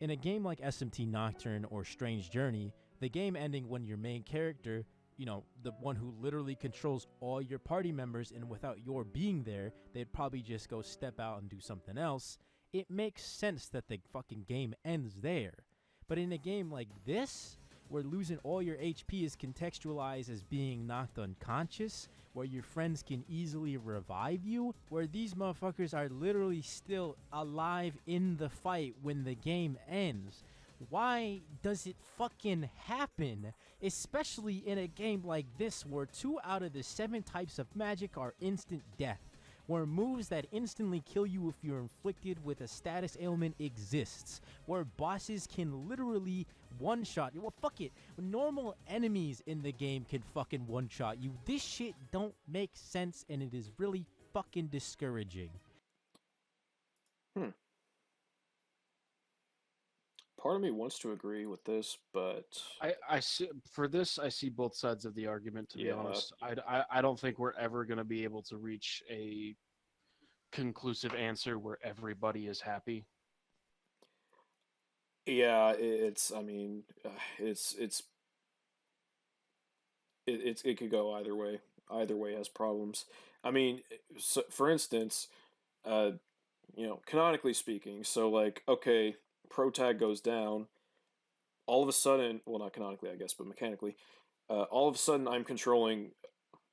In a game like SMT Nocturne or Strange Journey, the game ending when your main character, the one who literally controls all your party members, and without your being there, they'd probably just go step out and do something else. It makes sense that the fucking game ends there. But in a game like this, where losing all your HP is contextualized as being knocked unconscious, where your friends can easily revive you, where these motherfuckers are literally still alive in the fight when the game ends. Why does it fucking happen? Especially in a game like this, where 2 out of the 7 types of magic are instant death, where moves that instantly kill you if you're inflicted with a status ailment exists, where bosses can literally one-shot you. Well, fuck it. Normal enemies in the game can fucking one-shot you. This shit don't make sense, and it is really fucking discouraging. Part of me wants to agree with this, but I see for this. I see both sides of the argument. To be Yeah. honest, I don't think we're ever going to be able to reach a conclusive answer where everybody is happy. yeah, it's. I mean, it could go either way. Either way has problems. I mean, so, for instance, uh, canonically speaking, so like, okay, pro tag goes down. All of a sudden, well, not canonically, I guess, but mechanically, all of a sudden, I'm controlling,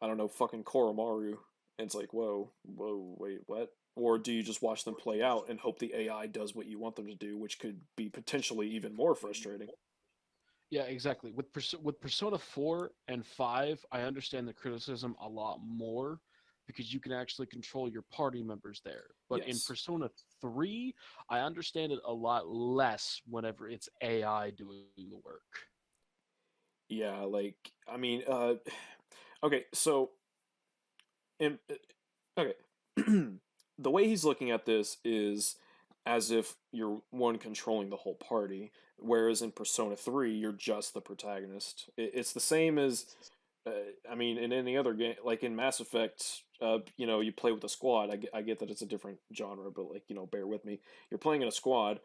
I don't know, fucking Koromaru, and it's like, whoa, wait, what? Or do you just watch them play out and hope the AI does what you want them to do, which could be potentially even more frustrating? Yeah, exactly. With Persona 4 and 5, I understand the criticism a lot more because you can actually control your party members there. But in Yes. Persona 3, I understand it a lot less whenever it's AI doing the work. Yeah, like, I mean, okay, so, in, okay, the way he's looking at this is as if you're one controlling the whole party, whereas in Persona 3, you're just the protagonist. It's the same as, uh, I mean, in any other game, like in Mass Effect, you play with a squad. I get that it's a different genre, but like, bear with me. You're playing in a squad,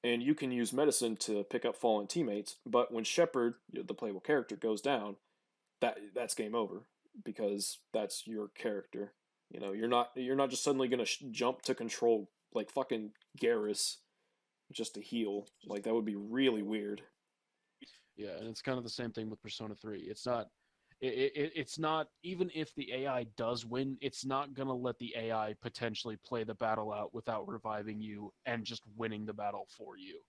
and you can use medicine to pick up fallen teammates, but when Shepard, the playable character, goes down, that's game over because that's your character. You're not just suddenly gonna jump to control like fucking Garrus just to heal. Like that would be really weird. Yeah, and it's kind of the same thing with Persona 3. It's not, even if the AI does win, it's not going to let the AI potentially play the battle out without reviving you and just winning the battle for you.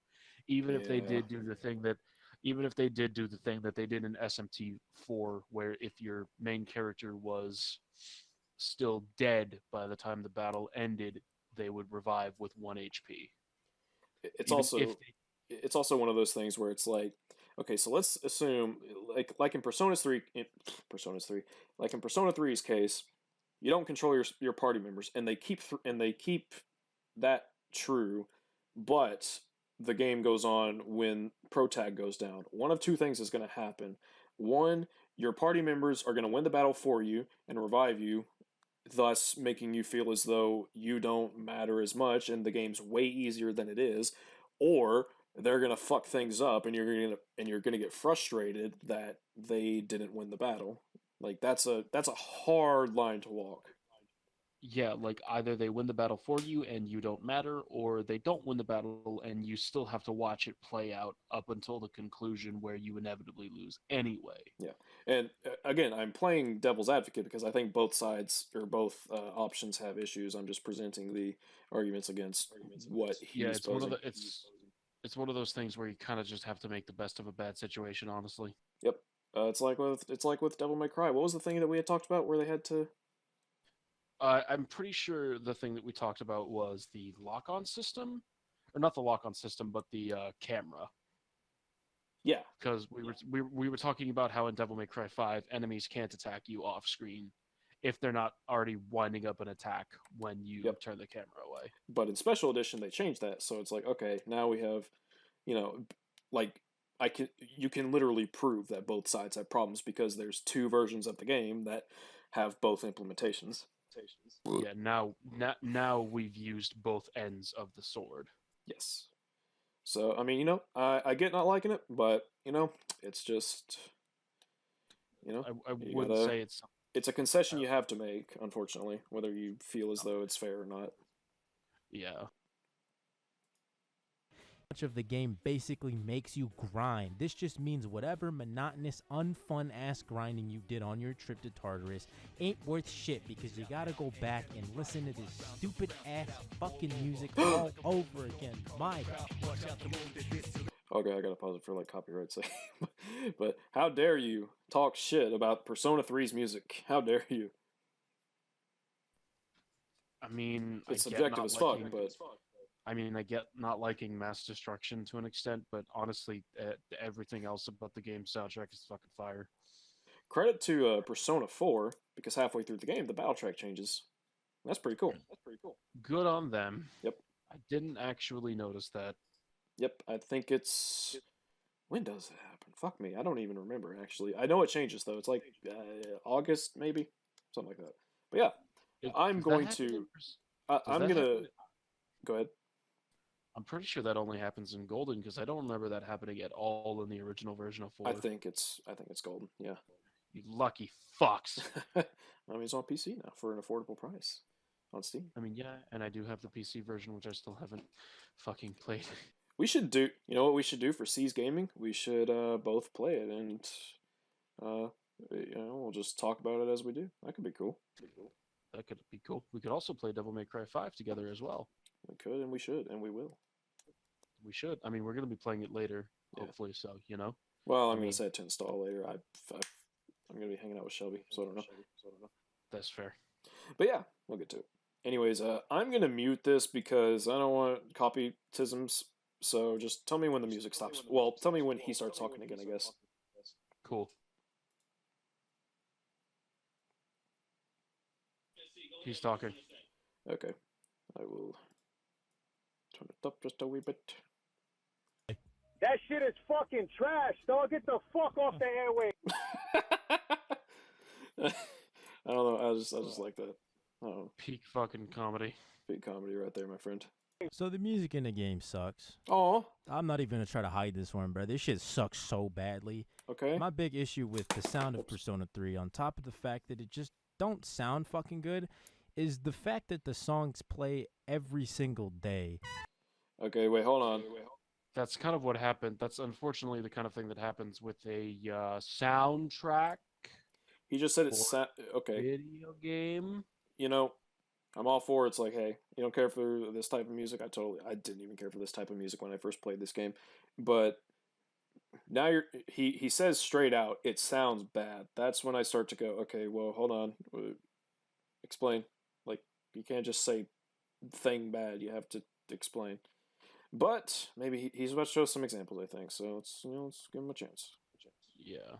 Even if they Yeah. did do the thing that even if they did do the thing that they did in SMT4, where if your main character was still dead by the time the battle ended, they would revive with 1 HP. It's Even if also it's also one of those things where it's like, okay, so let's assume like in Persona's 3, like in Persona 3's case, you don't control your party members, and they keep that true, but the game goes on when protag goes down. One of two things is going to happen. One, your party members are going to win the battle for you and revive you, thus making you feel as though you don't matter as much and the game's way easier than it is, or they're gonna fuck things up and you're gonna get frustrated that they didn't win the battle. Like that's a hard line to walk. Yeah, like either they win the battle for you and you don't matter, or they don't win the battle and you still have to watch it play out up until the conclusion where you inevitably lose anyway. Yeah, and again, I'm playing devil's advocate because I think both sides or both options have issues. I'm just presenting the arguments against what Yeah, he's posing. it's one of those things where you kind of just have to make the best of a bad situation, honestly. Yep, it's like with Devil May Cry. What was the thing that we had talked about where they had to? I'm pretty sure the thing that we talked about was the lock-on system, or not the lock-on system, but the camera. Yeah, Because we were talking about how in Devil May Cry 5, enemies can't attack you off screen if they're not already winding up an attack when you Yep. turn the camera away. but in Special Edition they changed that, so it's like, okay, now we have, you know, like you can literally prove that both sides have problems because there's two versions of the game that have both implementations. Yeah, now we've used both ends of the sword. Yes. So I mean, I get not liking it, but it's just I you wouldn't gotta. say It's a concession you have to make, unfortunately, whether you feel as though it's fair or not. yeah. Much of the game basically makes you grind. This just means whatever monotonous, unfun ass grinding you did on your trip to Tartarus ain't worth shit because you gotta go back and listen to this stupid ass fucking music all over again. My God. Okay, I gotta pause it for like copyright sake. But how dare you talk shit about Persona 3's music? How dare you? I mean, It's I get subjective not as fuck, liking. but I mean, I get not liking mass destruction to an extent, but honestly, everything else about the game soundtrack is fucking fire. credit to Persona 4 because halfway through the game the battle track changes. That's pretty cool. Good on them. Yep. I didn't actually notice that. Yep, I think it's. When does it happen? Fuck me, I don't even remember actually. I know it changes though. It's like August maybe, something like that. But yeah, I'm Does that going happen to. in I'm that gonna happen- go ahead. I'm pretty sure that only happens in Golden because I don't remember that happening at all in the original version of 4. I think it's golden. Yeah. You lucky fucks. I mean, it's on PC now for an affordable price on Steam. I mean, yeah, and I do have the PC version, which I still haven't fucking played. We should do. You know what we should do for S.E.E.S Gaming? We should both play it, and we'll just talk about it as we do. That could be cool. That could be cool. We could also play Devil May Cry 5 together as well. We could, and we should, and we will. We should. I mean, we're going to be playing it later, Yeah. hopefully, so, you know? Well, I'm I gonna mean- set to install later. I'm gonna be hanging out with Shelby, so I don't know. That's fair. But yeah, we'll get to it. Anyways, I'm gonna mute this because I don't want copytisms. So just tell me when the music stops. Well, tell me when he starts talking again, I guess. Cool. He's talking. Okay. I will turn it up just a wee bit. That shit is fucking trash, dog. Get the fuck off the airway. I don't know. I just like that. I don't know. Peak fucking comedy. Big comedy right there, my friend. So the music in the game sucks. Oh, I'm not even gonna try to hide this one, bro. This shit sucks so badly. okay. My big issue with the sound of Persona 3, on top of the fact that it just don't sound fucking good, is the fact that the songs play every single day. Okay, wait, hold on. That's kind of what happened. That's unfortunately the kind of thing that happens with a soundtrack He just said it's okay. video game. You know, I'm all for it's like, hey, you don't care for this type of music. I didn't even care for this type of music when I first played this game. But now he says straight out, it sounds bad. That's when I start to go, okay, well, hold on, explain. Like, you can't just say thing bad. You have to explain. But maybe he's about to show some examples, I think. So let's give him a chance. Yeah.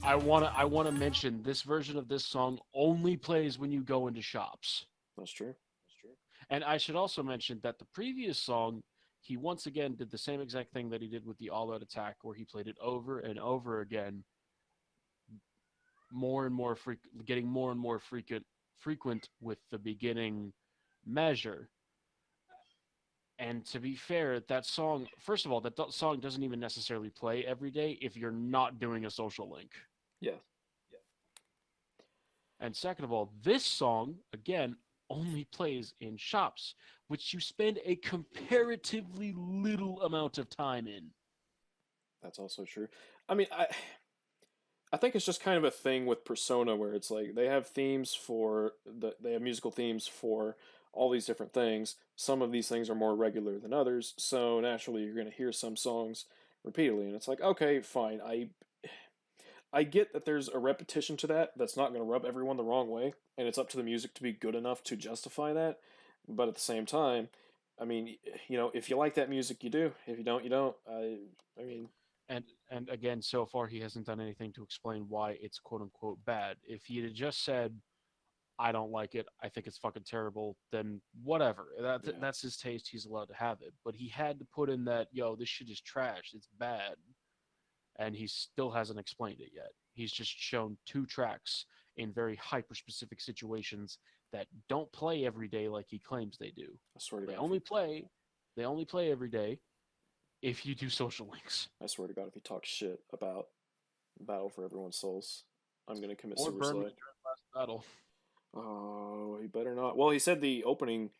I wanna mention this version of this song only plays when you go into shops. That's true. And I should also mention that the previous song, he once again did the same exact thing that he did with the All Out Attack, where he played it over and over again, more and more getting more and more frequent with the beginning measure. And to be fair, that song, first of all, that song doesn't even necessarily play every day if you're not doing a social link. Yeah. And second of all, this song, again, only plays in shops, which you spend a comparatively little amount of time in. That's also true. I mean, I think it's just kind of a thing with Persona where it's like they have they have musical themes for all these different things. Some of these things are more regular than others, so naturally you're going to hear some songs repeatedly, and it's like, okay, fine. I get that there's a repetition to that that's not going to rub everyone the wrong way, and it's up to the music to be good enough to justify that. But at the same time, I mean, if you like that music, you do. If you don't, you don't. I mean, And again, so far he hasn't done anything to explain why it's quote unquote bad. If he had just said, "I don't like it. I think it's fucking terrible," then whatever. That's his taste. He's allowed to have it. But he had to put in that, "Yo, this shit is trash. It's bad." And he still hasn't explained it yet. He's just shown 2 tracks in very hyper-specific situations that don't play every day like he claims they do. I swear to They God, only play every day if you do social links. I swear to God, if he talks shit about Battle for Everyone's Souls, I'm gonna commit Or burn me suicide. during last battle. Oh, he better not. Well, he said the opening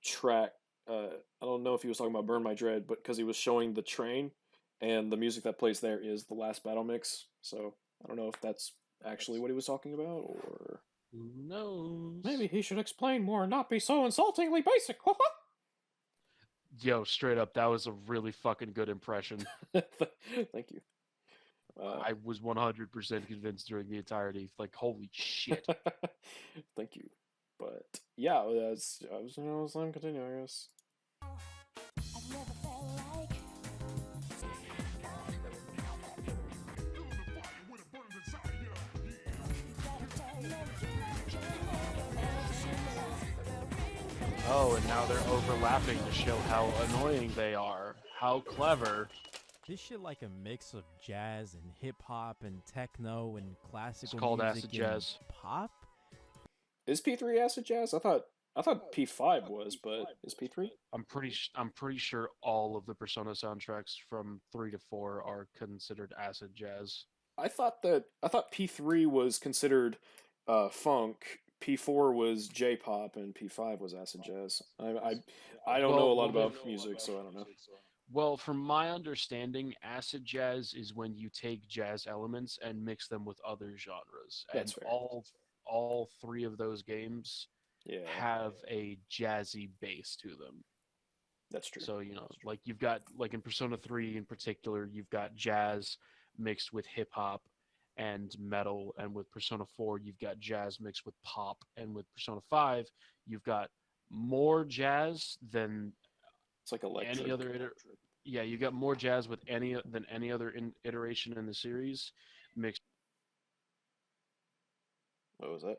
track. I don't know if he was talking about "Burn My Dread," but because he was showing the train, and the music that plays there is the last battle mix. So I don't know if that's actually what he was talking about, or Who knows? maybe he should explain more and not be so insultingly basic. Yo, straight up, that was a really fucking good impression. Thank you. I was 100% convinced during the entirety. Like, holy shit. Thank you. But yeah, I'm continuing, I guess. Oh, and now they're overlapping to show how annoying they are. How clever. This shit like a mix of jazz and hip hop and techno and classical It's called music acid and jazz. pop. Is P3 acid jazz? I thought P5 was, but is P3? I'm pretty sure all of the Persona soundtracks from 3 to 4 are considered acid jazz. I thought P3 was considered funk, P4 was J-pop, and P5 was acid jazz. I don't know a lot about music, so I don't know. Well, from my understanding, acid jazz is when you take jazz elements and mix them with other genres. That's And fair. all 3 of those games have a jazzy base to them. That's true. So, like you've got, like in Persona 3 in particular, you've got jazz mixed with hip hop and metal, and with Persona 4 you've got jazz mixed with pop, and with Persona 5 you've got more jazz than It's like electric. any other you got more jazz with any other iteration in the series mixed. What was that?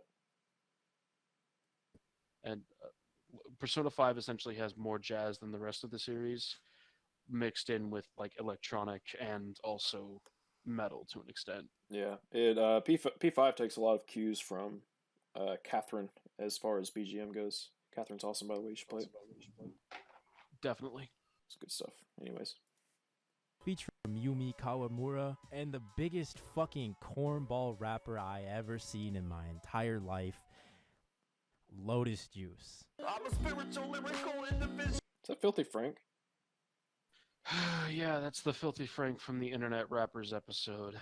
And Persona 5 essentially has more jazz than the rest of the series, mixed in with like electronic and also metal to an extent. Yeah, it P5 takes a lot of cues from Catherine as far as BGM goes. Catherine's awesome, by the way. You should play it. Definitely. It's good stuff. Anyways. Feature from Yumi Kawamura and the biggest fucking cornball rapper I ever seen in my entire life, Lotus Juice. I'm a spiritual lyrical individual. Is that Filthy Frank? Yeah, that's the Filthy Frank from the Internet Rappers episode.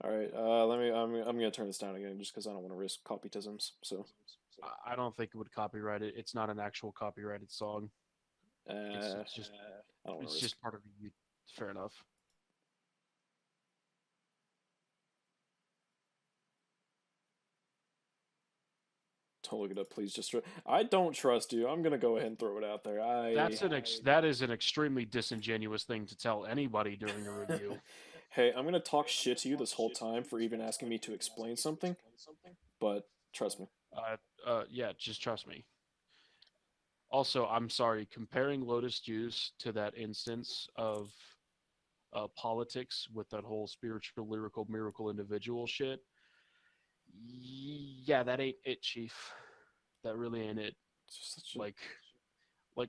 All right, let me. I'm gonna turn this down again just because I don't want to risk copytisms. So, I don't think it would copyright it. It's not an actual copyrighted song. It's, uh, it's just I don't want it's to risk. just part of the. Fair enough. Don't look it up, please. Just I don't trust you. I'm gonna go ahead and throw it out there. That is an extremely disingenuous thing to tell anybody during a review. Hey, I'm gonna talk shit to you this whole time for even asking me to explain something, but trust me. Yeah, just trust me. Also, I'm sorry, comparing Lotus Juice to that instance of politics with that whole spiritual, lyrical, miracle individual shit. Yeah, that ain't it, Chief. That really ain't it. It's just such Like,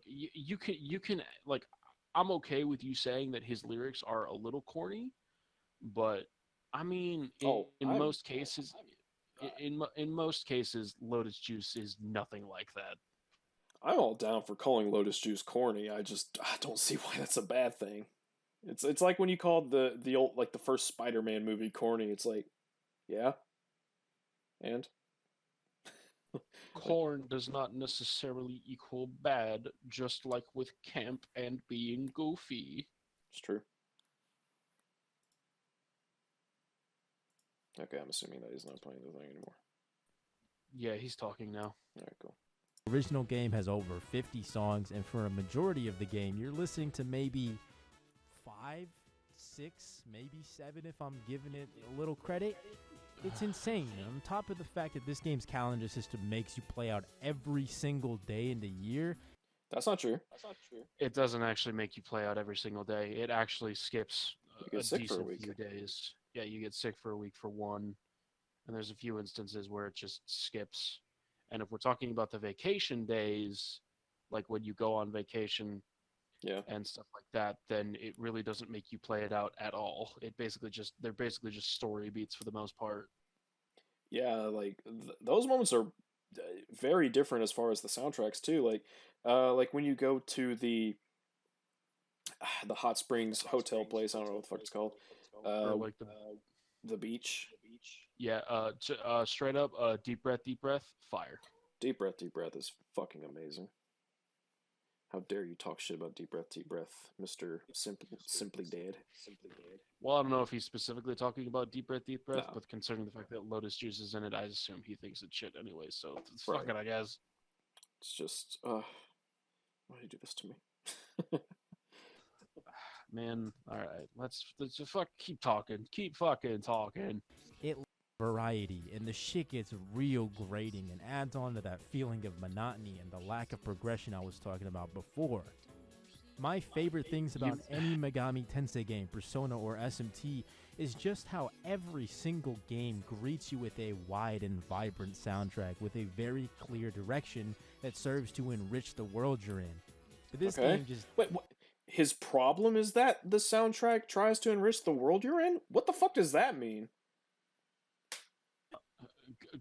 you can like, I'm okay with you saying that his lyrics are a little corny, but I mean, in most cases, in most cases, Lotus Juice is nothing like that. I'm all down for calling Lotus Juice corny. I don't see why that's a bad thing. It's like when you called the old like the first Spider-Man movie corny. It's like, yeah, and Corn does not necessarily equal bad, just like with camp and being goofy. it's true. Okay, I'm assuming that he's not playing the thing anymore. Yeah, he's talking now. All right, cool. The original game has over 50 songs, and for a majority of the game, you're listening to maybe 5, 6, maybe 7 if I'm giving it a little credit. It's insane. On top of the fact that this game's calendar system makes you play out every single day in the year. That's not true. It doesn't actually make you play out every single day. It actually skips a decent few days. Yeah, you get sick for a week for one, and there's a few instances where it just skips. And if we're talking about the vacation days, like when you go on vacation and stuff like that, then it really doesn't make you play it out at all. They're basically just story beats for the most part. Yeah, like those moments are very different as far as the soundtracks too. Like when you go to the hot springs hotel place. I don't know what the fuck it's called. Or like the beach. Yeah. Straight up. Deep breath. Fire. Deep breath is fucking amazing. How dare you talk shit about deep breath, Mr. Simply Dead. Well, I don't know if he's specifically talking about deep breath, No. but considering the fact that Lotus Juice is in it, I assume he thinks it's shit anyway. So it's Right. fucking, I guess. It's just, why do you do this to me? Man, all right, let's just keep talking, keep fucking talking. It variety, and the shit gets real grating and adds on to that feeling of monotony and the lack of progression I was talking about before. My favorite things about any Megami Tensei game, Persona or SMT, is just how every single game greets you with a wide and vibrant soundtrack with a very clear direction that serves to enrich the world you're in. But this game just... Wait, what? His problem is that the soundtrack tries to enrich the world you're in? What the fuck does that mean?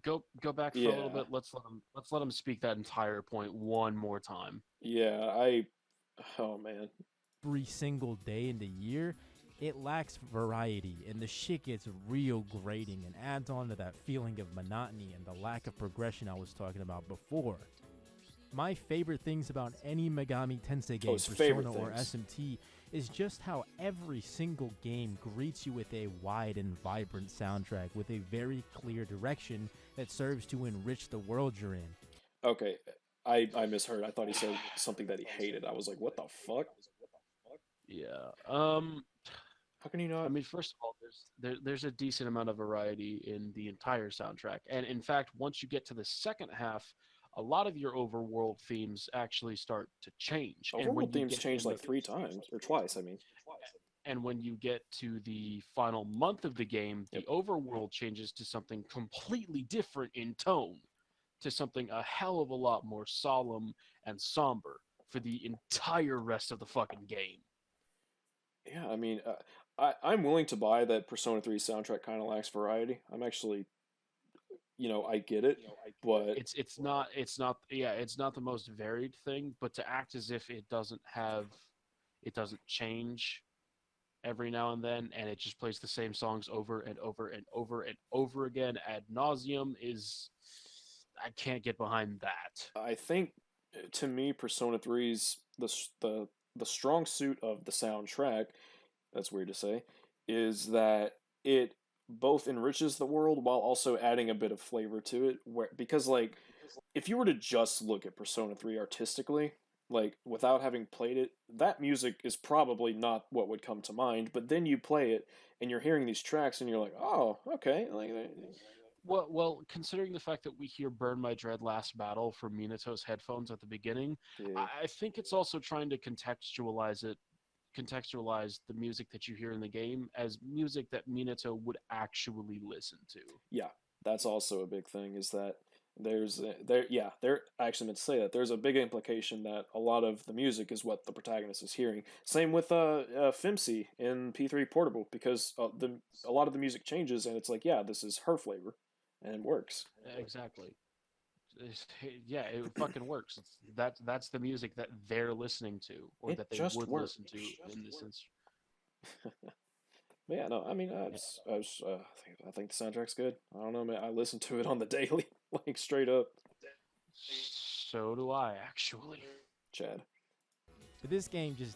Go back for a little bit. Let's let him speak that entire point one more time. Yeah, oh man. Every single day in the year, it lacks variety, and the shit gets real grating and adds on to that feeling of monotony and the lack of progression I was talking about before. My favorite things about any Megami Tensei game, Persona or SMT, is just how every single game greets you with a wide and vibrant soundtrack with a very clear direction that serves to enrich the world you're in. Okay, I misheard. I thought he said something that he hated. I was like, what the fuck? Yeah. How can you not? I mean, first of all, there's a decent amount of variety in the entire soundtrack, and in fact, once you get to the second half, a lot of your overworld themes actually start to change. Overworld themes change like 3 times or twice. I mean. And when you get to the final month of the game, the overworld changes to something completely different in tone, to something a hell of a lot more solemn and somber for the entire rest of the fucking game. Yeah, I mean, I'm willing to buy that Persona 3 soundtrack kind of lacks variety. I'm actually, I get it, but it's not the most varied thing, but to act as if it doesn't change every now and then, and it just plays the same songs over and over and over and over again ad nauseum, is I can't get behind that. I think, to me, Persona 3's the strong suit of the soundtrack, that's weird to say, is that it both enriches the world while also adding a bit of flavor to it. Because like, if you were to just look at Persona 3 artistically, like without having played it, that music is probably not what would come to mind. But then you play it and you're hearing these tracks and you're like, oh, okay, like, Well, considering the fact that we hear "Burn My Dread Last Battle" from Minato's headphones at the beginning, yeah, I think it's also trying to contextualize the music that you hear in the game as music that Minato would actually listen to. yeah, that's also a big thing. Is that there yeah there I actually meant to say that there's a big implication that a lot of the music is what the protagonist is hearing. Same with Fimsy in P3 Portable, because the a lot of the music changes and it's like, yeah, this is her flavor, and it works. Exactly. Yeah, it fucking works. That's the music that they're listening to, or It that they just would works. listen to in this instance. But yeah, no, I mean, I think the soundtrack's good. I don't know, man. I listen to it on the daily, like straight up. So do I, actually. Chad. But this game just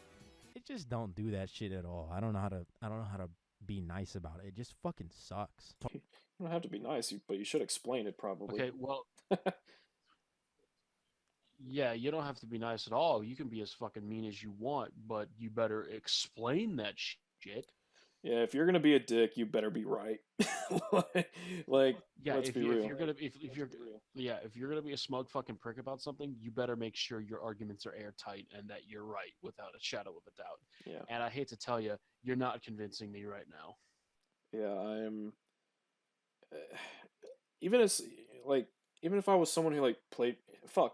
don't do that shit at all. I don't know how to be nice about it. It just fucking sucks. You don't have to be nice, but you should explain it probably. Okay, well, yeah, you don't have to be nice at all. You can be as fucking mean as you want, but you better explain that shit. Yeah, if you're gonna be a dick, you better be right. like, Yeah, let's if be you real. if you're gonna if you're yeah if you're gonna be a smug fucking prick about something, you better make sure your arguments are airtight and that you're right without a shadow of a doubt. Yeah, And I hate to tell you, you're not convincing me right now. yeah, I'm. Even as like, even if I was someone who like played,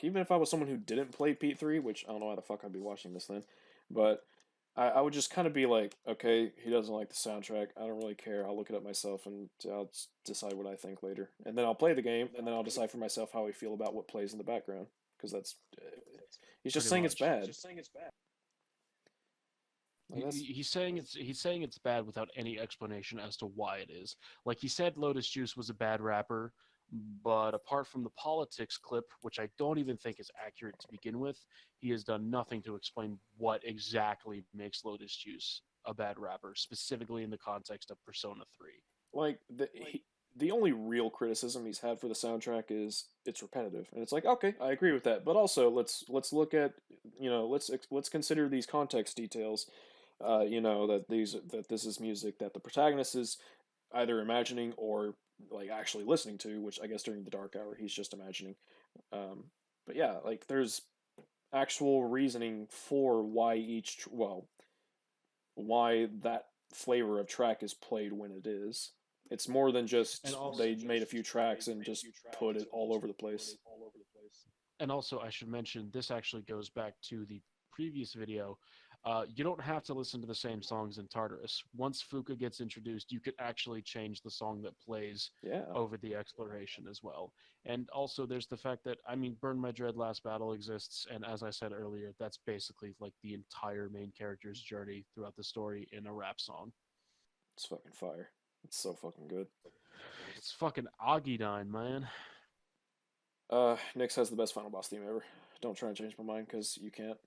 even if I was someone who didn't play P3, which I don't know why the fuck I'd be watching this then, but I would just kind of be like, okay, he doesn't like the soundtrack. I don't really care. I'll look it up myself and I'll decide what I think later. And then I'll play the game and then I'll decide for myself how I feel about what plays in the background. Because that's. He's just Pretty saying it's much. bad. Like, He's saying it's bad without any explanation as to why it is. Like he said, Lotus Juice was a bad rapper, but apart from the politics clip, which I don't even think is accurate to begin with, he has done nothing to explain what exactly makes Lotus Juice a bad rapper, specifically in the context of Persona 3. like the only real criticism he's had for the soundtrack is it's repetitive, and it's like, okay, I agree with that, but also let's look at, let's consider these context details, that this is music that the protagonist is either imagining or like actually listening to, which I guess during the dark hour he's just imagining. But yeah, like there's actual reasoning for why that flavor of track is played when it is. It's more than just they made a few tracks and just put it all over the place. And also, I should mention this actually goes back to the previous video. You don't have to listen to the same songs in Tartarus. Once Fuka gets introduced, you could actually change the song that plays Yeah. over the exploration as well. And also, there's the fact that, I mean, Burn My Dread Last Battle exists, and as I said earlier, that's basically like the entire main character's journey throughout the story in a rap song. It's fucking fire. It's so fucking good. It's fucking Agidine, man. Nyx has the best final boss theme ever. Don't try and change my mind, because you can't.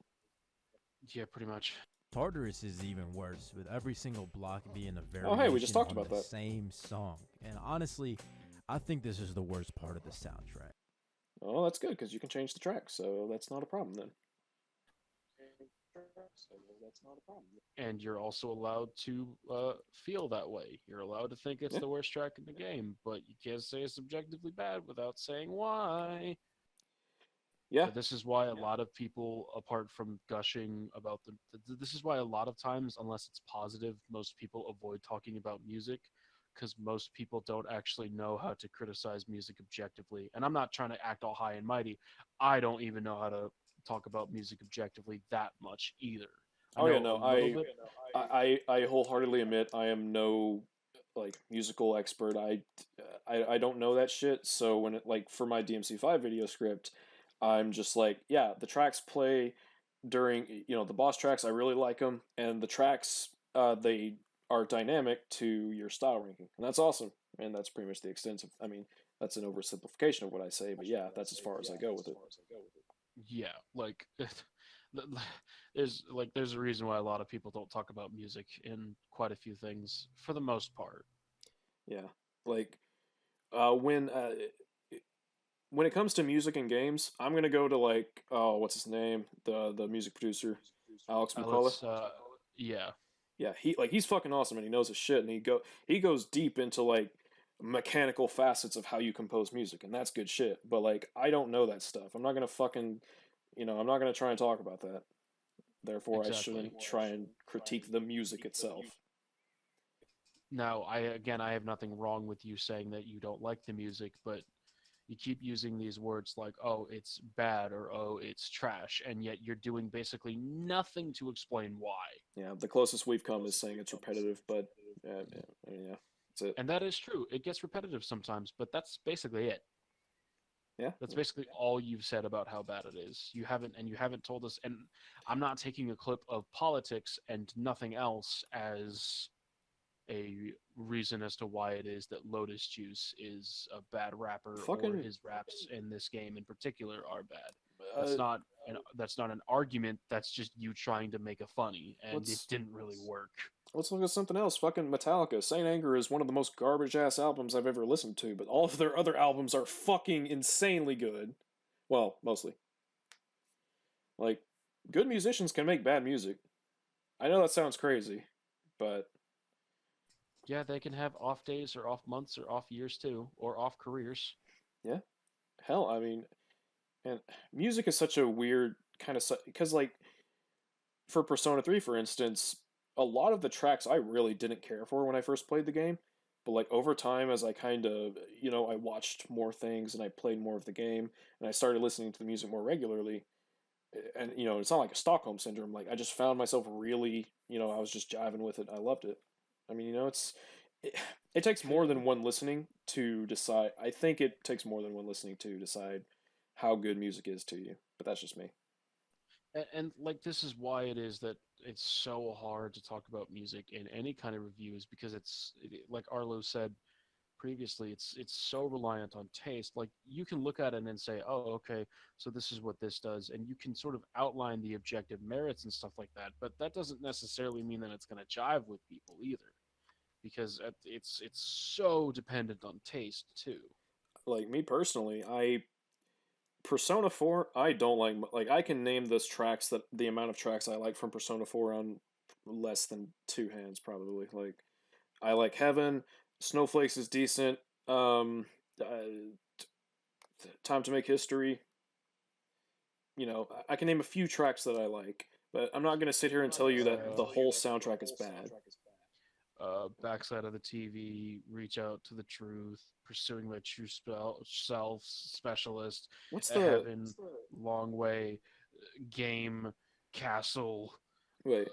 Yeah, pretty much. Tartarus is even worse, with every single block being a variation Oh, hey, we just talked on about the that. same song. And honestly, I think this is the worst part of the soundtrack. Oh, that's good, because you can change the track, so that's not a problem then. And you're also allowed to feel that way. You're allowed to think it's the worst track in the game, but you can't say it's subjectively bad without saying why. Yeah. But this is why a lot of people, apart from gushing about this is why a lot of times, unless it's positive, most people avoid talking about music, because most people don't actually know how to criticize music objectively. And I'm not trying to act all high and mighty. I don't even know how to talk about music objectively that much either. I wholeheartedly admit I am no like musical expert. I don't know that shit. So when it, like, for my DMC5 video script, I'm just like, yeah, the tracks play during the boss tracks. I really like them, and the tracks they are dynamic to your style ranking, and that's awesome. And that's pretty much the extent of. I mean, that's an oversimplification of what I say, but yeah, that's as far as I go with it. Yeah, like there's a reason why a lot of people don't talk about music in quite a few things for the most part. Yeah, like when it comes to music and games, I'm gonna go to like what's his name, the music producer, Alex McCullough. Let's yeah. Yeah, he's fucking awesome and he knows his shit and he goes deep into like mechanical facets of how you compose music and that's good shit. But like I don't know that stuff. I'm not gonna fucking I'm not gonna try and talk about that. Therefore, I Exactly. shouldn't try and critique the music itself. Now, I have nothing wrong with you saying that you don't like the music, but you keep using these words like, "Oh, it's bad" or "Oh, it's trash," and yet you're doing basically nothing to explain why. Yeah, the closest we've come is saying it's repetitive, but yeah, that's it. And that is true. It gets repetitive sometimes, but that's basically it. Yeah, That's basically all you've said about how bad it is. You haven't told us, and I'm not taking a clip of politics and nothing else as a reason as to why it is that Lotus Juice is a bad rapper or fucking his raps in this game in particular are bad. uh, That's not an argument. That's just you trying to make a funny, and it let's didn't really work. let's look at something else. Fucking Metallica. Saint Anger is one of the most garbage ass albums I've ever listened to, but all of their other albums are fucking insanely good. Well, mostly. Like, good musicians can make bad music. I know that sounds crazy, but Yeah, they can have off days or off months or off years too, or off careers. yeah. Hell, I mean, and music is such a weird kind of because like for Persona 3 for instance, a lot of the tracks I really didn't care for when I first played the game, but like over time as I kind of, I watched more things and I played more of the game and I started listening to the music more regularly, and it's not like a Stockholm syndrome. Like I just found myself really, I was just jiving with it. I loved it. I mean, it, it takes more than one listening to decide. I think it takes more than one listening to decide how good music is to you. But that's just me. And like this is why it is that it's so hard to talk about music in any kind of reviews because like Arlo said previously, it's so reliant on taste. Like you can look at it and say, oh, okay, so this is what this does, and you can sort of outline the objective merits and stuff like that. But that doesn't necessarily mean that it's going to jive with people either, because it's so dependent on taste too. Like me personally, Persona 4, I don't like I can name those tracks that the amount of tracks I like from Persona 4 on less than two hands probably. Like I like Heaven, Snowflakes is decent. Time to Make History. I can name a few tracks that I like, but I'm not going to sit here and tell you that the whole soundtrack is bad. Backside of the TV, Reach Out to the Truth, Pursuing My True Self, Specialist, What's Heaven, Long Way, Game, Castle. Wait.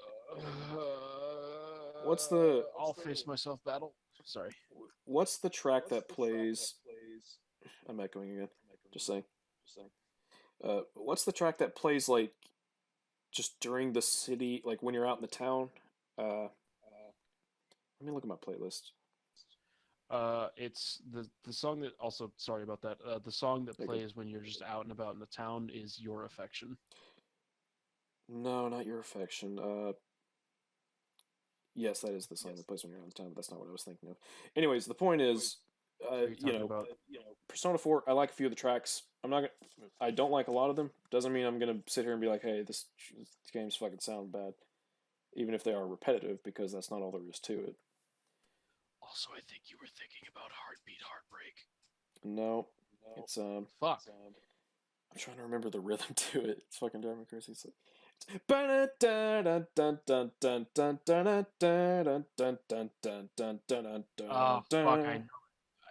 What's I'll Face Myself Battle. Sorry. What's the track that plays? I'm echoing again. Just saying. What's the track that plays like just during the city, like when you're out in the town? Let me look at my playlist. It's the song that also sorry about that. The song that plays when you're just out and about in the town is Your Affection. No, not Your Affection. Yes, that is the song that plays when you're out in town, but that's not what I was thinking of. Anyways, the point is, Persona 4. I like a few of the tracks. I don't like a lot of them. Doesn't mean I'm gonna sit here and be like, hey, this game's fucking sound bad, even if they are repetitive, because that's not all there is to it. Also, I think you were thinking about Heartbeat Heartbreak. No, it's Fuck. I'm trying to remember the rhythm to it. It's fucking driving me crazy. It's like. Oh fuck!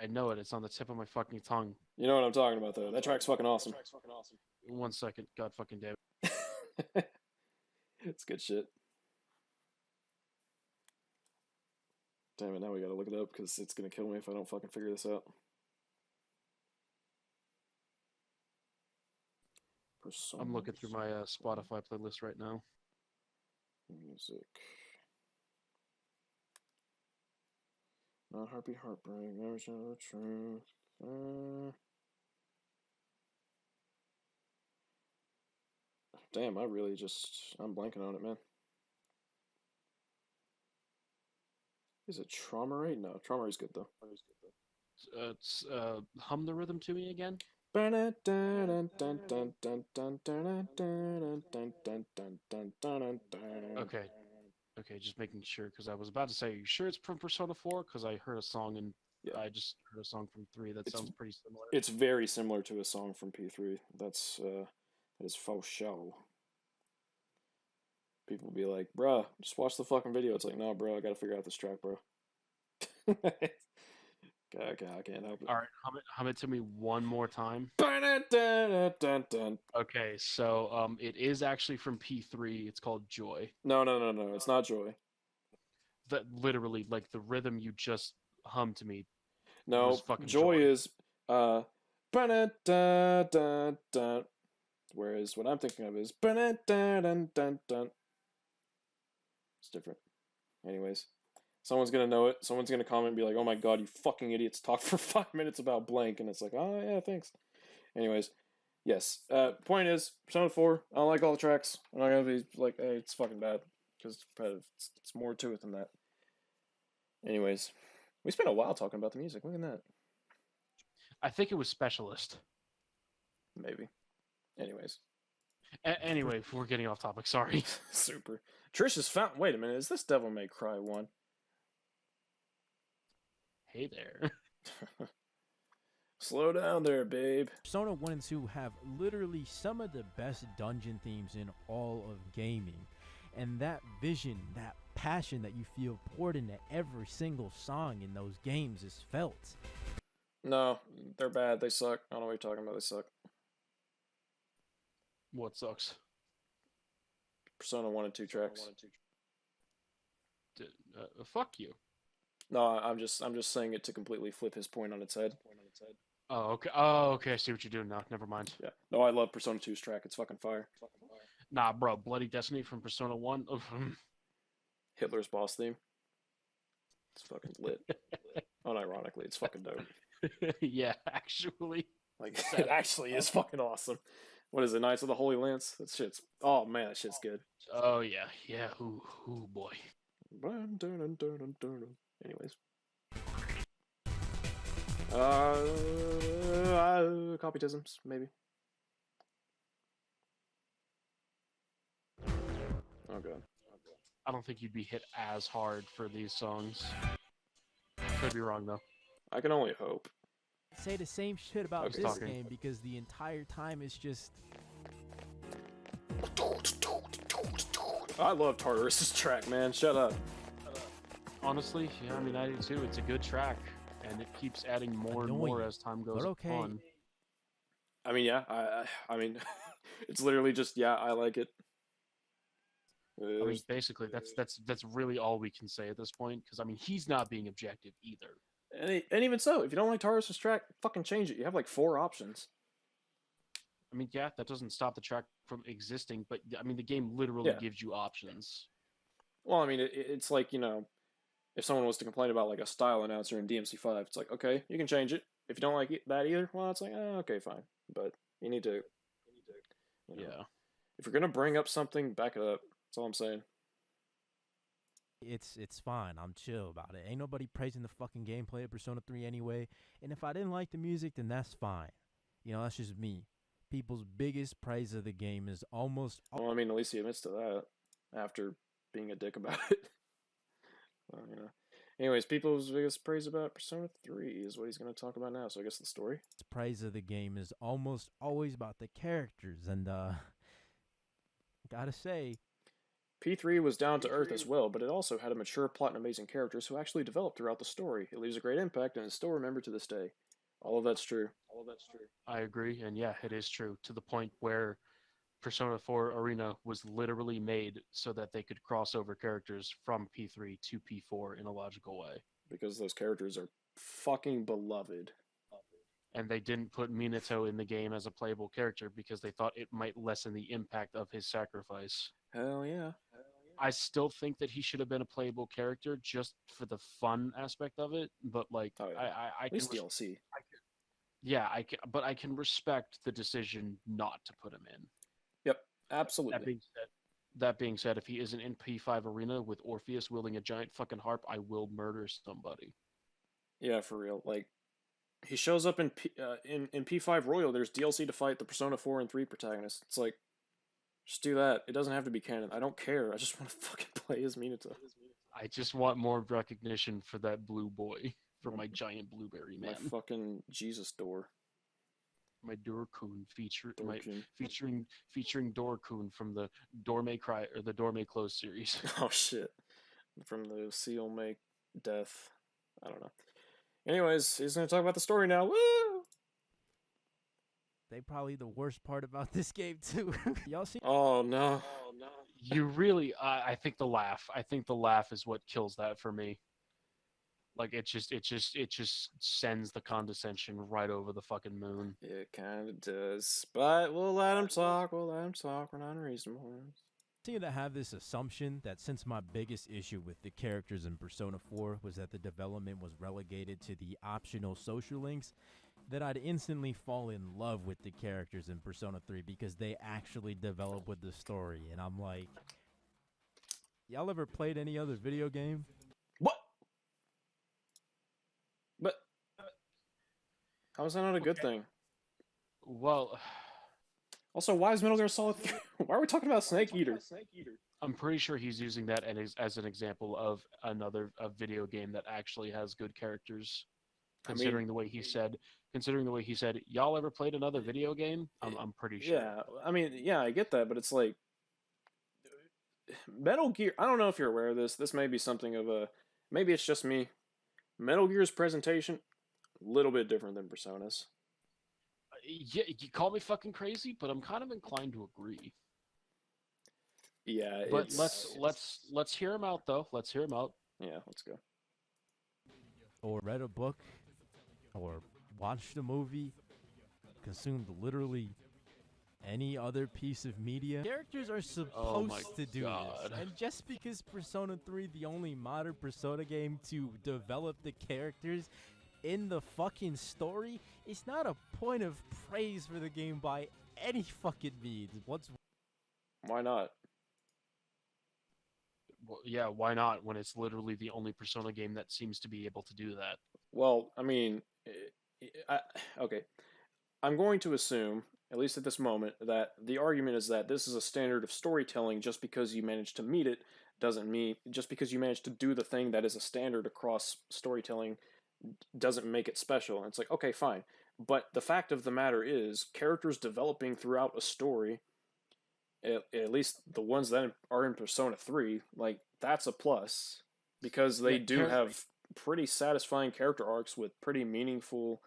I know it. It's on the tip of my fucking tongue. You know what I'm talking about, though. That track's fucking awesome. 1 second. God fucking damn it. It's good shit. Damn it, now we gotta look it up because it's gonna kill me if I don't fucking figure this out. I'm looking through my Spotify playlist right now. Music. Not heartbeat, heartbreak. Never show the truth. Damn, I'm blanking on it, man. Is it Trauma Ray? No, Trauma Ray's good though. Hum the rhythm to me again. Okay. Okay, just making sure because I was about to say, you sure it's from Persona 4? Because I heard a song and Yeah. I just heard a song from 3 that sounds pretty similar. It's very similar to a song from P3. That is faux show. People will be like, bruh, just watch the fucking video. It's like, no, bro, I gotta figure out this track, bro. Okay, I can't help it. All right, hum it to me one more time. Okay, so it is actually from P3. It's called Joy. No, it's not Joy. That literally, like the rhythm you just hummed to me. No, was fucking Joy is whereas what I'm thinking of is it's different. Anyways, someone's gonna know it. Someone's gonna comment and be like, "Oh my god, you fucking idiots! Talk for 5 minutes about blank," and it's like, "Oh yeah, thanks." Anyways, yes. Point is, Persona 4. I don't like all the tracks. I'm not gonna be like, "Hey, it's fucking bad," because it's repetitive. It's more to it than that. Anyways, we spent a while talking about the music. Look at that. I think it was Specialist. Maybe. Anyways. Anyway, we're getting off topic. Sorry. Super. Trish's fountain. Wait a minute. Is this Devil May Cry 1? Hey there. Slow down there, babe. Persona 1 and 2 have literally some of the best dungeon themes in all of gaming. And that vision, that passion that you feel poured into every single song in those games is felt. No, they're bad. They suck. I don't know what you're talking about. They suck. What sucks? Persona 1 and 2 tracks. Fuck you. No, I'm just saying it to completely flip his point on its head. Oh, okay. Oh, okay. I see what you're doing now. Never mind. Yeah. No, I love Persona 2's track. It's fucking fire. Nah, bro. Bloody Destiny from Persona 1. Hitler's boss theme. It's fucking lit. Unironically, it's fucking dope. Yeah, actually. Like, it actually is fucking awesome. What is it, Knights of the Holy Lance? That shit's... Oh, man, that shit's good. Oh, yeah. Yeah. Ooh, boy. Anyways. Copytisms, maybe. Oh, God. I don't think you'd be hit as hard for these songs. Could be wrong, though. I can only hope. Say the same shit about Okay. this game because the entire time it's just... I love Tartarus's track, man. Shut up. Honestly, yeah, I mean, I do too. It's a good track, and it keeps adding more and more as time goes on. I mean, yeah, I mean, it's literally just, yeah, I like it. I mean, basically, that's really all we can say at this point, because, I mean, he's not being objective either. And even so, if you don't like Tartarus's track, fucking change it. You have like 4 options. I mean, yeah, that doesn't stop the track from existing, but, I mean, the game literally gives you options. Well, I mean, it's like, you know, if someone was to complain about like a style announcer in DMC5, it's like, okay, you can change it. If you don't like that either, well, it's like, okay, fine. But you need to, you know, yeah. If you're gonna bring up something, back it up. That's all I'm saying. It's fine. I'm chill about it. Ain't nobody praising the fucking gameplay of Persona 3 anyway. And if I didn't like the music, then that's fine. You know, that's just me. People's biggest praise of the game is almost... Well, I mean, at least he admits to that after being a dick about it. Well, you know. Anyways, people's biggest praise about Persona 3 is what he's going to talk about now, so I guess the story? Praise of the game is almost always about the characters, and, gotta say... P3 was down to earth as well, but it also had a mature plot and amazing characters who actually developed throughout the story. It leaves a great impact and is still remembered to this day. All of that's true. I agree, and yeah, it is true, to the point where Persona 4 Arena was literally made so that they could cross over characters from P3 to P4 in a logical way. Because those characters are fucking beloved. And they didn't put Minato in the game as a playable character because they thought it might lessen the impact of his sacrifice. Hell yeah. I still think that he should have been a playable character just for the fun aspect of it. But like, Oh, yeah. I At can, least DLC. yeah, but I can respect the decision not to put him in. Yep, That absolutely. being said, if he isn't in P5 Arena with Orpheus wielding a giant fucking harp, I will murder somebody. Yeah, for real. Like, he shows up in in P5 Royal. There's DLC to fight the Persona 4 and 3 protagonists. It's like, just do that. It doesn't have to be canon. I don't care. I just want to fucking play as Minato. I just want more recognition for that blue boy, for my giant blueberry My man, fucking Jesus door. my Dorkun Dorkun. featuring Dorkun from the Dorme Cry or the Dorme Close series. Oh shit. From the Seal Make Death. I don't know. Anyways, he's gonna talk about the story now. Woo! They probably the worst part about this game too. Y'all see? Oh no. You really, I think the laugh. I think the laugh is what kills that for me. Like it just sends the condescension right over the fucking moon. It kind of does, but we'll let him talk. We'll let him talk. We're not unreasonable. Seem to have this assumption that since my biggest issue with the characters in Persona 4 was that the development was relegated to the optional social links, that I'd instantly fall in love with the characters in Persona 3 because they actually develop with the story. And I'm like, y'all ever played any other video game? What? But how is that not a good thing? Well, also, why is Metal Gear Solid 3? Why are we talking about Snake Eater? I'm pretty sure he's using that as an example of another video game that actually has good characters. Considering the way he said, y'all ever played another video game? I'm pretty sure. Yeah, I mean, yeah, I get that, but it's like Metal Gear. I don't know if you're aware of this. This may be something of a. Maybe it's just me. Metal Gear's presentation, a little bit different than Persona's. Yeah, you call me fucking crazy, but I'm kind of inclined to agree. Yeah, but let's hear him out though. Let's hear him out. Yeah, let's go. Or read a book, or watched a movie, consumed literally any other piece of media. Characters are supposed to do this. And just because Persona 3 the only modern Persona game to develop the characters in the fucking story, it's not a point of praise for the game by any fucking means. Why not? Well, yeah, why not? When it's literally the only Persona game that seems to be able to do that. Well, I mean, okay. I'm going to assume, at least at this moment, that the argument is that this is a standard of storytelling. Just because you manage to meet it doesn't mean, just because you manage to do the thing that is a standard across storytelling doesn't make it special. And it's like, okay, fine. But the fact of the matter is, characters developing throughout a story, at least the ones that are in Persona 3, like, that's a plus. Because they do have pretty satisfying character arcs with pretty meaningful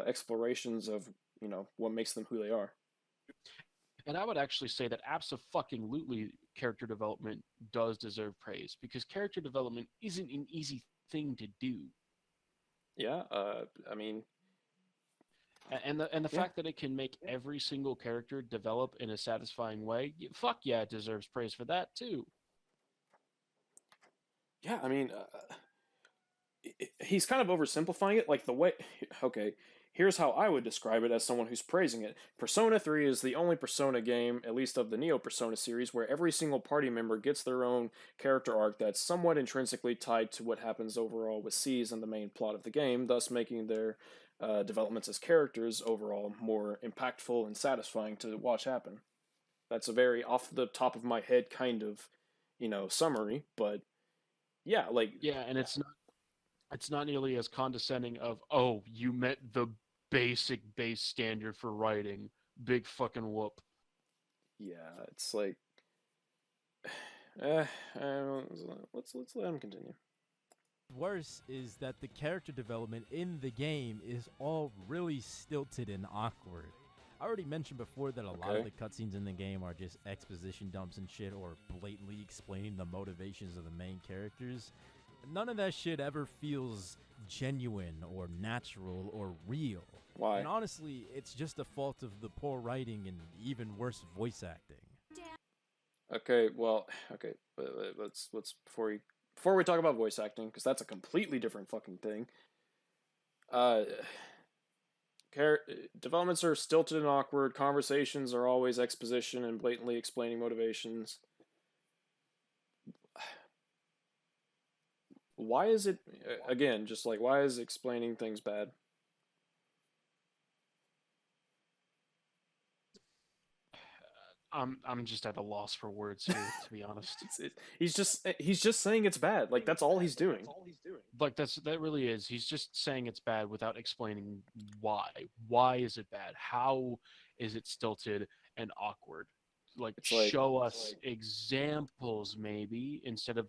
explorations of, you know, what makes them who they are. And I would actually say that abso-fucking-lutely character development does deserve praise, because character development isn't an easy thing to do. Yeah, I mean... And the fact that it can make every single character develop in a satisfying way, fuck yeah, it deserves praise for that, too. Yeah, I mean... he's kind of oversimplifying it, like the way... Okay, here's how I would describe it as someone who's praising it. Persona 3 is the only Persona game, at least of the Neo-Persona series, where every single party member gets their own character arc that's somewhat intrinsically tied to what happens overall with S.E.E.S and the main plot of the game, thus making their developments as characters overall more impactful and satisfying to watch happen. That's a very off-the-top-of-my-head kind of, you know, summary, but yeah, like... Yeah, and it's not nearly as condescending of, oh, you met the base standard for writing. Big fucking whoop. Yeah, it's like... let's let him continue. Worse is that the character development in the game is all really stilted and awkward. I already mentioned before that a lot of the cutscenes in the game are just exposition dumps and shit, or blatantly explaining the motivations of the main characters. None of that shit ever feels genuine or natural or real. Why? And honestly, it's just a fault of the poor writing and even worse voice acting. Okay, well, okay. let's before we talk about voice acting, because that's a completely different fucking thing. Uh, developments are stilted and awkward. Conversations are always exposition and blatantly explaining motivations. Why is it, again, just like, why is explaining things bad? I'm just at a loss for words here, to be honest. He's just saying it's bad. Like, that's all he's doing. Like that really is. He's just saying it's bad without explaining why. Why is it bad? How is it stilted and awkward? Like, It's like, show us examples, maybe, instead of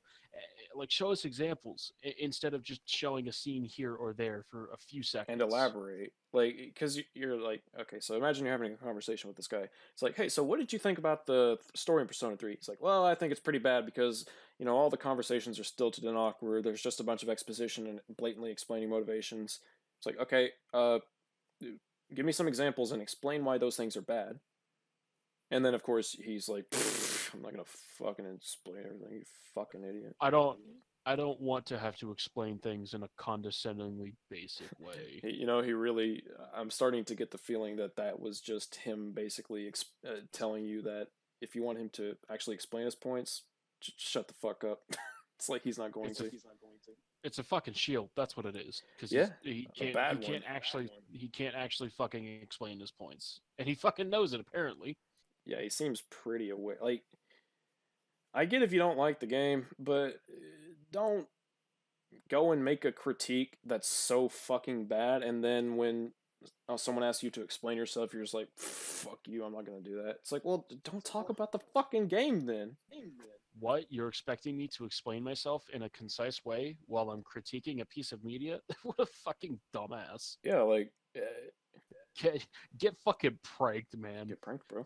like, show us examples instead of just showing a scene here or there for a few seconds. and elaborate. Like, because you're like, okay, so imagine you're having a conversation with this guy. It's like, hey, so what did you think about the story in Persona 3? He's like, well, I think it's pretty bad because, you know, all the conversations are stilted and awkward. There's just a bunch of exposition and blatantly explaining motivations. It's like, okay, give me some examples and explain why those things are bad. And then, of course, he's like, I'm not gonna fucking explain everything, you fucking idiot. I don't want to have to explain things in a condescendingly basic way. You know, he really, I'm starting to get the feeling that that was just him basically telling you that if you want him to actually explain his points, shut the fuck up. It's like he's not going to. It's a fucking shield. That's what it is. Because Yeah, he a can't. bad He can't one. actually. He can't actually fucking explain his points, and he fucking knows it apparently. Yeah, he seems pretty aware. Like, I get if you don't like the game, but don't go and make a critique that's so fucking bad, and then when someone asks you to explain yourself, you're just like, fuck you, I'm not gonna do that. It's like, well, don't talk about the fucking game then. What? You're expecting me to explain myself in a concise way while I'm critiquing a piece of media? What a fucking dumbass. Yeah, like, Get fucking pranked, man. get pranked, bro.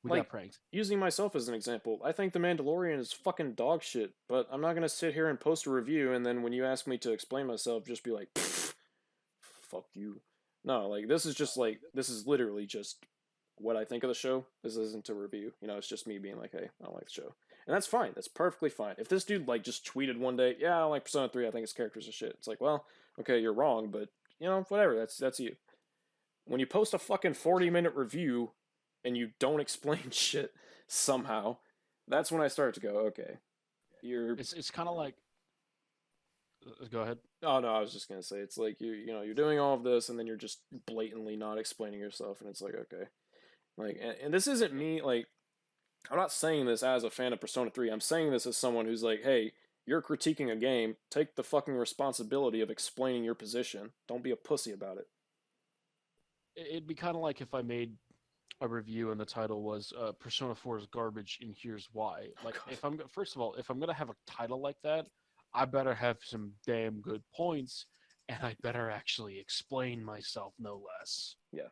We Like, got pranked. using myself as an example, I think The Mandalorian is fucking dog shit, but I'm not gonna sit here and post a review and then when you ask me to explain myself, just be like, fuck you. No, like, this is just like, this is literally just what I think of the show. This isn't a review. You know, it's just me being like, hey, I don't like the show. And that's fine. That's perfectly fine. If this dude, like, just tweeted one day, yeah, I don't like Persona 3, I think its characters are shit. It's like, well, okay, you're wrong, but, you know, whatever, that's you. When you post a fucking 40-minute review and you don't explain shit somehow, that's when I start to go, okay, you're... It's kind of like... Go ahead. Oh, no, I was just gonna say, it's like, you know, you're doing all of this, and then you're just blatantly not explaining yourself, and it's like, okay. Like, and this isn't me, like, I'm not saying this as a fan of Persona 3, I'm saying this as someone who's like, hey, you're critiquing a game, take the fucking responsibility of explaining your position. Don't be a pussy about it. It'd be kind of like if I made a review and the title was Persona 4 is garbage and here's why. Like, if I'm first of all, if I'm gonna have a title like that, I better have some damn good points, and I better actually explain myself, no less. Yeah.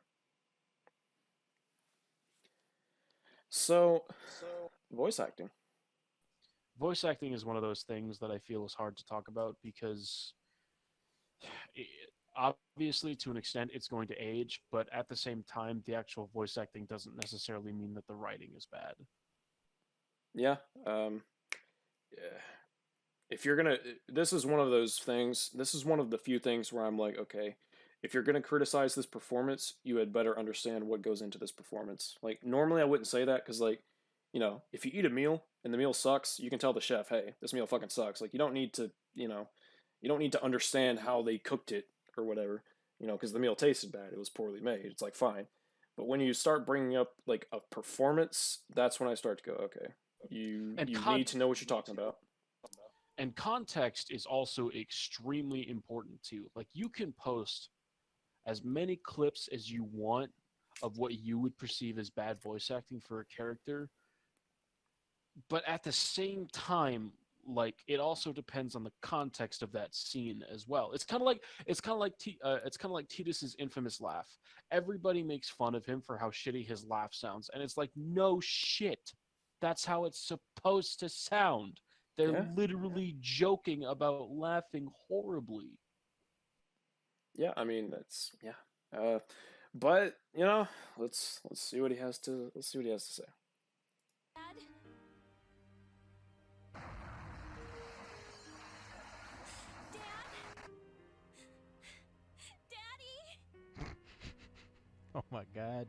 So voice acting. Voice acting is one of those things that I feel is hard to talk about because obviously, to an extent, it's going to age, but at the same time, the actual voice acting doesn't necessarily mean that the writing is bad. Yeah. Yeah. If you're gonna, this is one of those things, this is one of the few things where I'm like, okay, if you're gonna criticize this performance, you had better understand what goes into this performance. Like, normally I wouldn't say that, because, like, you know, if you eat a meal, and the meal sucks, you can tell the chef, hey, this meal fucking sucks. Like, you don't need to, you know, you don't need to understand how they cooked it, or whatever, you know, because the meal tasted bad, it was poorly made, it's like, fine. But when you start bringing up, like, a performance, that's when I start to go, okay, you need to know what you're talking about. And context is also extremely important too. Like, you can post as many clips as you want of what you would perceive as bad voice acting for a character, but at the same time, like, it also depends on the context of that scene as well. It's kind of like Titus's infamous laugh. Everybody makes fun of him for how shitty his laugh sounds, and it's like, no shit, that's how it's supposed to sound. They're literally joking about laughing horribly. Yeah, I mean, that's, yeah. But, you know, let's see what he has to say. Dad? my god,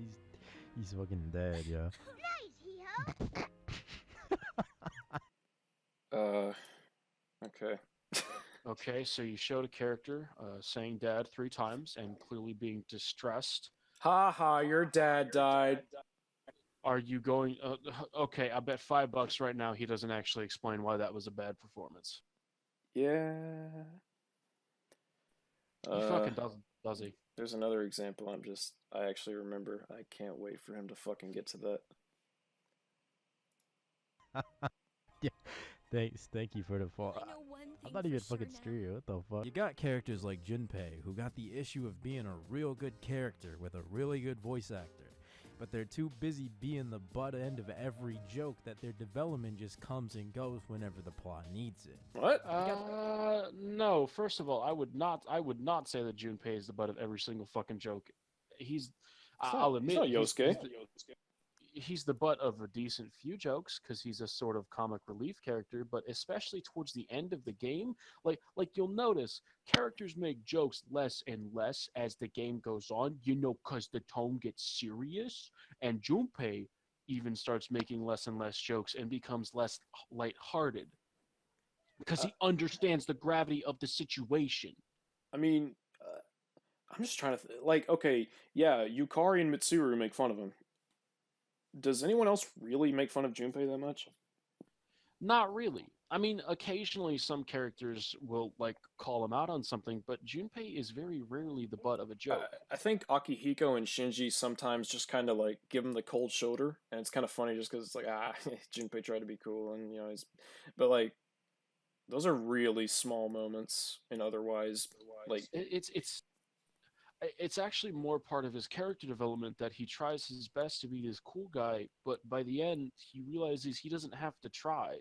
he's fucking dead, yo. Okay. Okay, so you showed a character saying dad 3 times and clearly being distressed. Ha ha, your dad died. Are you going? Okay, I bet $5 right now he doesn't actually explain why that was a bad performance. Yeah. He fucking doesn't, does he? There's another example. I actually remember. I can't wait for him to fucking get to that. Yeah. Thank you for the fall. I know one I thing thought he for could sure fucking now. stereo. What the fuck? You got characters like Junpei, who got the issue of being a real good character with a really good voice actor. But they're too busy being the butt end of every joke that their development just comes and goes whenever the plot needs it. What? No. First of all, I would not say that Junpei is the butt of every single fucking joke. I'll admit, he's not Yosuke. He's the butt of a decent few jokes because he's a sort of comic relief character, but especially towards the end of the game, like you'll notice characters make jokes less and less as the game goes on, because the tone gets serious, and Junpei even starts making less and less jokes and becomes less lighthearted because he understands the gravity of the situation. I mean, I'm just trying to okay, yeah, Yukari and Mitsuru make fun of him. Does anyone else really make fun of Junpei that much? Not really. I mean, occasionally some characters will call him out on something, but Junpei is very rarely the butt of a joke. I think Akihiko and Shinji sometimes just kind of give him the cold shoulder, and it's kind of funny just because it's Junpei tried to be cool, and but those are really small moments, and otherwise it's actually more part of his character development that he tries his best to be this cool guy, but by the end he realizes he doesn't have to try.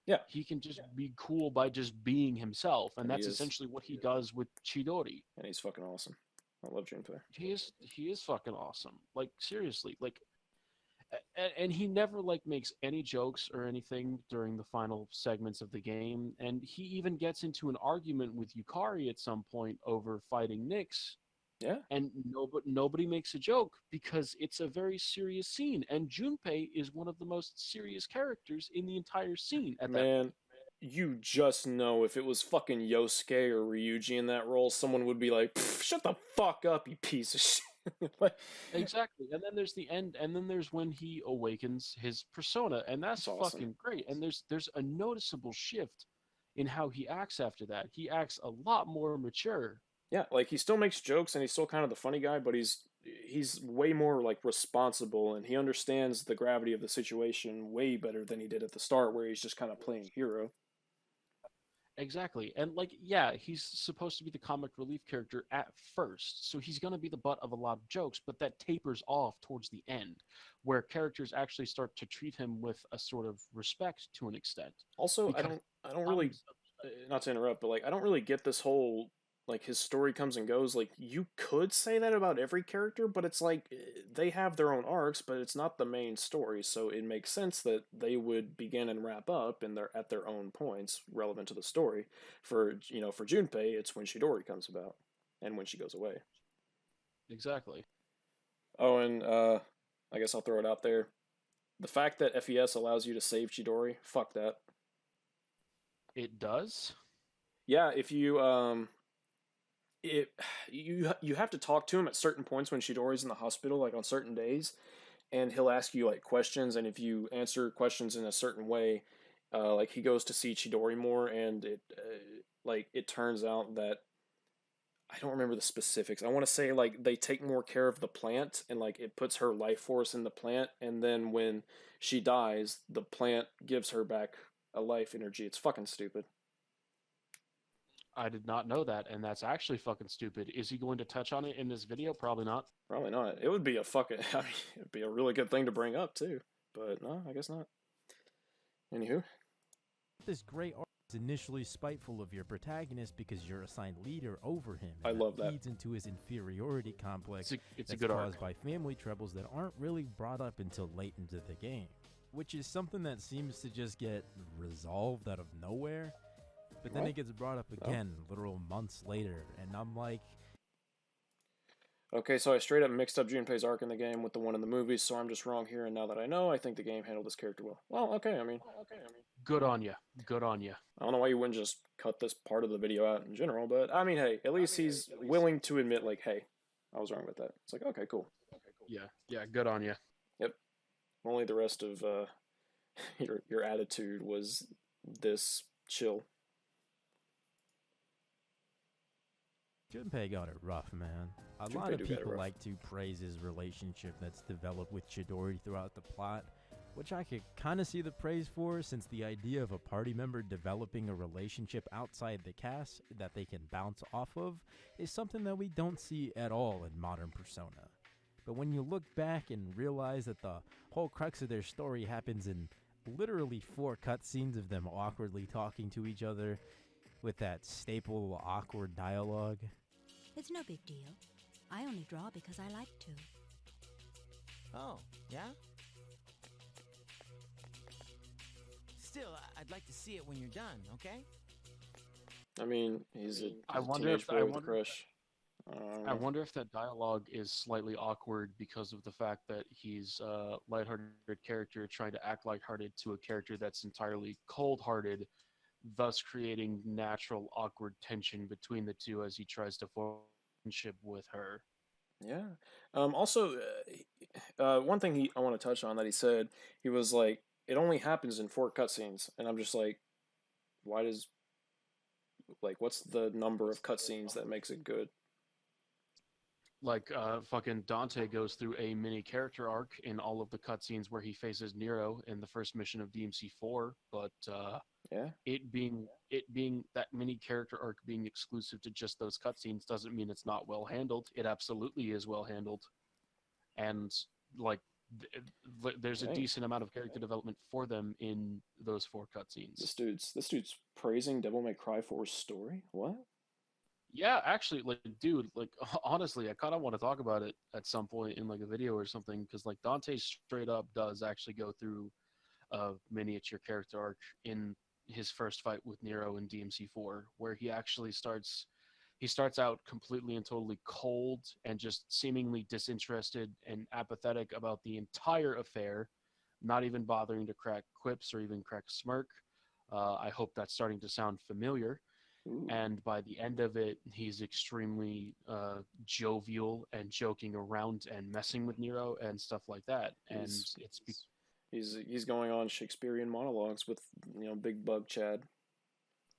Yeah. He can just be cool by just being himself, and that's he is. essentially what he does with Chidori. And he's fucking awesome. I love Junpei. He is fucking awesome. Seriously, and he never makes any jokes or anything during the final segments of the game, and he even gets into an argument with Yukari at some point over fighting Nyx. Yeah. And nobody makes a joke because it's a very serious scene. And Junpei is one of the most serious characters in the entire scene at that point. You just know if it was fucking Yosuke or Ryuji in that role, someone would be like, shut the fuck up, you piece of shit. Exactly. And then there's the end, and then there's when he awakens his persona, and that's awesome. Fucking great. And there's a noticeable shift in how he acts after that. He acts a lot more mature. Yeah, he still makes jokes and he's still kind of the funny guy, but he's way more responsible, and he understands the gravity of the situation way better than he did at the start, where he's just kind of playing hero. Exactly. And he's supposed to be the comic relief character at first, so he's going to be the butt of a lot of jokes, but that tapers off towards the end, where characters actually start to treat him with a sort of respect to an extent. Also, I don't really, not to interrupt, but I don't really get this whole his story comes and goes. You could say that about every character, but it's they have their own arcs, but it's not the main story, so it makes sense that they would begin and wrap up at their own points relevant to the story. For Junpei, it's when Chidori comes about and when she goes away. Exactly. Oh, and I guess I'll throw it out there. The fact that S.E.E.S allows you to save Chidori, fuck that. It does? Yeah, if you you have to talk to him at certain points when Chidori's in the hospital, on certain days, and he'll ask you questions, and if you answer questions in a certain way, he goes to see Chidori more, and it turns out that I don't remember the specifics. I want to say they take more care of the plant, and it puts her life force in the plant, and then when she dies, the plant gives her back a life energy. It's fucking stupid. I did not know that, and that's actually fucking stupid. Is he going to touch on it in this video? Probably not. Probably not. It would be it'd be a really good thing to bring up, too. But no, I guess not. Anywho. This great art is initially spiteful of your protagonist because you're assigned leader over him. I love that. Leads into his inferiority complex it's a good caused arc. by family troubles that aren't really brought up until late into the game, which is something that seems to just get resolved out of nowhere. But then it gets brought up again, literal months later, and I'm like... Okay, so I straight up mixed up Junpei's arc in the game with the one in the movies, so I'm just wrong here, and now that I know, I think the game handled this character well. Well, okay, I mean, Good on you. Good on you. I don't know why you wouldn't just cut this part of the video out in general, but I mean, hey, at least he's willing to admit, like, hey, I was wrong with that. It's like, okay, cool. Yeah. Yeah. Good on you. Yep. Only the rest of your attitude was this chill. Junpei got it rough, man. A Junpei lot of do got it people rough. like to praise his relationship that's developed with Chidori throughout the plot, which I could kind of see the praise for, since the idea of a party member developing a relationship outside the cast that they can bounce off of is something that we don't see at all in modern Persona. But when you look back and realize that the whole crux of their story happens in literally 4 cutscenes of them awkwardly talking to each other with that staple awkward dialogue. It's no big deal. I only draw because I like to. Oh, yeah? Still, I'd like to see it when you're done, okay? I mean, he's a I wonder teenage if- boy I with a wonder- crush. I wonder if that dialogue is slightly awkward because of the fact that he's a lighthearted character trying to act lighthearted to a character that's entirely cold-hearted, thus creating natural awkward tension between the two as he tries to form a friendship with her. Yeah. Also, one thing I want to touch on that he said, he was like, it only happens in 4 cutscenes, and I'm just like, why does, like, what's the number of cutscenes that makes it good? Like, fucking Dante goes through a mini character arc in all of the cutscenes where he faces Nero in the first mission of DMC4, but Yeah. it being that mini character arc being exclusive to just those cutscenes doesn't mean it's not well handled. It absolutely is well handled, and like there's a Dang. decent amount of character development for them in those 4 cutscenes. This dude's praising Devil May Cry 4's story? What? Yeah, actually, like, dude, like, honestly, I kind of want to talk about it at some point in like a video or something, because like Dante straight up does actually go through a miniature character arc in his first fight with Nero in DMC4, where he actually starts out completely and totally cold and just seemingly disinterested and apathetic about the entire affair, not even bothering to crack quips or even crack a smirk. I hope that's starting to sound familiar. Ooh. And by the end of it, he's extremely jovial and joking around and messing with Nero and stuff like that. And He's going on Shakespearean monologues with, Big Bug Chad.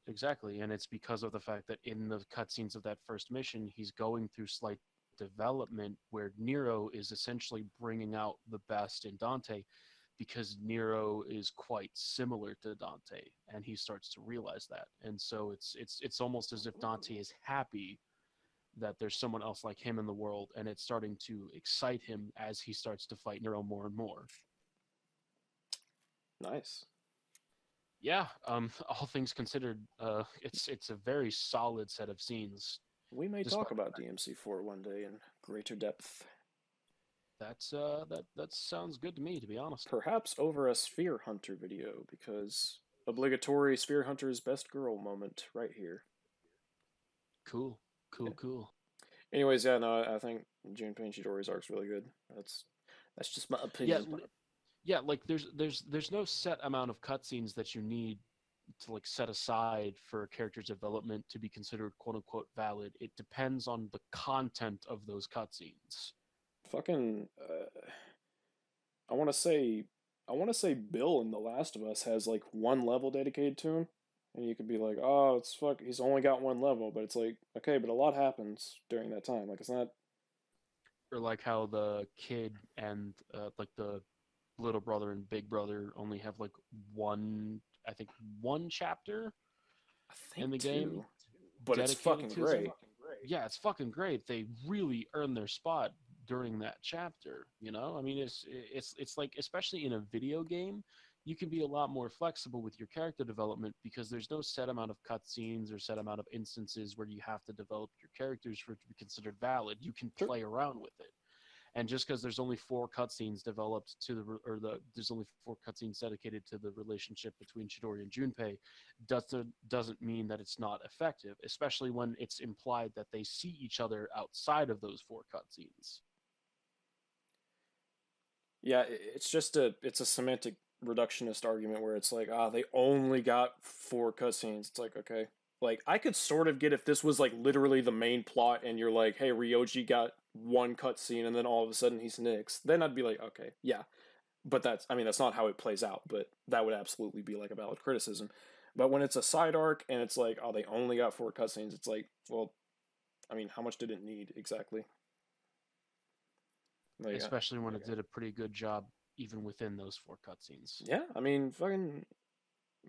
Exactly, and it's because of the fact that in the cutscenes of that first mission, he's going through slight development where Nero is essentially bringing out the best in Dante, because Nero is quite similar to Dante, and he starts to realize that. And so it's almost as if Dante is happy that there's someone else like him in the world, and it's starting to excite him as he starts to fight Nero more and more. Nice. Yeah, all things considered, it's a very solid set of scenes. We may talk about DMC4 one day in greater depth. That sounds good to me, to be honest. Perhaps over a Sphere Hunter video, because obligatory Sphere Hunter's best girl moment right here. Cool. Anyways, yeah, no, I think Junpei Chidori's arc's really good. That's just my opinion. Yeah, like there's no set amount of cutscenes that you need to like set aside for a character's development to be considered quote unquote valid. It depends on the content of those cutscenes. Fucking, I want to say Bill in The Last of Us has like 1 level dedicated to him, and you could be like, oh, he's only got 1 level, but it's like, okay, but a lot happens during that time. Like, it's not. Or like how the kid and like the little brother and big brother only have like one chapter in the game, but it's fucking great. Yeah, it's fucking great. They really earn their spot during that chapter. I mean, it's like, especially in a video game, you can be a lot more flexible with your character development because there's no set amount of cutscenes or set amount of instances where you have to develop your characters for it to be considered valid. You can play around with it. And just because there's only 4 cutscenes developed to there's only 4 cutscenes dedicated to the relationship between Chidori and Junpei, doesn't mean that it's not effective, especially when it's implied that they see each other outside of those 4 cutscenes. Yeah, it's a semantic reductionist argument where it's like, they only got 4 cutscenes. It's like, okay. Like, I could sort of get if this was, like, literally the main plot and you're like, hey, Ryoji got 1 cutscene and then all of a sudden he's Nyx, then I'd be like, okay, yeah. But that's not how it plays out, but that would absolutely be, like, a valid criticism. But when it's a side arc and it's like, they only got 4 cutscenes, it's like, well, I mean, how much did it need exactly? Like, especially when it did a pretty good job even within those 4 cutscenes. Yeah, I mean, fucking,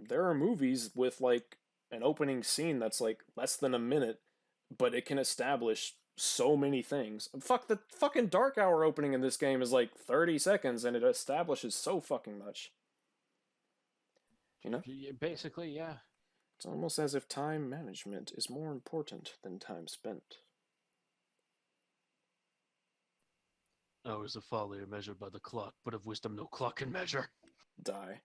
there are movies with, like, an opening scene that's, like, less than a minute, but it can establish so many things. Fuck, the fucking Dark Hour opening in this game is, like, 30 seconds, and it establishes so fucking much. You know? Basically, yeah. It's almost as if time management is more important than time spent. Hours of folly are measured by the clock, but of wisdom no clock can measure. Die.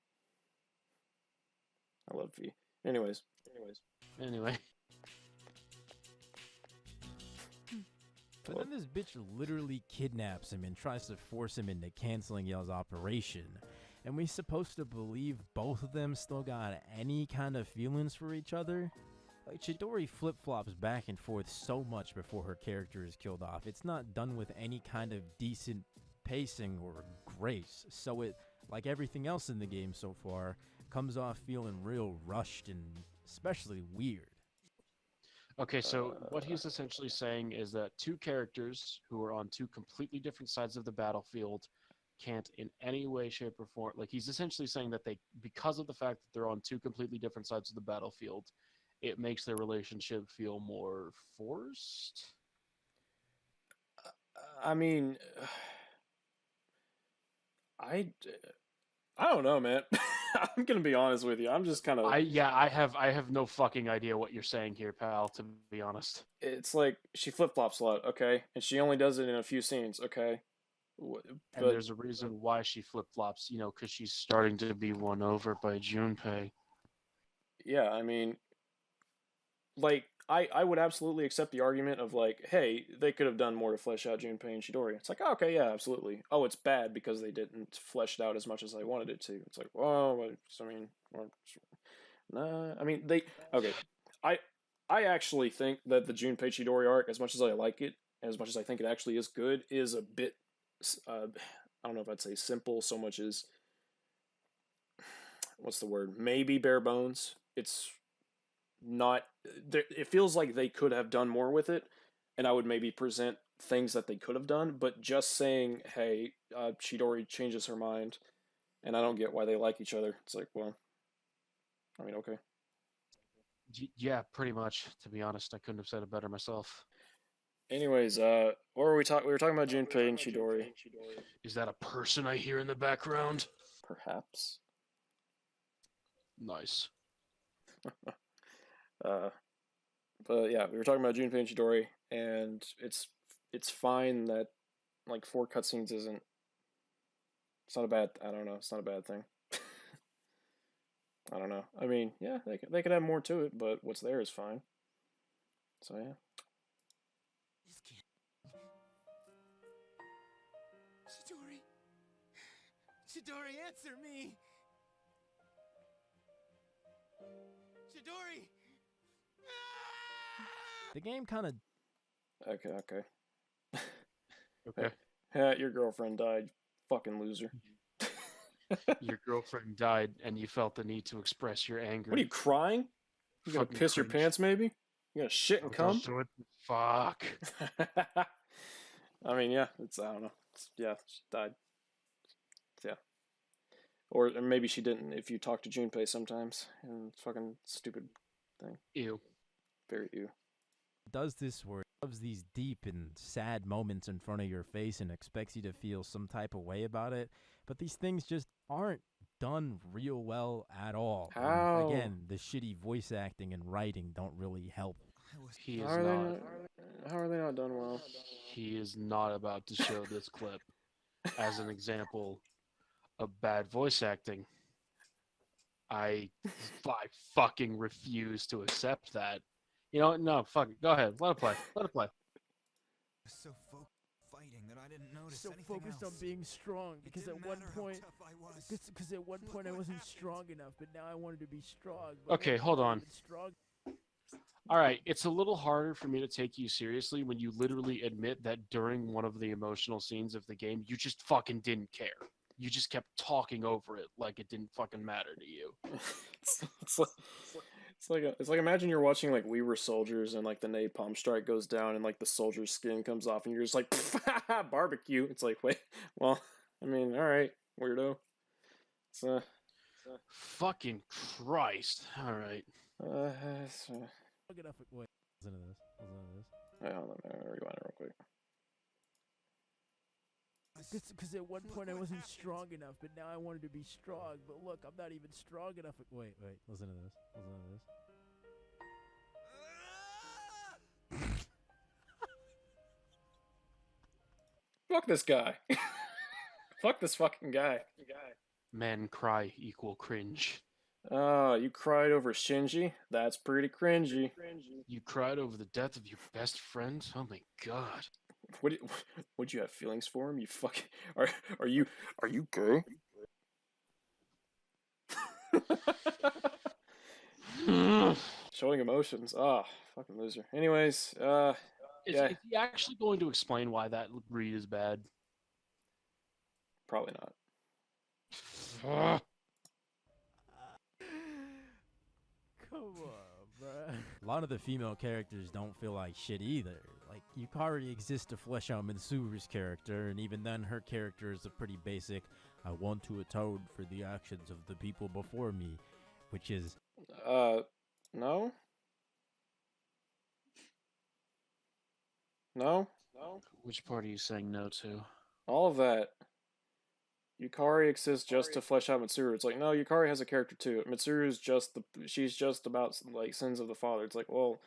I love V. Anyway. But then this bitch literally kidnaps him and tries to force him into canceling Yell's operation. And we supposed to believe both of them still got any kind of feelings for each other? Like, Chidori flip-flops back and forth so much before her character is killed off. It's not done with any kind of decent pacing or grace. So it, like everything else in the game so far, comes off feeling real rushed and especially weird. Okay, so what he's essentially saying is that 2 characters who are on 2 completely different sides of the battlefield can't in any way, shape, or form... Like, he's essentially saying that because of the fact that they're on 2 completely different sides of the battlefield, it makes their relationship feel more forced? I mean... I don't know, man. I'm gonna be honest with you. I'm just kind of... I have no fucking idea what you're saying here, pal, to be honest. It's like, she flip-flops a lot, okay? And she only does it in a few scenes, okay? And there's a reason why she flip-flops, because she's starting to be won over by Junpei. Yeah, I mean... Like, I would absolutely accept the argument of, like, hey, they could have done more to flesh out Junpei and Chidori. It's like, oh, okay, yeah, absolutely. Oh, it's bad because they didn't flesh it out as much as I wanted it to. It's like, well, I mean, okay. I actually think that the Junpei Chidori arc, as much as I like it, as much as I think it actually is good, is a bit, I don't know if I'd say simple so much as, what's the word? Maybe bare bones. It's not... It feels like they could have done more with it, and I would maybe present things that they could have done, but just saying, hey, Chidori changes her mind, and I don't get why they like each other. It's like, well, I mean, okay. Yeah, pretty much, to be honest. I couldn't have said it better myself. Anyways, what were we talking? We were talking about Junpei and Chidori. Is that a person I hear in the background? Perhaps. Nice. But yeah, we were talking about Junpei and Chidori, and it's fine that, like, 4 cutscenes isn't... It's not a bad... I don't know. It's not a bad thing. I don't know. I mean, yeah, they could have more to it, but what's there is fine. So yeah. Chidori, answer me! Chidori! The game kind of... Okay. Okay. Yeah, your girlfriend died. Fucking loser. Your girlfriend died, and you felt the need to express your anger. What are you, crying? You gonna piss your pants, maybe? You gonna shit and cum? Don't do it. Fuck. I mean, yeah, I don't know. Yeah, she died. Yeah. Or maybe she didn't, if you talk to Junpei sometimes. And it's fucking stupid thing. Ew. Very ew. Does this where it loves these deep and sad moments in front of your face and expects you to feel some type of way about it, but these things just aren't done real well at all. How? And again, the shitty voice acting and writing don't really help. He is How are they not. not? How are they not done well? He is not about to show this clip as an example of bad voice acting. I fucking refuse to accept that. You know what? No, fuck it. Go ahead. Let it play. Let it play. So focused on fighting that I didn't notice So anything focused on else. being strong because It at didn't one matter how point, tough I was. because at one Look point I what wasn't happened. strong enough, but now I wanted to be strong. But Okay, look, I'm hold not on. even strong. All right, it's a little harder for me to take you seriously when you literally admit that during one of the emotional scenes of the game, you just fucking didn't care. You just kept talking over it like it didn't fucking matter to you. It's like imagine you're watching like We Were Soldiers and like the napalm strike goes down and like the soldier's skin comes off and you're just like barbecue. It's like wait, well, I mean, all right, weirdo. It's Fucking Christ! All right. it's, Strong enough. Wait, listen to this. Listen to this. wait, hold on, rewind it real quick. Because at one point I wasn't strong enough, but now I wanted to be strong. But look, I'm not even strong enough. Wait, listen to this. Listen to this. Fuck this guy. Fuck this fucking guy. Men cry equal cringe. You cried over Shinji? That's pretty cringy. You cried over the death of your best friend? Oh my god. Would you have feelings for him? You fucking are you gay? Showing emotions. Ah, fucking loser. Anyways, yeah. Is he actually going to explain why that read is bad? Probably not. Come on, bruh. A lot of the female characters don't feel like shit either. Like, Yukari exists to flesh out Mitsuru's character, and even then, her character is a pretty basic, I want to atone for the actions of the people before me, which is... No? No? Which part are you saying no to? All of that. Yukari exists just to flesh out Mitsuru. It's like, no, Yukari has a character too. Mitsuru's she's just about, like, sins of the father. It's like, well,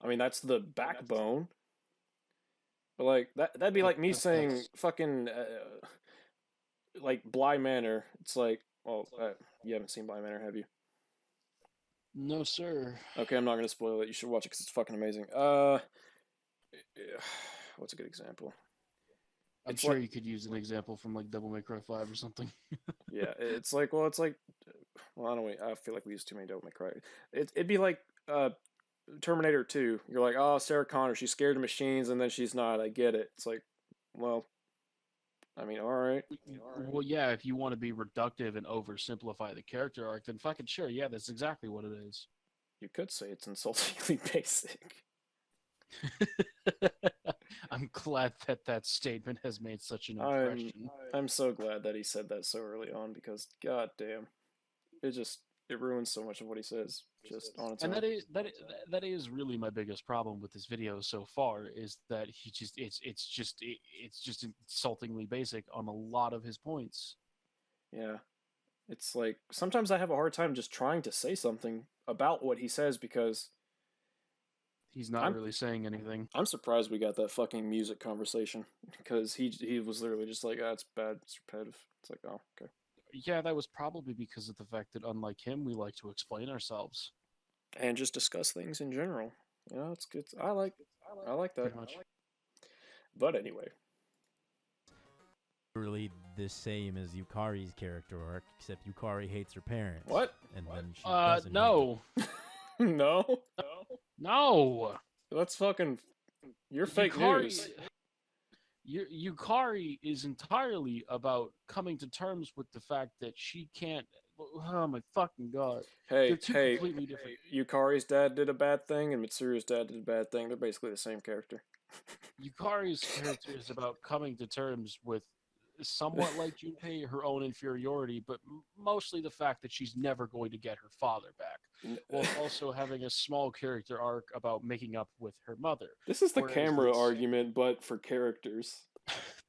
I mean, that's the backbone. But, like, that'd be like me saying fucking, like, Bly Manor. It's like, well, you haven't seen Bly Manor, have you? No, sir. Okay, I'm not gonna spoil it. You should watch it because it's fucking amazing. What's a good example? I'm sure you could use an example from like Devil May Cry 5 or something. Yeah, it's like, well, I don't know. I feel like we use too many Devil May Cry. It'd be like Terminator 2. You're like, oh, Sarah Connor, she's scared of machines, and then she's not. I get it. It's like, well, I mean, all right. Well, yeah, if you want to be reductive and oversimplify the character arc, then fucking sure, yeah, that's exactly what it is. You could say it's insultingly basic. I'm glad that statement has made such an impression. I'm so glad that he said that so early on because, god damn, it ruins so much of what he says just on its own. And that is really my biggest problem with this video so far is that it's just insultingly basic on a lot of his points. Yeah. It's like sometimes I have a hard time just trying to say something about what he says because he's not really saying anything. I'm surprised we got that fucking music conversation because he was literally just like, it's bad, it's repetitive. It's like, oh, okay. Yeah, that was probably because of the fact that unlike him, we like to explain ourselves and just discuss things in general. You know, it's good. I like that. Pretty much. But anyway, really the same as Yukari's character arc, except Yukari hates her parents. What? And then she doesn't. No. No. That's fucking. You're fake news. Yukari is entirely about coming to terms with the fact that she can't. Oh my fucking god! Hey, completely different. Yukari's dad did a bad thing, and Mitsuru's dad did a bad thing. They're basically the same character. Yukari's character is about coming to terms with, somewhat like Junpei, her own inferiority, but mostly the fact that she's never going to get her father back, while also having a small character arc about making up with her mother. This is the camera argument, but for characters.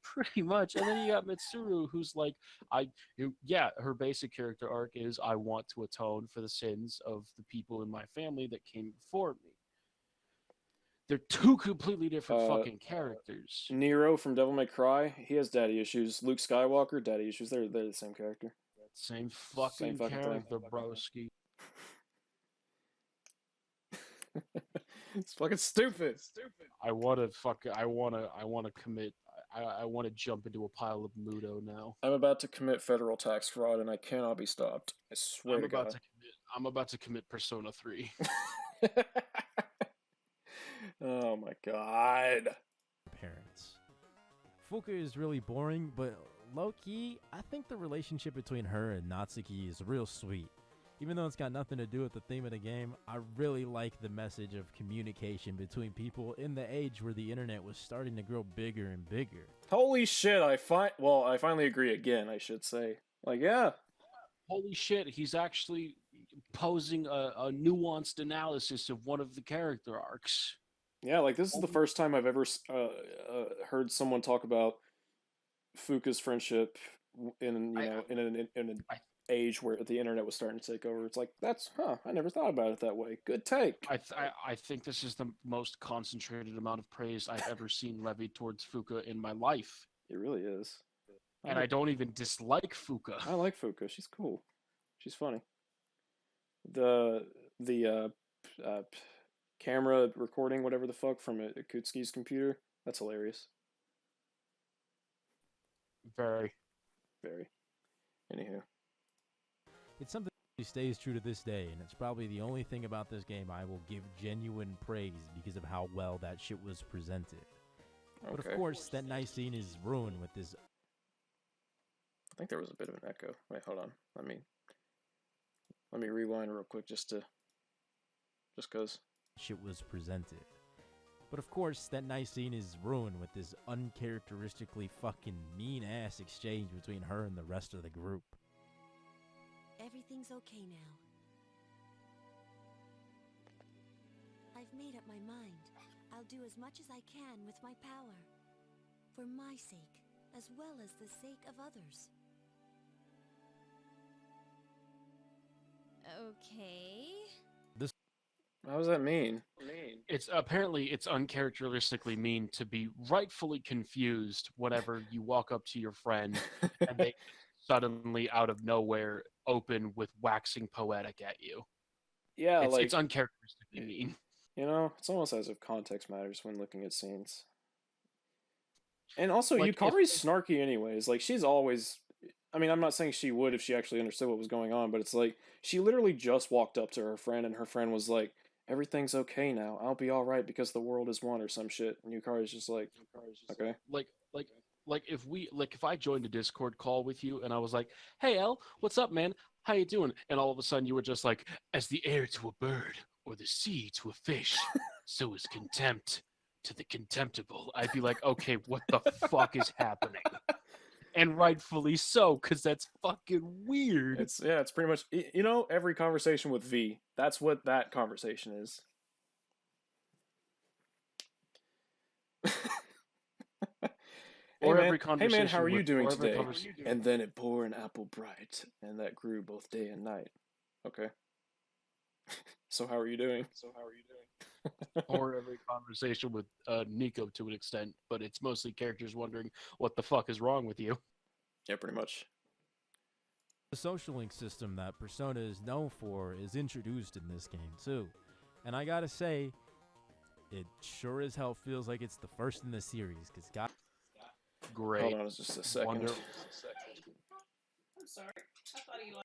Pretty much. And then you got Mitsuru, who's like, her basic character arc is, I want to atone for the sins of the people in my family that came before me. They're two completely different Uh, fucking characters. Nero from Devil May Cry, he has daddy issues. Luke Skywalker, daddy issues. They're the same character. Same Same fucking fucking thing. character, broski. It's fucking stupid. I wanna commit. I want to jump into a pile of Mudo now. I'm about to commit federal tax fraud, and I cannot be stopped. I swear to God. I'm about to commit Persona 3. Oh my God. Parents. Fuka is really boring, but low-key, I think the relationship between her and Natsuki is real sweet. Even though it's got nothing to do with the theme of the game, I really like the message of communication between people in the age where the internet was starting to grow bigger and bigger. Holy shit, I finally agree again, I should say. Like, yeah. Holy shit, he's actually posing a nuanced analysis of one of the character arcs. Yeah, like, this is the first time I've ever heard someone talk about Fuka's friendship in an age where the internet was starting to take over. It's like, I never thought about it that way. Good take. I think this is the most concentrated amount of praise I've ever seen levied towards Fuka in my life. It really is. And I don't even dislike Fuka. I like Fuka. She's cool. She's funny. The camera recording, whatever the fuck, from Akutsuki's computer, that's hilarious. Very. Anywho. It's something that stays true to this day, and it's probably the only thing about this game I will give genuine praise because of how well that shit was presented. Okay. But of course, that nice scene is ruined with this. I think there was a bit of an echo. Wait, hold on. Let me rewind real quick just cause. Shit was presented. But of course, that nice scene is ruined with this uncharacteristically fucking mean-ass exchange between her and the rest of the group. Everything's okay now. I've made up my mind. I'll do as much as I can with my power. For my sake, as well as the sake of others. Okay. How does that mean? It's uncharacteristically mean to be rightfully confused whenever you walk up to your friend and they suddenly out of nowhere open with waxing poetic at you. Yeah, it's uncharacteristically mean. You know, it's almost as if context matters when looking at scenes. And also, like, Yukari's snarky anyways. Like, she's always... I mean, I'm not saying she would if she actually understood what was going on, but it's like, she literally just walked up to her friend, and her friend was like, everything's okay now. I'll be alright because the world is one or some shit. And Yukari's just like, okay. Like if I joined a Discord call with you and I was like, hey El, what's up, man? How you doing? And all of a sudden you were just like, as the air to a bird or the sea to a fish, so is contempt to the contemptible. I'd be like, okay, what the fuck is happening? And rightfully so, because that's fucking weird. It's pretty much, every conversation with V. That's what that conversation is. Hey man, how are you doing today? And then it bore an apple bright, and that grew both day and night. Okay. So how are you doing? Or every conversation with Nico to an extent, but it's mostly characters wondering what the fuck is wrong with you. Yeah, pretty much. The social link system that Persona is known for is introduced in this game too. And I gotta say, it sure as hell feels like it's the first in the series, because God... Great. Hold on just a second. I'm sorry. I thought he liked...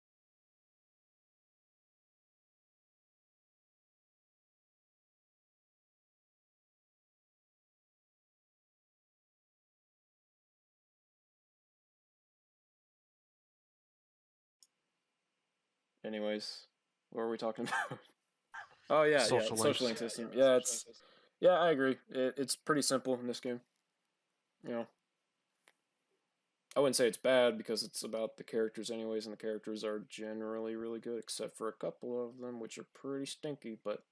Anyways, what were we talking about? Oh yeah, social link system. Yeah, I agree. It's pretty simple in this game. You know, I wouldn't say it's bad because it's about the characters anyways, and the characters are generally really good, except for a couple of them which are pretty stinky. But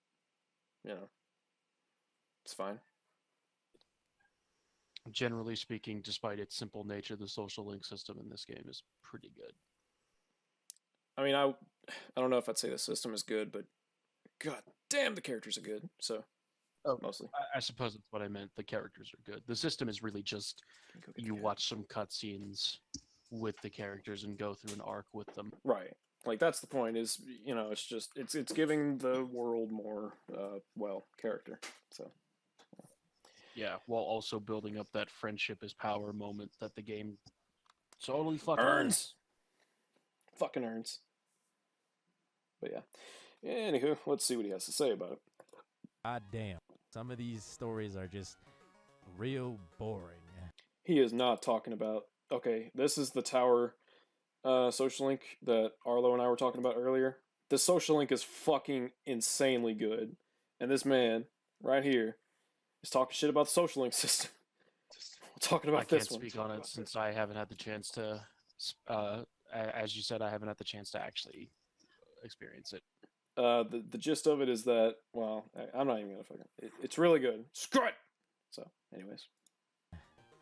it's fine. Generally speaking, despite its simple nature, the social link system in this game is pretty good. I mean, I don't know if I'd say the system is good, but god damn, the characters are good. So, mostly. I suppose that's what I meant. The characters are good. The system is really just you watch some cutscenes with the characters and go through an arc with them. Right. Like that's the point. Is it's just it's giving the world more character. So. Yeah, while also building up that friendship is power moment that the game totally fucking earns. Fucking earns. But yeah. Anywho, let's see what he has to say about it. God damn. Some of these stories are just real boring. He is not talking about... Okay, this is the tower social link that Arlo and I were talking about earlier. The social link is fucking insanely good. And this man, right here, is talking shit about the social link system. We're talking about this one. I can't speak on it since I haven't had the chance to... as you said, I haven't had the chance to actually experience it. The gist of it is that, well, I'm not even gonna fucking... It's really good. Screw it! So, anyways.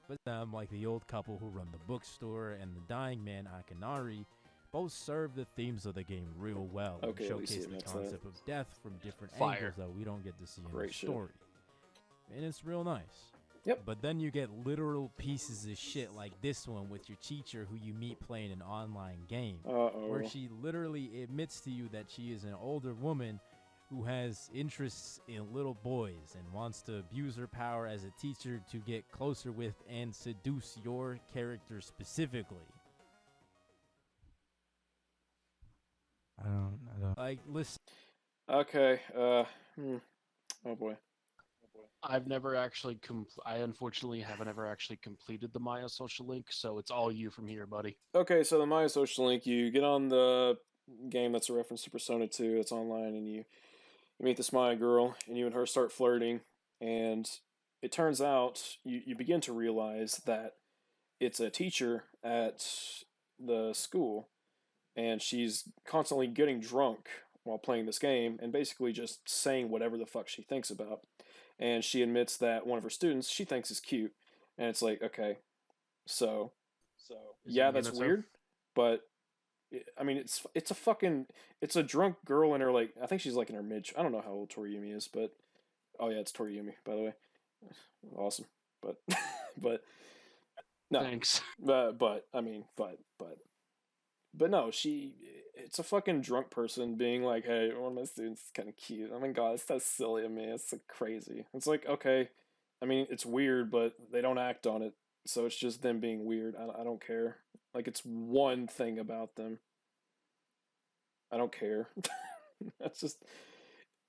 But them, like the old couple who run the bookstore and the dying man Akinari, both serve the themes of the game real well and showcase the concept of death from different angles that we don't get to see in the story. And it's real nice. Yep. But then you get literal pieces of shit like this one with your teacher who you meet playing an online game. Where she literally admits to you that she is an older woman who has interests in little boys and wants to abuse her power as a teacher to get closer with and seduce your character specifically. I don't. Like, listen. Okay, oh boy. I've never actually I unfortunately haven't ever actually completed the Maya social link, so it's all you from here, buddy. Okay, so the Maya social link, you get on the game that's a reference to Persona 2, it's online, and you meet this Maya girl, and you and her start flirting, and it turns out you begin to realize that it's a teacher at the school, and she's constantly getting drunk while playing this game, and basically just saying whatever the fuck she thinks about. And she admits that one of her students she thinks is cute, and it's like, okay, so yeah, that's weird, but I mean, it's a drunk girl in her, like, I think she's like in her mid, I don't know how old Toriumi is, but oh yeah, it's Toriumi, by the way. Awesome. But but no. Thanks. But no, it's a fucking drunk person being like, hey, one of my students is kind of cute. Oh my god, it's so silly of me. It's so crazy. It's like, okay, I mean, it's weird, but they don't act on it. So it's just them being weird. I don't care. Like, it's one thing about them. I don't care. That's just...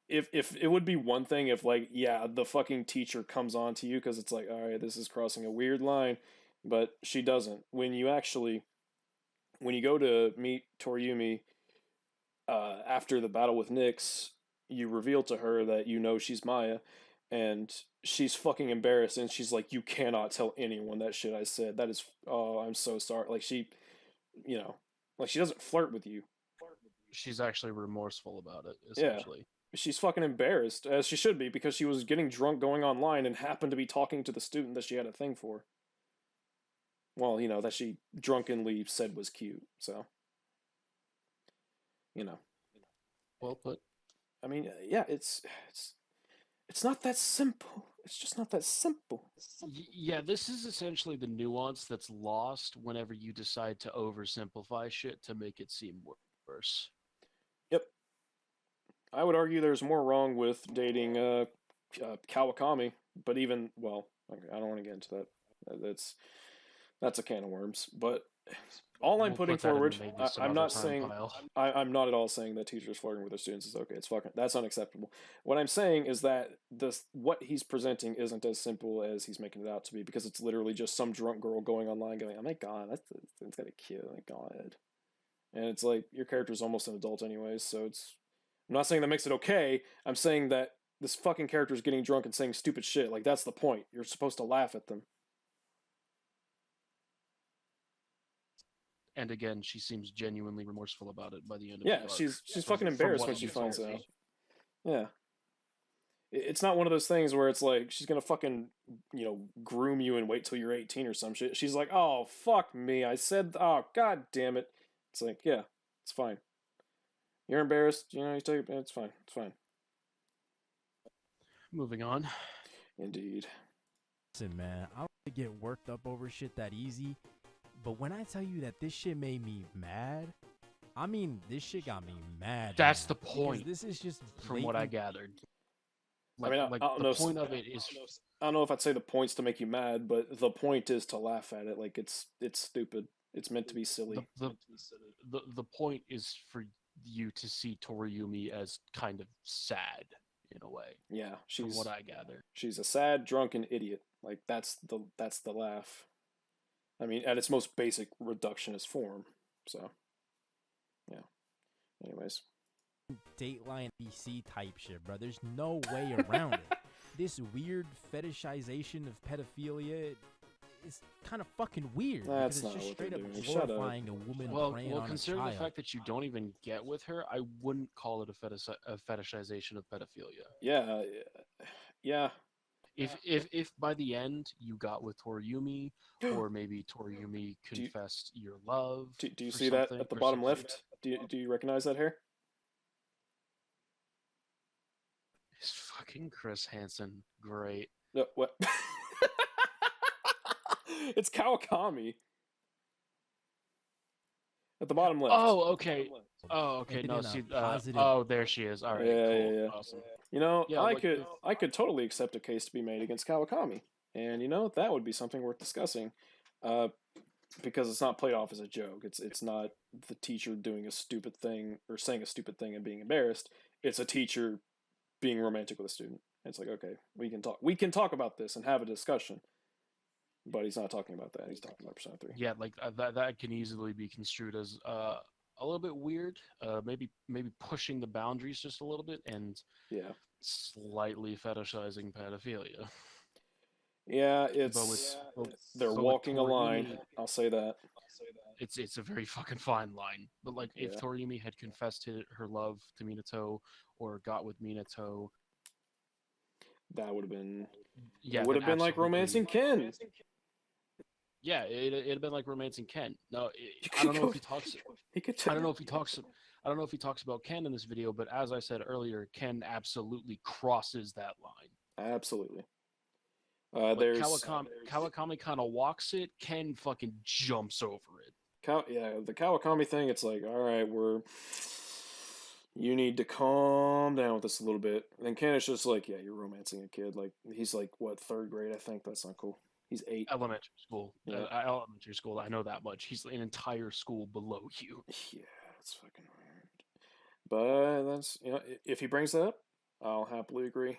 If it would be one thing if, like, yeah, the fucking teacher comes on to you because it's like, alright, this is crossing a weird line, but she doesn't. When you go to meet Toriumi after the battle with Nyx, you reveal to her that you know she's Maya, and she's fucking embarrassed, and she's like, you cannot tell anyone that shit I said. That is, oh, I'm so sorry. Like, she, like, she doesn't flirt with you. She's actually remorseful about it, essentially. Yeah. She's fucking embarrassed, as she should be, because she was getting drunk going online and happened to be talking to the student that she had a thing for. Well, that she drunkenly said was cute, so. Well put. I mean, yeah, it's not that simple. It's just not that simple. Yeah, this is essentially the nuance that's lost whenever you decide to oversimplify shit to make it seem worse. Yep. I would argue there's more wrong with dating Kawakami, but even, well, okay, I don't want to get into that. That's a can of worms. But all I'm putting forward, I'm not saying, I'm not at all saying that teachers flirting with their students is okay. It's fucking, that's unacceptable. What I'm saying is that what he's presenting isn't as simple as he's making it out to be, because it's literally just some drunk girl going online going, oh my god, that's kind of cute, oh my god. And it's like, your character's almost an adult anyways, so it's... I'm not saying that makes it okay, I'm saying that this fucking character is getting drunk and saying stupid shit. Like, that's the point. You're supposed to laugh at them. And again, she seems genuinely remorseful about it by the end of the arc. she's fucking embarrassed when she finds out. Yeah. It's not one of those things where it's like, she's gonna fucking, groom you and wait till you're 18 or some shit. She's like, oh, fuck me, I said, oh, god damn it. It's like, yeah, it's fine. You're embarrassed, you take it, it's fine, it's fine. moving on. Indeed. Listen, man, I don't really get worked up over shit that easy, but when I tell you that this shit made me mad, I mean, this shit got me mad. That's mad, the because point. This is just From what I blatant- gathered. I mean, I don't know the if- point of it is. I don't know if I'd say the point's to make you mad, but the point is to laugh at it. Like it's stupid. It's meant to be silly. The point is for you to see Toriyumi as kind of sad in a way. Yeah, from what I gather. She's a sad, drunken idiot. Like that's the laugh. I mean, at its most basic reductionist form. So, yeah. Anyways, Dateline BC type shit, bro. There's no way around it. This weird fetishization of pedophilia is kind of fucking weird. That's because not it's just what straight they're up doing. Shut up. glorifying a woman Well, preying on a considering child. the fact that you don't even get with her, I wouldn't call it a fetishization of pedophilia. yeah, yeah. If by the end you got with Toriyumi, or maybe Toriyumi confessed your love. Do you for see that something, at the or bottom something- left? Do you recognize that hair? It's fucking Chris Hansen. Great. No, what? It's Kawakami. At the bottom left. Oh, okay. Oh, okay. And No, in a see. positive- Oh, there she is. All right. Cool. Yeah. Awesome. You know, Yeah, I like could totally accept a case to be made against Kawakami, and you know that would be something worth discussing, because it's not played off as a joke. It's not the teacher doing a stupid thing or saying a stupid thing and being embarrassed. It's a teacher being romantic with a student. It's like, okay, we can talk about this and have a discussion, but he's not talking about that. He's talking about Persona 3. Yeah, like that can easily be construed as a little bit weird. Maybe pushing the boundaries just a little bit and Yeah. slightly fetishizing pedophilia. Yeah, they're but with walking a line. Toriyumi, I'll say that. It's a very fucking fine line. But like, if Yeah. Toriyumi had confessed her love to Minato or got with Minato, That would have been. yeah, It would have then been like absolutely- romancing Ken. Yeah, it'd have been like romancing Ken. No, I could don't know go- if he talks. He could. I don't know if he talks. I don't know if he talks about Ken in this video, but as I said earlier, Ken absolutely crosses that line. Absolutely. Like There's Kawakami kind of walks it. Ken fucking jumps over it. the Kawakami thing. It's like, all right, you need to calm down with this a little bit. And Ken is just like, yeah, you're romancing a kid. Like he's like what, 3rd grade? I think that's not cool. He's 8. Elementary school. Yeah. Elementary school. I know that much. He's an entire school below you. Yeah, that's fucking weird. But that's if he brings that up, I'll happily agree.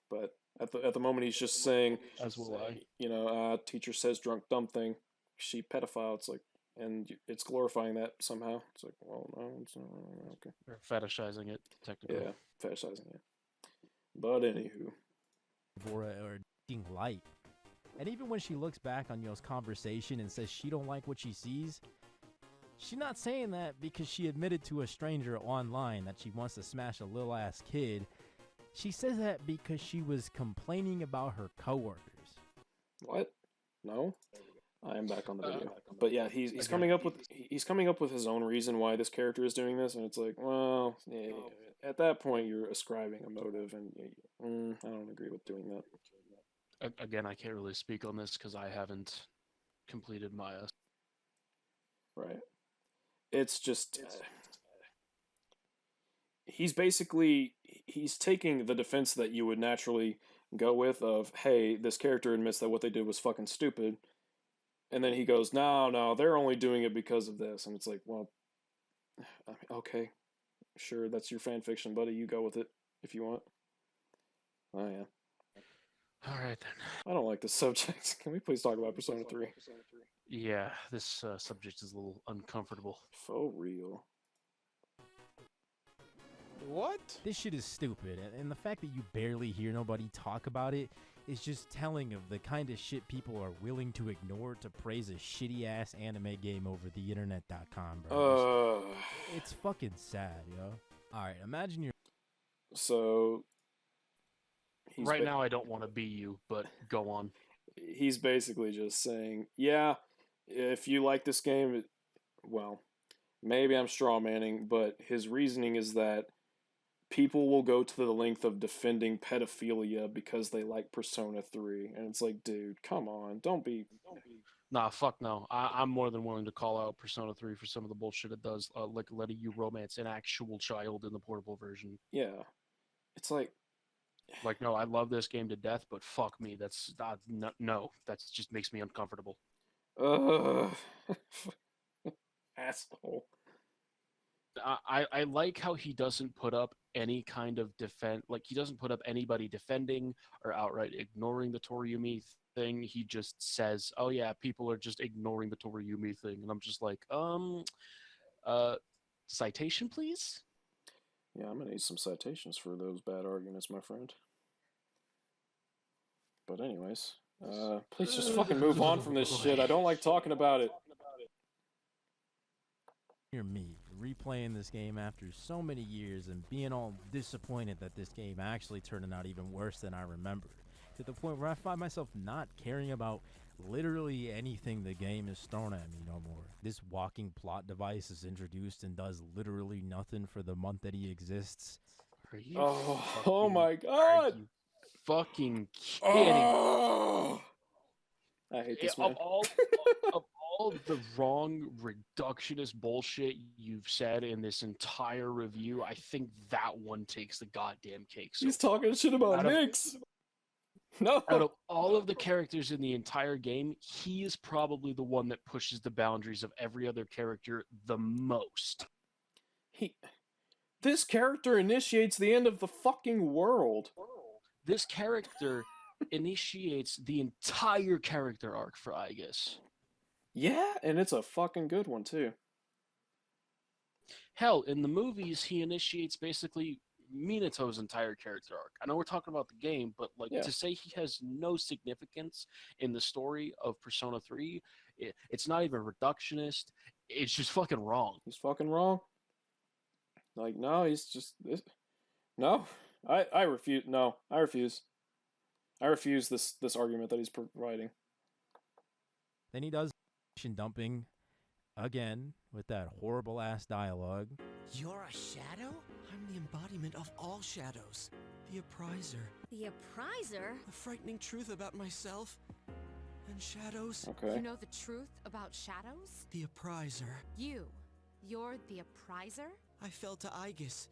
But at the moment, he's just saying, As will I. Teacher says drunk dumb thing. She pedophile. It's like, and it's glorifying that somehow. It's like, well, no, it's not okay. Or fetishizing it, technically. Yeah, fetishizing it. But anywho, or being light. And even when she looks back on Yo's conversation and says she don't like what she sees, she's not saying that because she admitted to a stranger online that she wants to smash a little ass kid. She says that because she was complaining about her coworkers. what? No, I am back on the video. But yeah, he's coming up with his own reason why this character is doing this, and it's like, well, yeah, at that point you're ascribing a motive, and I don't agree with doing that. Again, I can't really speak on this because I haven't completed my. Right. It's just he's taking the defense that you would naturally go with of, hey, this character admits that what they did was fucking stupid, and then he goes, no, they're only doing it because of this, and it's like, well, I mean, okay, sure, that's your fan fiction, buddy. You go with it if you want. Oh yeah. All right then. I don't like this subject. Can we please talk about Persona 3? Yeah, this subject is a little uncomfortable. For real. What? This shit is stupid, and the fact that you barely hear nobody talk about it is just telling of the kind of shit people are willing to ignore to praise a shitty-ass anime game over the internet.com, bro. It's fucking sad, yo. Alright, imagine you're... So... Right now, I don't want to be you, but go on. He's basically just saying, yeah, if you like this game, well, maybe I'm straw manning, but his reasoning is that people will go to the length of defending pedophilia because they like Persona 3. And it's like, dude, come on. Don't be. Nah, fuck no. I'm more than willing to call out Persona 3 for some of the bullshit it does, like letting you romance an actual child in the portable version. Yeah. It's like. Like, no, I love this game to death, but fuck me. That's no. That just makes me uncomfortable. Ugh. Asshole. I like how he doesn't put up any kind of like he doesn't put up anybody defending or outright ignoring the Toriumi thing. He just says, "Oh yeah, people are just ignoring the Toriumi thing," and I'm just like, citation, please. Yeah, I'm gonna need some citations for those bad arguments, my friend. But anyways, please just fucking move on from this shit. I don't like talking about it. Hear me replaying this game after so many years and being all disappointed that this game actually turned out even worse than I remembered, to the point where I find myself not caring about literally anything the game is thrown at me no more. This walking plot device is introduced and does literally nothing for the month that he exists. Oh my god! Are you fucking kidding? Oh! I hate this man. Of all the wrong reductionist bullshit you've said in this entire review, I think that one takes the goddamn cake. So he's talking shit about Nyx. No. Out of all of the characters in the entire game, he is probably the one that pushes the boundaries of every other character the most. This character initiates the end of the fucking world. This character initiates the entire character arc for Aegis. Yeah, and it's a fucking good one too. Hell, in the movies, he initiates basically Minato's entire character arc. I know we're talking about the game, but to say he has no significance in the story of Persona 3, it's not even reductionist. It's just fucking wrong. He's fucking wrong. Like, no, he's just no. I refuse. No, I refuse. I refuse this argument that he's providing. Then he does dumping again with that horrible ass dialogue. You're a shadow? I'm the embodiment of all shadows. The appriser. The appriser? The frightening truth about myself and shadows. Okay. You know the truth about shadows? The appriser. You're the appriser? I fell to Aegis.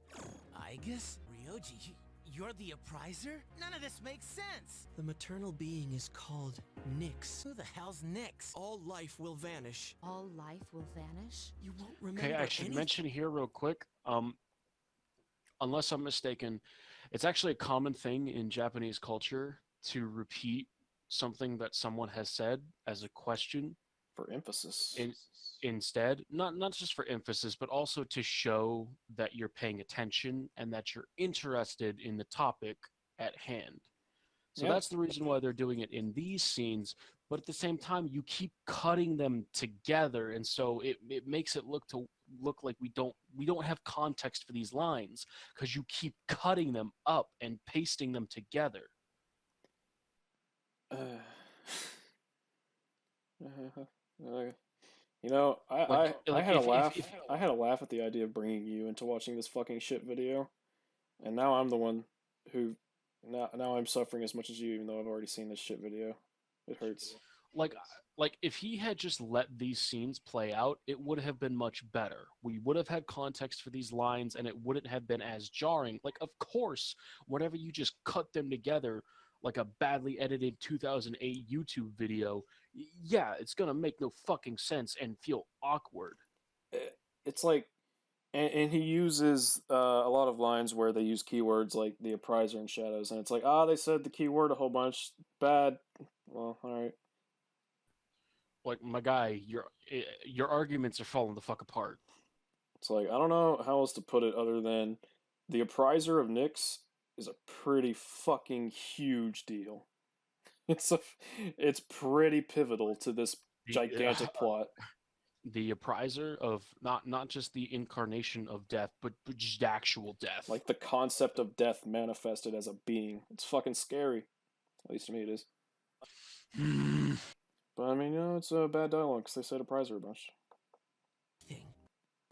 Aegis? Ryoji, you're the appriser? None of this makes sense. The maternal being is called Nyx. Who the hell's Nyx? All life will vanish. All life will vanish? You won't remember Okay, I should mention here real quick, unless I'm mistaken, it's actually a common thing in Japanese culture to repeat something that someone has said as a question. For emphasis. Instead, not just for emphasis, but also to show that you're paying attention and that you're interested in the topic at hand. So that's the reason why they're doing it in these scenes, but at the same time, you keep cutting them together, and so it makes it look like we don't have context for these lines because you keep cutting them up and pasting them together. You know, I had a laugh. I had a laugh at the idea of bringing you into watching this fucking shit video, and now I'm the one who now I'm suffering as much as you, even though I've already seen this shit video. It hurts. Like if he had just let these scenes play out, it would have been much better. We would have had context for these lines, and it wouldn't have been as jarring. Like, of course, whenever you just cut them together like a badly edited 2008 YouTube video, yeah, it's gonna make no fucking sense and feel awkward. It's like, and he uses a lot of lines where they use keywords like the appriser and shadows, and it's like, they said the keyword a whole bunch. Bad. Well, all right. Like, my guy, your arguments are falling the fuck apart. It's like, I don't know how else to put it other than the appriser of Nyx is a pretty fucking huge deal. It's pretty pivotal to this gigantic plot. The appriser of not just the incarnation of death, but just actual death. Like the concept of death manifested as a being. It's fucking scary. At least to me it is. But I mean, you know, it's a bad dialogue because they said appriser a bunch.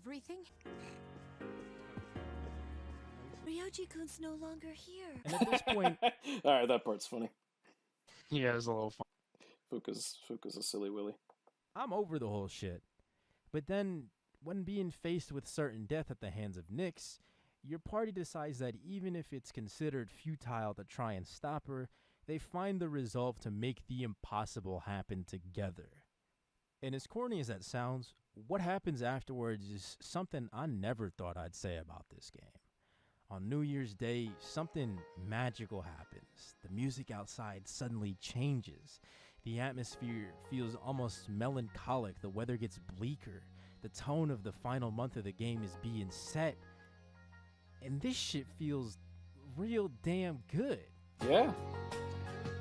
Everything? Ryoji-kun's no longer here. And at this point, all right, that part's funny. Yeah, it's a little fun. Fuka's a silly willy. I'm over the whole shit. But then, when being faced with certain death at the hands of Nyx, your party decides that even if it's considered futile to try and stop her, they find the resolve to make the impossible happen together. And as corny as that sounds, what happens afterwards is something I never thought I'd say about this game. On New Year's Day, something magical happens. The music outside suddenly changes. The atmosphere feels almost melancholic. The weather gets bleaker. The tone of the final month of the game is being set. And this shit feels real damn good. Yeah.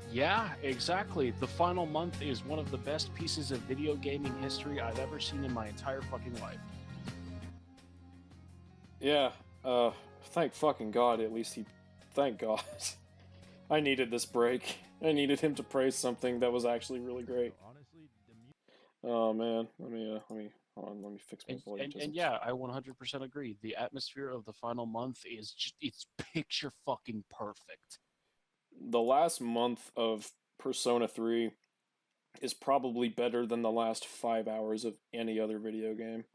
Yeah, exactly. The final month is one of the best pieces of video gaming history I've ever seen in my entire fucking life. Yeah. Thank fucking God, at least thank God. I needed this break. I needed him to praise something that was actually really great. Honestly, Oh man, let me hold on, let me fix my volume. And yeah, I 100% agree. The atmosphere of the final month is just, it's picture fucking perfect. The last month of Persona 3 is probably better than the last 5 hours of any other video game.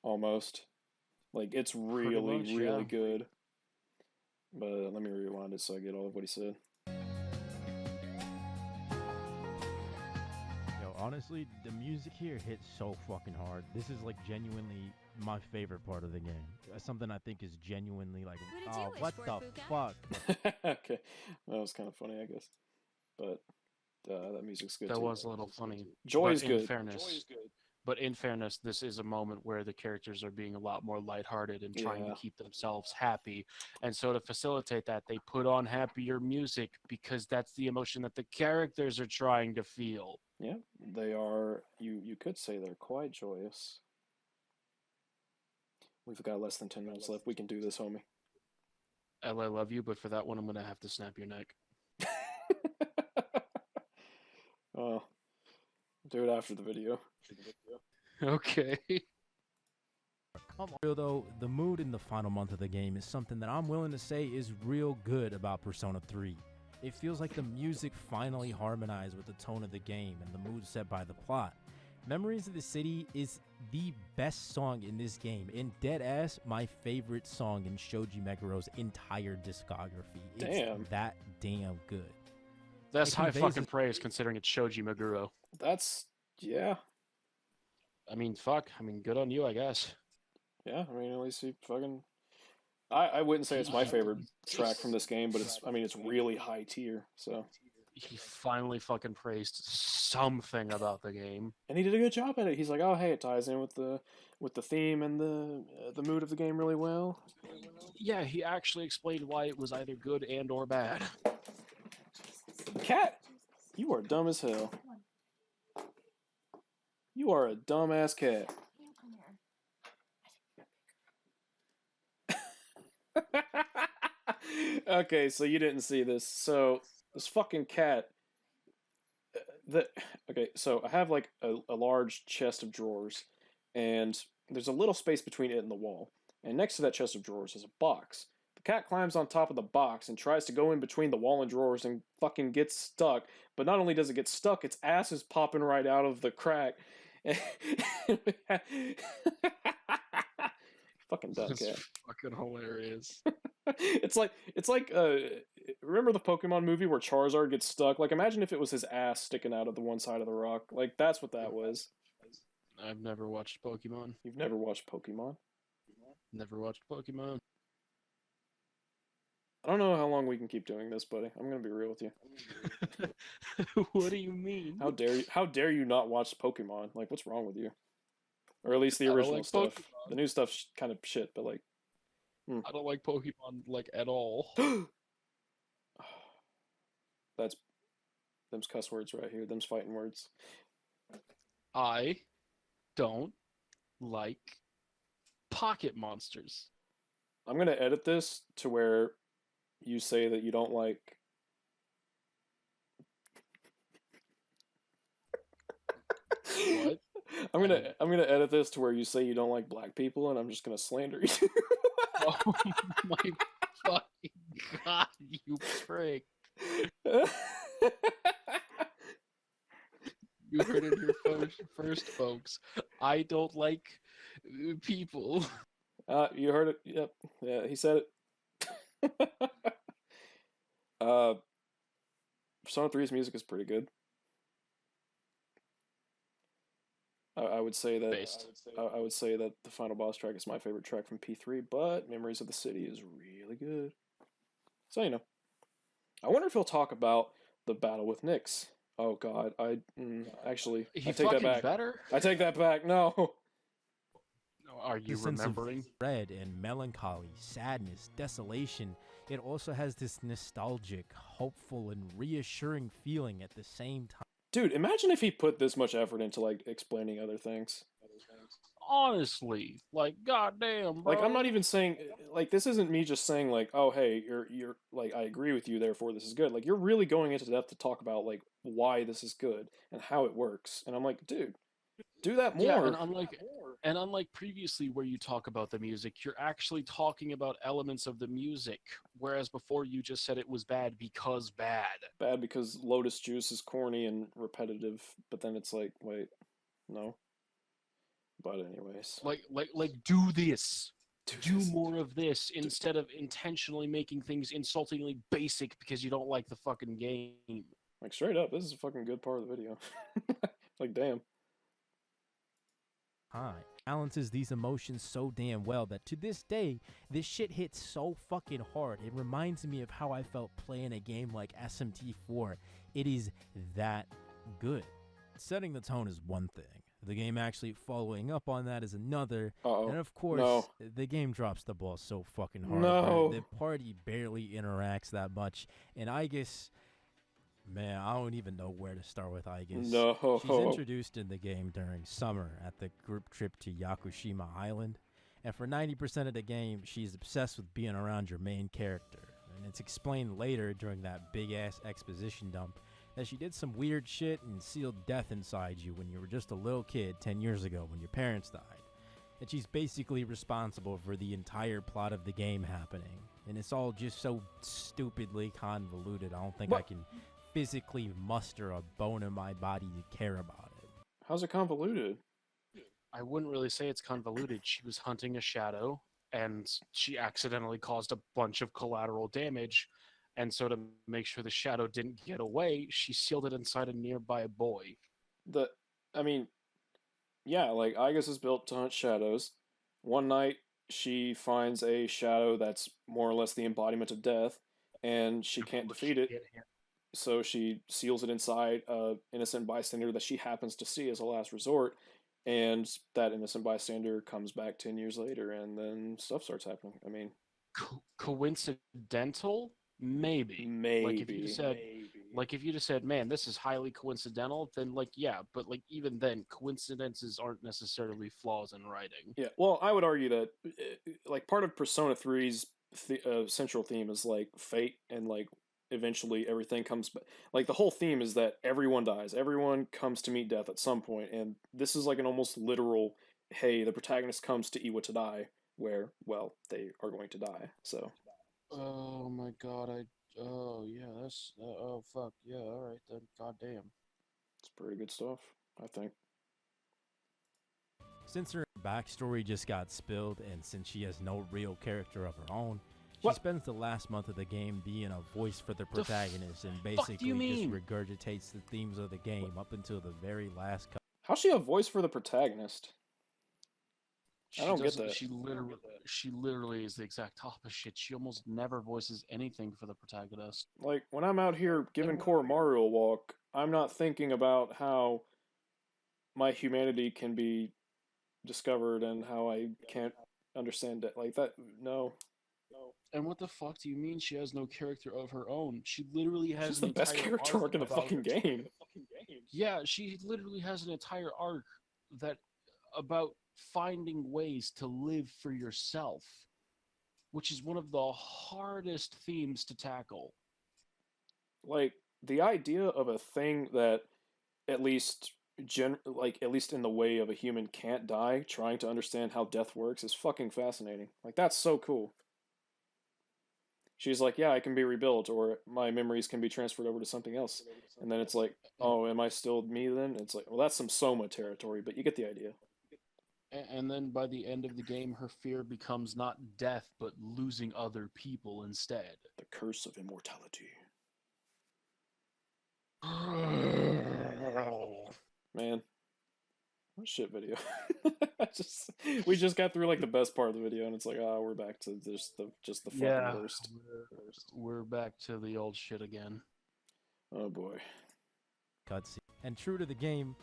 Almost. Like, it's really, much, really yeah. good. But let me rewind it so I get all of what he said. Yo, honestly, the music here hits so fucking hard. This is like genuinely my favorite part of the game. Something I think is genuinely like, What did you oh, wish what for, the Fuka? fuck? Okay. That was kind of funny, I guess. But that music's good That too. was a little funny. Joy But is in good. fairness, But in fairness, this is a moment where the characters are being a lot more lighthearted and trying Yeah. to keep themselves happy. And so to facilitate that, they put on happier music because that's the emotion that the characters are trying to feel. Yeah, they are. You could say they're quite joyous. We've got less than 10 minutes left. We can do this, homie. Elle, I love you, but for that one, I'm going to have to snap your neck. Oh, do it after the video. Okay. Come on. Though, the mood in the final month of the game is something that I'm willing to say is real good about Persona 3. It feels like the music finally harmonized with the tone of the game and the mood set by the plot. Memories of the City is the best song in this game, and deadass my favorite song in Shoji Meguro's entire discography. Damn. It's that damn good. That's It high conveys fucking it- praise considering it's Shoji Meguro. That's, yeah. I mean, fuck. I mean, good on you, I guess. Yeah, I mean, at least he fucking... I wouldn't say it's my favorite track from this game, but it's really high tier, so... He finally fucking praised something about the game. And he did a good job at it. He's like, oh, hey, it ties in with the theme and the mood of the game really well. Yeah, he actually explained why it was either good and or bad. Cat, you are dumb as hell. You are a dumbass cat. Okay, so you didn't see this. So this fucking cat. Okay, so I have like a large chest of drawers, and there's a little space between it and the wall. And next to that chest of drawers is a box. The cat climbs on top of the box and tries to go in between the wall and drawers and fucking gets stuck. But not only does it get stuck, its ass is popping right out of the crack. Fucking dumb That's cat. fucking hilarious. It's like remember the Pokemon movie where Charizard gets stuck? Like, imagine if it was his ass sticking out of the one side of the rock. Like, that's what that was. I've never watched Pokemon. You've never watched Pokemon? Never watched Pokemon. I don't know how long we can keep doing this, buddy. I'm gonna be real with you. What do you mean? How dare you not watch Pokemon? Like, what's wrong with you? Or at least the I don't original like stuff. Pokemon. The new stuff's kind of shit, but like... I don't like Pokemon, like, at all. Them's cuss words right here. Them's fighting words. I don't like pocket monsters. I'm gonna edit this to where you say that you don't like... What? I'm gonna edit this to where you say you don't like black people, and I'm just gonna slander you. Oh my fucking God, you prick. You heard it here first, folks. I don't like people. You heard it. Yep. Yeah, he said it. uh, Persona 3's music is pretty good. I would say that Based. I would say that the final boss track is my favorite track from P3, but Memories of the City is really good. So you know, I wonder if he'll talk about the battle with Nyx. Oh God, actually He I take that fucking back. better. I take that back. No. Are The you sense remembering? of dread and melancholy, sadness, desolation. It also has this nostalgic, hopeful, and reassuring feeling at the same time. Dude, imagine if he put this much effort into like explaining other things. Honestly, like, goddamn, bro. Like I'm not even saying like this isn't me just saying like, oh hey, you're like I agree with you, therefore this is good. Like you're really going into depth to talk about like why this is good and how it works. And I'm like, dude, do that more. Yeah, and unlike previously where you talk about the music, you're actually talking about elements of the music, whereas before you just said it was bad because bad. Bad because Lotus Juice is corny and repetitive, but then it's like, wait, no. But anyways, Like do this. Do more of this instead of intentionally making things insultingly basic because you don't like the fucking game. like straight up, this is a fucking good part of the video. Like damn. Balances these emotions so damn well that to this day, this shit hits so fucking hard. It reminds me of how I felt playing a game like SMT4. It is that good. Setting the tone is one thing. The game actually following up on that is another. Uh-oh. And of course, No. the game drops the ball so fucking hard. No. The party barely interacts that much. And I guess, man, I don't even know where to start with Aigis. No. She's introduced in the game during summer at the group trip to Yakushima Island. And for 90% of the game, she's obsessed with being around your main character. And it's explained later during that big-ass exposition dump that she did some weird shit and sealed death inside you when you were just a little kid 10 years ago when your parents died. And she's basically responsible for the entire plot of the game happening. And it's all just so stupidly convoluted. I don't think I can physically muster a bone in my body to care about it. How's it convoluted? I wouldn't really say it's convoluted. She was hunting a shadow, and she accidentally caused a bunch of collateral damage. And so to make sure the shadow didn't get away, she sealed it inside a nearby boy. Yeah, like Aigis is built to hunt shadows. One night, she finds a shadow that's more or less the embodiment of death, and she can't defeat it. So she seals it inside an innocent bystander that she happens to see as a last resort, and that innocent bystander comes back 10 years later, and then stuff starts happening. I mean, coincidental? Maybe. Like if you just said, man, this is highly coincidental, then like yeah, but like even then, coincidences aren't necessarily flaws in writing. Yeah, well, I would argue that like part of Persona 3's central theme is like fate, and like eventually everything comes back. Like the whole theme is that everyone dies, everyone comes to meet death at some point, and this is like an almost literal, hey, the protagonist comes to Iwa to die, where well they are going to die. So. Oh my god, oh yeah, oh fuck, yeah, alright then, goddamn. It's pretty good stuff, I think. Since her backstory just got spilled, and since she has no real character of her own, she spends the last month of the game being a voice for the protagonist and basically just regurgitates the themes of the game up until the very last cut. How's she a voice for the protagonist? I don't get that. She literally is the exact opposite. She almost never voices anything for the protagonist. Like, when I'm out here giving Koromaru a walk, I'm not thinking about how my humanity can be discovered and how I can't understand it. Like, that, no. And what the fuck do you mean she has no character of her own? She literally has She's the best character arc in the fucking game. Yeah, she literally has an entire arc that about finding ways to live for yourself, which is one of the hardest themes to tackle. Like, the idea of a thing that at least at least in the way of a human can't die, trying to understand how death works is fucking fascinating. Like, that's so cool. she's like, yeah, I can be rebuilt, or my memories can be transferred over to something else. And then it's like, oh, am I still me then? It's like, well, that's some Soma territory, but you get the idea. And then by the end of the game, her fear becomes not death, but losing other people instead. The curse of immortality. Man, what a shit video. We just got through like the best part of the video, and it's like, we're back to just the fucking worst. We're back to the old shit again. Oh boy. Cutscene. And true to the game,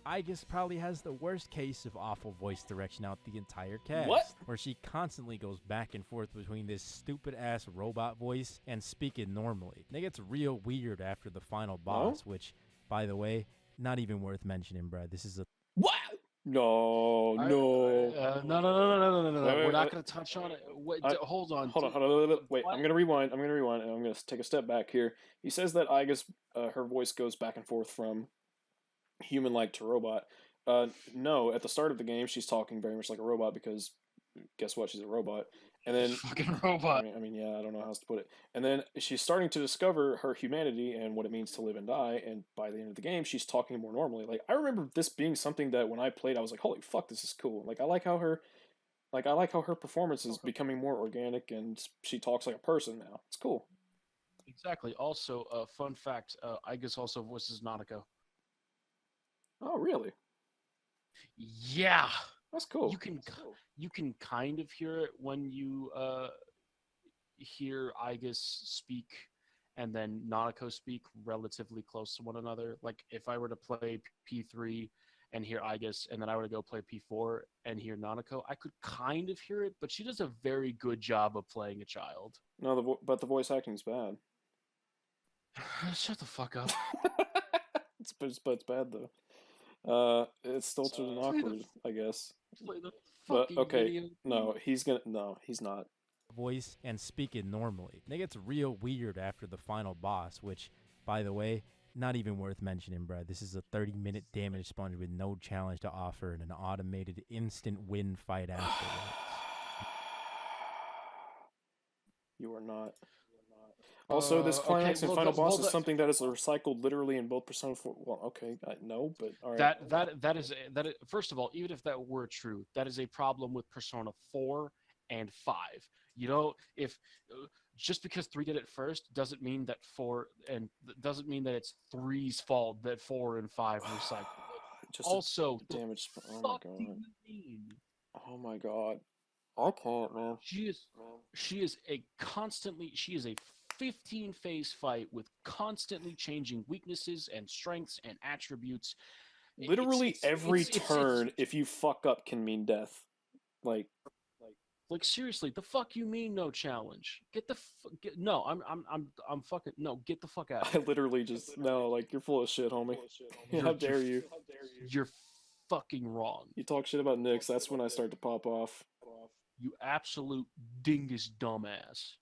Aigis probably has the worst case of awful voice direction out the entire cast. What? Where she constantly goes back and forth between this stupid-ass robot voice and speaking normally. It gets real weird after the final boss, which, by the way, not even worth mentioning, Brad. This is a... What? No. No. We're not going to touch on it. Wait, hold on. Hold on. Wait, I'm going to rewind. And I'm going to take a step back here. He says that Aigis, her voice goes back and forth from human-like to robot. No, at the start of the game, she's talking very much like a robot because, guess what? She's a robot. And then fucking robot. I mean, yeah, I don't know how else to put it. And then she's starting to discover her humanity and what it means to live and die. And by the end of the game, she's talking more normally. Like, I remember this being something that when I played, I was like, "Holy fuck, this is cool!" Like, I like how her performance is becoming more organic, and she talks like a person now. It's cool. Exactly. Also, fun fact: Aigis also voices Nanako. Oh, really? Yeah. That's cool. You can kind of hear it when you hear Aigis speak and then Nanako speak relatively close to one another. Like if I were to play P3 and hear Aigis, and then I were to go play P4 and hear Nanako, I could kind of hear it, but she does a very good job of playing a child. No, but the voice acting's bad. Shut the fuck up. It's bad though. It's still too awkward, I guess. But okay, no, he's not. Voice and speaking normally. It gets real weird after the final boss, which, by the way, not even worth mentioning, Brad. This is a 30-minute damage sponge with no challenge to offer and an automated instant win fight afterwards. You are not. Also, this climax and final boss is something that is recycled literally in both Persona 4. Well, okay, no, but all right. That is first of all, even if that were true, that is a problem with Persona 4 and 5. You know, if just because 3 did it first doesn't mean that it's 3's fault that 4 and 5 recycled it. Just also, damage. Oh my god. Oh my god. I can't, man. She is a 15-phase fight with constantly changing weaknesses and strengths and attributes. Literally every turn, if you fuck up, can mean death. Like seriously, the fuck you mean no challenge? Get the fuck out. I literally just no, like you're full of shit, homie. How dare you? You're fucking wrong. You talk shit about Nyx, that's when I start to pop off. You absolute dingus dumbass.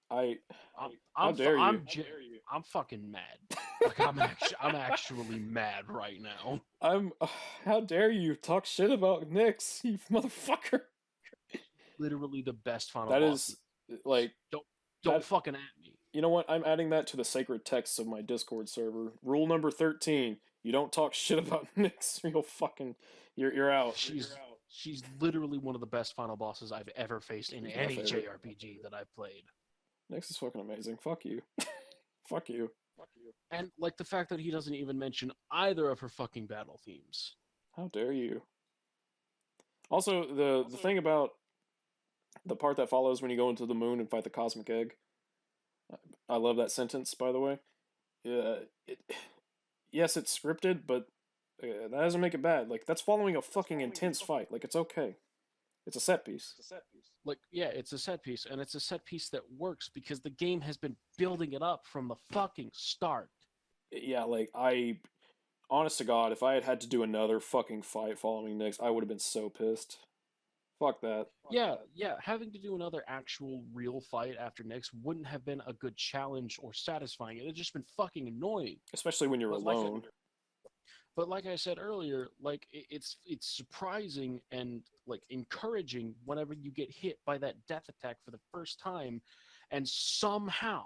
How dare you? I'm fucking mad. Like I'm actually mad right now. How dare you talk shit about Nyx, you motherfucker? Literally the best final boss. That bosses. Is like don't fucking at me. You know what? I'm adding that to the sacred texts of my Discord server. Rule number 13: you don't talk shit about Nyx. You're out. She's literally one of the best final bosses I've ever faced in any JRPG that I've played. Nyx is fucking amazing. Fuck you. Fuck you. And like the fact that he doesn't even mention either of her fucking battle themes. How dare you? Also, the thing about the part that follows when you go into the moon and fight the cosmic egg. I love that sentence, by the way. Yes, it's scripted, but that doesn't make it bad. Like, that's following a fucking intense fight. Like, it's okay. It's a set piece. Like, yeah, it's a set piece, and it's a set piece that works because the game has been building it up from the fucking start. Yeah, like, honest to God, if I had to do another fucking fight following Nyx, I would have been so pissed. Fuck that. Yeah, having to do another actual real fight after Nyx wouldn't have been a good challenge or satisfying. It would have just been fucking annoying. Especially when you're alone. But like I said earlier, like it's surprising and like encouraging whenever you get hit by that death attack for the first time, and somehow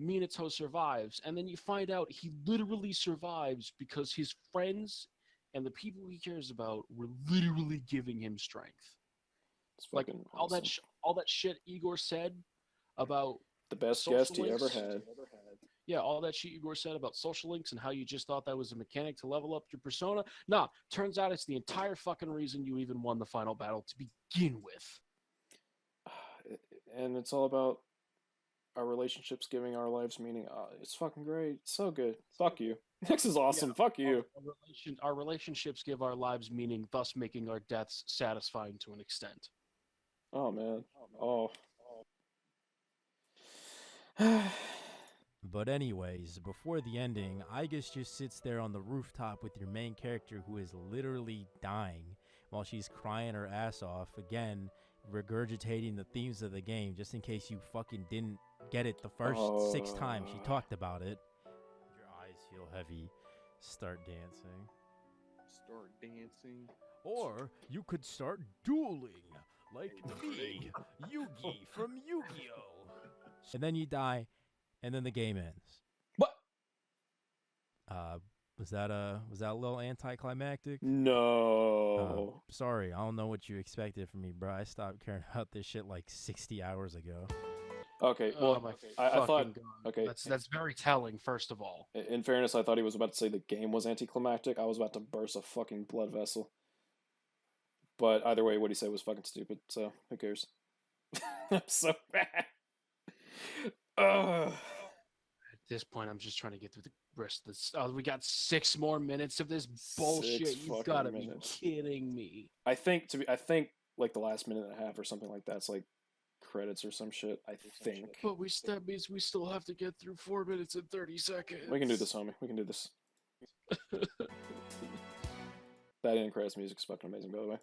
Minato survives, and then you find out he literally survives because his friends and the people he cares about were literally giving him strength. It's Like fucking all that awesome. all that shit Igor said about The best social guest he links. ever had. Yeah, all that shit Igor said about social links and how you just thought that was a mechanic to level up your persona. Nah, turns out it's the entire fucking reason you even won the final battle to begin with. And it's all about our relationships giving our lives meaning. It's fucking great. It's so good. Fuck you. This is awesome. Fuck you. Our relationships give our lives meaning, thus making our deaths satisfying to an extent. Oh man. Oh. But anyways, before the ending, Aigis just sits there on the rooftop with your main character who is literally dying while she's crying her ass off, again, regurgitating the themes of the game just in case you fucking didn't get it the first 6 times she talked about it. Your eyes feel heavy. Start dancing. Start dancing. Or you could start dueling, like me, Yugi from Yu-Gi-Oh! And then you die, and then the game ends. What? Was that a little anticlimactic? No. Sorry, I don't know what you expected from me, bro. I stopped caring about this shit like 60 hours ago. Okay, well, I thought. God. Okay, that's very telling. First of all, in fairness, I thought he was about to say the game was anticlimactic. I was about to burst a fucking blood vessel. But either way, what he said was fucking stupid. So who cares? I'm so bad. At this point, I'm just trying to get through the rest of this. We got 6 more minutes of this bullshit. You gotta be kidding me. I think like the last minute and a half or something like that's like credits or some shit. I think. But that means we still have to get through 4 minutes and 30 seconds. We can do this, homie. We can do this. That end credits music is fucking amazing, by the way.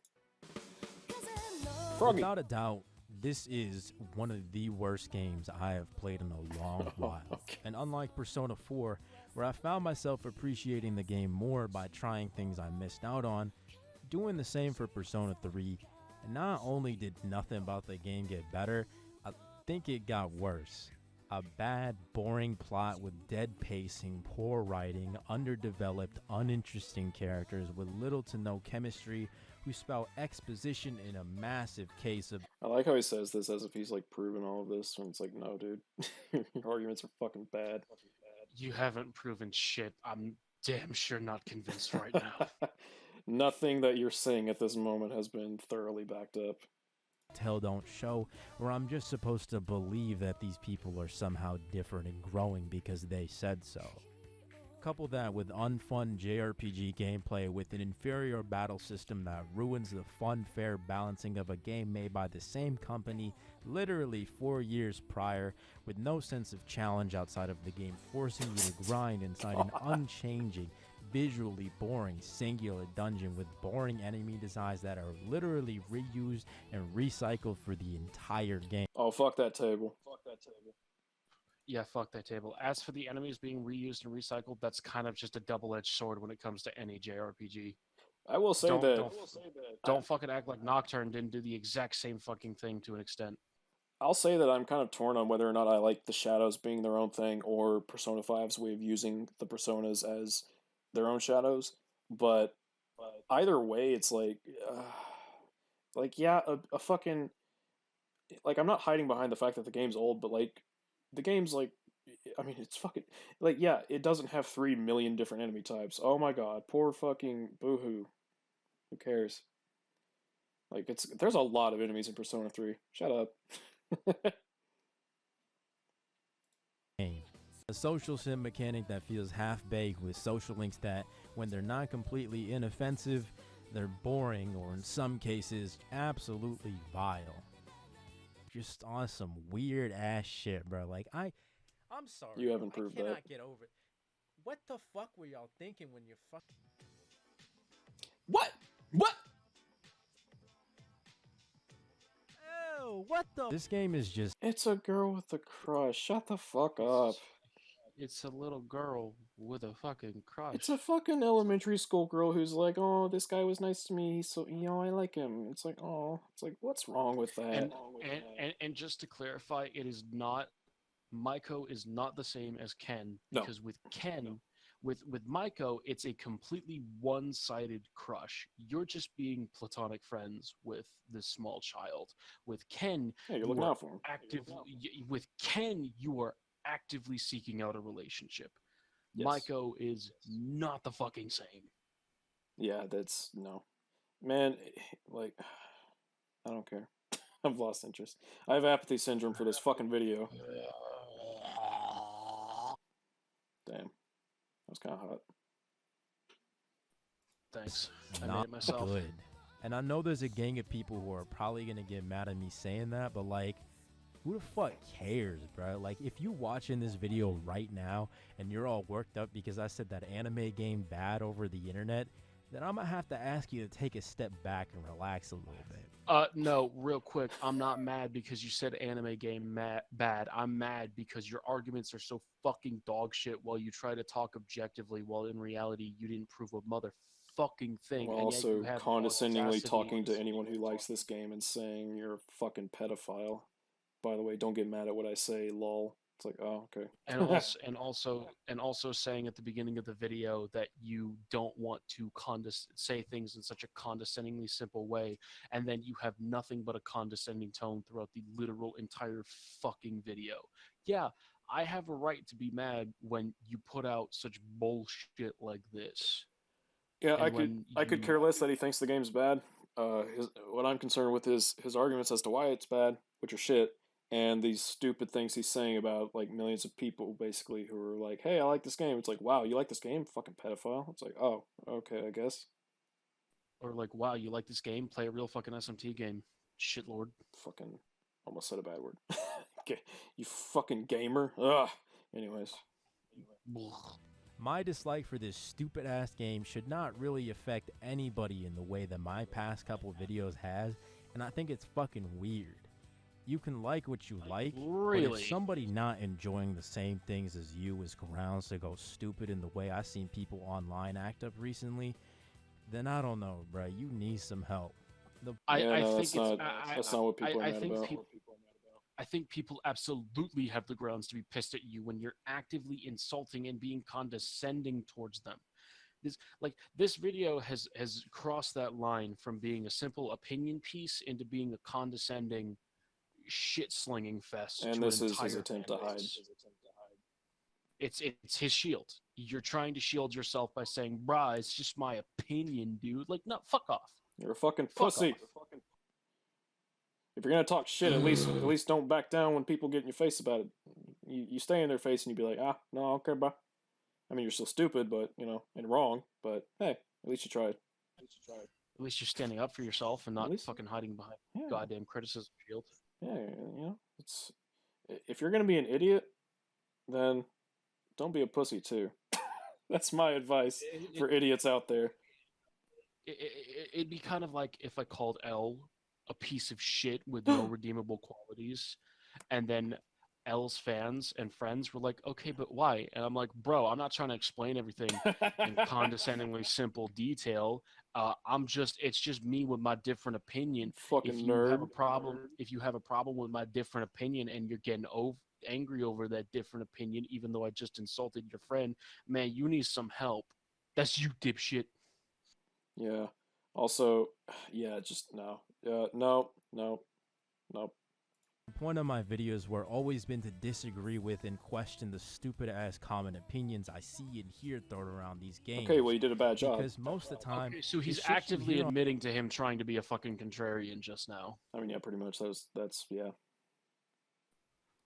Froggy. Without a doubt, this is one of the worst games I have played in a long while. Okay. And unlike Persona 4, where I found myself appreciating the game more by trying things I missed out on, doing the same for Persona 3, and not only did nothing about the game get better, I think it got worse. A bad, boring plot with dead pacing, poor writing, underdeveloped, uninteresting characters with little to no chemistry, who spout exposition in a massive case of... I like how he says this as if he's like proven all of this, when it's like, no, dude. Your arguments are fucking bad. You haven't proven shit. I'm damn sure not convinced right now. Nothing that you're saying at this moment has been thoroughly backed up. Tell don't show, where I'm just supposed to believe that these people are somehow different and growing because they said so. Couple that with unfun JRPG gameplay with an inferior battle system that ruins the fun, fair balancing of a game made by the same company literally 4 years prior, with no sense of challenge outside of the game forcing you to grind inside an unchanging, visually boring singular dungeon with boring enemy designs that are literally reused and recycled for the entire game. Oh, fuck that table. Yeah, fuck that table. As for the enemies being reused and recycled, that's kind of just a double-edged sword when it comes to any JRPG. I will say Don't fucking act like Nocturne didn't do the exact same fucking thing to an extent. I'll say that I'm kind of torn on whether or not I like the shadows being their own thing or Persona 5's way of using the personas as their own shadows. But either way, it's like yeah, a fucking... Like, I'm not hiding behind the fact that the game's old, but like, the game's like, I mean, it's fucking, like, yeah, it doesn't have 3 million different enemy types. Oh my god, poor fucking boohoo. Who cares? Like, there's a lot of enemies in Persona 3. Shut up. A social sim mechanic that feels half-baked with social links that, when they're not completely inoffensive, they're boring or in some cases, absolutely vile. Just on some weird ass shit, bro. Like, I'm sorry. You haven't proved that. I cannot get over it. What the fuck were y'all thinking when you fucking... What? Oh, what the... This game is just... It's a girl with a crush. Shut the fuck up. It's a little girl with a fucking crush. It's a fucking elementary school girl who's like, oh, this guy was nice to me, so I like him. It's like, oh, it's like, what's wrong with that? And just to clarify, it is not Maiko is not the same as Ken, because with Ken, with Maiko, it's a completely one-sided crush. You're just being platonic friends with this small child. With Ken, you're looking out for him. With Ken, you are actively seeking out a relationship. Yes. Maiko is not the fucking same. Yeah, that's no, man. Like, I don't care. I've lost interest. I have apathy syndrome for this fucking video. Damn, that was kind of hot. Thanks. I Not made it myself. good. And I know there's a gang of people who are probably gonna get mad at me saying that, but like, who the fuck cares, bro? Like, if you watching this video right now and you're all worked up because I said that anime game bad over the internet, then I'm gonna have to ask you to take a step back and relax a little bit. No, real quick. I'm not mad because you said anime game bad. I'm mad because your arguments are so fucking dog shit while you try to talk objectively, while in reality you didn't prove a motherfucking thing. While and yet you also have condescendingly audacity- talking to anyone who likes this game and saying you're a fucking pedophile. By the way, don't get mad at what I say, lol. It's like, oh, okay. and also saying at the beginning of the video that you don't want to say things in such a condescendingly simple way, and then you have nothing but a condescending tone throughout the literal entire fucking video. Yeah, I have a right to be mad when you put out such bullshit like this. Yeah, I could care less that he thinks the game's bad. What I'm concerned with is his arguments as to why it's bad, which are shit, and these stupid things he's saying about like millions of people basically who are like, "Hey, I like this game." It's like, "Wow, you like this game? Fucking pedophile." It's like, "Oh, okay, I guess." Or like, "Wow, you like this game? Play a real fucking SMT game." Shitlord. Fucking almost said a bad word. Okay, you fucking gamer. Ugh. Anyways. My dislike for this stupid ass game should not really affect anybody in the way that my past couple videos has, and I think it's fucking weird. You can like what you like, Really? but if somebody not enjoying the same things as you is grounds to go stupid in the way I've seen people online act up recently, then I don't know, bro. You need some help. That's not what people are mad about. I think people absolutely have the grounds to be pissed at you when you're actively insulting and being condescending towards them. This video has crossed that line from being a simple opinion piece into being a condescending shit slinging fest. And this is his attempt to hide. It's his shield. You're trying to shield yourself by saying, "Bruh, it's just my opinion, dude." Like, no, fuck off. You're a fucking pussy. If you're gonna talk shit, at least don't back down when people get in your face about it. You stay in their face and you be like, "Ah, no, I don't care, bro." I mean, you're still stupid, but and wrong. But hey, at least you tried. At least you're standing up for yourself and not fucking hiding behind goddamn criticism shield. Yeah, it's if you're gonna be an idiot, then don't be a pussy too. That's my advice for idiots out there. It'd be kind of like if I called L a piece of shit with no redeemable qualities, and then L's fans and friends were like, "Okay, but why?" And I'm like, "Bro, I'm not trying to explain everything in condescendingly simple detail. It's just me with my different opinion. Fucking if you nerd. have a problem with my different opinion and you're getting angry over that different opinion, even though I just insulted your friend, man, you need some help. That's you, dipshit." Yeah. Also, yeah, just no. No. The point of my videos were always been to disagree with and question the stupid ass common opinions I see and hear thrown around these games. Okay, well, you did a bad job. Because most of the time, okay, so he's actively admitting to him trying to be a fucking contrarian just now. I mean, yeah, pretty much. That's yeah.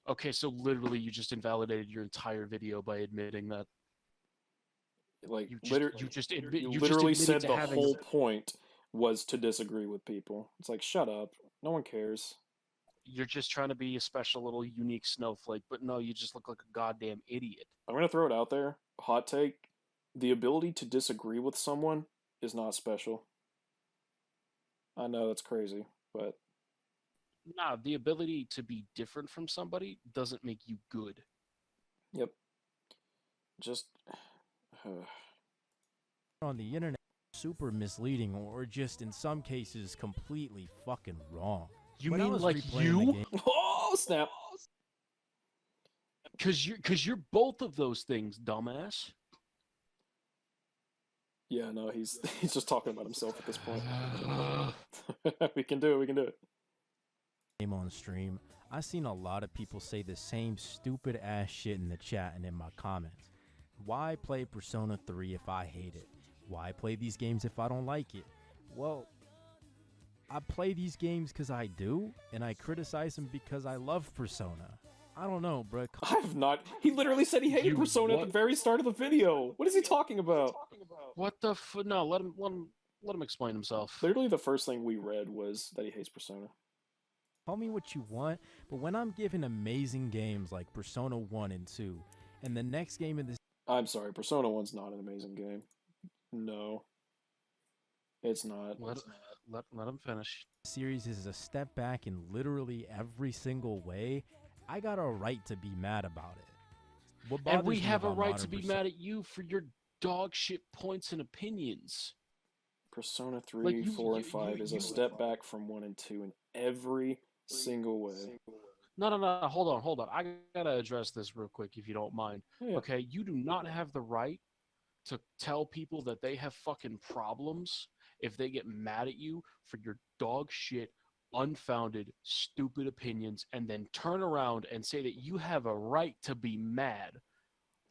Okay, so literally you just invalidated your entire video by admitting that. Like you literally said the whole point was to disagree with people. It's like, shut up. No one cares. You're just trying to be a special little unique snowflake, but no, you just look like a goddamn idiot. I'm gonna throw it out there. Hot take. The ability to disagree with someone is not special. I know that's crazy, but nah, the ability to be different from somebody doesn't make you good. Yep. just on the internet super misleading or just in some cases completely fucking wrong. You When I mean was like replaying the you? game- oh snap! Because you're both of those things, dumbass. Yeah, no, he's just talking about himself at this point. We can do it. We can do it. Game on stream, I seen a lot of people say the same stupid ass shit in the chat and in my comments. Why play Persona 3 if I hate it? Why play these games if I don't like it? Well, I play these games because I do, and I criticize them because I love Persona. I don't know, bro. I have not. He literally said he hated Persona at the very start of the video. What is he talking about? What the no? Let him explain himself. Literally, the first thing we read was that he hates Persona. Call me what you want, but when I'm given amazing games like Persona 1 and 2, and the next game in this... I'm sorry, Persona 1's not an amazing game. No. It's not. Let him finish. Series is a step back in literally every single way. I got a right to be mad about it. What And we bothers me have a about right modern to be Persona- mad at you for your dog shit points and opinions. Persona 3, Like, 4, and 5 is a step back from 1 and 2 in every single way. No. Hold on. I gotta address this real quick if you don't mind. Yeah. Okay, you do not have the right to tell people that they have fucking problems if they get mad at you for your dog shit, unfounded, stupid opinions, and then turn around and say that you have a right to be mad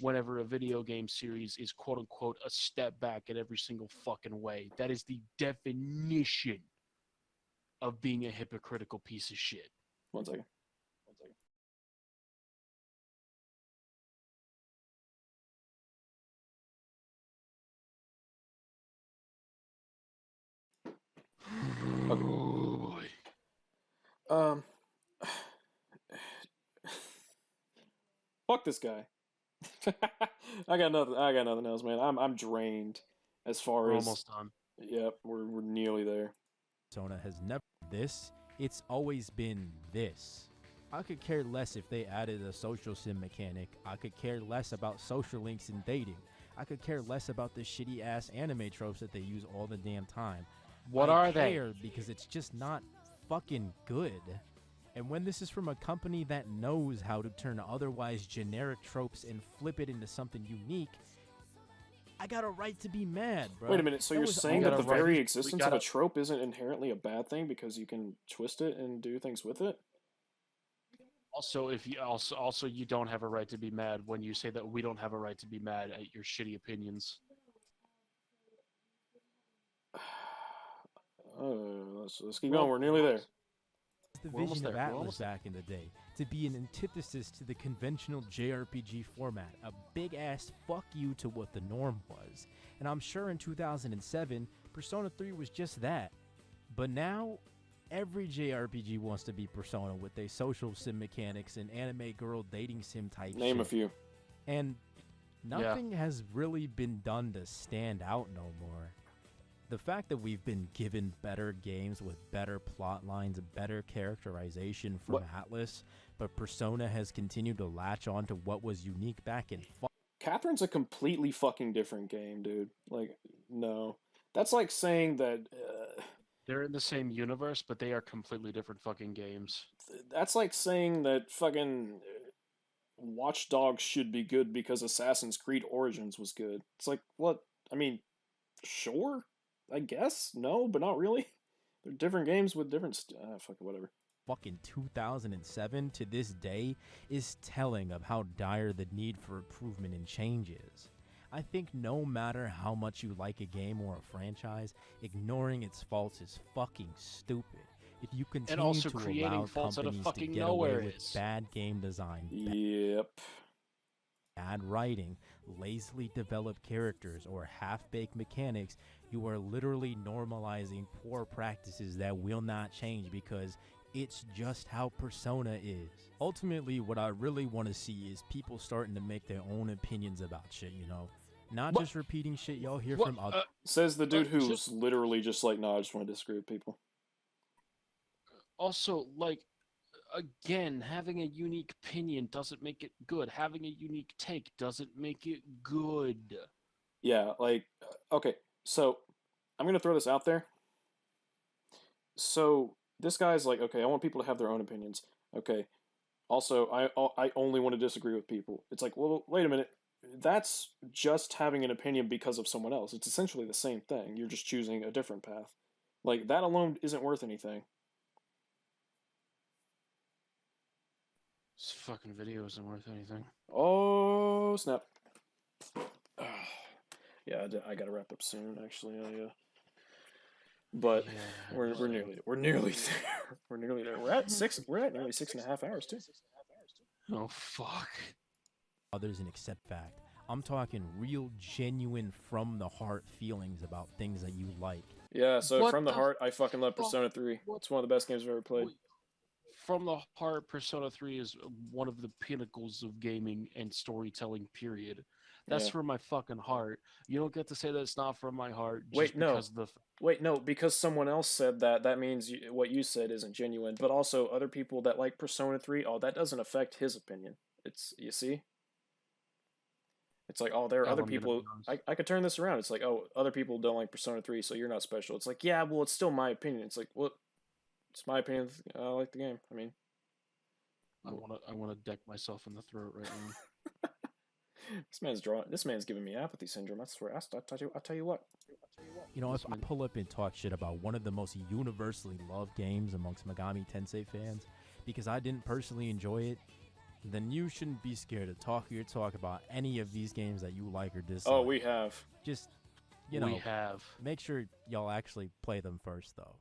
whenever a video game series is quote unquote a step back in every single fucking way. That is the definition of being a hypocritical piece of shit. 1 second. Okay. Fuck this guy. I got nothing else, man. I'm drained as far We're as almost done. Yep, we're nearly there. Persona has never this. It's always been this. I could care less if they added a social sim mechanic. I could care less about social links and dating. I could care less about the shitty ass anime tropes that they use all the damn time. What I are they? care because it's just not fucking good. And when this is from a company that knows how to turn otherwise generic tropes and flip it into something unique, I got a right to be mad, bro. Wait a minute, so That you're was saying all- that the right. very We existence of a trope isn't inherently a bad thing because you can twist it and do things with it? Also, if you also you don't have a right to be mad when you say that we don't have a right to be mad at your shitty opinions. Let's keep going. We're nearly there. The We're almost vision of there. We're Atlas almost back in the day, to be an antithesis to the conventional JRPG format, a big ass fuck you to what the norm was. And I'm sure in 2007, Persona 3 was just that. But now, every JRPG wants to be Persona with their social sim mechanics and anime girl dating sim type Name a shit. few. And nothing has really been done to stand out no more. The fact that we've been given better games with better plot lines, better characterization from Atlas, but Persona has continued to latch on to what was unique back in... Catherine's a completely fucking different game, dude. Like, no. That's like saying that... They're in the same universe, but they are completely different fucking games. That's like saying that fucking Watch Dogs should be good because Assassin's Creed Origins was good. It's like, what? I mean, sure, I guess. No, but not really. They're different games with different... fuck it, whatever. Fucking 2007 to this day is telling of how dire the need for improvement and change is. I think no matter how much you like a game or a franchise, ignoring its faults is fucking stupid. If you continue also to creating allow faults out of companies to fucking get nowhere away with is. bad game design, Yep. bad writing, lazily developed characters, or half-baked mechanics, you are literally normalizing poor practices that will not change because it's just how Persona is. Ultimately, what I really want to see is people starting to make their own opinions about shit, you know? Not just repeating shit y'all hear from others. Says the dude who's literally just like, no, I just want to disagree with people. Also, like, again, having a unique opinion doesn't make it good. Having a unique take doesn't make it good. Yeah, like, okay, so I'm gonna throw this out there. So this guy's like, okay, I want people to have their own opinions. Okay, also, I only want to disagree with people. It's like, well, wait a minute. That's just having an opinion because of someone else. It's essentially the same thing. You're just choosing a different path. Like, that alone isn't worth anything. This fucking video isn't worth anything. Oh, snap. Yeah, I gotta wrap up soon, actually. But Yeah, we're nearly there. We're nearly there. We're at nearly 6.5 hours too. Oh fuck. Others and accept fact. I'm talking real, genuine, from the heart feelings about things that you like. Yeah, so What from the the heart, I fucking love Persona 3. It's one of the best games I've ever played. From the heart, Persona 3 is one of the pinnacles of gaming and storytelling, period. That's Yeah. from my fucking heart. You don't get to say that it's not from my heart just Wait, no. because the Wait, no, because someone else said that, that means what you said isn't genuine. But also, other people that like Persona 3, oh, that doesn't affect his opinion. It's, you see? It's like, oh, there are Hell, other I'm gonna people. be honest. I could turn this around. It's like, oh, other people don't like Persona 3, so you're not special. It's like, yeah, well, it's still my opinion. It's like, well, it's my opinion. I like the game. I mean, I wanna deck myself in the throat right now. This man's giving me apathy syndrome. I swear. I'll tell you what. You know, if I pull up and talk shit about one of the most universally loved games amongst Megami Tensei fans, because I didn't personally enjoy it, then you shouldn't be scared to talk your talk about any of these games that you like or dislike. Oh, we have. Just, you know, We have. make sure y'all actually play them first, though.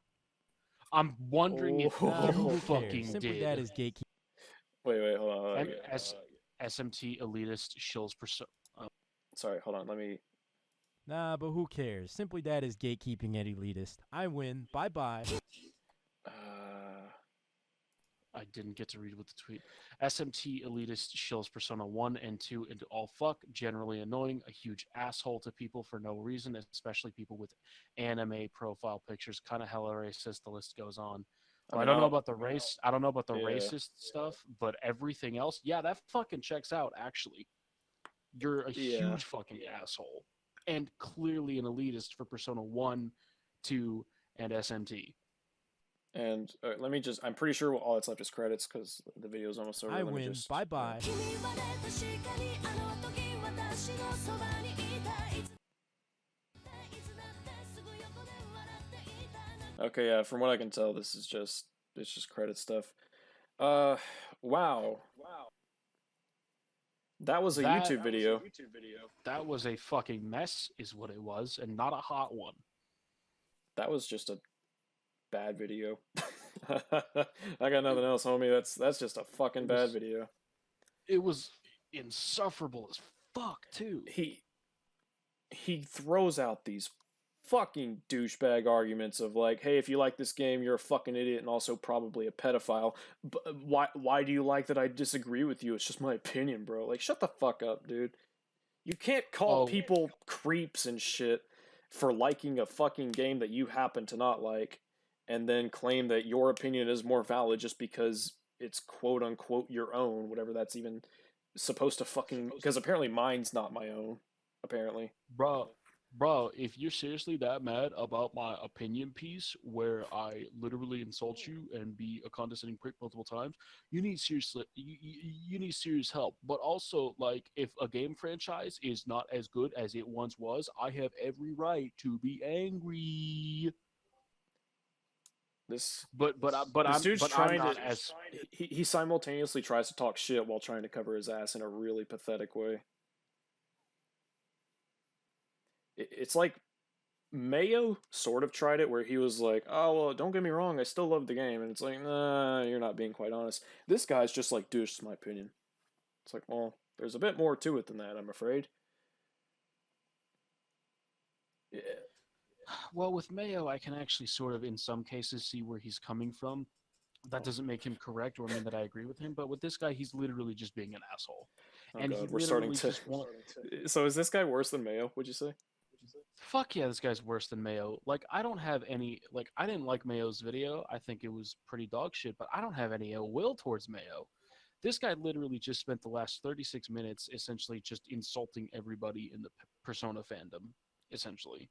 I'm wondering if Oh. you Who fucking cares? Simply did. that is gatekeeping. Wait, hold on. And SMT elitist shills Persona. Sorry, hold on. Let me. Nah, but who cares? Simply that is gatekeeping and elitist. I win. Bye-bye. I didn't get to read what the tweet. SMT elitist shills Persona 1 and 2 into all fuck, generally annoying, a huge asshole to people for no reason, especially people with anime profile pictures, kind of hella racist, the list goes on. So I don't know about the race, I don't know about the racist stuff, but everything else, yeah, that fucking checks out, actually. You're a huge fucking asshole. And clearly an elitist for Persona 1, 2, and SMT. And let me just. I'm pretty sure all that's left is credits because the video's almost over. I Let me win. just, Bye-bye. Okay, yeah. From what I can tell, this is just it's just credit stuff. Wow. That was a YouTube video. That was a fucking mess, is what it was, and not a hot one. That was just a bad video. I got nothing else, homie. That's just a fucking bad video. It was insufferable as fuck, too. He throws out these fucking douchebag arguments of like, hey, if you like this game, you're a fucking idiot and also probably a pedophile. But why do you like that I disagree with you? It's just my opinion, bro. Like, shut the fuck up, dude. You can't call people creeps and shit for liking a fucking game that you happen to not like and then claim that your opinion is more valid just because it's quote unquote your own, whatever that's even supposed to fucking, because apparently mine's not my own, apparently. Bro, if you're seriously that mad about my opinion piece where I literally insult you and be a condescending prick multiple times, you need you need serious help. But also, like, if a game franchise is not as good as it once was, I have every right to be angry. This dude's trying to. He simultaneously tries to talk shit while trying to cover his ass in a really pathetic way. It's like Mayo sort of tried it where he was like, oh, well, don't get me wrong, I still love the game. And it's like, nah, you're not being quite honest. This guy's just like, dude, it's my opinion. It's like, well, there's a bit more to it than that, I'm afraid. Yeah. Well, with Mayo, I can actually sort of, in some cases, see where he's coming from. That doesn't make him correct or mean that I agree with him. But with this guy, he's literally just being an asshole. Oh, and God, he we're starting to. So is this guy worse than Mayo, would you say? fuck yeah, this guy's worse than Mayo. Like, I don't have any, like, I didn't like Mayo's video. I think it was pretty dog shit, but I don't have any ill will towards Mayo. This guy literally just spent the last 36 minutes essentially just insulting everybody in the Persona fandom, essentially.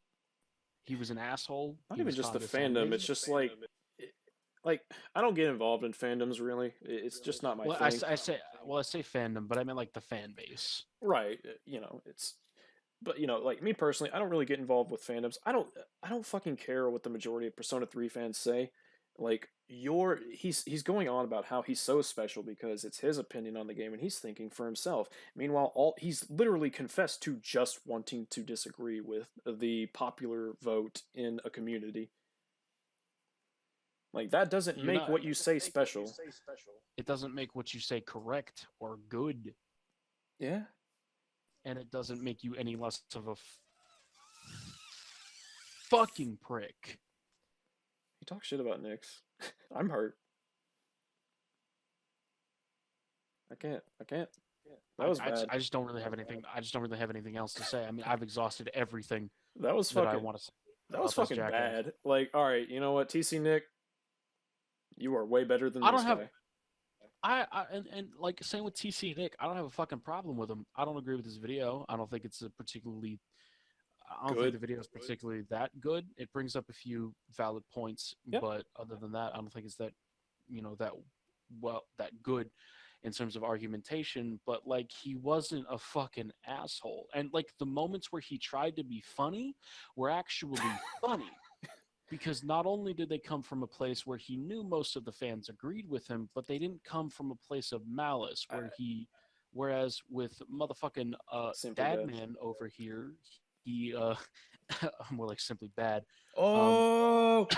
He was an asshole. Not He even was just the condescending. fandom. It's just like I don't get involved in fandoms really. It's just not my Well, thing. I say fandom, but I meant like the fan base. Right. You know, it's but you know, like me personally, I don't really get involved with fandoms. I don't fucking care what the majority of Persona 3 fans say. Like he's going on about how he's so special because it's his opinion on the game and he's thinking for himself. Meanwhile, all he's literally confessed to just wanting to disagree with the popular vote in a community. Like that doesn't make what you say special. It doesn't make what you say correct or good. Yeah. And it doesn't make you any less of a fucking prick. You talk shit about Nyx. I'm hurt. I can't. That was bad. I just don't really have anything. I just don't really have anything else to say. I mean, I've exhausted everything that was that fucking. I want to say. That was fucking bad. Like, all right, you know what, TC Nick, you are way better than this guy. And like same with TC Nick, I don't have a fucking problem with him. I don't agree with his video. I don't think it's I don't think the video is particularly that good. It brings up a few valid points, but other than that, I don't think it's that, that good in terms of argumentation. But like, he wasn't a fucking asshole, and like the moments where he tried to be funny were actually funny. Because not only did they come from a place where he knew most of the fans agreed with him, but they didn't come from a place of malice whereas with motherfucking Dadman over here, he more like simply bad. Oh,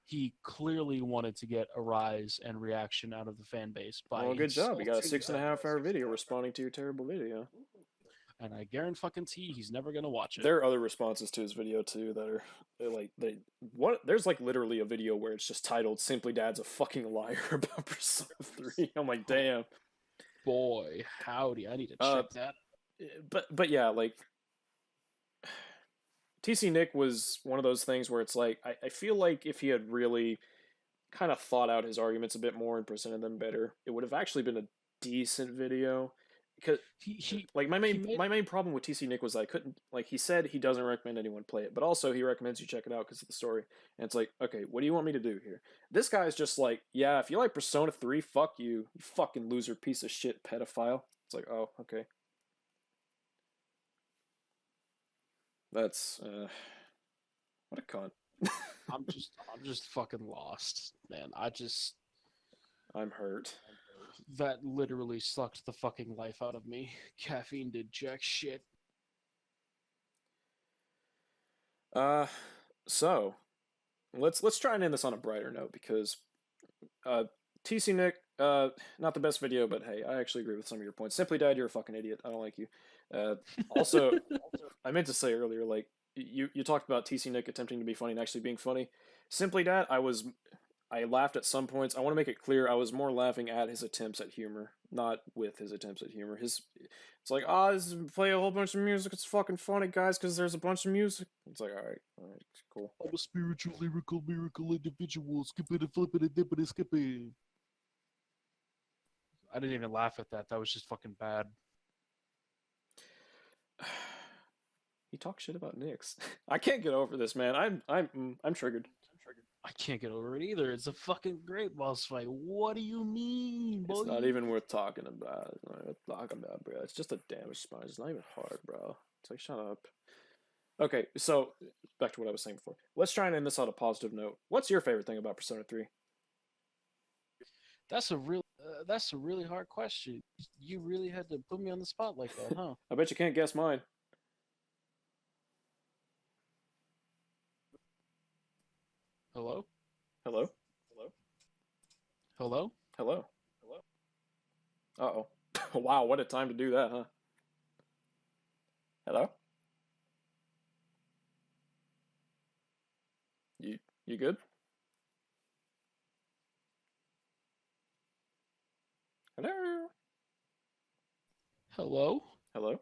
he clearly wanted to get a rise and reaction out of the fan base by good job. You got a 6.5-hour video responding to your terrible video. And I guarantee he's never gonna watch it. There are other responses to his video too that are there's like literally a video where it's just titled "Simply Dad's a fucking liar" about Persona 3. I'm like, damn. Boy, howdy! I need to check that. But yeah, like TC Nick was one of those things where it's like I feel like if he had really kind of thought out his arguments a bit more and presented them better, it would have actually been a decent video. Because my main problem with TC Nick was I couldn't, like, he said he doesn't recommend anyone play it, but also he recommends you check it out because of the story. And it's like, okay, what do you want me to do here? This guy's just like, yeah, if you like Persona 3, fuck you, you fucking loser, piece of shit, pedophile. It's like, oh, okay. That's what a cunt. I'm just fucking lost, man. I'm hurt. That literally sucked the fucking life out of me. Caffeine did jack shit. So let's try and end this on a brighter note because TC Nick, not the best video, but hey, I actually agree with some of your points. Simply Dad, you're a fucking idiot. I don't like you. Also, I meant to say earlier, like you talked about TC Nick attempting to be funny and actually being funny. Simply Dad, I laughed at some points. I want to make it clear I was more laughing at his attempts at humor, not with his attempts at humor. It's like, play a whole bunch of music. It's fucking funny, guys, because there's a bunch of music. It's like, all right, cool. I'm a spiritual, lyrical, miracle individual. Skip it and flip it and dip it and skip it. I didn't even laugh at that. That was just fucking bad. He talks shit about Nyx. I can't get over this, man. I'm triggered. I can't get over it either. It's a fucking great boss fight. What do you mean, boy? It's not even worth talking about. It's not worth talking about, bro. It's just a damage sponge. It's not even hard, bro. It's like, shut up. Okay, so back to what I was saying before. Let's try and end this on a positive note. What's your favorite thing about Persona 3? That's a really hard question. You really had to put me on the spot like that, huh? I bet you can't guess mine. Hello? Hello? Hello? Hello? Uh-oh. Wow, what a time to do that, huh? Hello? You good? Hello? Hello? Hello?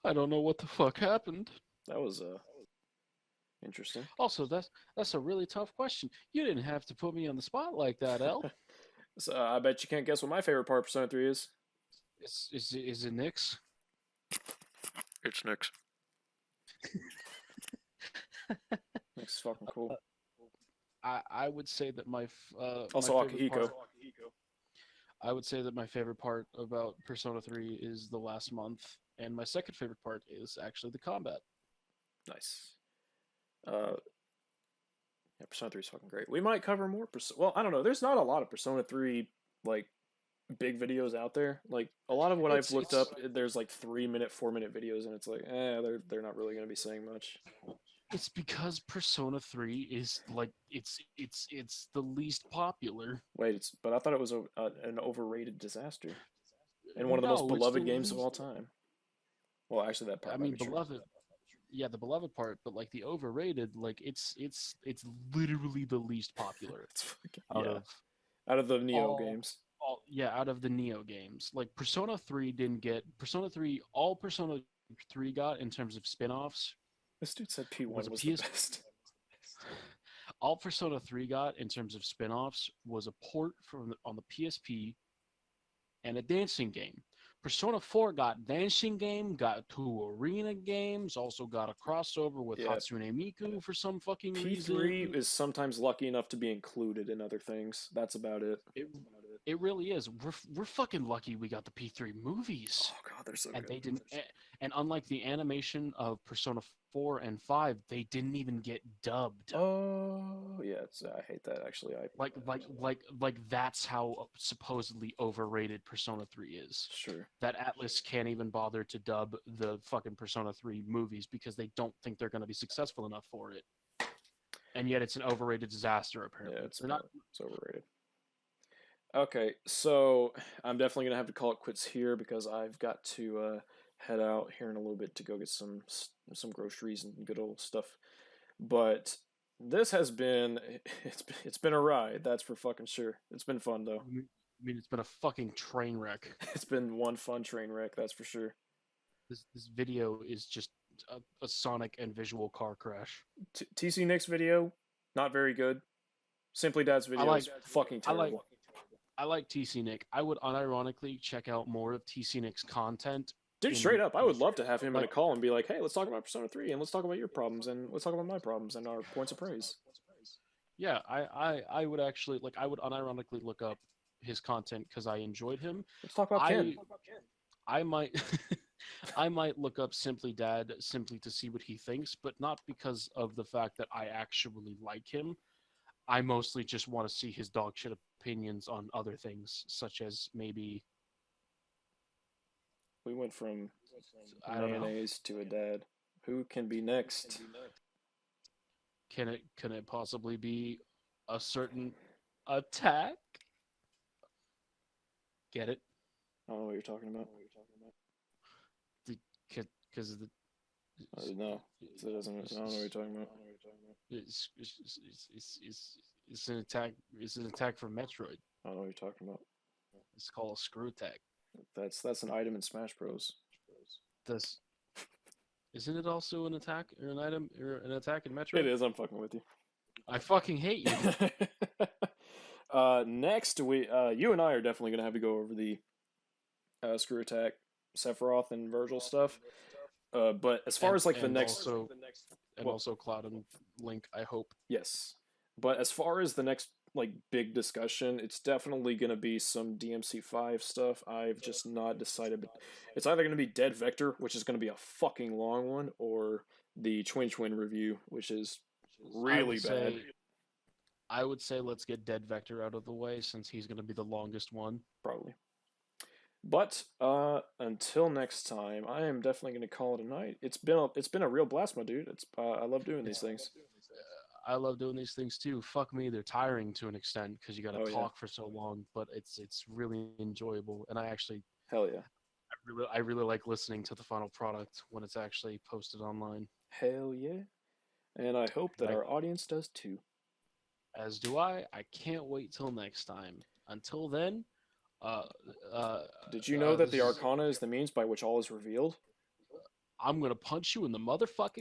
I don't know what the fuck happened. That was interesting. Also, that's a really tough question. You didn't have to put me on the spot like that, El. So, I bet you can't guess what my favorite part of Persona 3 is. Is it Nyx? It's Nyx. Nyx is fucking cool. I would say that also my favorite Akihiko. part, I would say that my favorite part about Persona 3 is the last month, and my second favorite part is actually the combat. Nice. Yeah, Persona 3 is fucking great. We might cover more well, I don't know. There's not a lot of Persona 3 like big videos out there. Like a lot of what I've looked up, there's like 3-minute, 4-minute videos, and it's like, they're not really gonna be saying much. It's because Persona 3 is like it's the least popular. Wait, but I thought it was an overrated disaster, and one of the most beloved games of all time. Well, actually, that part. I mean, beloved. Yeah, the beloved part, but like the overrated, like it's literally the least popular out of the Neo games. Out of the Neo games. Like Persona 3 didn't get Persona 3. All Persona 3 got in terms of spin-offs. This dude said P1 was the best. All Persona 3 got in terms of spin-offs was a port on the PSP and a dancing game. Persona 4 got dancing game, got 2 arena games, also got a crossover with Hatsune Miku for some fucking reason. P3 is sometimes lucky enough to be included in other things. That's about it. It really is. We're fucking lucky we got the P3 movies. Oh god, they're so and good. They didn't. And unlike the animation of Persona 4 and 5, they didn't even get dubbed. Oh yeah, I hate that actually. Like that's how supposedly overrated Persona 3 is. Sure. That Atlas can't even bother to dub the fucking Persona 3 movies because they don't think they're going to be successful enough for it. And yet it's an overrated disaster apparently. Yeah, it's overrated. Okay, so I'm definitely gonna have to call it quits here because I've got to head out here in a little bit to go get some groceries and good old stuff. But this has been it's been a ride, that's for fucking sure. It's been fun though. I mean, it's been a fucking train wreck. It's been one fun train wreck, that's for sure. This video is just a sonic and visual car crash. TC Nick's video, not very good. Simply Dad's video is fucking terrible. I like TC Nick. I would unironically check out more of TC Nick's content. Dude, straight up, I would love to have him in a call and be like, hey, let's talk about Persona 3, and let's talk about your problems, and let's talk about my problems, and our points of praise. Yeah, I would actually, like, I would unironically look up his content because I enjoyed him. Let's talk about Ken. I might... I might look up Simply Dad simply to see what he thinks, but not because of the fact that I actually like him. I mostly just want to see his dog shit opinions on other things, such as maybe... We went from mayonnaise to a dad. Who can be next? Can it possibly be a certain attack? Get it? I don't know what you're talking about. Because of the... no, it doesn't. I don't know what you're talking about. It's an attack. It's an attack from Metroid. I don't know what you're talking about. It's called a screw attack. That's an item in Smash Bros. Isn't it also an attack or an item or an attack in Metroid? It is. I'm fucking with you. I fucking hate you. Next, you and I are definitely gonna have to go over the screw attack, Sephiroth and Virgil stuff. But as far as like the next, also Cloud and Link, I hope. Yes, but as far as the next like big discussion, it's definitely gonna be some DMC5 stuff. I've just not decided, but it's either gonna be Dead Vector, which is gonna be a fucking long one, or the Twin review, which is really bad. I would say let's get Dead Vector out of the way since he's gonna be the longest one. Probably. But until next time, I am definitely going to call it a night. It's been a real blast, my dude. I love doing these things. I love doing these things too. Fuck me, they're tiring to an extent because you got to talk for so long. But it's really enjoyable, and I actually hell yeah. I really like listening to the final product when it's actually posted online. Hell yeah, and I hope that our audience does too. As do I. I can't wait till next time. Until then. Did you know that the Arcana is the means by which all is revealed? I'm gonna punch you in the motherfucking